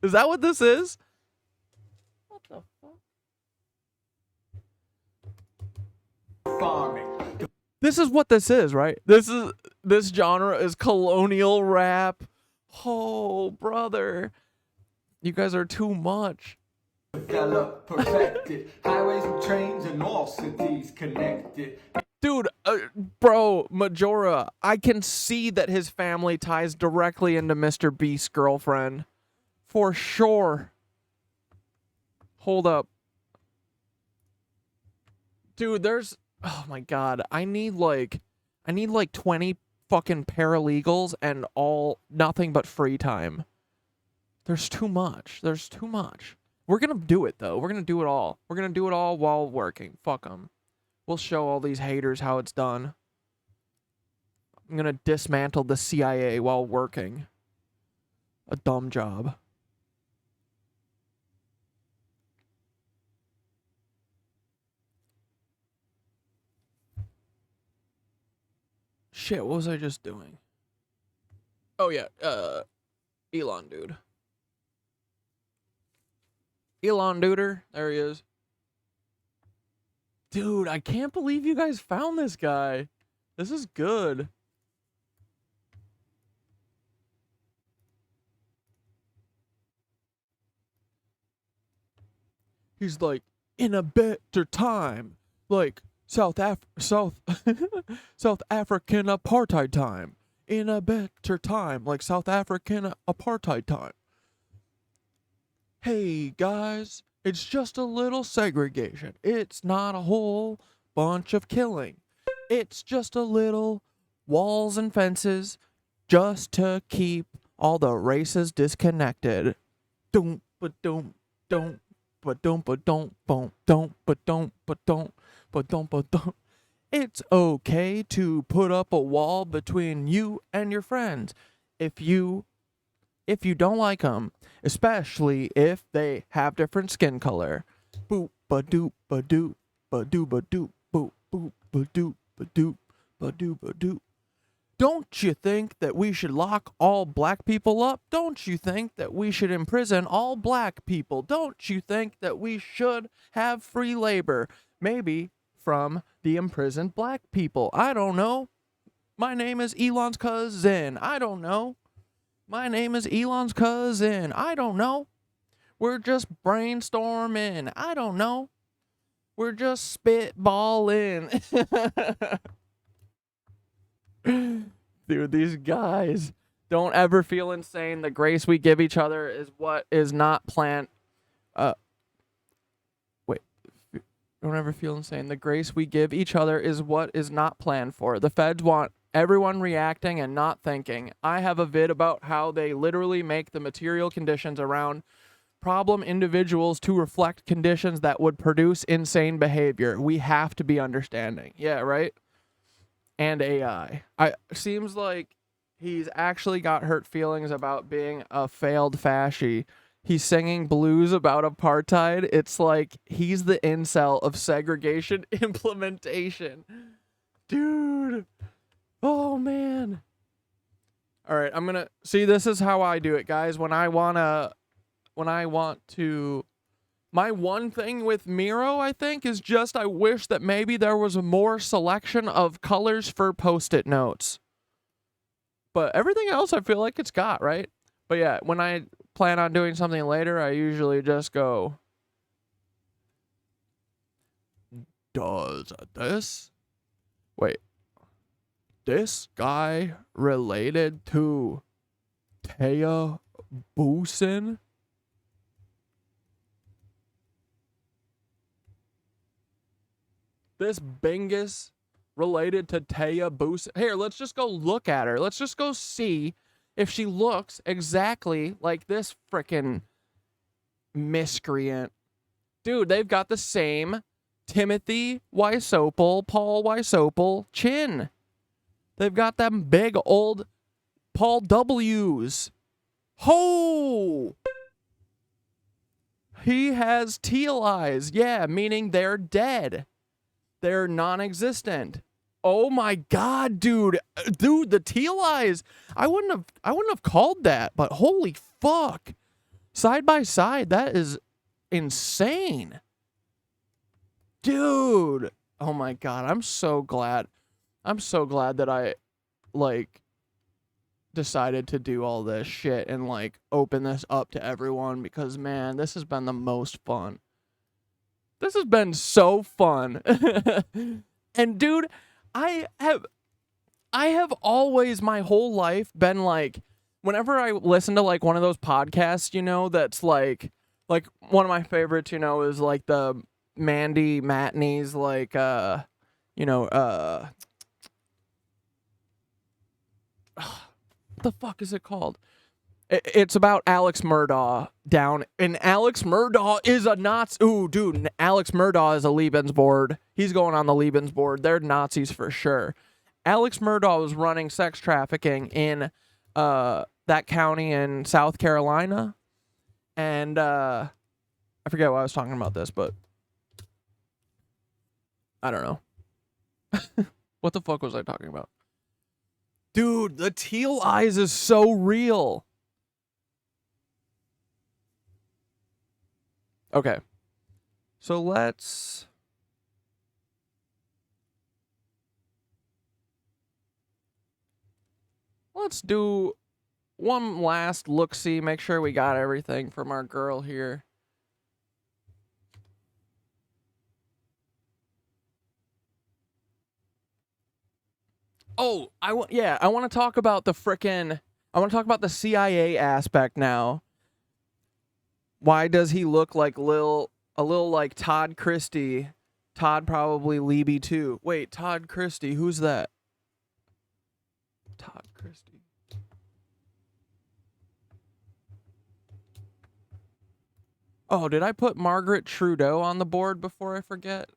Is that what this is? What the fuck? Farming. This is what this is, right? This genre is colonial rap. Oh, brother. You guys are too much. Developed, perfected, highways and trains and all cities connected. Dude, bro, Majora, I can see that his family ties directly into Mr. Beast's girlfriend. For sure. Hold up. Dude, oh my god, I need like 20 fucking paralegals and nothing but free time. There's too much. We're gonna do it, though. We're gonna do it all. We're gonna do it all while working. Fuck them. We'll show all these haters how it's done. I'm gonna dismantle the CIA while working. A dumb job. Shit, what was I just doing? Oh, yeah, Elon, dude. Elon Duder. There he is. Dude, I can't believe you guys found this guy. This is good. He's like, in a better time. Like, South African apartheid time. In a better time. Like South African apartheid time. Hey guys, it's just a little segregation. It's not a whole bunch of killing. It's just a little walls and fences just to keep all the races disconnected. Don't but don't don't but don't but don't but don't but don't but don't but don't but don't. It's okay to put up a wall between you and your friends if you don't like them, especially if they have different skin color. Boop ba doop ba doop ba doo ba doop boop boop ba doop ba doop ba doo ba doop. Don't you think that we should lock all black people up? Don't you think that we should imprison all black people? Don't you think that we should have free labor? Maybe from the imprisoned black people. I don't know. My name is Elon's cousin. I don't know. My name is Elon's cousin. I don't know. We're just brainstorming. I don't know. We're just spitballing. Dude, these guys don't ever feel insane. The grace we give each other is what is not planned. Don't ever feel insane. The grace we give each other is what is not planned for. The feds want everyone reacting and not thinking. I have a vid about how they literally make the material conditions around problem individuals to reflect conditions that would produce insane behavior. We have to be understanding. Yeah, right? And AI. Seems like he's actually got hurt feelings about being a failed fasci. He's singing blues about apartheid. It's like he's the incel of segregation implementation. Dude. Oh, man. All right, I'm going to... See, this is how I do it, guys. When I want to... My one thing with Miro, I think, is just I wish that maybe there was a more selection of colors for Post-it notes. But everything else I feel like it's got, right? But yeah, when I plan on doing something later, I usually just go... Does this... Wait. This guy related to Taya Boosin? This Bingus related to Taya Boosin? Here, let's just go look at her. Let's just go see if she looks exactly like this frickin' miscreant. Dude, they've got the same Timothy Wysopal, Paul Wysopal chin. They've got them big old Paul W's. Ho! He has teal eyes. Yeah, meaning they're dead. They're non-existent. Oh my god, dude. Dude, the teal eyes. I wouldn't have called that, but holy fuck. Side by side, that is insane. Dude. Oh my god, I'm so glad. I'm so glad that I, like, decided to do all this shit and, like, open this up to everyone because, man, this has been the most fun. This has been so fun. And, dude, I have always, my whole life, been, like, whenever I listen to, like, one of those podcasts, you know, that's, like, one of my favorites, you know, is, like, the Mandy Matney's, like, you know, what the fuck is it called? It's about Alex Murdaugh down, and Alex Murdaugh is a Nazi. Ooh, dude, Alex Murdaugh is a Lebensboard. He's going on the Lebensboard. They're Nazis for sure. Alex Murdaugh was running sex trafficking in that county in South Carolina, and I forget why I was talking about this, but I don't know. What the fuck was I talking about? Dude, the teal eyes is so real. Okay. So let's do one last look-see, make sure we got everything from our girl here. Oh, I want to talk about the CIA aspect now. Why does he look like a little like Todd Christie? Todd probably Leebie too. Wait, Todd Christie, who's that? Todd Christie. Oh, did I put Margaret Trudeau on the board before I forget?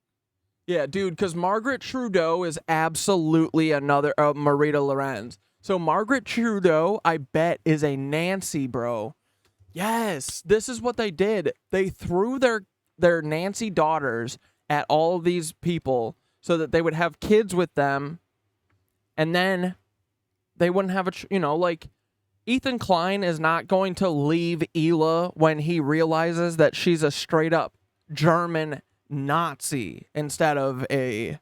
Yeah, dude, because Margaret Trudeau is absolutely another Marita Lorenz. So Margaret Trudeau, I bet, is a Nancy, bro. Yes, this is what they did. They threw their Nancy daughters at all of these people so that they would have kids with them, and then they wouldn't have like, Ethan Klein is not going to leave Ela when he realizes that she's a straight up German Nazi instead of a,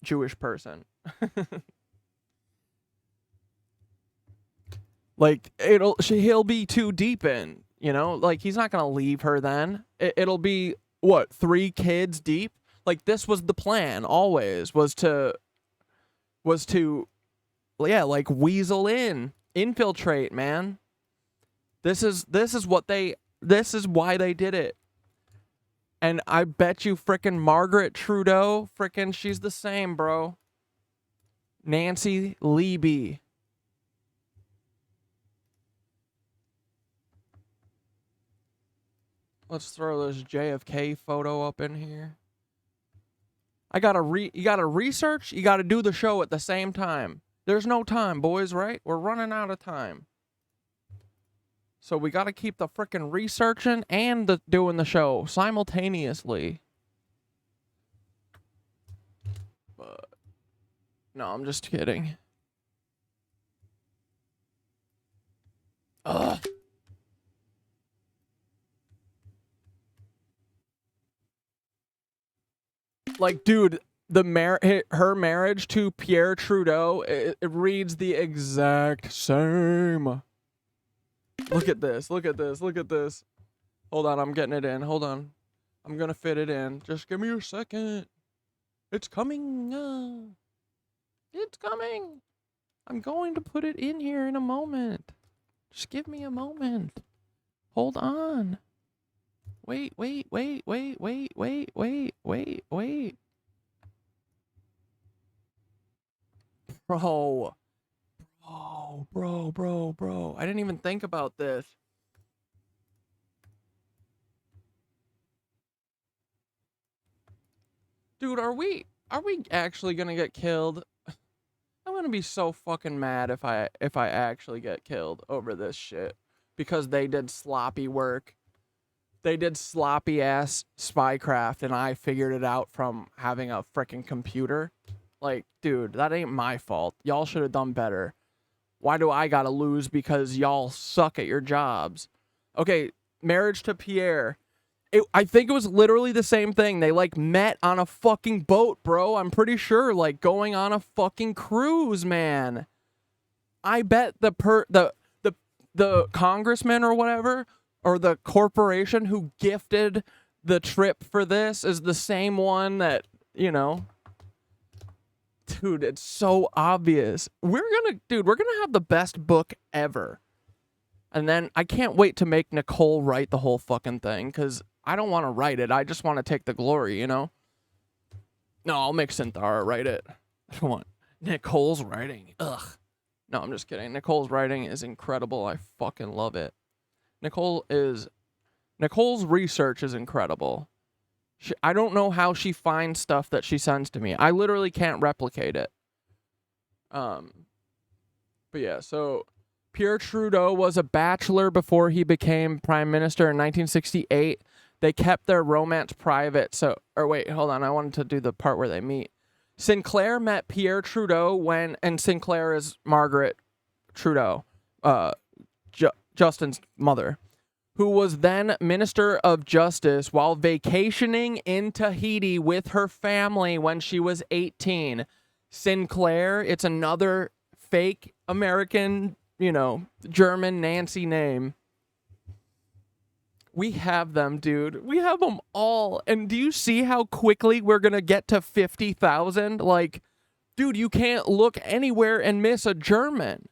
Jewish person. Like, he'll be too deep in, like, he's not gonna leave her then. It'll be, 3 kids deep? Like, this was the plan always, was to, like, weasel infiltrate, man. This is why they did it. And I bet you frickin' Margaret Trudeau, she's the same, bro. Nancy Leeby. Let's throw this JFK photo up in here. You gotta research, you gotta do the show at the same time. There's no time, boys, right? We're running out of time. So we gotta keep the frickin' researching and doing the show simultaneously. But no, I'm just kidding. Ugh. Like, dude, her marriage to Pierre Trudeau, it reads the exact same. Look at this, look at this, look at this. Hold on, I'm getting it in. Hold on. I'm gonna fit it in. Just give me a second. It's coming. It's coming. I'm going to put it in here in a moment. Just give me a moment. Hold on. Wait. Bro. I didn't even think about this. Dude, are we actually gonna get killed? I'm gonna be so fucking mad if I actually get killed over this shit. Because they did sloppy work. They did sloppy ass spycraft and I figured it out from having a freaking computer. Like, dude, that ain't my fault. Y'all should have done better. Why do I gotta lose because y'all suck at your jobs? Okay, marriage to Pierre. I think it was literally the same thing. They, like, met on a fucking boat, bro. I'm pretty sure, like, going on a fucking cruise, man. I bet the congressman or whatever, or the corporation who gifted the trip for this is the same one that, you know. Dude, it's so obvious. We're gonna have the best book ever. And then I can't wait to make Nicole write the whole fucking thing, because I don't want to write it. I just want to take the glory, you know? No, I'll make Synthara write it. I don't want Nicole's writing. Ugh. No, I'm just kidding. Nicole's writing is incredible. I fucking love it. Nicole's research is incredible. I don't know how she finds stuff that she sends to me. I literally can't replicate it. But yeah, so Pierre Trudeau was a bachelor before he became prime minister in 1968. They kept their romance private. Or wait, hold on. I wanted to do the part where they meet. Sinclair met Pierre Trudeau and Sinclair is Margaret Trudeau, Justin's mother, who was then Minister of Justice while vacationing in Tahiti with her family when she was 18. Sinclair, it's another fake American, German Nancy name. We have them, dude. We have them all. And do you see how quickly we're going to get to 50,000? Like, dude, you can't look anywhere and miss a German.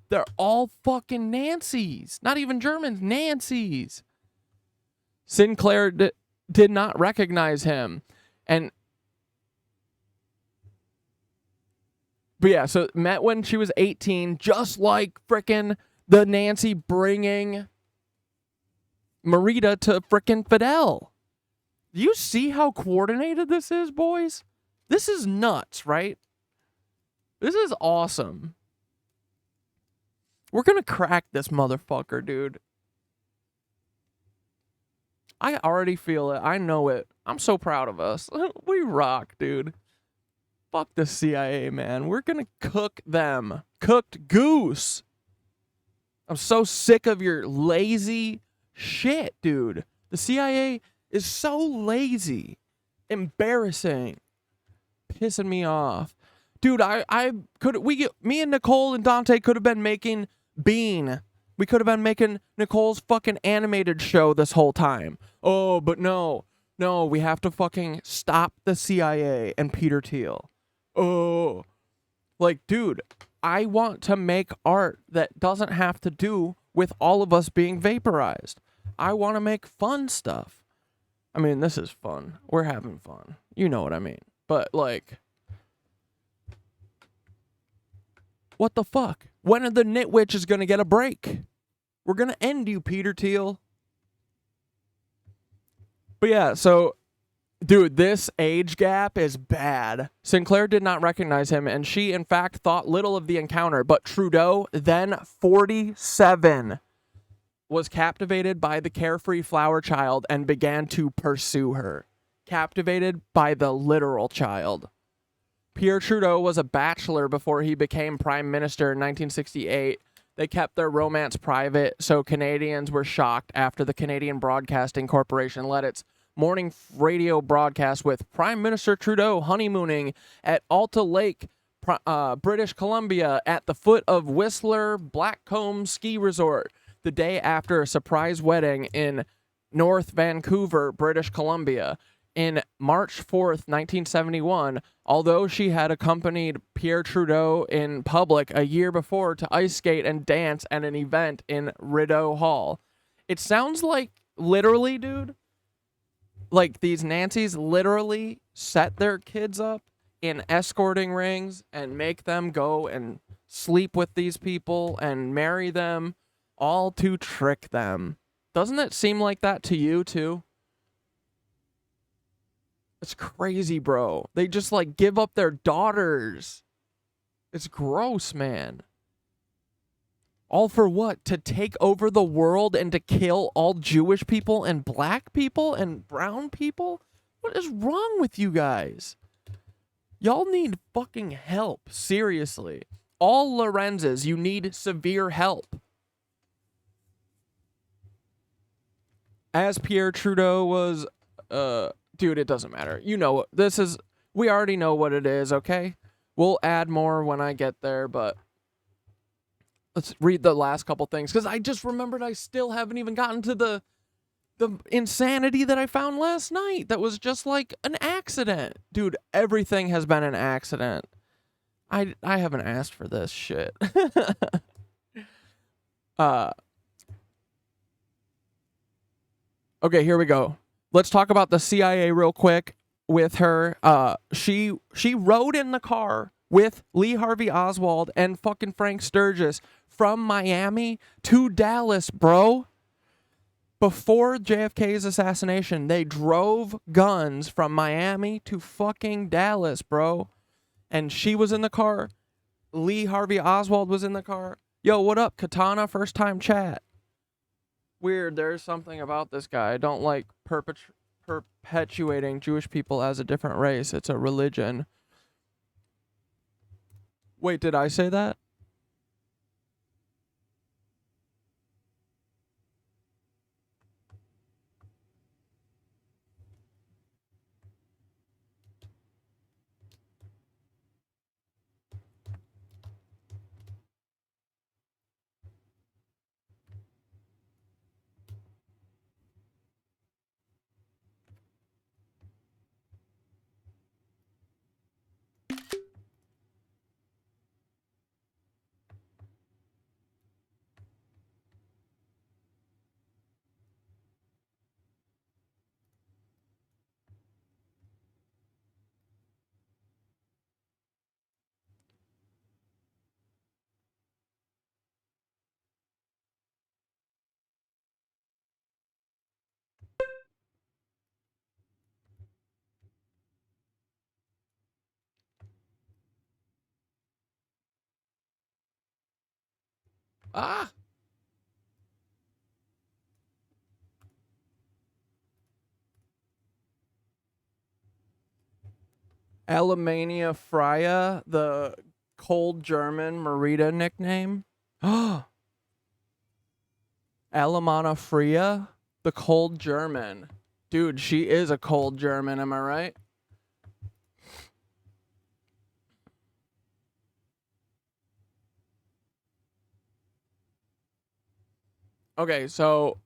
They're all fucking Nancys. Not even Germans, Nancys. Sinclair did not recognize him. But yeah, so met when she was 18, just like frickin' the Nancy bringing Marita to frickin' Fidel. Do you see how coordinated this is, boys? This is nuts, right? This is awesome. We're gonna crack this motherfucker, dude. I already feel it. I know it. I'm so proud of us. We rock, dude. Fuck the CIA, man. We're gonna cook them. Cooked goose. I'm so sick of your lazy shit, dude. The CIA is so lazy. Embarrassing. Pissing me off. Dude, me and Nicole and Dante could have been making Bean. We could have been making Nicole's fucking animated show this whole time. Oh, but no. No, we have to fucking stop the CIA and Peter Thiel. Oh. Like, dude, I want to make art that doesn't have to do with all of us being vaporized. I want to make fun stuff. I mean, this is fun. We're having fun. You know what I mean. But, like, What the fuck? When are the KnitWitches gonna get a break? We're gonna end you, Peter Thiel. But yeah, so, dude, this age gap is bad. Sinclair did not recognize him, and she, in fact, thought little of the encounter. But Trudeau, then 47, was captivated by the carefree flower child and began to pursue her. Captivated by the literal child. Pierre Trudeau was a bachelor before he became prime minister in 1968. They kept their romance private, so Canadians were shocked after the Canadian Broadcasting Corporation let its morning radio broadcast with Prime Minister Trudeau honeymooning at Alta Lake, British Columbia, at the foot of Whistler Blackcomb Ski Resort, the day after a surprise wedding in North Vancouver, British Columbia. In March 4th, 1971, although she had accompanied Pierre Trudeau in public a year before to ice skate and dance at an event in Rideau Hall. It sounds like, literally, dude, like these Nancys literally set their kids up in escorting rings and make them go and sleep with these people and marry them, all to trick them. Doesn't it seem like that to you, too? It's crazy, bro. They just, like, give up their daughters. It's gross, man. All for what? To take over the world and to kill all Jewish people and black people and brown people? What is wrong with you guys? Y'all need fucking help. Seriously. All Lorenzes, you need severe help. As Pierre Trudeau was, dude, it doesn't matter. You know, we already know what it is, okay? We'll add more when I get there, but let's read the last couple things, because I just remembered I still haven't even gotten to the insanity that I found last night. That was just like an accident. Dude, everything has been an accident. I haven't asked for this shit. Okay, here we go. Let's talk about the CIA real quick with her. She rode in the car with Lee Harvey Oswald and fucking Frank Sturgis from Miami to Dallas, bro. Before JFK's assassination, they drove guns from Miami to fucking Dallas, bro. And she was in the car. Lee Harvey Oswald was in the car. Yo, what up, Katana? First time chat. Weird, there's something about this guy. I don't like perpetuating Jewish people as a different race. It's a religion. Wait, did I say that? Ah! Alemania Freya, the cold German Marita nickname. Alemana Freya, the cold German. Dude, she is a cold German, am I right? Okay, so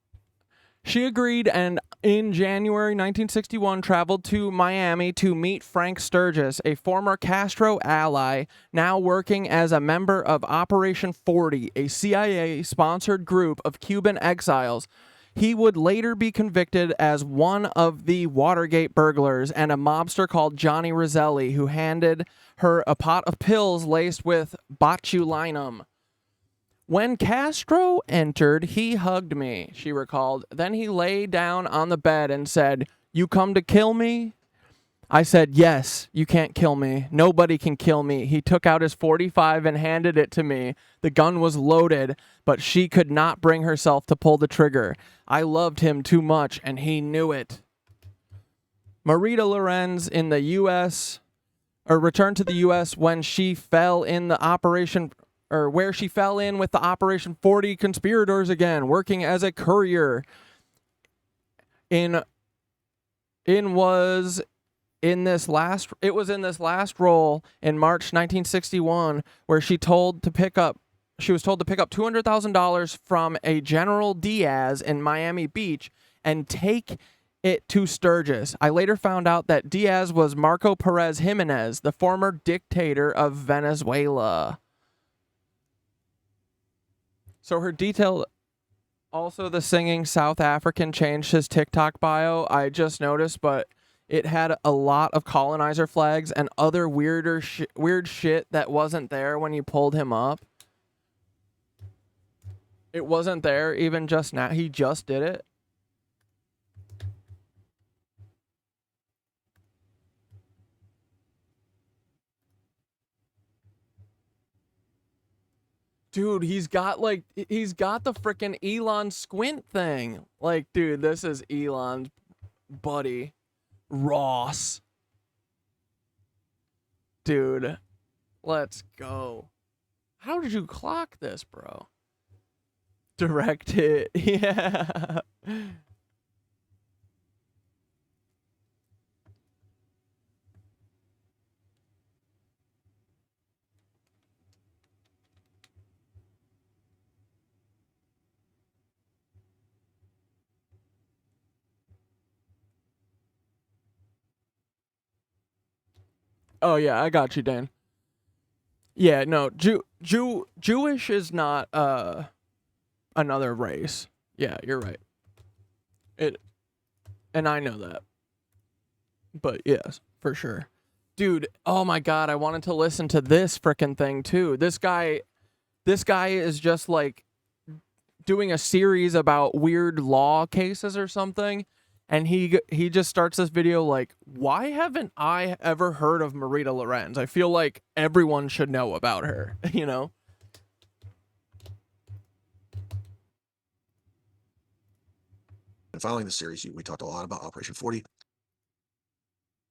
she agreed and in January 1961 traveled to Miami to meet Frank Sturgis, a former Castro ally, now working as a member of Operation 40, a CIA-sponsored group of Cuban exiles. He would later be convicted as one of the Watergate burglars and a mobster called Johnny Roselli, who handed her a pot of pills laced with botulinum. When Castro entered, he hugged me, she recalled. Then he lay down on the bed and said, "You come to kill me?" I said, "Yes, you can't kill me. Nobody can kill me." He took out his .45 and handed it to me. The gun was loaded, but she could not bring herself to pull the trigger. I loved him too much, and he knew it. Marita Lorenz in the U.S., or returned to the U.S. when she fell in the operation, or where she fell in with the Operation 40 conspirators again, working as a courier. It was in this last role in March 1961 where she was told to pick up $200,000 from a General Diaz in Miami Beach and take it to Sturgis. I later found out that Diaz was Marco Perez Jimenez, the former dictator of Venezuela. So her detailed... Also, the singing South African changed his TikTok bio. I just noticed, but it had a lot of colonizer flags and other weird shit that wasn't there when you pulled him up. It wasn't there even just now. He just did it. Dude, he's got the freaking Elon squint thing. Like, dude, this is Elon's buddy, Ross. Dude, let's go. How did you clock this, bro? Direct hit. Yeah. Oh yeah, I got you, Dan. Yeah, no, Jewish is not another race. Yeah, you're right. And I know that. But yes, for sure. Dude, oh my god, I wanted to listen to this frickin' thing too. This guy is just like doing a series about weird law cases or something. And he just starts this video like, why haven't I ever heard of Marita Lorenz? I feel like everyone should know about her, you know? And following the series, we talked a lot about Operation 40.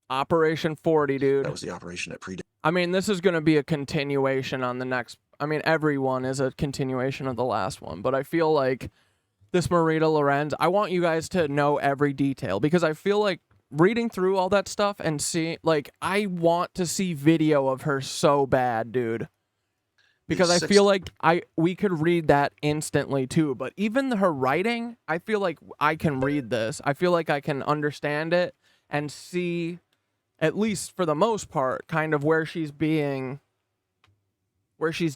Operation 40, dude. That was the operation that predated. I mean, this is going to be a continuation on the next... I mean, everyone is a continuation of the last one. But I feel like this Marita Lorenz, I want you guys to know every detail. Because I feel like reading through all that stuff and seeing... Like, I want to see video of her so bad, dude. Because I feel like we could read that instantly too. But even her writing, I feel like I can read this. I feel like I can understand it and see, at least for the most part, kind of where she's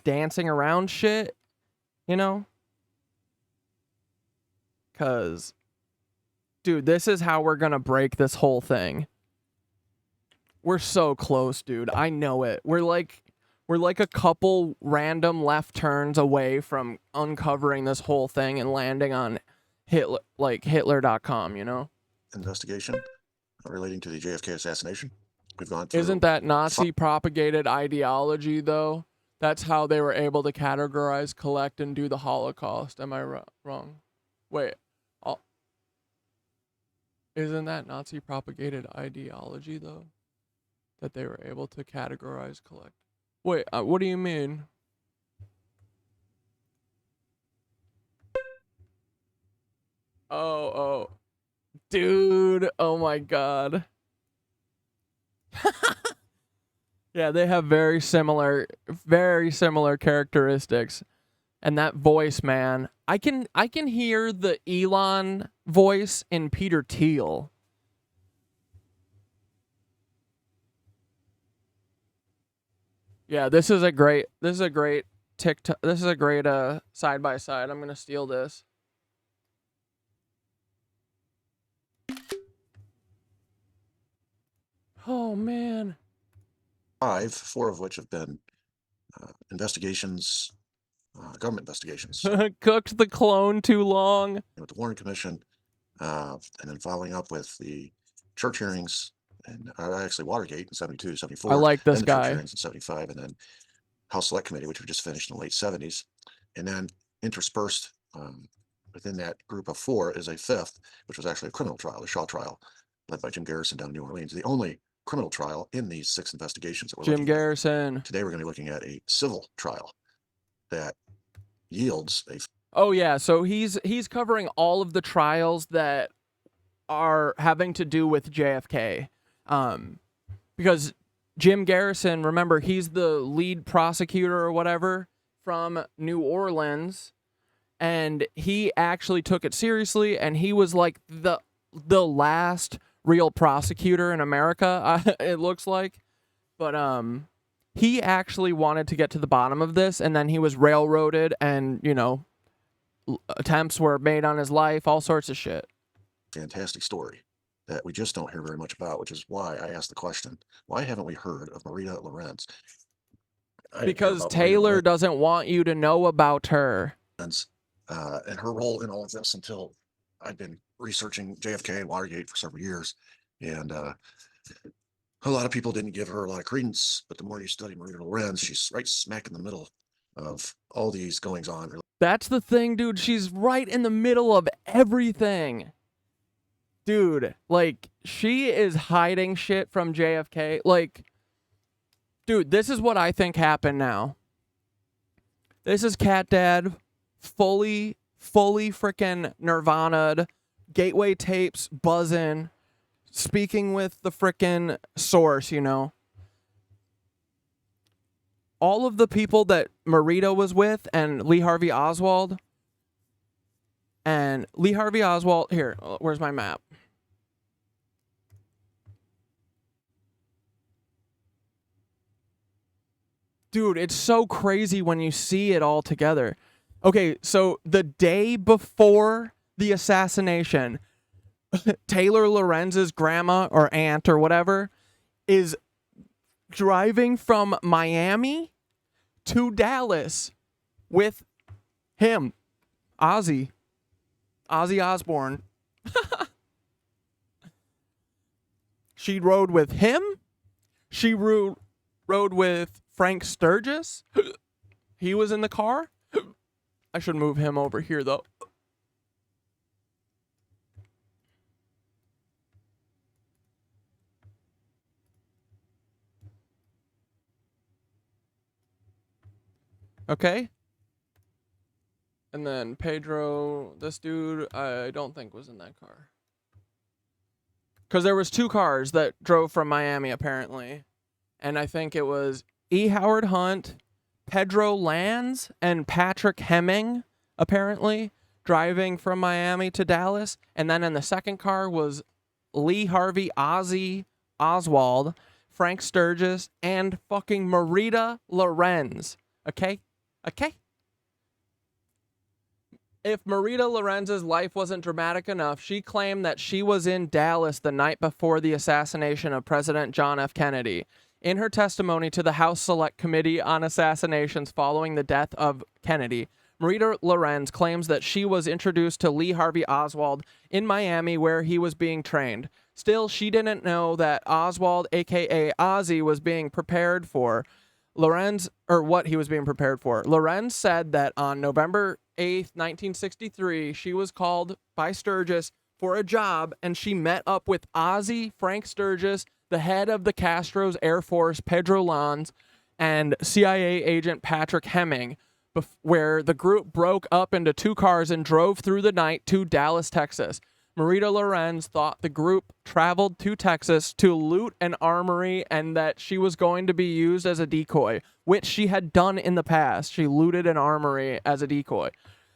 dancing around shit, you know? Because, dude, this is how we're going to break this whole thing. We're so close, dude. I know it. We're like a couple random left turns away from uncovering this whole thing and landing on Hitler.com, you know? Investigation relating to the JFK assassination. We've gone through... Isn't that Nazi propagated ideology, though? That's how they were able to categorize, collect, and do the Holocaust. Am I wrong? Wait. Isn't that Nazi propagated ideology, though? That they were able to categorize, collect. Wait, what do you mean? Oh. Dude, oh my god. Yeah, they have very similar characteristics. And that voice, man. I can hear the Elon voice in Peter Thiel. Yeah, this is a great TikTok. This is a great side by side. I'm gonna steal this. Oh, man. 4 of which have been investigations, government investigations. Cooked the clone too long. With the Warren Commission, and then following up with the church hearings, and actually Watergate in 72, 74. I like this then the guy. church hearings in 75, and then House Select Committee, which we just finished in the late 70s. And then interspersed within that group of 4 is a 5th, which was actually a criminal trial, the Shaw trial, led by Jim Garrison down in New Orleans. The only criminal trial in these 6 investigations that we're Jim looking at. Garrison. Today we're going to be looking at a civil trial that yields a... Oh yeah, so he's covering all of the trials that are having to do with JFK. Because Jim Garrison, remember, he's the lead prosecutor or whatever from New Orleans, and he actually took it seriously, and he was like the last real prosecutor in America, it looks like. But he actually wanted to get to the bottom of this, and then he was railroaded, and, you know, attempts were made on his life, all sorts of shit. Fantastic story that we just don't hear very much about, which is why I asked the question, why haven't we heard of Marita Lorenz? Because Taylor doesn't want you to know about her. And her role in all of this until I've been researching JFK and Watergate for several years. And a lot of people didn't give her a lot of credence, but the more you study Marita Lorenz, she's right smack in the middle of all these goings on. That's the thing, dude. She's right in the middle of everything. Dude, like, she is hiding shit from JFK. Like, dude, this is what I think happened now. This is CatDad fully freaking Nirvana'd, gateway tapes buzzing, speaking with the frickin' source, you know. All of the people that Marita was with and Lee Harvey Oswald. And Lee Harvey Oswald, here, where's my map? Dude, it's so crazy when you see it all together. Okay, so the day before the assassination, Taylor Lorenz's grandma or aunt or whatever is driving from Miami to Dallas with him, Ozzy Osbourne. She rode with him. She rode with Frank Sturgis. He was in the car. I should move him over here, though. Okay. And then Pedro, this dude, I don't think was in that car. Because there was 2 cars that drove from Miami, apparently. And I think it was E. Howard Hunt, Pedro Lanz, and Patrick Hemming, apparently, driving from Miami to Dallas. And then in the second car was Lee Harvey Oswald, Frank Sturgis, and fucking Marita Lorenz. Okay? Okay? If Marita Lorenz's life wasn't dramatic enough, she claimed that she was in Dallas the night before the assassination of President John F. Kennedy. In her testimony to the House Select Committee on Assassinations following the death of Kennedy, Marita Lorenz claims that she was introduced to Lee Harvey Oswald in Miami where he was being trained. Still, she didn't know that Oswald, aka Ozzy, was being prepared for Lorenz, or what he was being prepared for. Lorenz said that on November 8th, 1963, she was called by Sturgis for a job, and she met up with Ozzy, Frank Sturgis, the head of the Castro's Air Force, Pedro Lanz, and CIA agent Patrick Hemming, where the group broke up into 2 cars and drove through the night to Dallas, Texas. Marita Lorenz thought the group traveled to Texas to loot an armory and that she was going to be used as a decoy, which she had done in the past. She looted an armory as a decoy.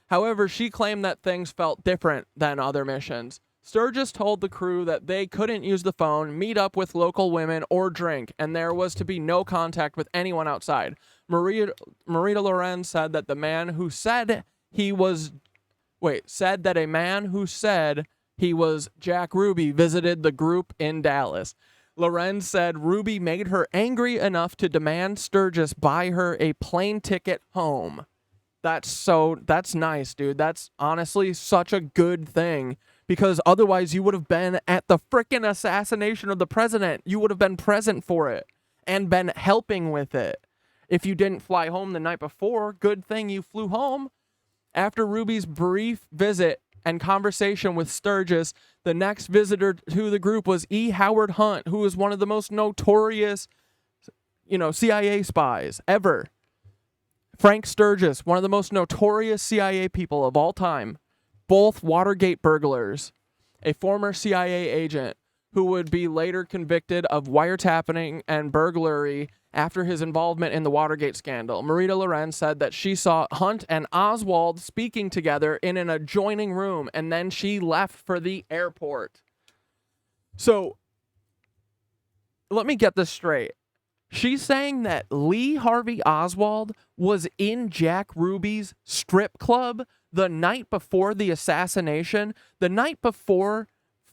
However, she claimed that things felt different than other missions. Sturgis told the crew that they couldn't use the phone, meet up with local women, or drink, and there was to be no contact with anyone outside. Marita Lorenz said that the man who said he was... said that a man who said he was Jack Ruby visited the group in Dallas. Lorenz said Ruby made her angry enough to demand Sturgis buy her a plane ticket home. That's nice, dude. That's honestly such a good thing, because otherwise you would have been at the frickin' assassination of the president. You would have been present for it and been helping with it. If you didn't fly home the night before, good thing you flew home. After Ruby's brief visit and conversation with Sturgis, the next visitor to the group was E. Howard Hunt, who is one of the most notorious, CIA spies ever. Frank Sturgis, one of the most notorious CIA people of all time. Both Watergate burglars. A former CIA agent who would be later convicted of wiretapping and burglary after his involvement in the Watergate scandal. Marita Lorenz said that she saw Hunt and Oswald speaking together in an adjoining room, and then she left for the airport. So, let me get this straight. She's saying that Lee Harvey Oswald was in Jack Ruby's strip club the night before the assassination, the night before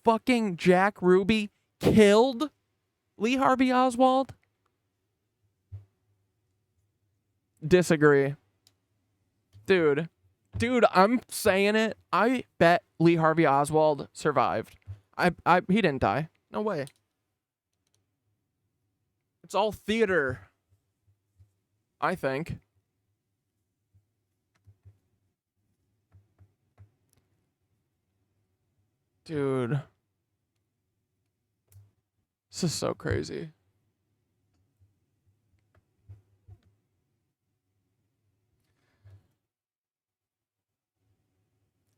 fucking Jack Ruby killed Lee Harvey Oswald? Disagree. Dude, I'm saying it. I bet Lee Harvey Oswald survived. He didn't die. No way. It's all theater, I think. Dude. This is so crazy.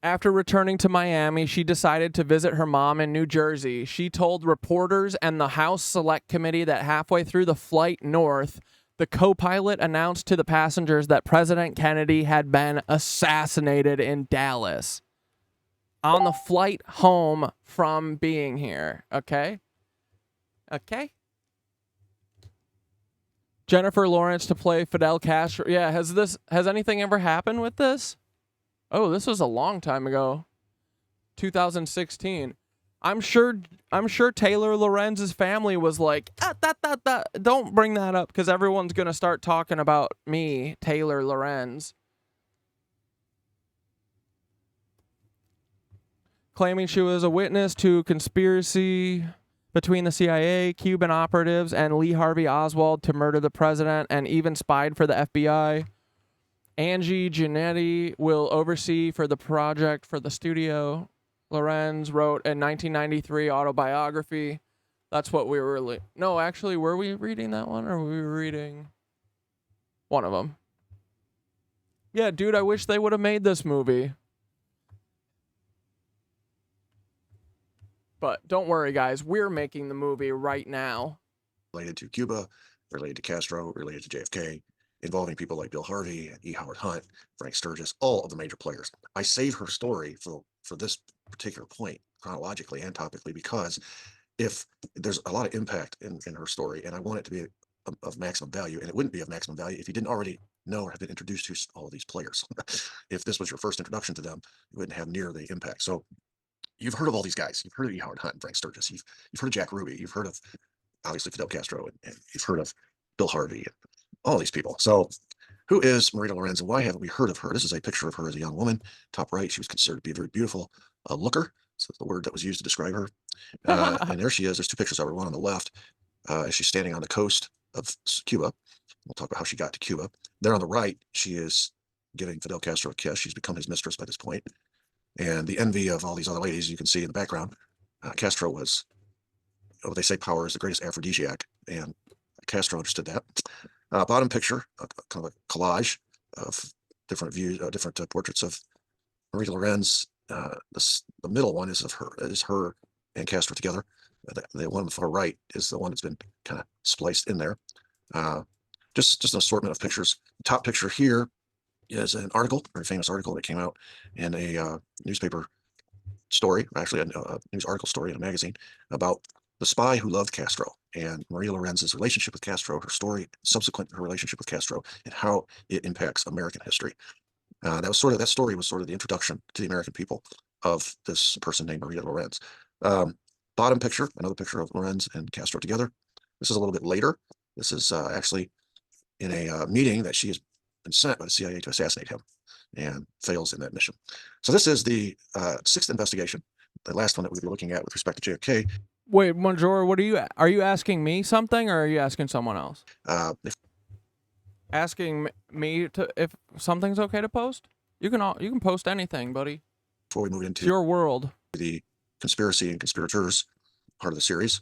After returning to Miami, she decided to visit her mom in New Jersey. She told reporters and the House Select Committee that halfway through the flight north, the co-pilot announced to the passengers that President Kennedy had been assassinated in Dallas on the flight home from being here. Okay? Jennifer Lawrence to play Fidel Castro. Yeah, has anything ever happened with this? Oh, this was a long time ago. 2016. I'm sure Taylor Lorenz's family was like, don't bring that up, because everyone's going to start talking about me, Taylor Lorenz. Claiming she was a witness to conspiracy between the CIA, Cuban operatives, and Lee Harvey Oswald to murder the president, and even spied for the FBI. Angie Giannetti will oversee for the project for the studio. Lorenz wrote a 1993 autobiography. That's what we were No, actually, were we reading that one, or were we reading one of them? Yeah, dude, I wish they would have made this movie. But don't worry, guys. We're making the movie right now. Related to Cuba, related to Castro, related to JFK, involving people like Bill Harvey, E. Howard Hunt, Frank Sturgis, all of the major players. I save her story for this particular point, chronologically and topically, because if there's a lot of impact in her story, and I want it to be of maximum value, and it wouldn't be of maximum value if you didn't already know or have been introduced to all of these players. If this was your first introduction to them, you wouldn't have near the impact. So you've heard of all these guys. You've heard of E. Howard Hunt and Frank Sturgis. You've heard of Jack Ruby. You've heard of, obviously, Fidel Castro, and you've heard of Bill Harvey, and all these people. So who is Marita Lorenz, and why haven't we heard of her? This is a picture of her as a young woman. Top right, she was considered to be a very beautiful looker. So the word that was used to describe her. And there she is. There's two pictures of her, one on the left, as she's standing on the coast of Cuba. We'll talk about how she got to Cuba. There on the right, she is giving Fidel Castro a kiss. She's become his mistress by this point. And the envy of all these other ladies you can see in the background. Castro was, they say power is the greatest aphrodisiac, and Castro understood that. Bottom picture, kind of a collage of different views, different portraits of Marita Lorenz. The middle one is her and Castro together. The one on the far right is the one that's been kind of spliced in there. Just an assortment of pictures. The top picture here is an article, a very famous article that came out in a newspaper story, actually a news article story in a magazine, about the spy who loved Castro and Marita Lorenz's relationship with Castro, her story, subsequent her relationship with Castro, and how it impacts American history. That story was sort of the introduction to the American people of this person named Marita Lorenz. bottom picture, another picture of Lorenz and Castro together. This is a little bit later. This is actually in a meeting that she has been sent by the CIA to assassinate him and fails in that mission. So this is the 6th investigation, the last one that we'll be looking at with respect to JFK. Wait, Major, are you asking me something or are you asking someone else? Asking me to if something's okay to post? You can post anything, buddy. Before we move into it's your world, the conspiracy and conspirators part of the series.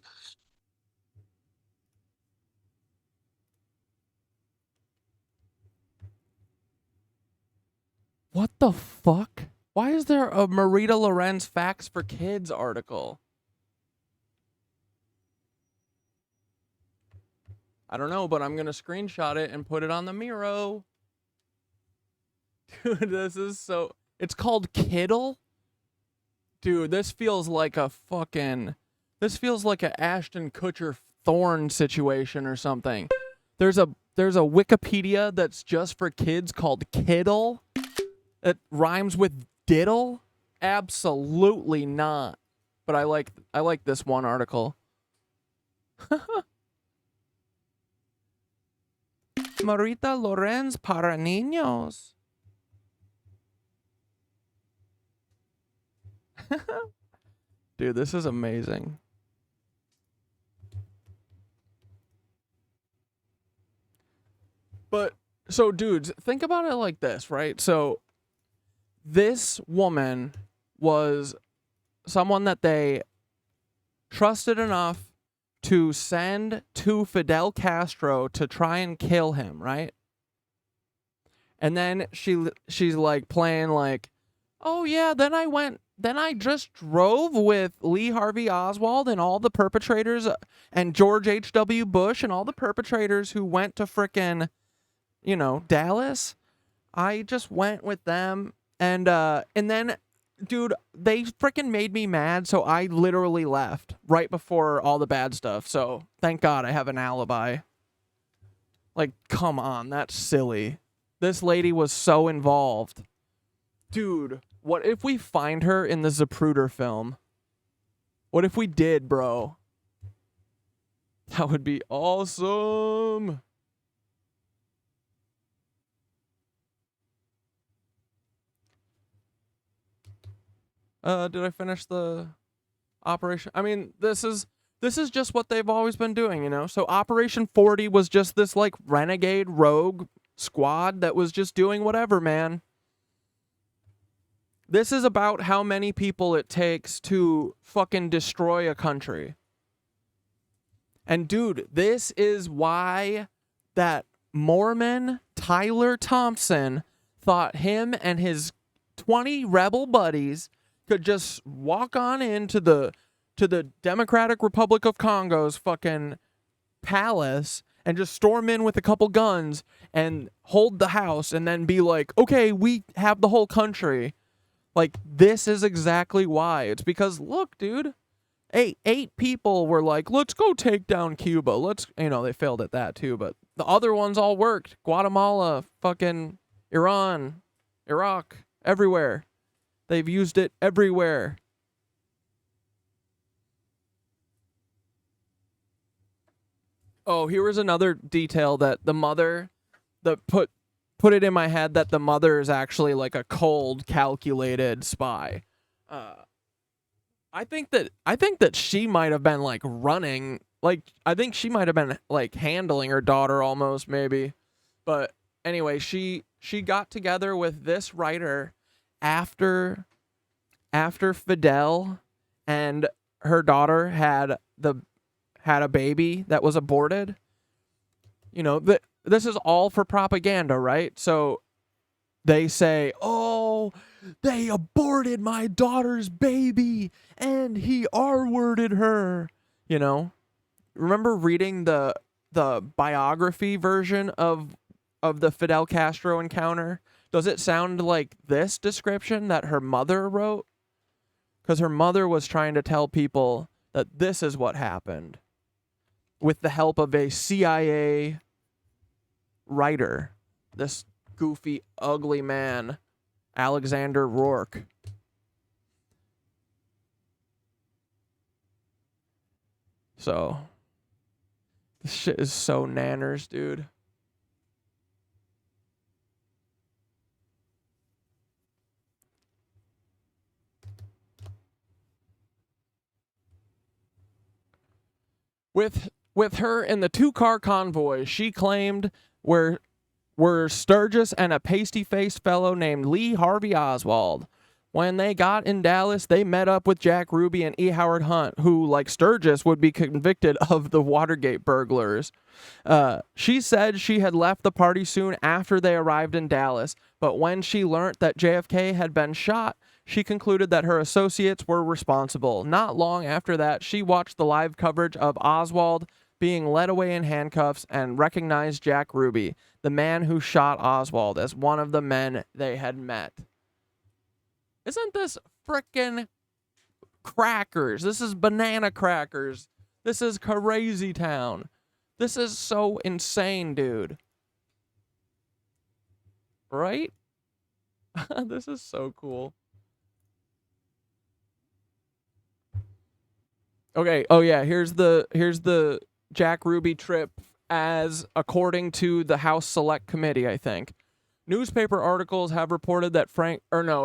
What the fuck? Why is there a Marita Lorenz Facts for Kids article? I don't know, but I'm going to screenshot it and put it on the Miro. Dude, this is so... It's called Kiddle? Dude, this feels like a fucking... This feels like a Ashton Kutcher Thorne situation or something. There's a Wikipedia that's just for kids called Kiddle. It rhymes with diddle? Absolutely not. But I like this one article. Marita Lorenz para niños. Dude, this is amazing. But, so dudes, think about it like this, right? So, this woman was someone that they trusted enough to send to Fidel Castro to try and kill him, right? And then she's like playing like, oh yeah, then I just drove with Lee Harvey Oswald and all the perpetrators and George H.W. Bush and all the perpetrators who went to frickin', Dallas. I just went with them and then dude, they freaking made me mad, so I literally left right before all the bad stuff. So, thank God I have an alibi. Like, come on, that's silly. This lady was so involved. Dude, what if we find her in the Zapruder film? What if we did, bro? That would be awesome. Did I finish the operation? I mean, this is just what they've always been doing, So Operation 40 was just this like renegade rogue squad that was just doing whatever, man. This is about how many people it takes to fucking destroy a country. And dude, this is why that Mormon Tyler Thompson thought him and his 20 rebel buddies could just walk on into the Democratic Republic of Congo's fucking palace and just storm in with a couple guns and hold the house and then be like, okay, we have the whole country. Like, this is exactly why. It's because, look, dude, eight people were like, let's go take down Cuba. They failed at that too, but the other ones all worked. Guatemala, fucking Iran, Iraq, everywhere. They've used it everywhere. Oh, here was another detail that the mother, put it in my head that the mother is actually like a cold, calculated spy. I think that she might have been like running, like I think she might have been like handling her daughter almost, maybe. But anyway, she got together with this writer after Fidel and her daughter had a baby that was aborted. This is all for propaganda, right? So they say, oh, they aborted my daughter's baby and he R-worded her. Remember reading the biography version of the Fidel Castro encounter? Does it sound like this description that her mother wrote? Because her mother was trying to tell people that this is what happened with the help of a CIA writer. This goofy, ugly man, Alexander Rourke. So, this shit is so nanners, dude. With her in the 2-car convoy, she claimed were Sturgis and a pasty-faced fellow named Lee Harvey Oswald. When they got in Dallas, they met up with Jack Ruby and E. Howard Hunt, who, like Sturgis, would be convicted of the Watergate burglars. She said she had left the party soon after they arrived in Dallas, but when she learnt that JFK had been shot, she concluded that her associates were responsible. Not long after that, she watched the live coverage of Oswald being led away in handcuffs and recognized Jack Ruby, the man who shot Oswald, as one of the men they had met. Isn't this frickin' crackers? This is banana crackers. This is crazy town. This is so insane, dude. Right? This is so cool. Okay, oh yeah, here's the Jack Ruby trip as according to the House Select Committee, I think. Newspaper articles have reported that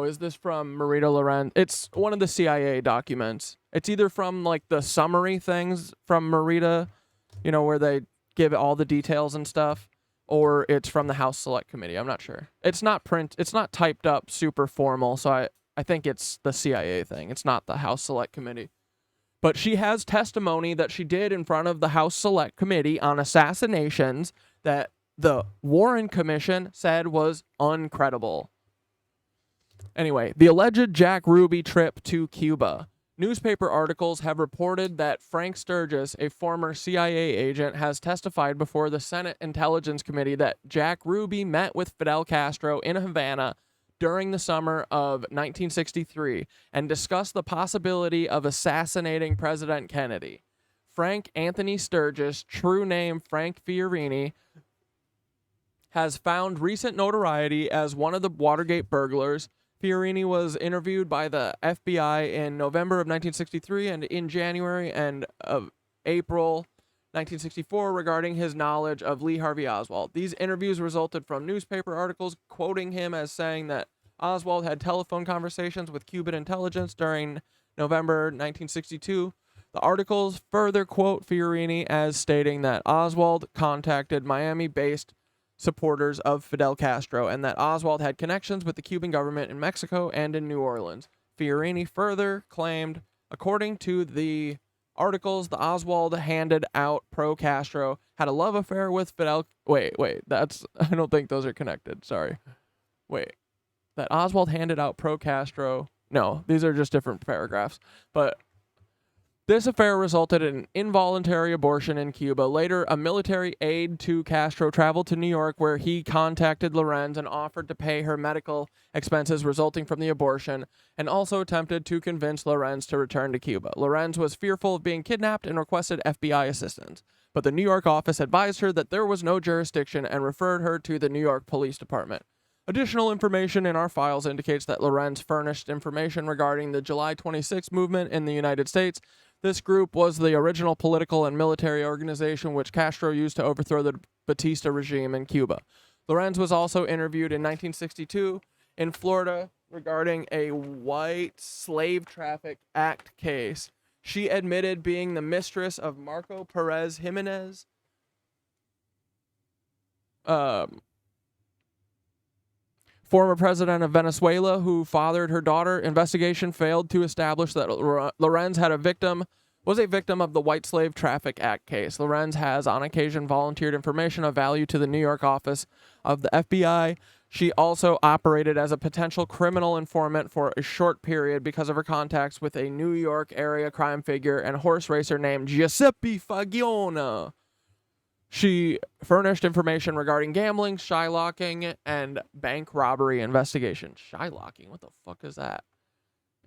is this from Marita Lorenz? It's one of the CIA documents. It's either from like the summary things from Marita, where they give all the details and stuff, or it's from the House Select Committee. I'm not sure. It's not typed up super formal, so I think it's the CIA thing. It's not the House Select Committee. But she has testimony that she did in front of the House Select Committee on assassinations that the Warren Commission said was uncredible. Anyway, the alleged Jack Ruby trip to Cuba. Newspaper articles have reported that Frank Sturgis, a former CIA agent, has testified before the Senate Intelligence Committee that Jack Ruby met with Fidel Castro in Havana during the summer of 1963 and discussed the possibility of assassinating President Kennedy. Frank Anthony Sturgis, true name Frank Fiorini, has found recent notoriety as one of the Watergate burglars. Fiorini was interviewed by the FBI in November of 1963 and in January and of April 1964 regarding his knowledge of Lee Harvey Oswald. These interviews resulted from newspaper articles quoting him as saying that Oswald had telephone conversations with Cuban intelligence during November 1962. The articles further quote Fiorini as stating that Oswald contacted Miami-based supporters of Fidel Castro and that Oswald had connections with the Cuban government in Mexico and in New Orleans. Fiorini further claimed, according to the articles, the Oswald handed out pro-Castro had a love affair with Fidel. Wait, I don't think those are connected. Sorry. Wait, that Oswald handed out pro-Castro. No, these are just different paragraphs. But this affair resulted in involuntary abortion in Cuba. Later, a military aide to Castro traveled to New York where he contacted Lorenz and offered to pay her medical expenses resulting from the abortion and also attempted to convince Lorenz to return to Cuba. Lorenz was fearful of being kidnapped and requested FBI assistance, but the New York office advised her that there was no jurisdiction and referred her to the New York Police Department. Additional information in our files indicates that Lorenz furnished information regarding the July 26 movement in the United States. This group was the original political and military organization which Castro used to overthrow the Batista regime in Cuba. Lorenz was also interviewed in 1962 in Florida regarding a white slave traffic act case. She admitted being the mistress of Marco Perez Jimenez, former president of Venezuela, who fathered her daughter. Investigation failed to establish that Lorenz was a victim of the White Slave Traffic Act case. Lorenz has on occasion volunteered information of value to the New York office of the FBI. She also operated as a potential criminal informant for a short period because of her contacts with a New York area crime figure and horse racer named Giuseppe Fagiona. She furnished information regarding gambling, shylocking, and bank robbery investigation. Shylocking? What the fuck is that?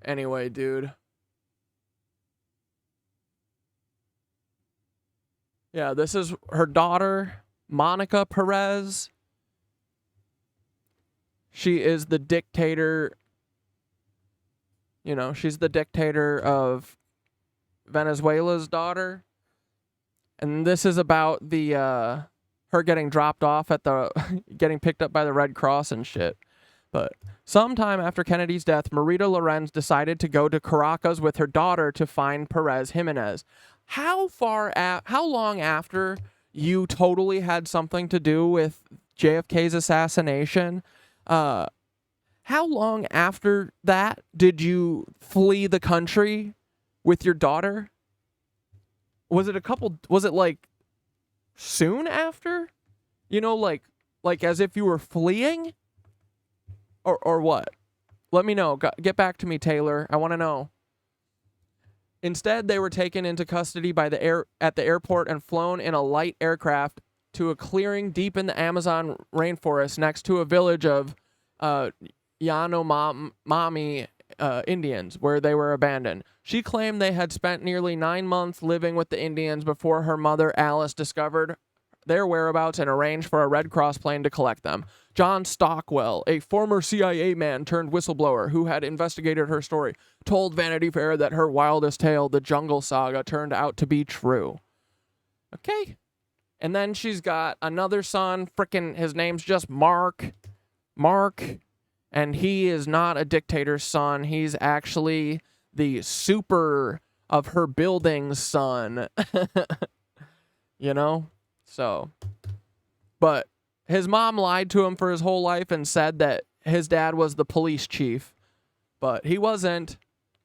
Anyway, dude. Yeah, this is her daughter, Monica Perez. She is the dictator. She's the dictator of Venezuela's daughter. And this is about the her getting dropped off at the getting picked up by the Red Cross and shit. But sometime after Kennedy's death, Marita Lorenz decided to go to Caracas with her daughter to find Perez Jimenez. How long after you totally had something to do with JFK's assassination? How long after that did you flee the country with your daughter? Was it like soon after? You know, like as if you were fleeing? Or what? Let me know. Get back to me, Taylor. I want to know. Instead, they were taken into custody at the airport and flown in a light aircraft to a clearing deep in the Amazon rainforest next to a village of Yanomami Indians, where they were abandoned. She claimed they had spent nearly 9 months living with the Indians before her mother, Alice, discovered their whereabouts and arranged for a Red Cross plane to collect them. John Stockwell, a former CIA man turned whistleblower who had investigated her story, told Vanity Fair that her wildest tale, the Jungle Saga, turned out to be true. Okay. And then she's got another son, his name's just Mark. And he is not a dictator's son. He's actually the super of her building's son. You know? So, but his mom lied to him for his whole life and said that his dad was the police chief, but he wasn't.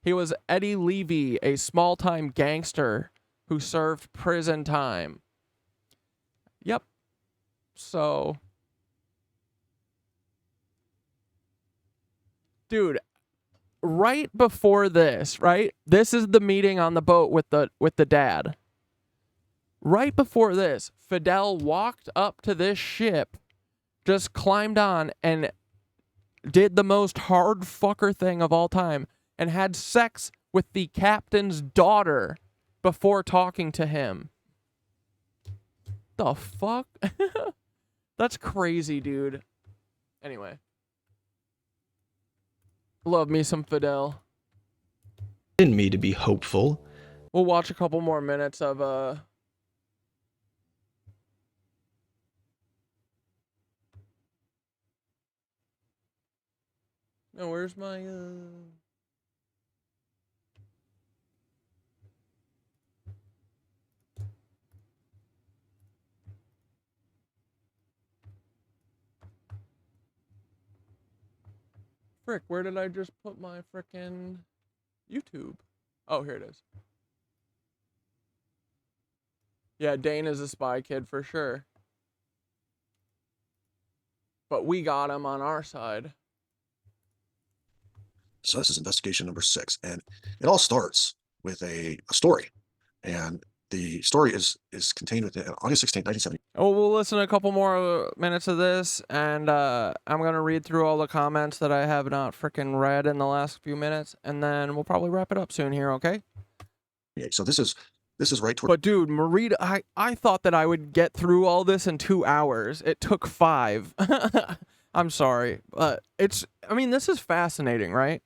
He was Eddie Levy, a small-time gangster who served prison time. Yep. So, dude, right before this, right? This is the meeting on the boat with the dad. Right before this, Fidel walked up to this ship, just climbed on, and did the most hard fucker thing of all time, and had sex with the captain's daughter before talking to him. The fuck? That's crazy, dude. Anyway. Love me some Fidel. In me to be hopeful. We'll watch a couple more minutes of No, where's my Frick, where did I just put my frickin' YouTube? Oh, here it is. Yeah, Dane is a spy kid for sure. But we got him on our side. So this is investigation number 6, and it all starts with a story, and the story is contained within August 16, 1970. Oh, we'll listen to a couple more minutes of this, and I'm gonna read through all the comments that I have not freaking read in the last few minutes, and then we'll probably wrap it up soon here, okay? Yeah, so this is right toward. But dude, Marita, I thought that I would get through all this in 2 hours. It took 5. I'm sorry, but I mean, this is fascinating, right?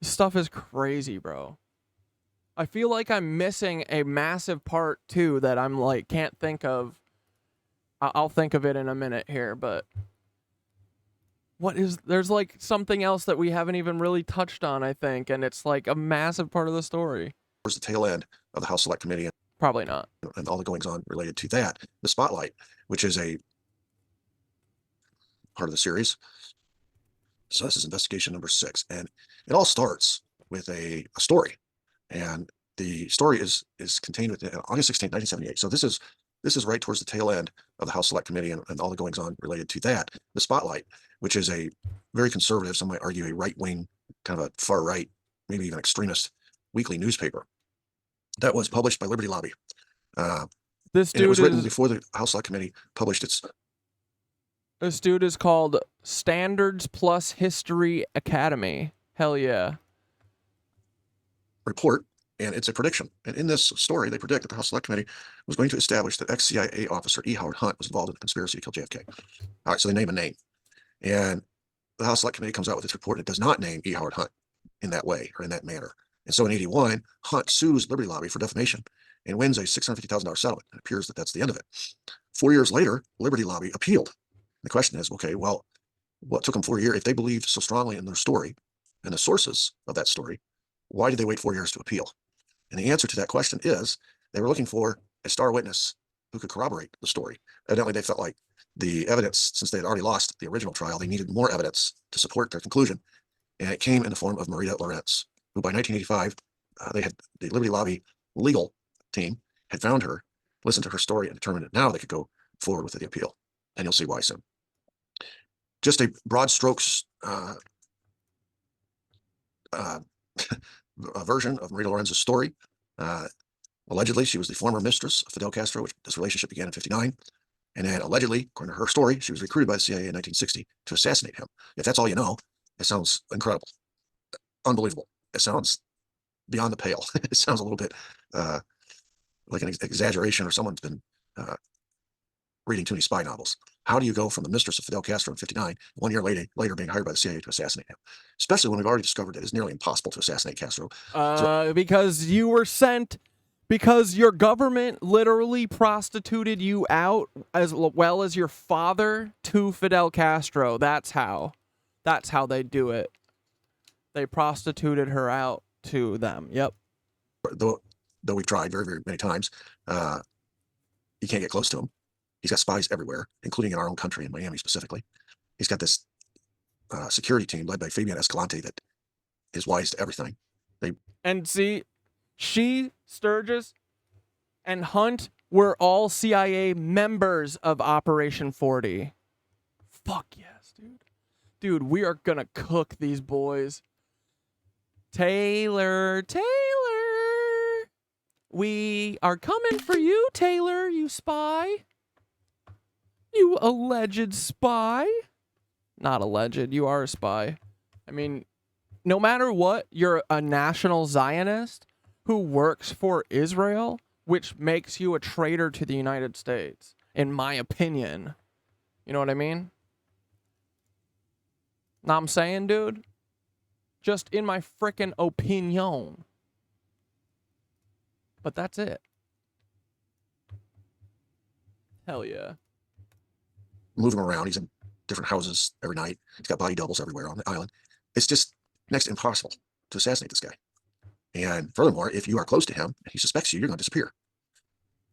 This stuff is crazy, bro. I feel like I'm missing a massive part too that I'm like can't think of. I'll think of it in a minute here, but there's like something else that we haven't even really touched on, I think, and it's like a massive part of the story. Towards the tail end of the House Select Committee. Probably not. And all the goings on related to that. The Spotlight, which is a part of the series. So this is investigation number 6, and it all starts with a story, and the story is contained within August 16, 1978. So this is right towards the tail end of the House Select Committee and all the goings on related to that. The Spotlight, which is a very conservative, some might argue a right-wing, kind of a far-right, maybe even extremist weekly newspaper that was published by Liberty Lobby. This dude it was written before the House Select Committee published its. This dude is called Standards Plus History Academy. Hell yeah. Report, and it's a prediction. And in this story, they predict that the House Select Committee was going to establish that ex-CIA officer E. Howard Hunt was involved in the conspiracy to kill JFK. All right, so they name a name. And the House Select Committee comes out with its report, and it does not name E. Howard Hunt in that way or in that manner. And so in 81, Hunt sues Liberty Lobby for defamation and wins a $650,000 settlement. It appears that that's the end of it. 4 years later, Liberty Lobby appealed. The question is, okay, well, what took them 4 years? If they believed so strongly in their story and the sources of that story, why did they wait 4 years to appeal? And the answer to that question is they were looking for a star witness who could corroborate the story. Evidently, they felt like the evidence, since they had already lost the original trial, they needed more evidence to support their conclusion. And it came in the form of Marita Lorenz, who by 1985, they had the Liberty Lobby legal team had found her, listened to her story, and determined that now they could go forward with the appeal. And you'll see why soon. Just a broad strokes a version of Marita Lorenz's story. Allegedly, she was the former mistress of Fidel Castro, which this relationship began in 1959. And then allegedly, according to her story, she was recruited by the CIA in 1960 to assassinate him. If that's all you know, it sounds incredible, unbelievable. It sounds beyond the pale. It sounds a little bit like an exaggeration, or someone's been reading too many spy novels. How do you go from the mistress of Fidel Castro in 1959, 1 year later being hired by the CIA to assassinate him? Especially when we've already discovered that it's nearly impossible to assassinate Castro. Because you were sent, because your government literally prostituted you out as well as your father to Fidel Castro. That's how they do it. They prostituted her out to them. Yep. Though we've tried very, very many times, you can't get close to him. He's got spies everywhere, including in our own country, in Miami specifically. He's got this security team led by Fabian Escalante that is wise to everything. And see, she, Sturgis, and Hunt were all CIA members of Operation 40. Fuck yes, dude. Dude, we are gonna cook these boys. Taylor. We are coming for you, Taylor, you spy. You alleged spy. Not alleged, you are a spy. I mean, no matter what, you're a national Zionist who works for Israel, which makes you a traitor to the United States, in my opinion. You know what I mean? Know what I'm saying, dude? Just in my frickin' opinion. But that's it. Hell yeah. Move him around. He's in different houses every night. He's got body doubles everywhere on the island. It's just next to impossible to assassinate this guy. And furthermore, if you are close to him and he suspects you, you're going to disappear.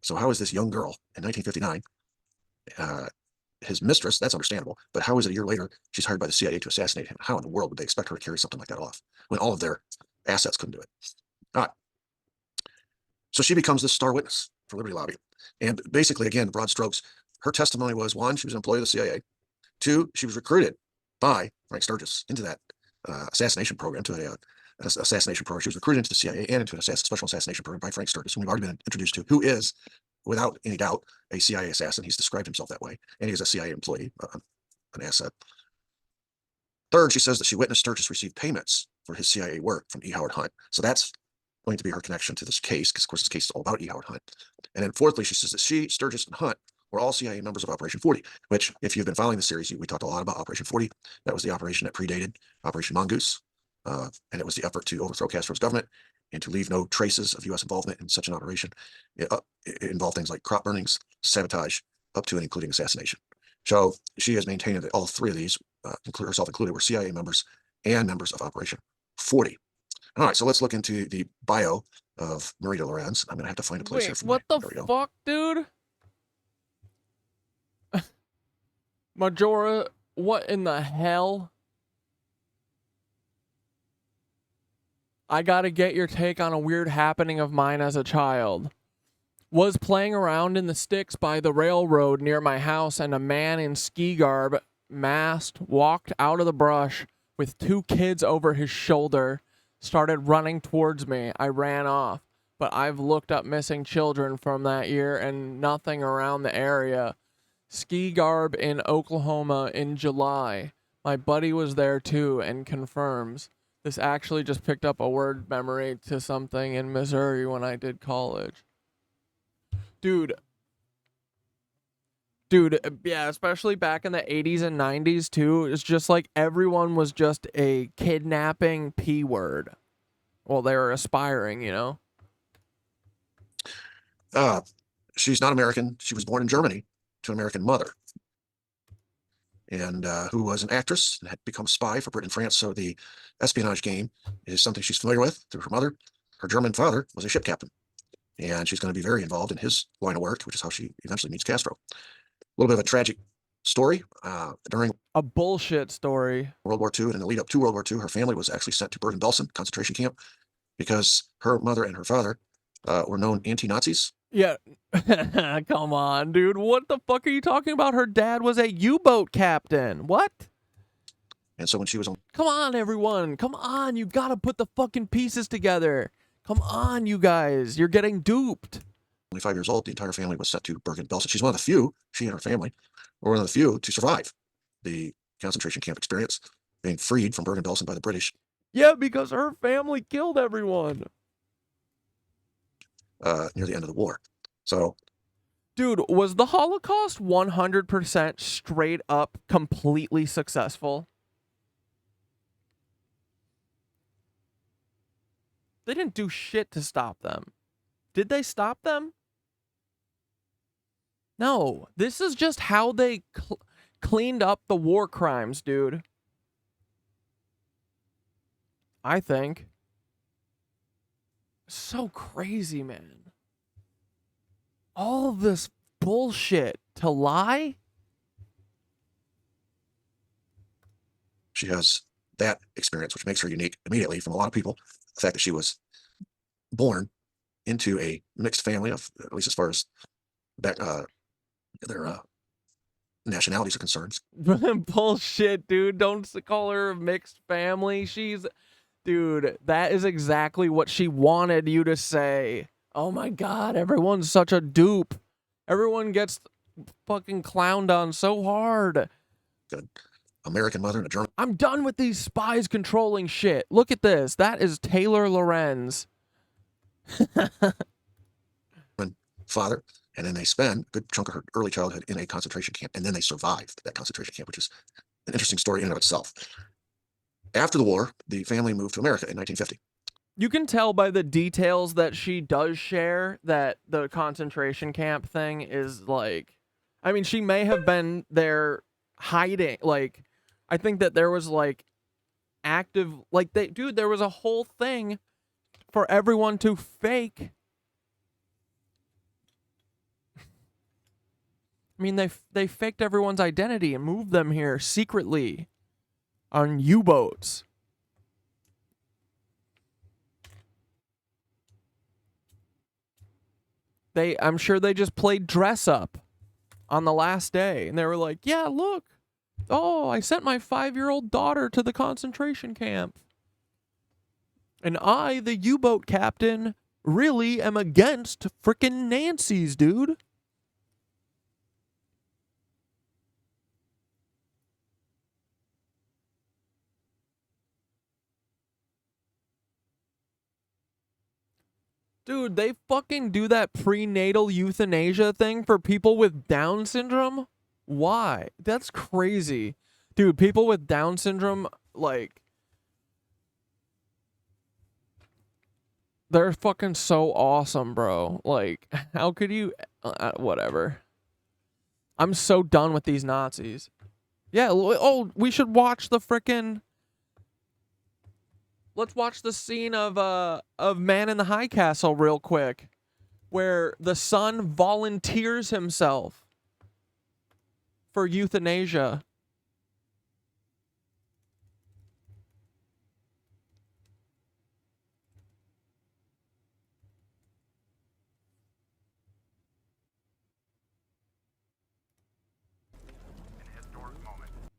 So how is this young girl in 1959, his mistress? That's understandable. But how is it a year later she's hired by the CIA to assassinate him? How in the world would they expect her to carry something like that off when all of their assets couldn't do it? All right. So she becomes this star witness for Liberty Lobby. And basically, again, broad strokes, her testimony was, 1, she was an employee of the CIA. 2, she was recruited by Frank Sturgis into that assassination program, to an assassination program. She was recruited into the CIA and into a special assassination program by Frank Sturgis, whom we've already been introduced to, who is, without any doubt, a CIA assassin. He's described himself that way. And he is a CIA employee, an asset. 3rd, she says that she witnessed Sturgis receive payments for his CIA work from E. Howard Hunt. So that's going to be her connection to this case, because of course this case is all about E. Howard Hunt. And then 4thly, she says that she, Sturgis, and Hunt were all CIA members of Operation 40, which, if you've been following the series, we talked a lot about Operation 40. That was the operation that predated Operation Mongoose, and it was the effort to overthrow Castro's government and to leave no traces of U.S. involvement in such an operation. It involved things like crop burnings, sabotage, up to and including assassination. So she has maintained that all 3 of these, herself included, were CIA members and members of Operation 40. All right, so let's look into the bio of Marita Lorenz. I'm going to have to find a place here for what the fuck, dude? Majora, what in the hell? I gotta get your take on a weird happening of mine as a child. Was playing around in the sticks by the railroad near my house, and a man in ski garb, masked, walked out of the brush with 2 kids over his shoulder, started running towards me. I ran off, but I've looked up missing children from that year and nothing around the area. Ski garb in Oklahoma in July. My buddy was there too and confirms. This actually just picked up a word memory to something in Missouri when I did college. Dude, yeah, especially back in the 80s and 90s too. It's just like everyone was just a kidnapping P word. Well, they were aspiring, you know. She's not American. She was born in Germany to an American mother, and who was an actress and had become a spy for Britain and France. So the espionage game is something she's familiar with through her mother. Her German father was a ship captain, and she's going to be very involved in his line of work, which is how she eventually meets Castro. A little bit of a tragic story. During a bullshit story. World War II and in the lead up to World War II, her family was actually sent to Bergen-Belsen concentration camp because her mother and her father were known anti-Nazis. Yeah, come on, dude. What the fuck are you talking about? Her dad was a U-boat captain. What? And so when she was on... Come on, everyone. Come on. You gotta put the fucking pieces together. Come on, you guys. You're getting duped. Only 5 years old, the entire family was sent to Bergen-Belsen. She's one of the few, she and her family, were one of the few to survive the concentration camp experience, being freed from Bergen-Belsen by the British. Yeah, because her family killed everyone. Near the end of the war. So, dude, was the Holocaust 100% straight up completely successful? They didn't do shit to stop them. Did they stop them? No, this is just how they cleaned up the war crimes, dude. I think. So crazy, man. All this bullshit to lie? She has that experience, which makes her unique immediately from a lot of people. The fact that she was born into a mixed family of, at least as far as their nationalities are concerned. Bullshit, dude. Don't call her a mixed family. Dude, that is exactly what she wanted you to say. Oh my God, everyone's such a dupe. Everyone gets fucking clowned on so hard. Good. American mother and a German. I'm done with these spies controlling shit. Look at this. That is Taylor Lorenz. Father, and then they spend a good chunk of her early childhood in a concentration camp, and then they survived that concentration camp, which is an interesting story in and of itself. After the war, the family moved to America in 1950. You can tell by the details that she does share that the concentration camp thing is like, I mean, she may have been there hiding. Like, I think that there was like active, like there was a whole thing for everyone to fake. I mean, they faked everyone's identity and moved them here secretly on U-boats. I'm sure they just played dress up on the last day. And they were like, yeah, look. Oh, I sent my 5-year-old daughter to the concentration camp. And I, the U-boat captain, really am against frickin' Nancy's, dude. Dude, they fucking do that prenatal euthanasia thing for people with Down syndrome? Why? That's crazy. Dude, people with Down syndrome, like, they're fucking so awesome, bro. Like, how could you... whatever. I'm so done with these Nazis. Yeah, oh, we should watch the frickin'... Let's watch the scene of Man in the High Castle real quick, where the son volunteers himself for euthanasia.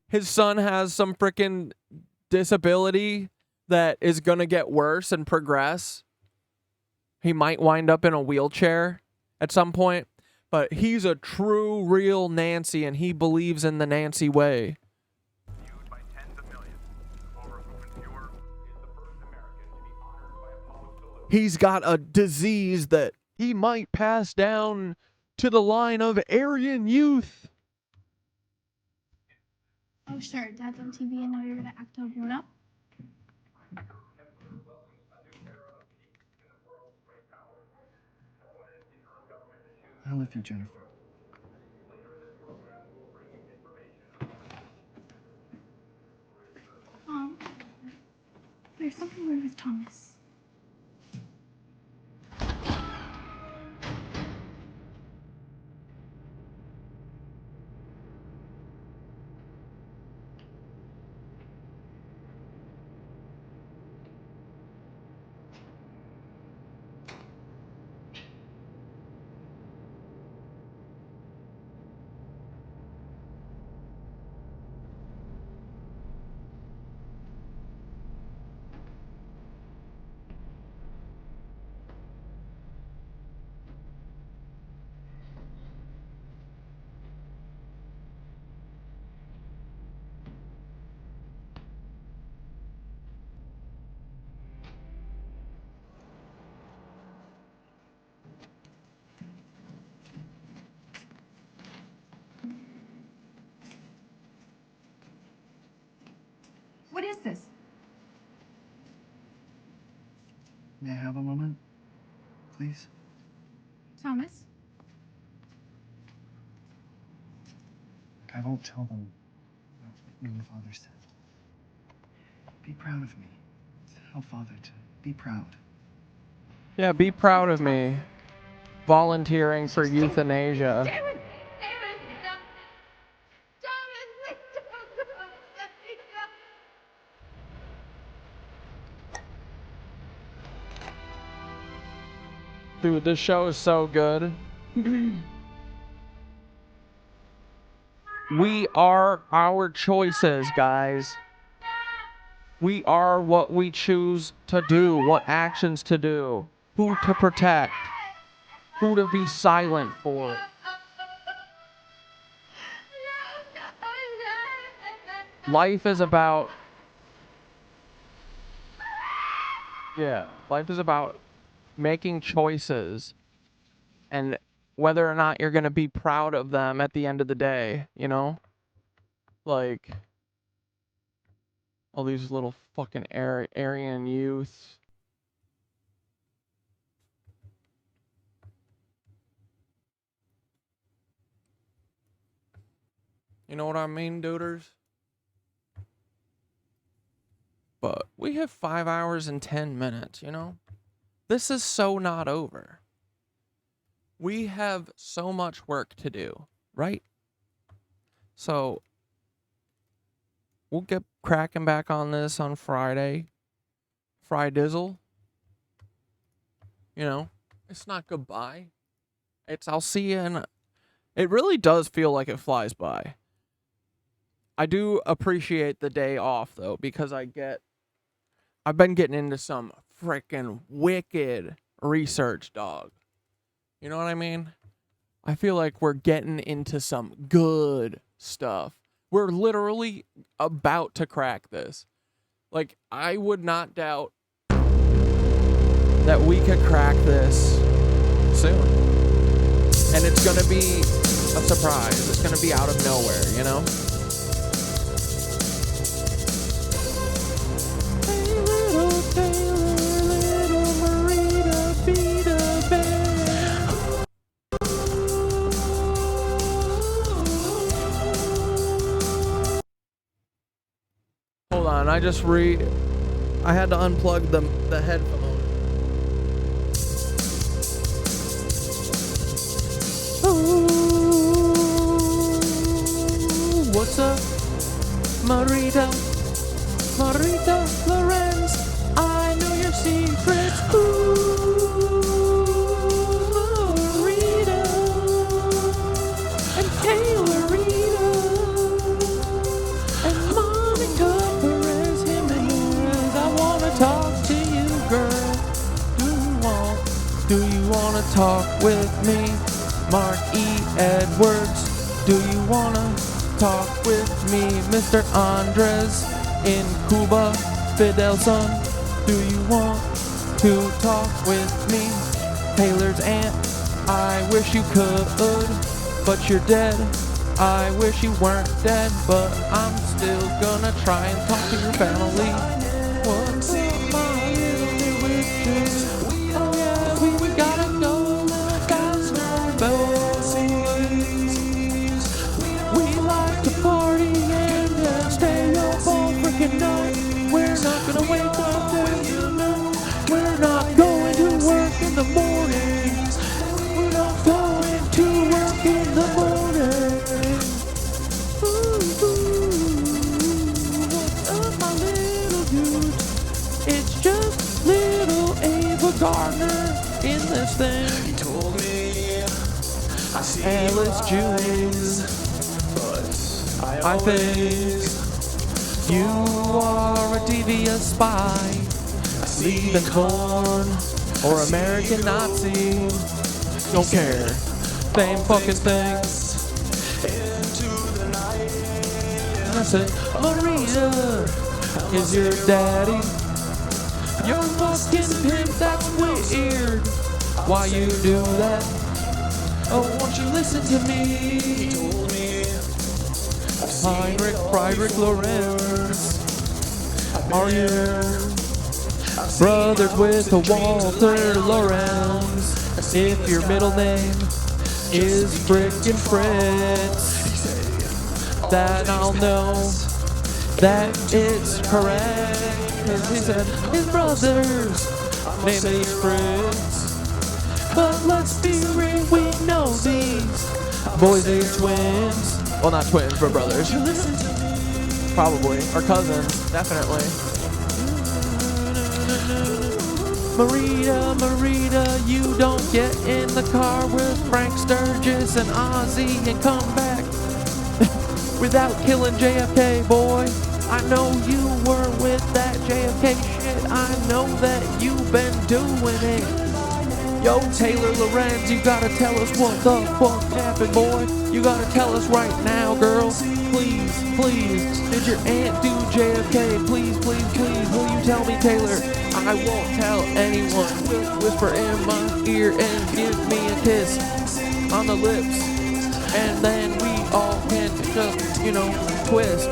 His son has some frickin' disability that is gonna get worse and progress. He might wind up in a wheelchair at some point, but he's a true, real Nancy, and he believes in the Nancy way. He's got a disease that he might pass down to the line of Aryan youth. Oh, sure. Dad's on TV and now you're gonna act all grown up. I love you, Jennifer. Mom, there's something weird with Thomas. What is this? May I have a moment, please? Thomas? I won't tell them what you and Father said. Be proud of me. Tell Father to be proud. Yeah, be proud of me. Volunteering for euthanasia. Dude, this show is so good. We are our choices, guys. We are what we choose to do, what actions to do, who to protect, who to be silent for. Life is about... Yeah, life is about making choices and whether or not you're going to be proud of them at the end of the day, you know? Like, all these little fucking Aryan youths. You know what I mean, duders? But we have 5 hours and 10 minutes, you know? This is so not over. We have so much work to do, right? So, we'll get cracking back on this on Friday. Fridizzle. You know, it's not goodbye. It's I'll see you in... It really does feel like it flies by. I do appreciate the day off, though, because I've been getting into some freaking wicked research, dog. You know what I mean? I feel like we're getting into some good stuff. We're literally about to crack this. Like, I would not doubt that we could crack this soon. And it's going to be a surprise. It's going to be out of nowhere, you know? Hold on, I had to unplug the headphone. Ooh, what's up, Marita Lorenz? I know your secrets. Ooh, Marita and Taylorita and Monica Perez Jimenez. I wanna talk to you, girl. Do you wanna talk with me? Mark E. Edwards. Do you wanna talk with me? Mr. Andres in Cuba. Fidel's son. Do you want to talk with me? Taylor's aunt. I wish you could, but you're dead. I wish you weren't dead, but I'm still gonna try and talk to your family. What's up, my little witches? Oh yeah, we gotta go faster, boy. working night. We're not gonna wake up till the night. We're not going to work in the morning. We're not going to work in the morning. Ooh, what's up, my little dudes? It's just little Ava Gardner in this thing. He told me I see Alice Jews, but I think you are a devious spy, leaving corn or American Nazi. Don't care, same fucking thing. And I said, Marita is your daddy. Your fucking pimp, that's weird. Why you do that? Oh, won't you listen to me? he told me Heinrich Friederich Lorenz. Are you brothers with a Walter Lorenz? If your middle name is frickin' Fritz, that I'll know that it's correct. 'Cause he said his brother's name is Fritz. But let's be real, we know these boys are twins. Well, not twins, but brothers. Probably. Or cousins, definitely. Marita, you don't get in the car with Frank Sturgis and Ozzy and come back without killing JFK, boy. I know you were with that JFK shit. I know that you've been doing it. Yo, Taylor Lorenz, you gotta tell us what the fuck happened, boy. You gotta tell us right now, girl. Please, please. Did your aunt do JFK? Please, please, please. Will you tell me, Taylor? I won't tell anyone. Whisper in my ear and give me a kiss on the lips. And then we all can just, twist.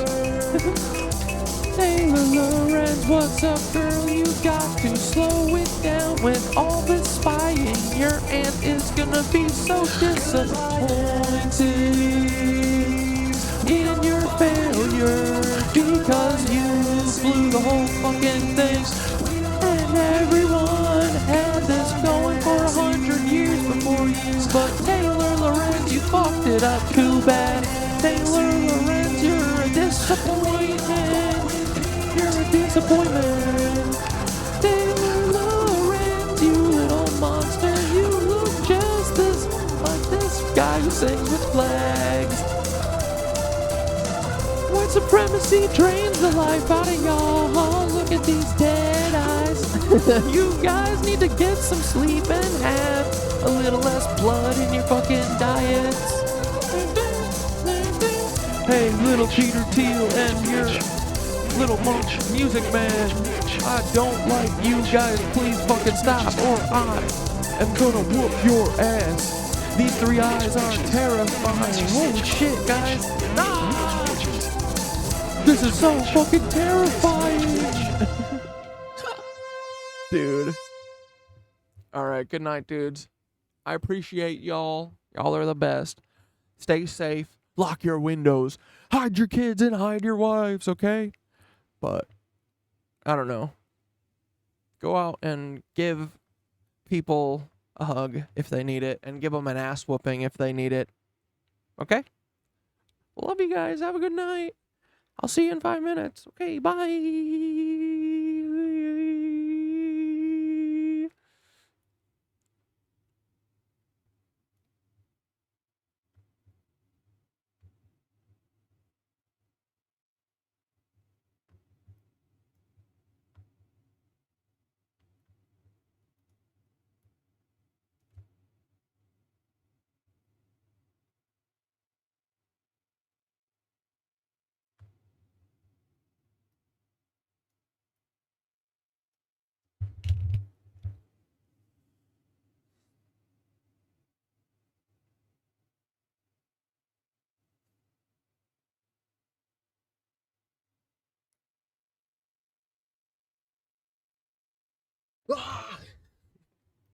Taylor Lorenz, what's up, girl? You got to slow it down with all this spying. Your aunt is gonna be so disappointed in your failure because you blew the whole fucking thing. And everyone had this going for 100 years before you. But Taylor Lorenz, you fucked it up too bad. Taylor Lorenz, you're a disappointment. You're a disappointment. Taylor Lorenz, you little monster. You look just as like this guy who sings with flags. White supremacy drains the life out of y'all. Look at these dead eyes. You guys need to get some sleep and have a little less blood in your fucking diets. Hey, little Peter Thiel and your little monk music man, I don't like you guys. Please fucking stop or I am gonna whoop your ass. These three eyes are terrifying. Holy shit, guys. Ah! This is so fucking terrifying. Dude. Alright, good night, dudes. I appreciate y'all. Y'all are the best. Stay safe. Lock your windows. Hide your kids and hide your wives, okay? But, I don't know. Go out and give people a hug if they need it. And give them an ass whooping if they need it. Okay? Love you guys. Have a good night. I'll see you in 5 minutes. Okay, bye.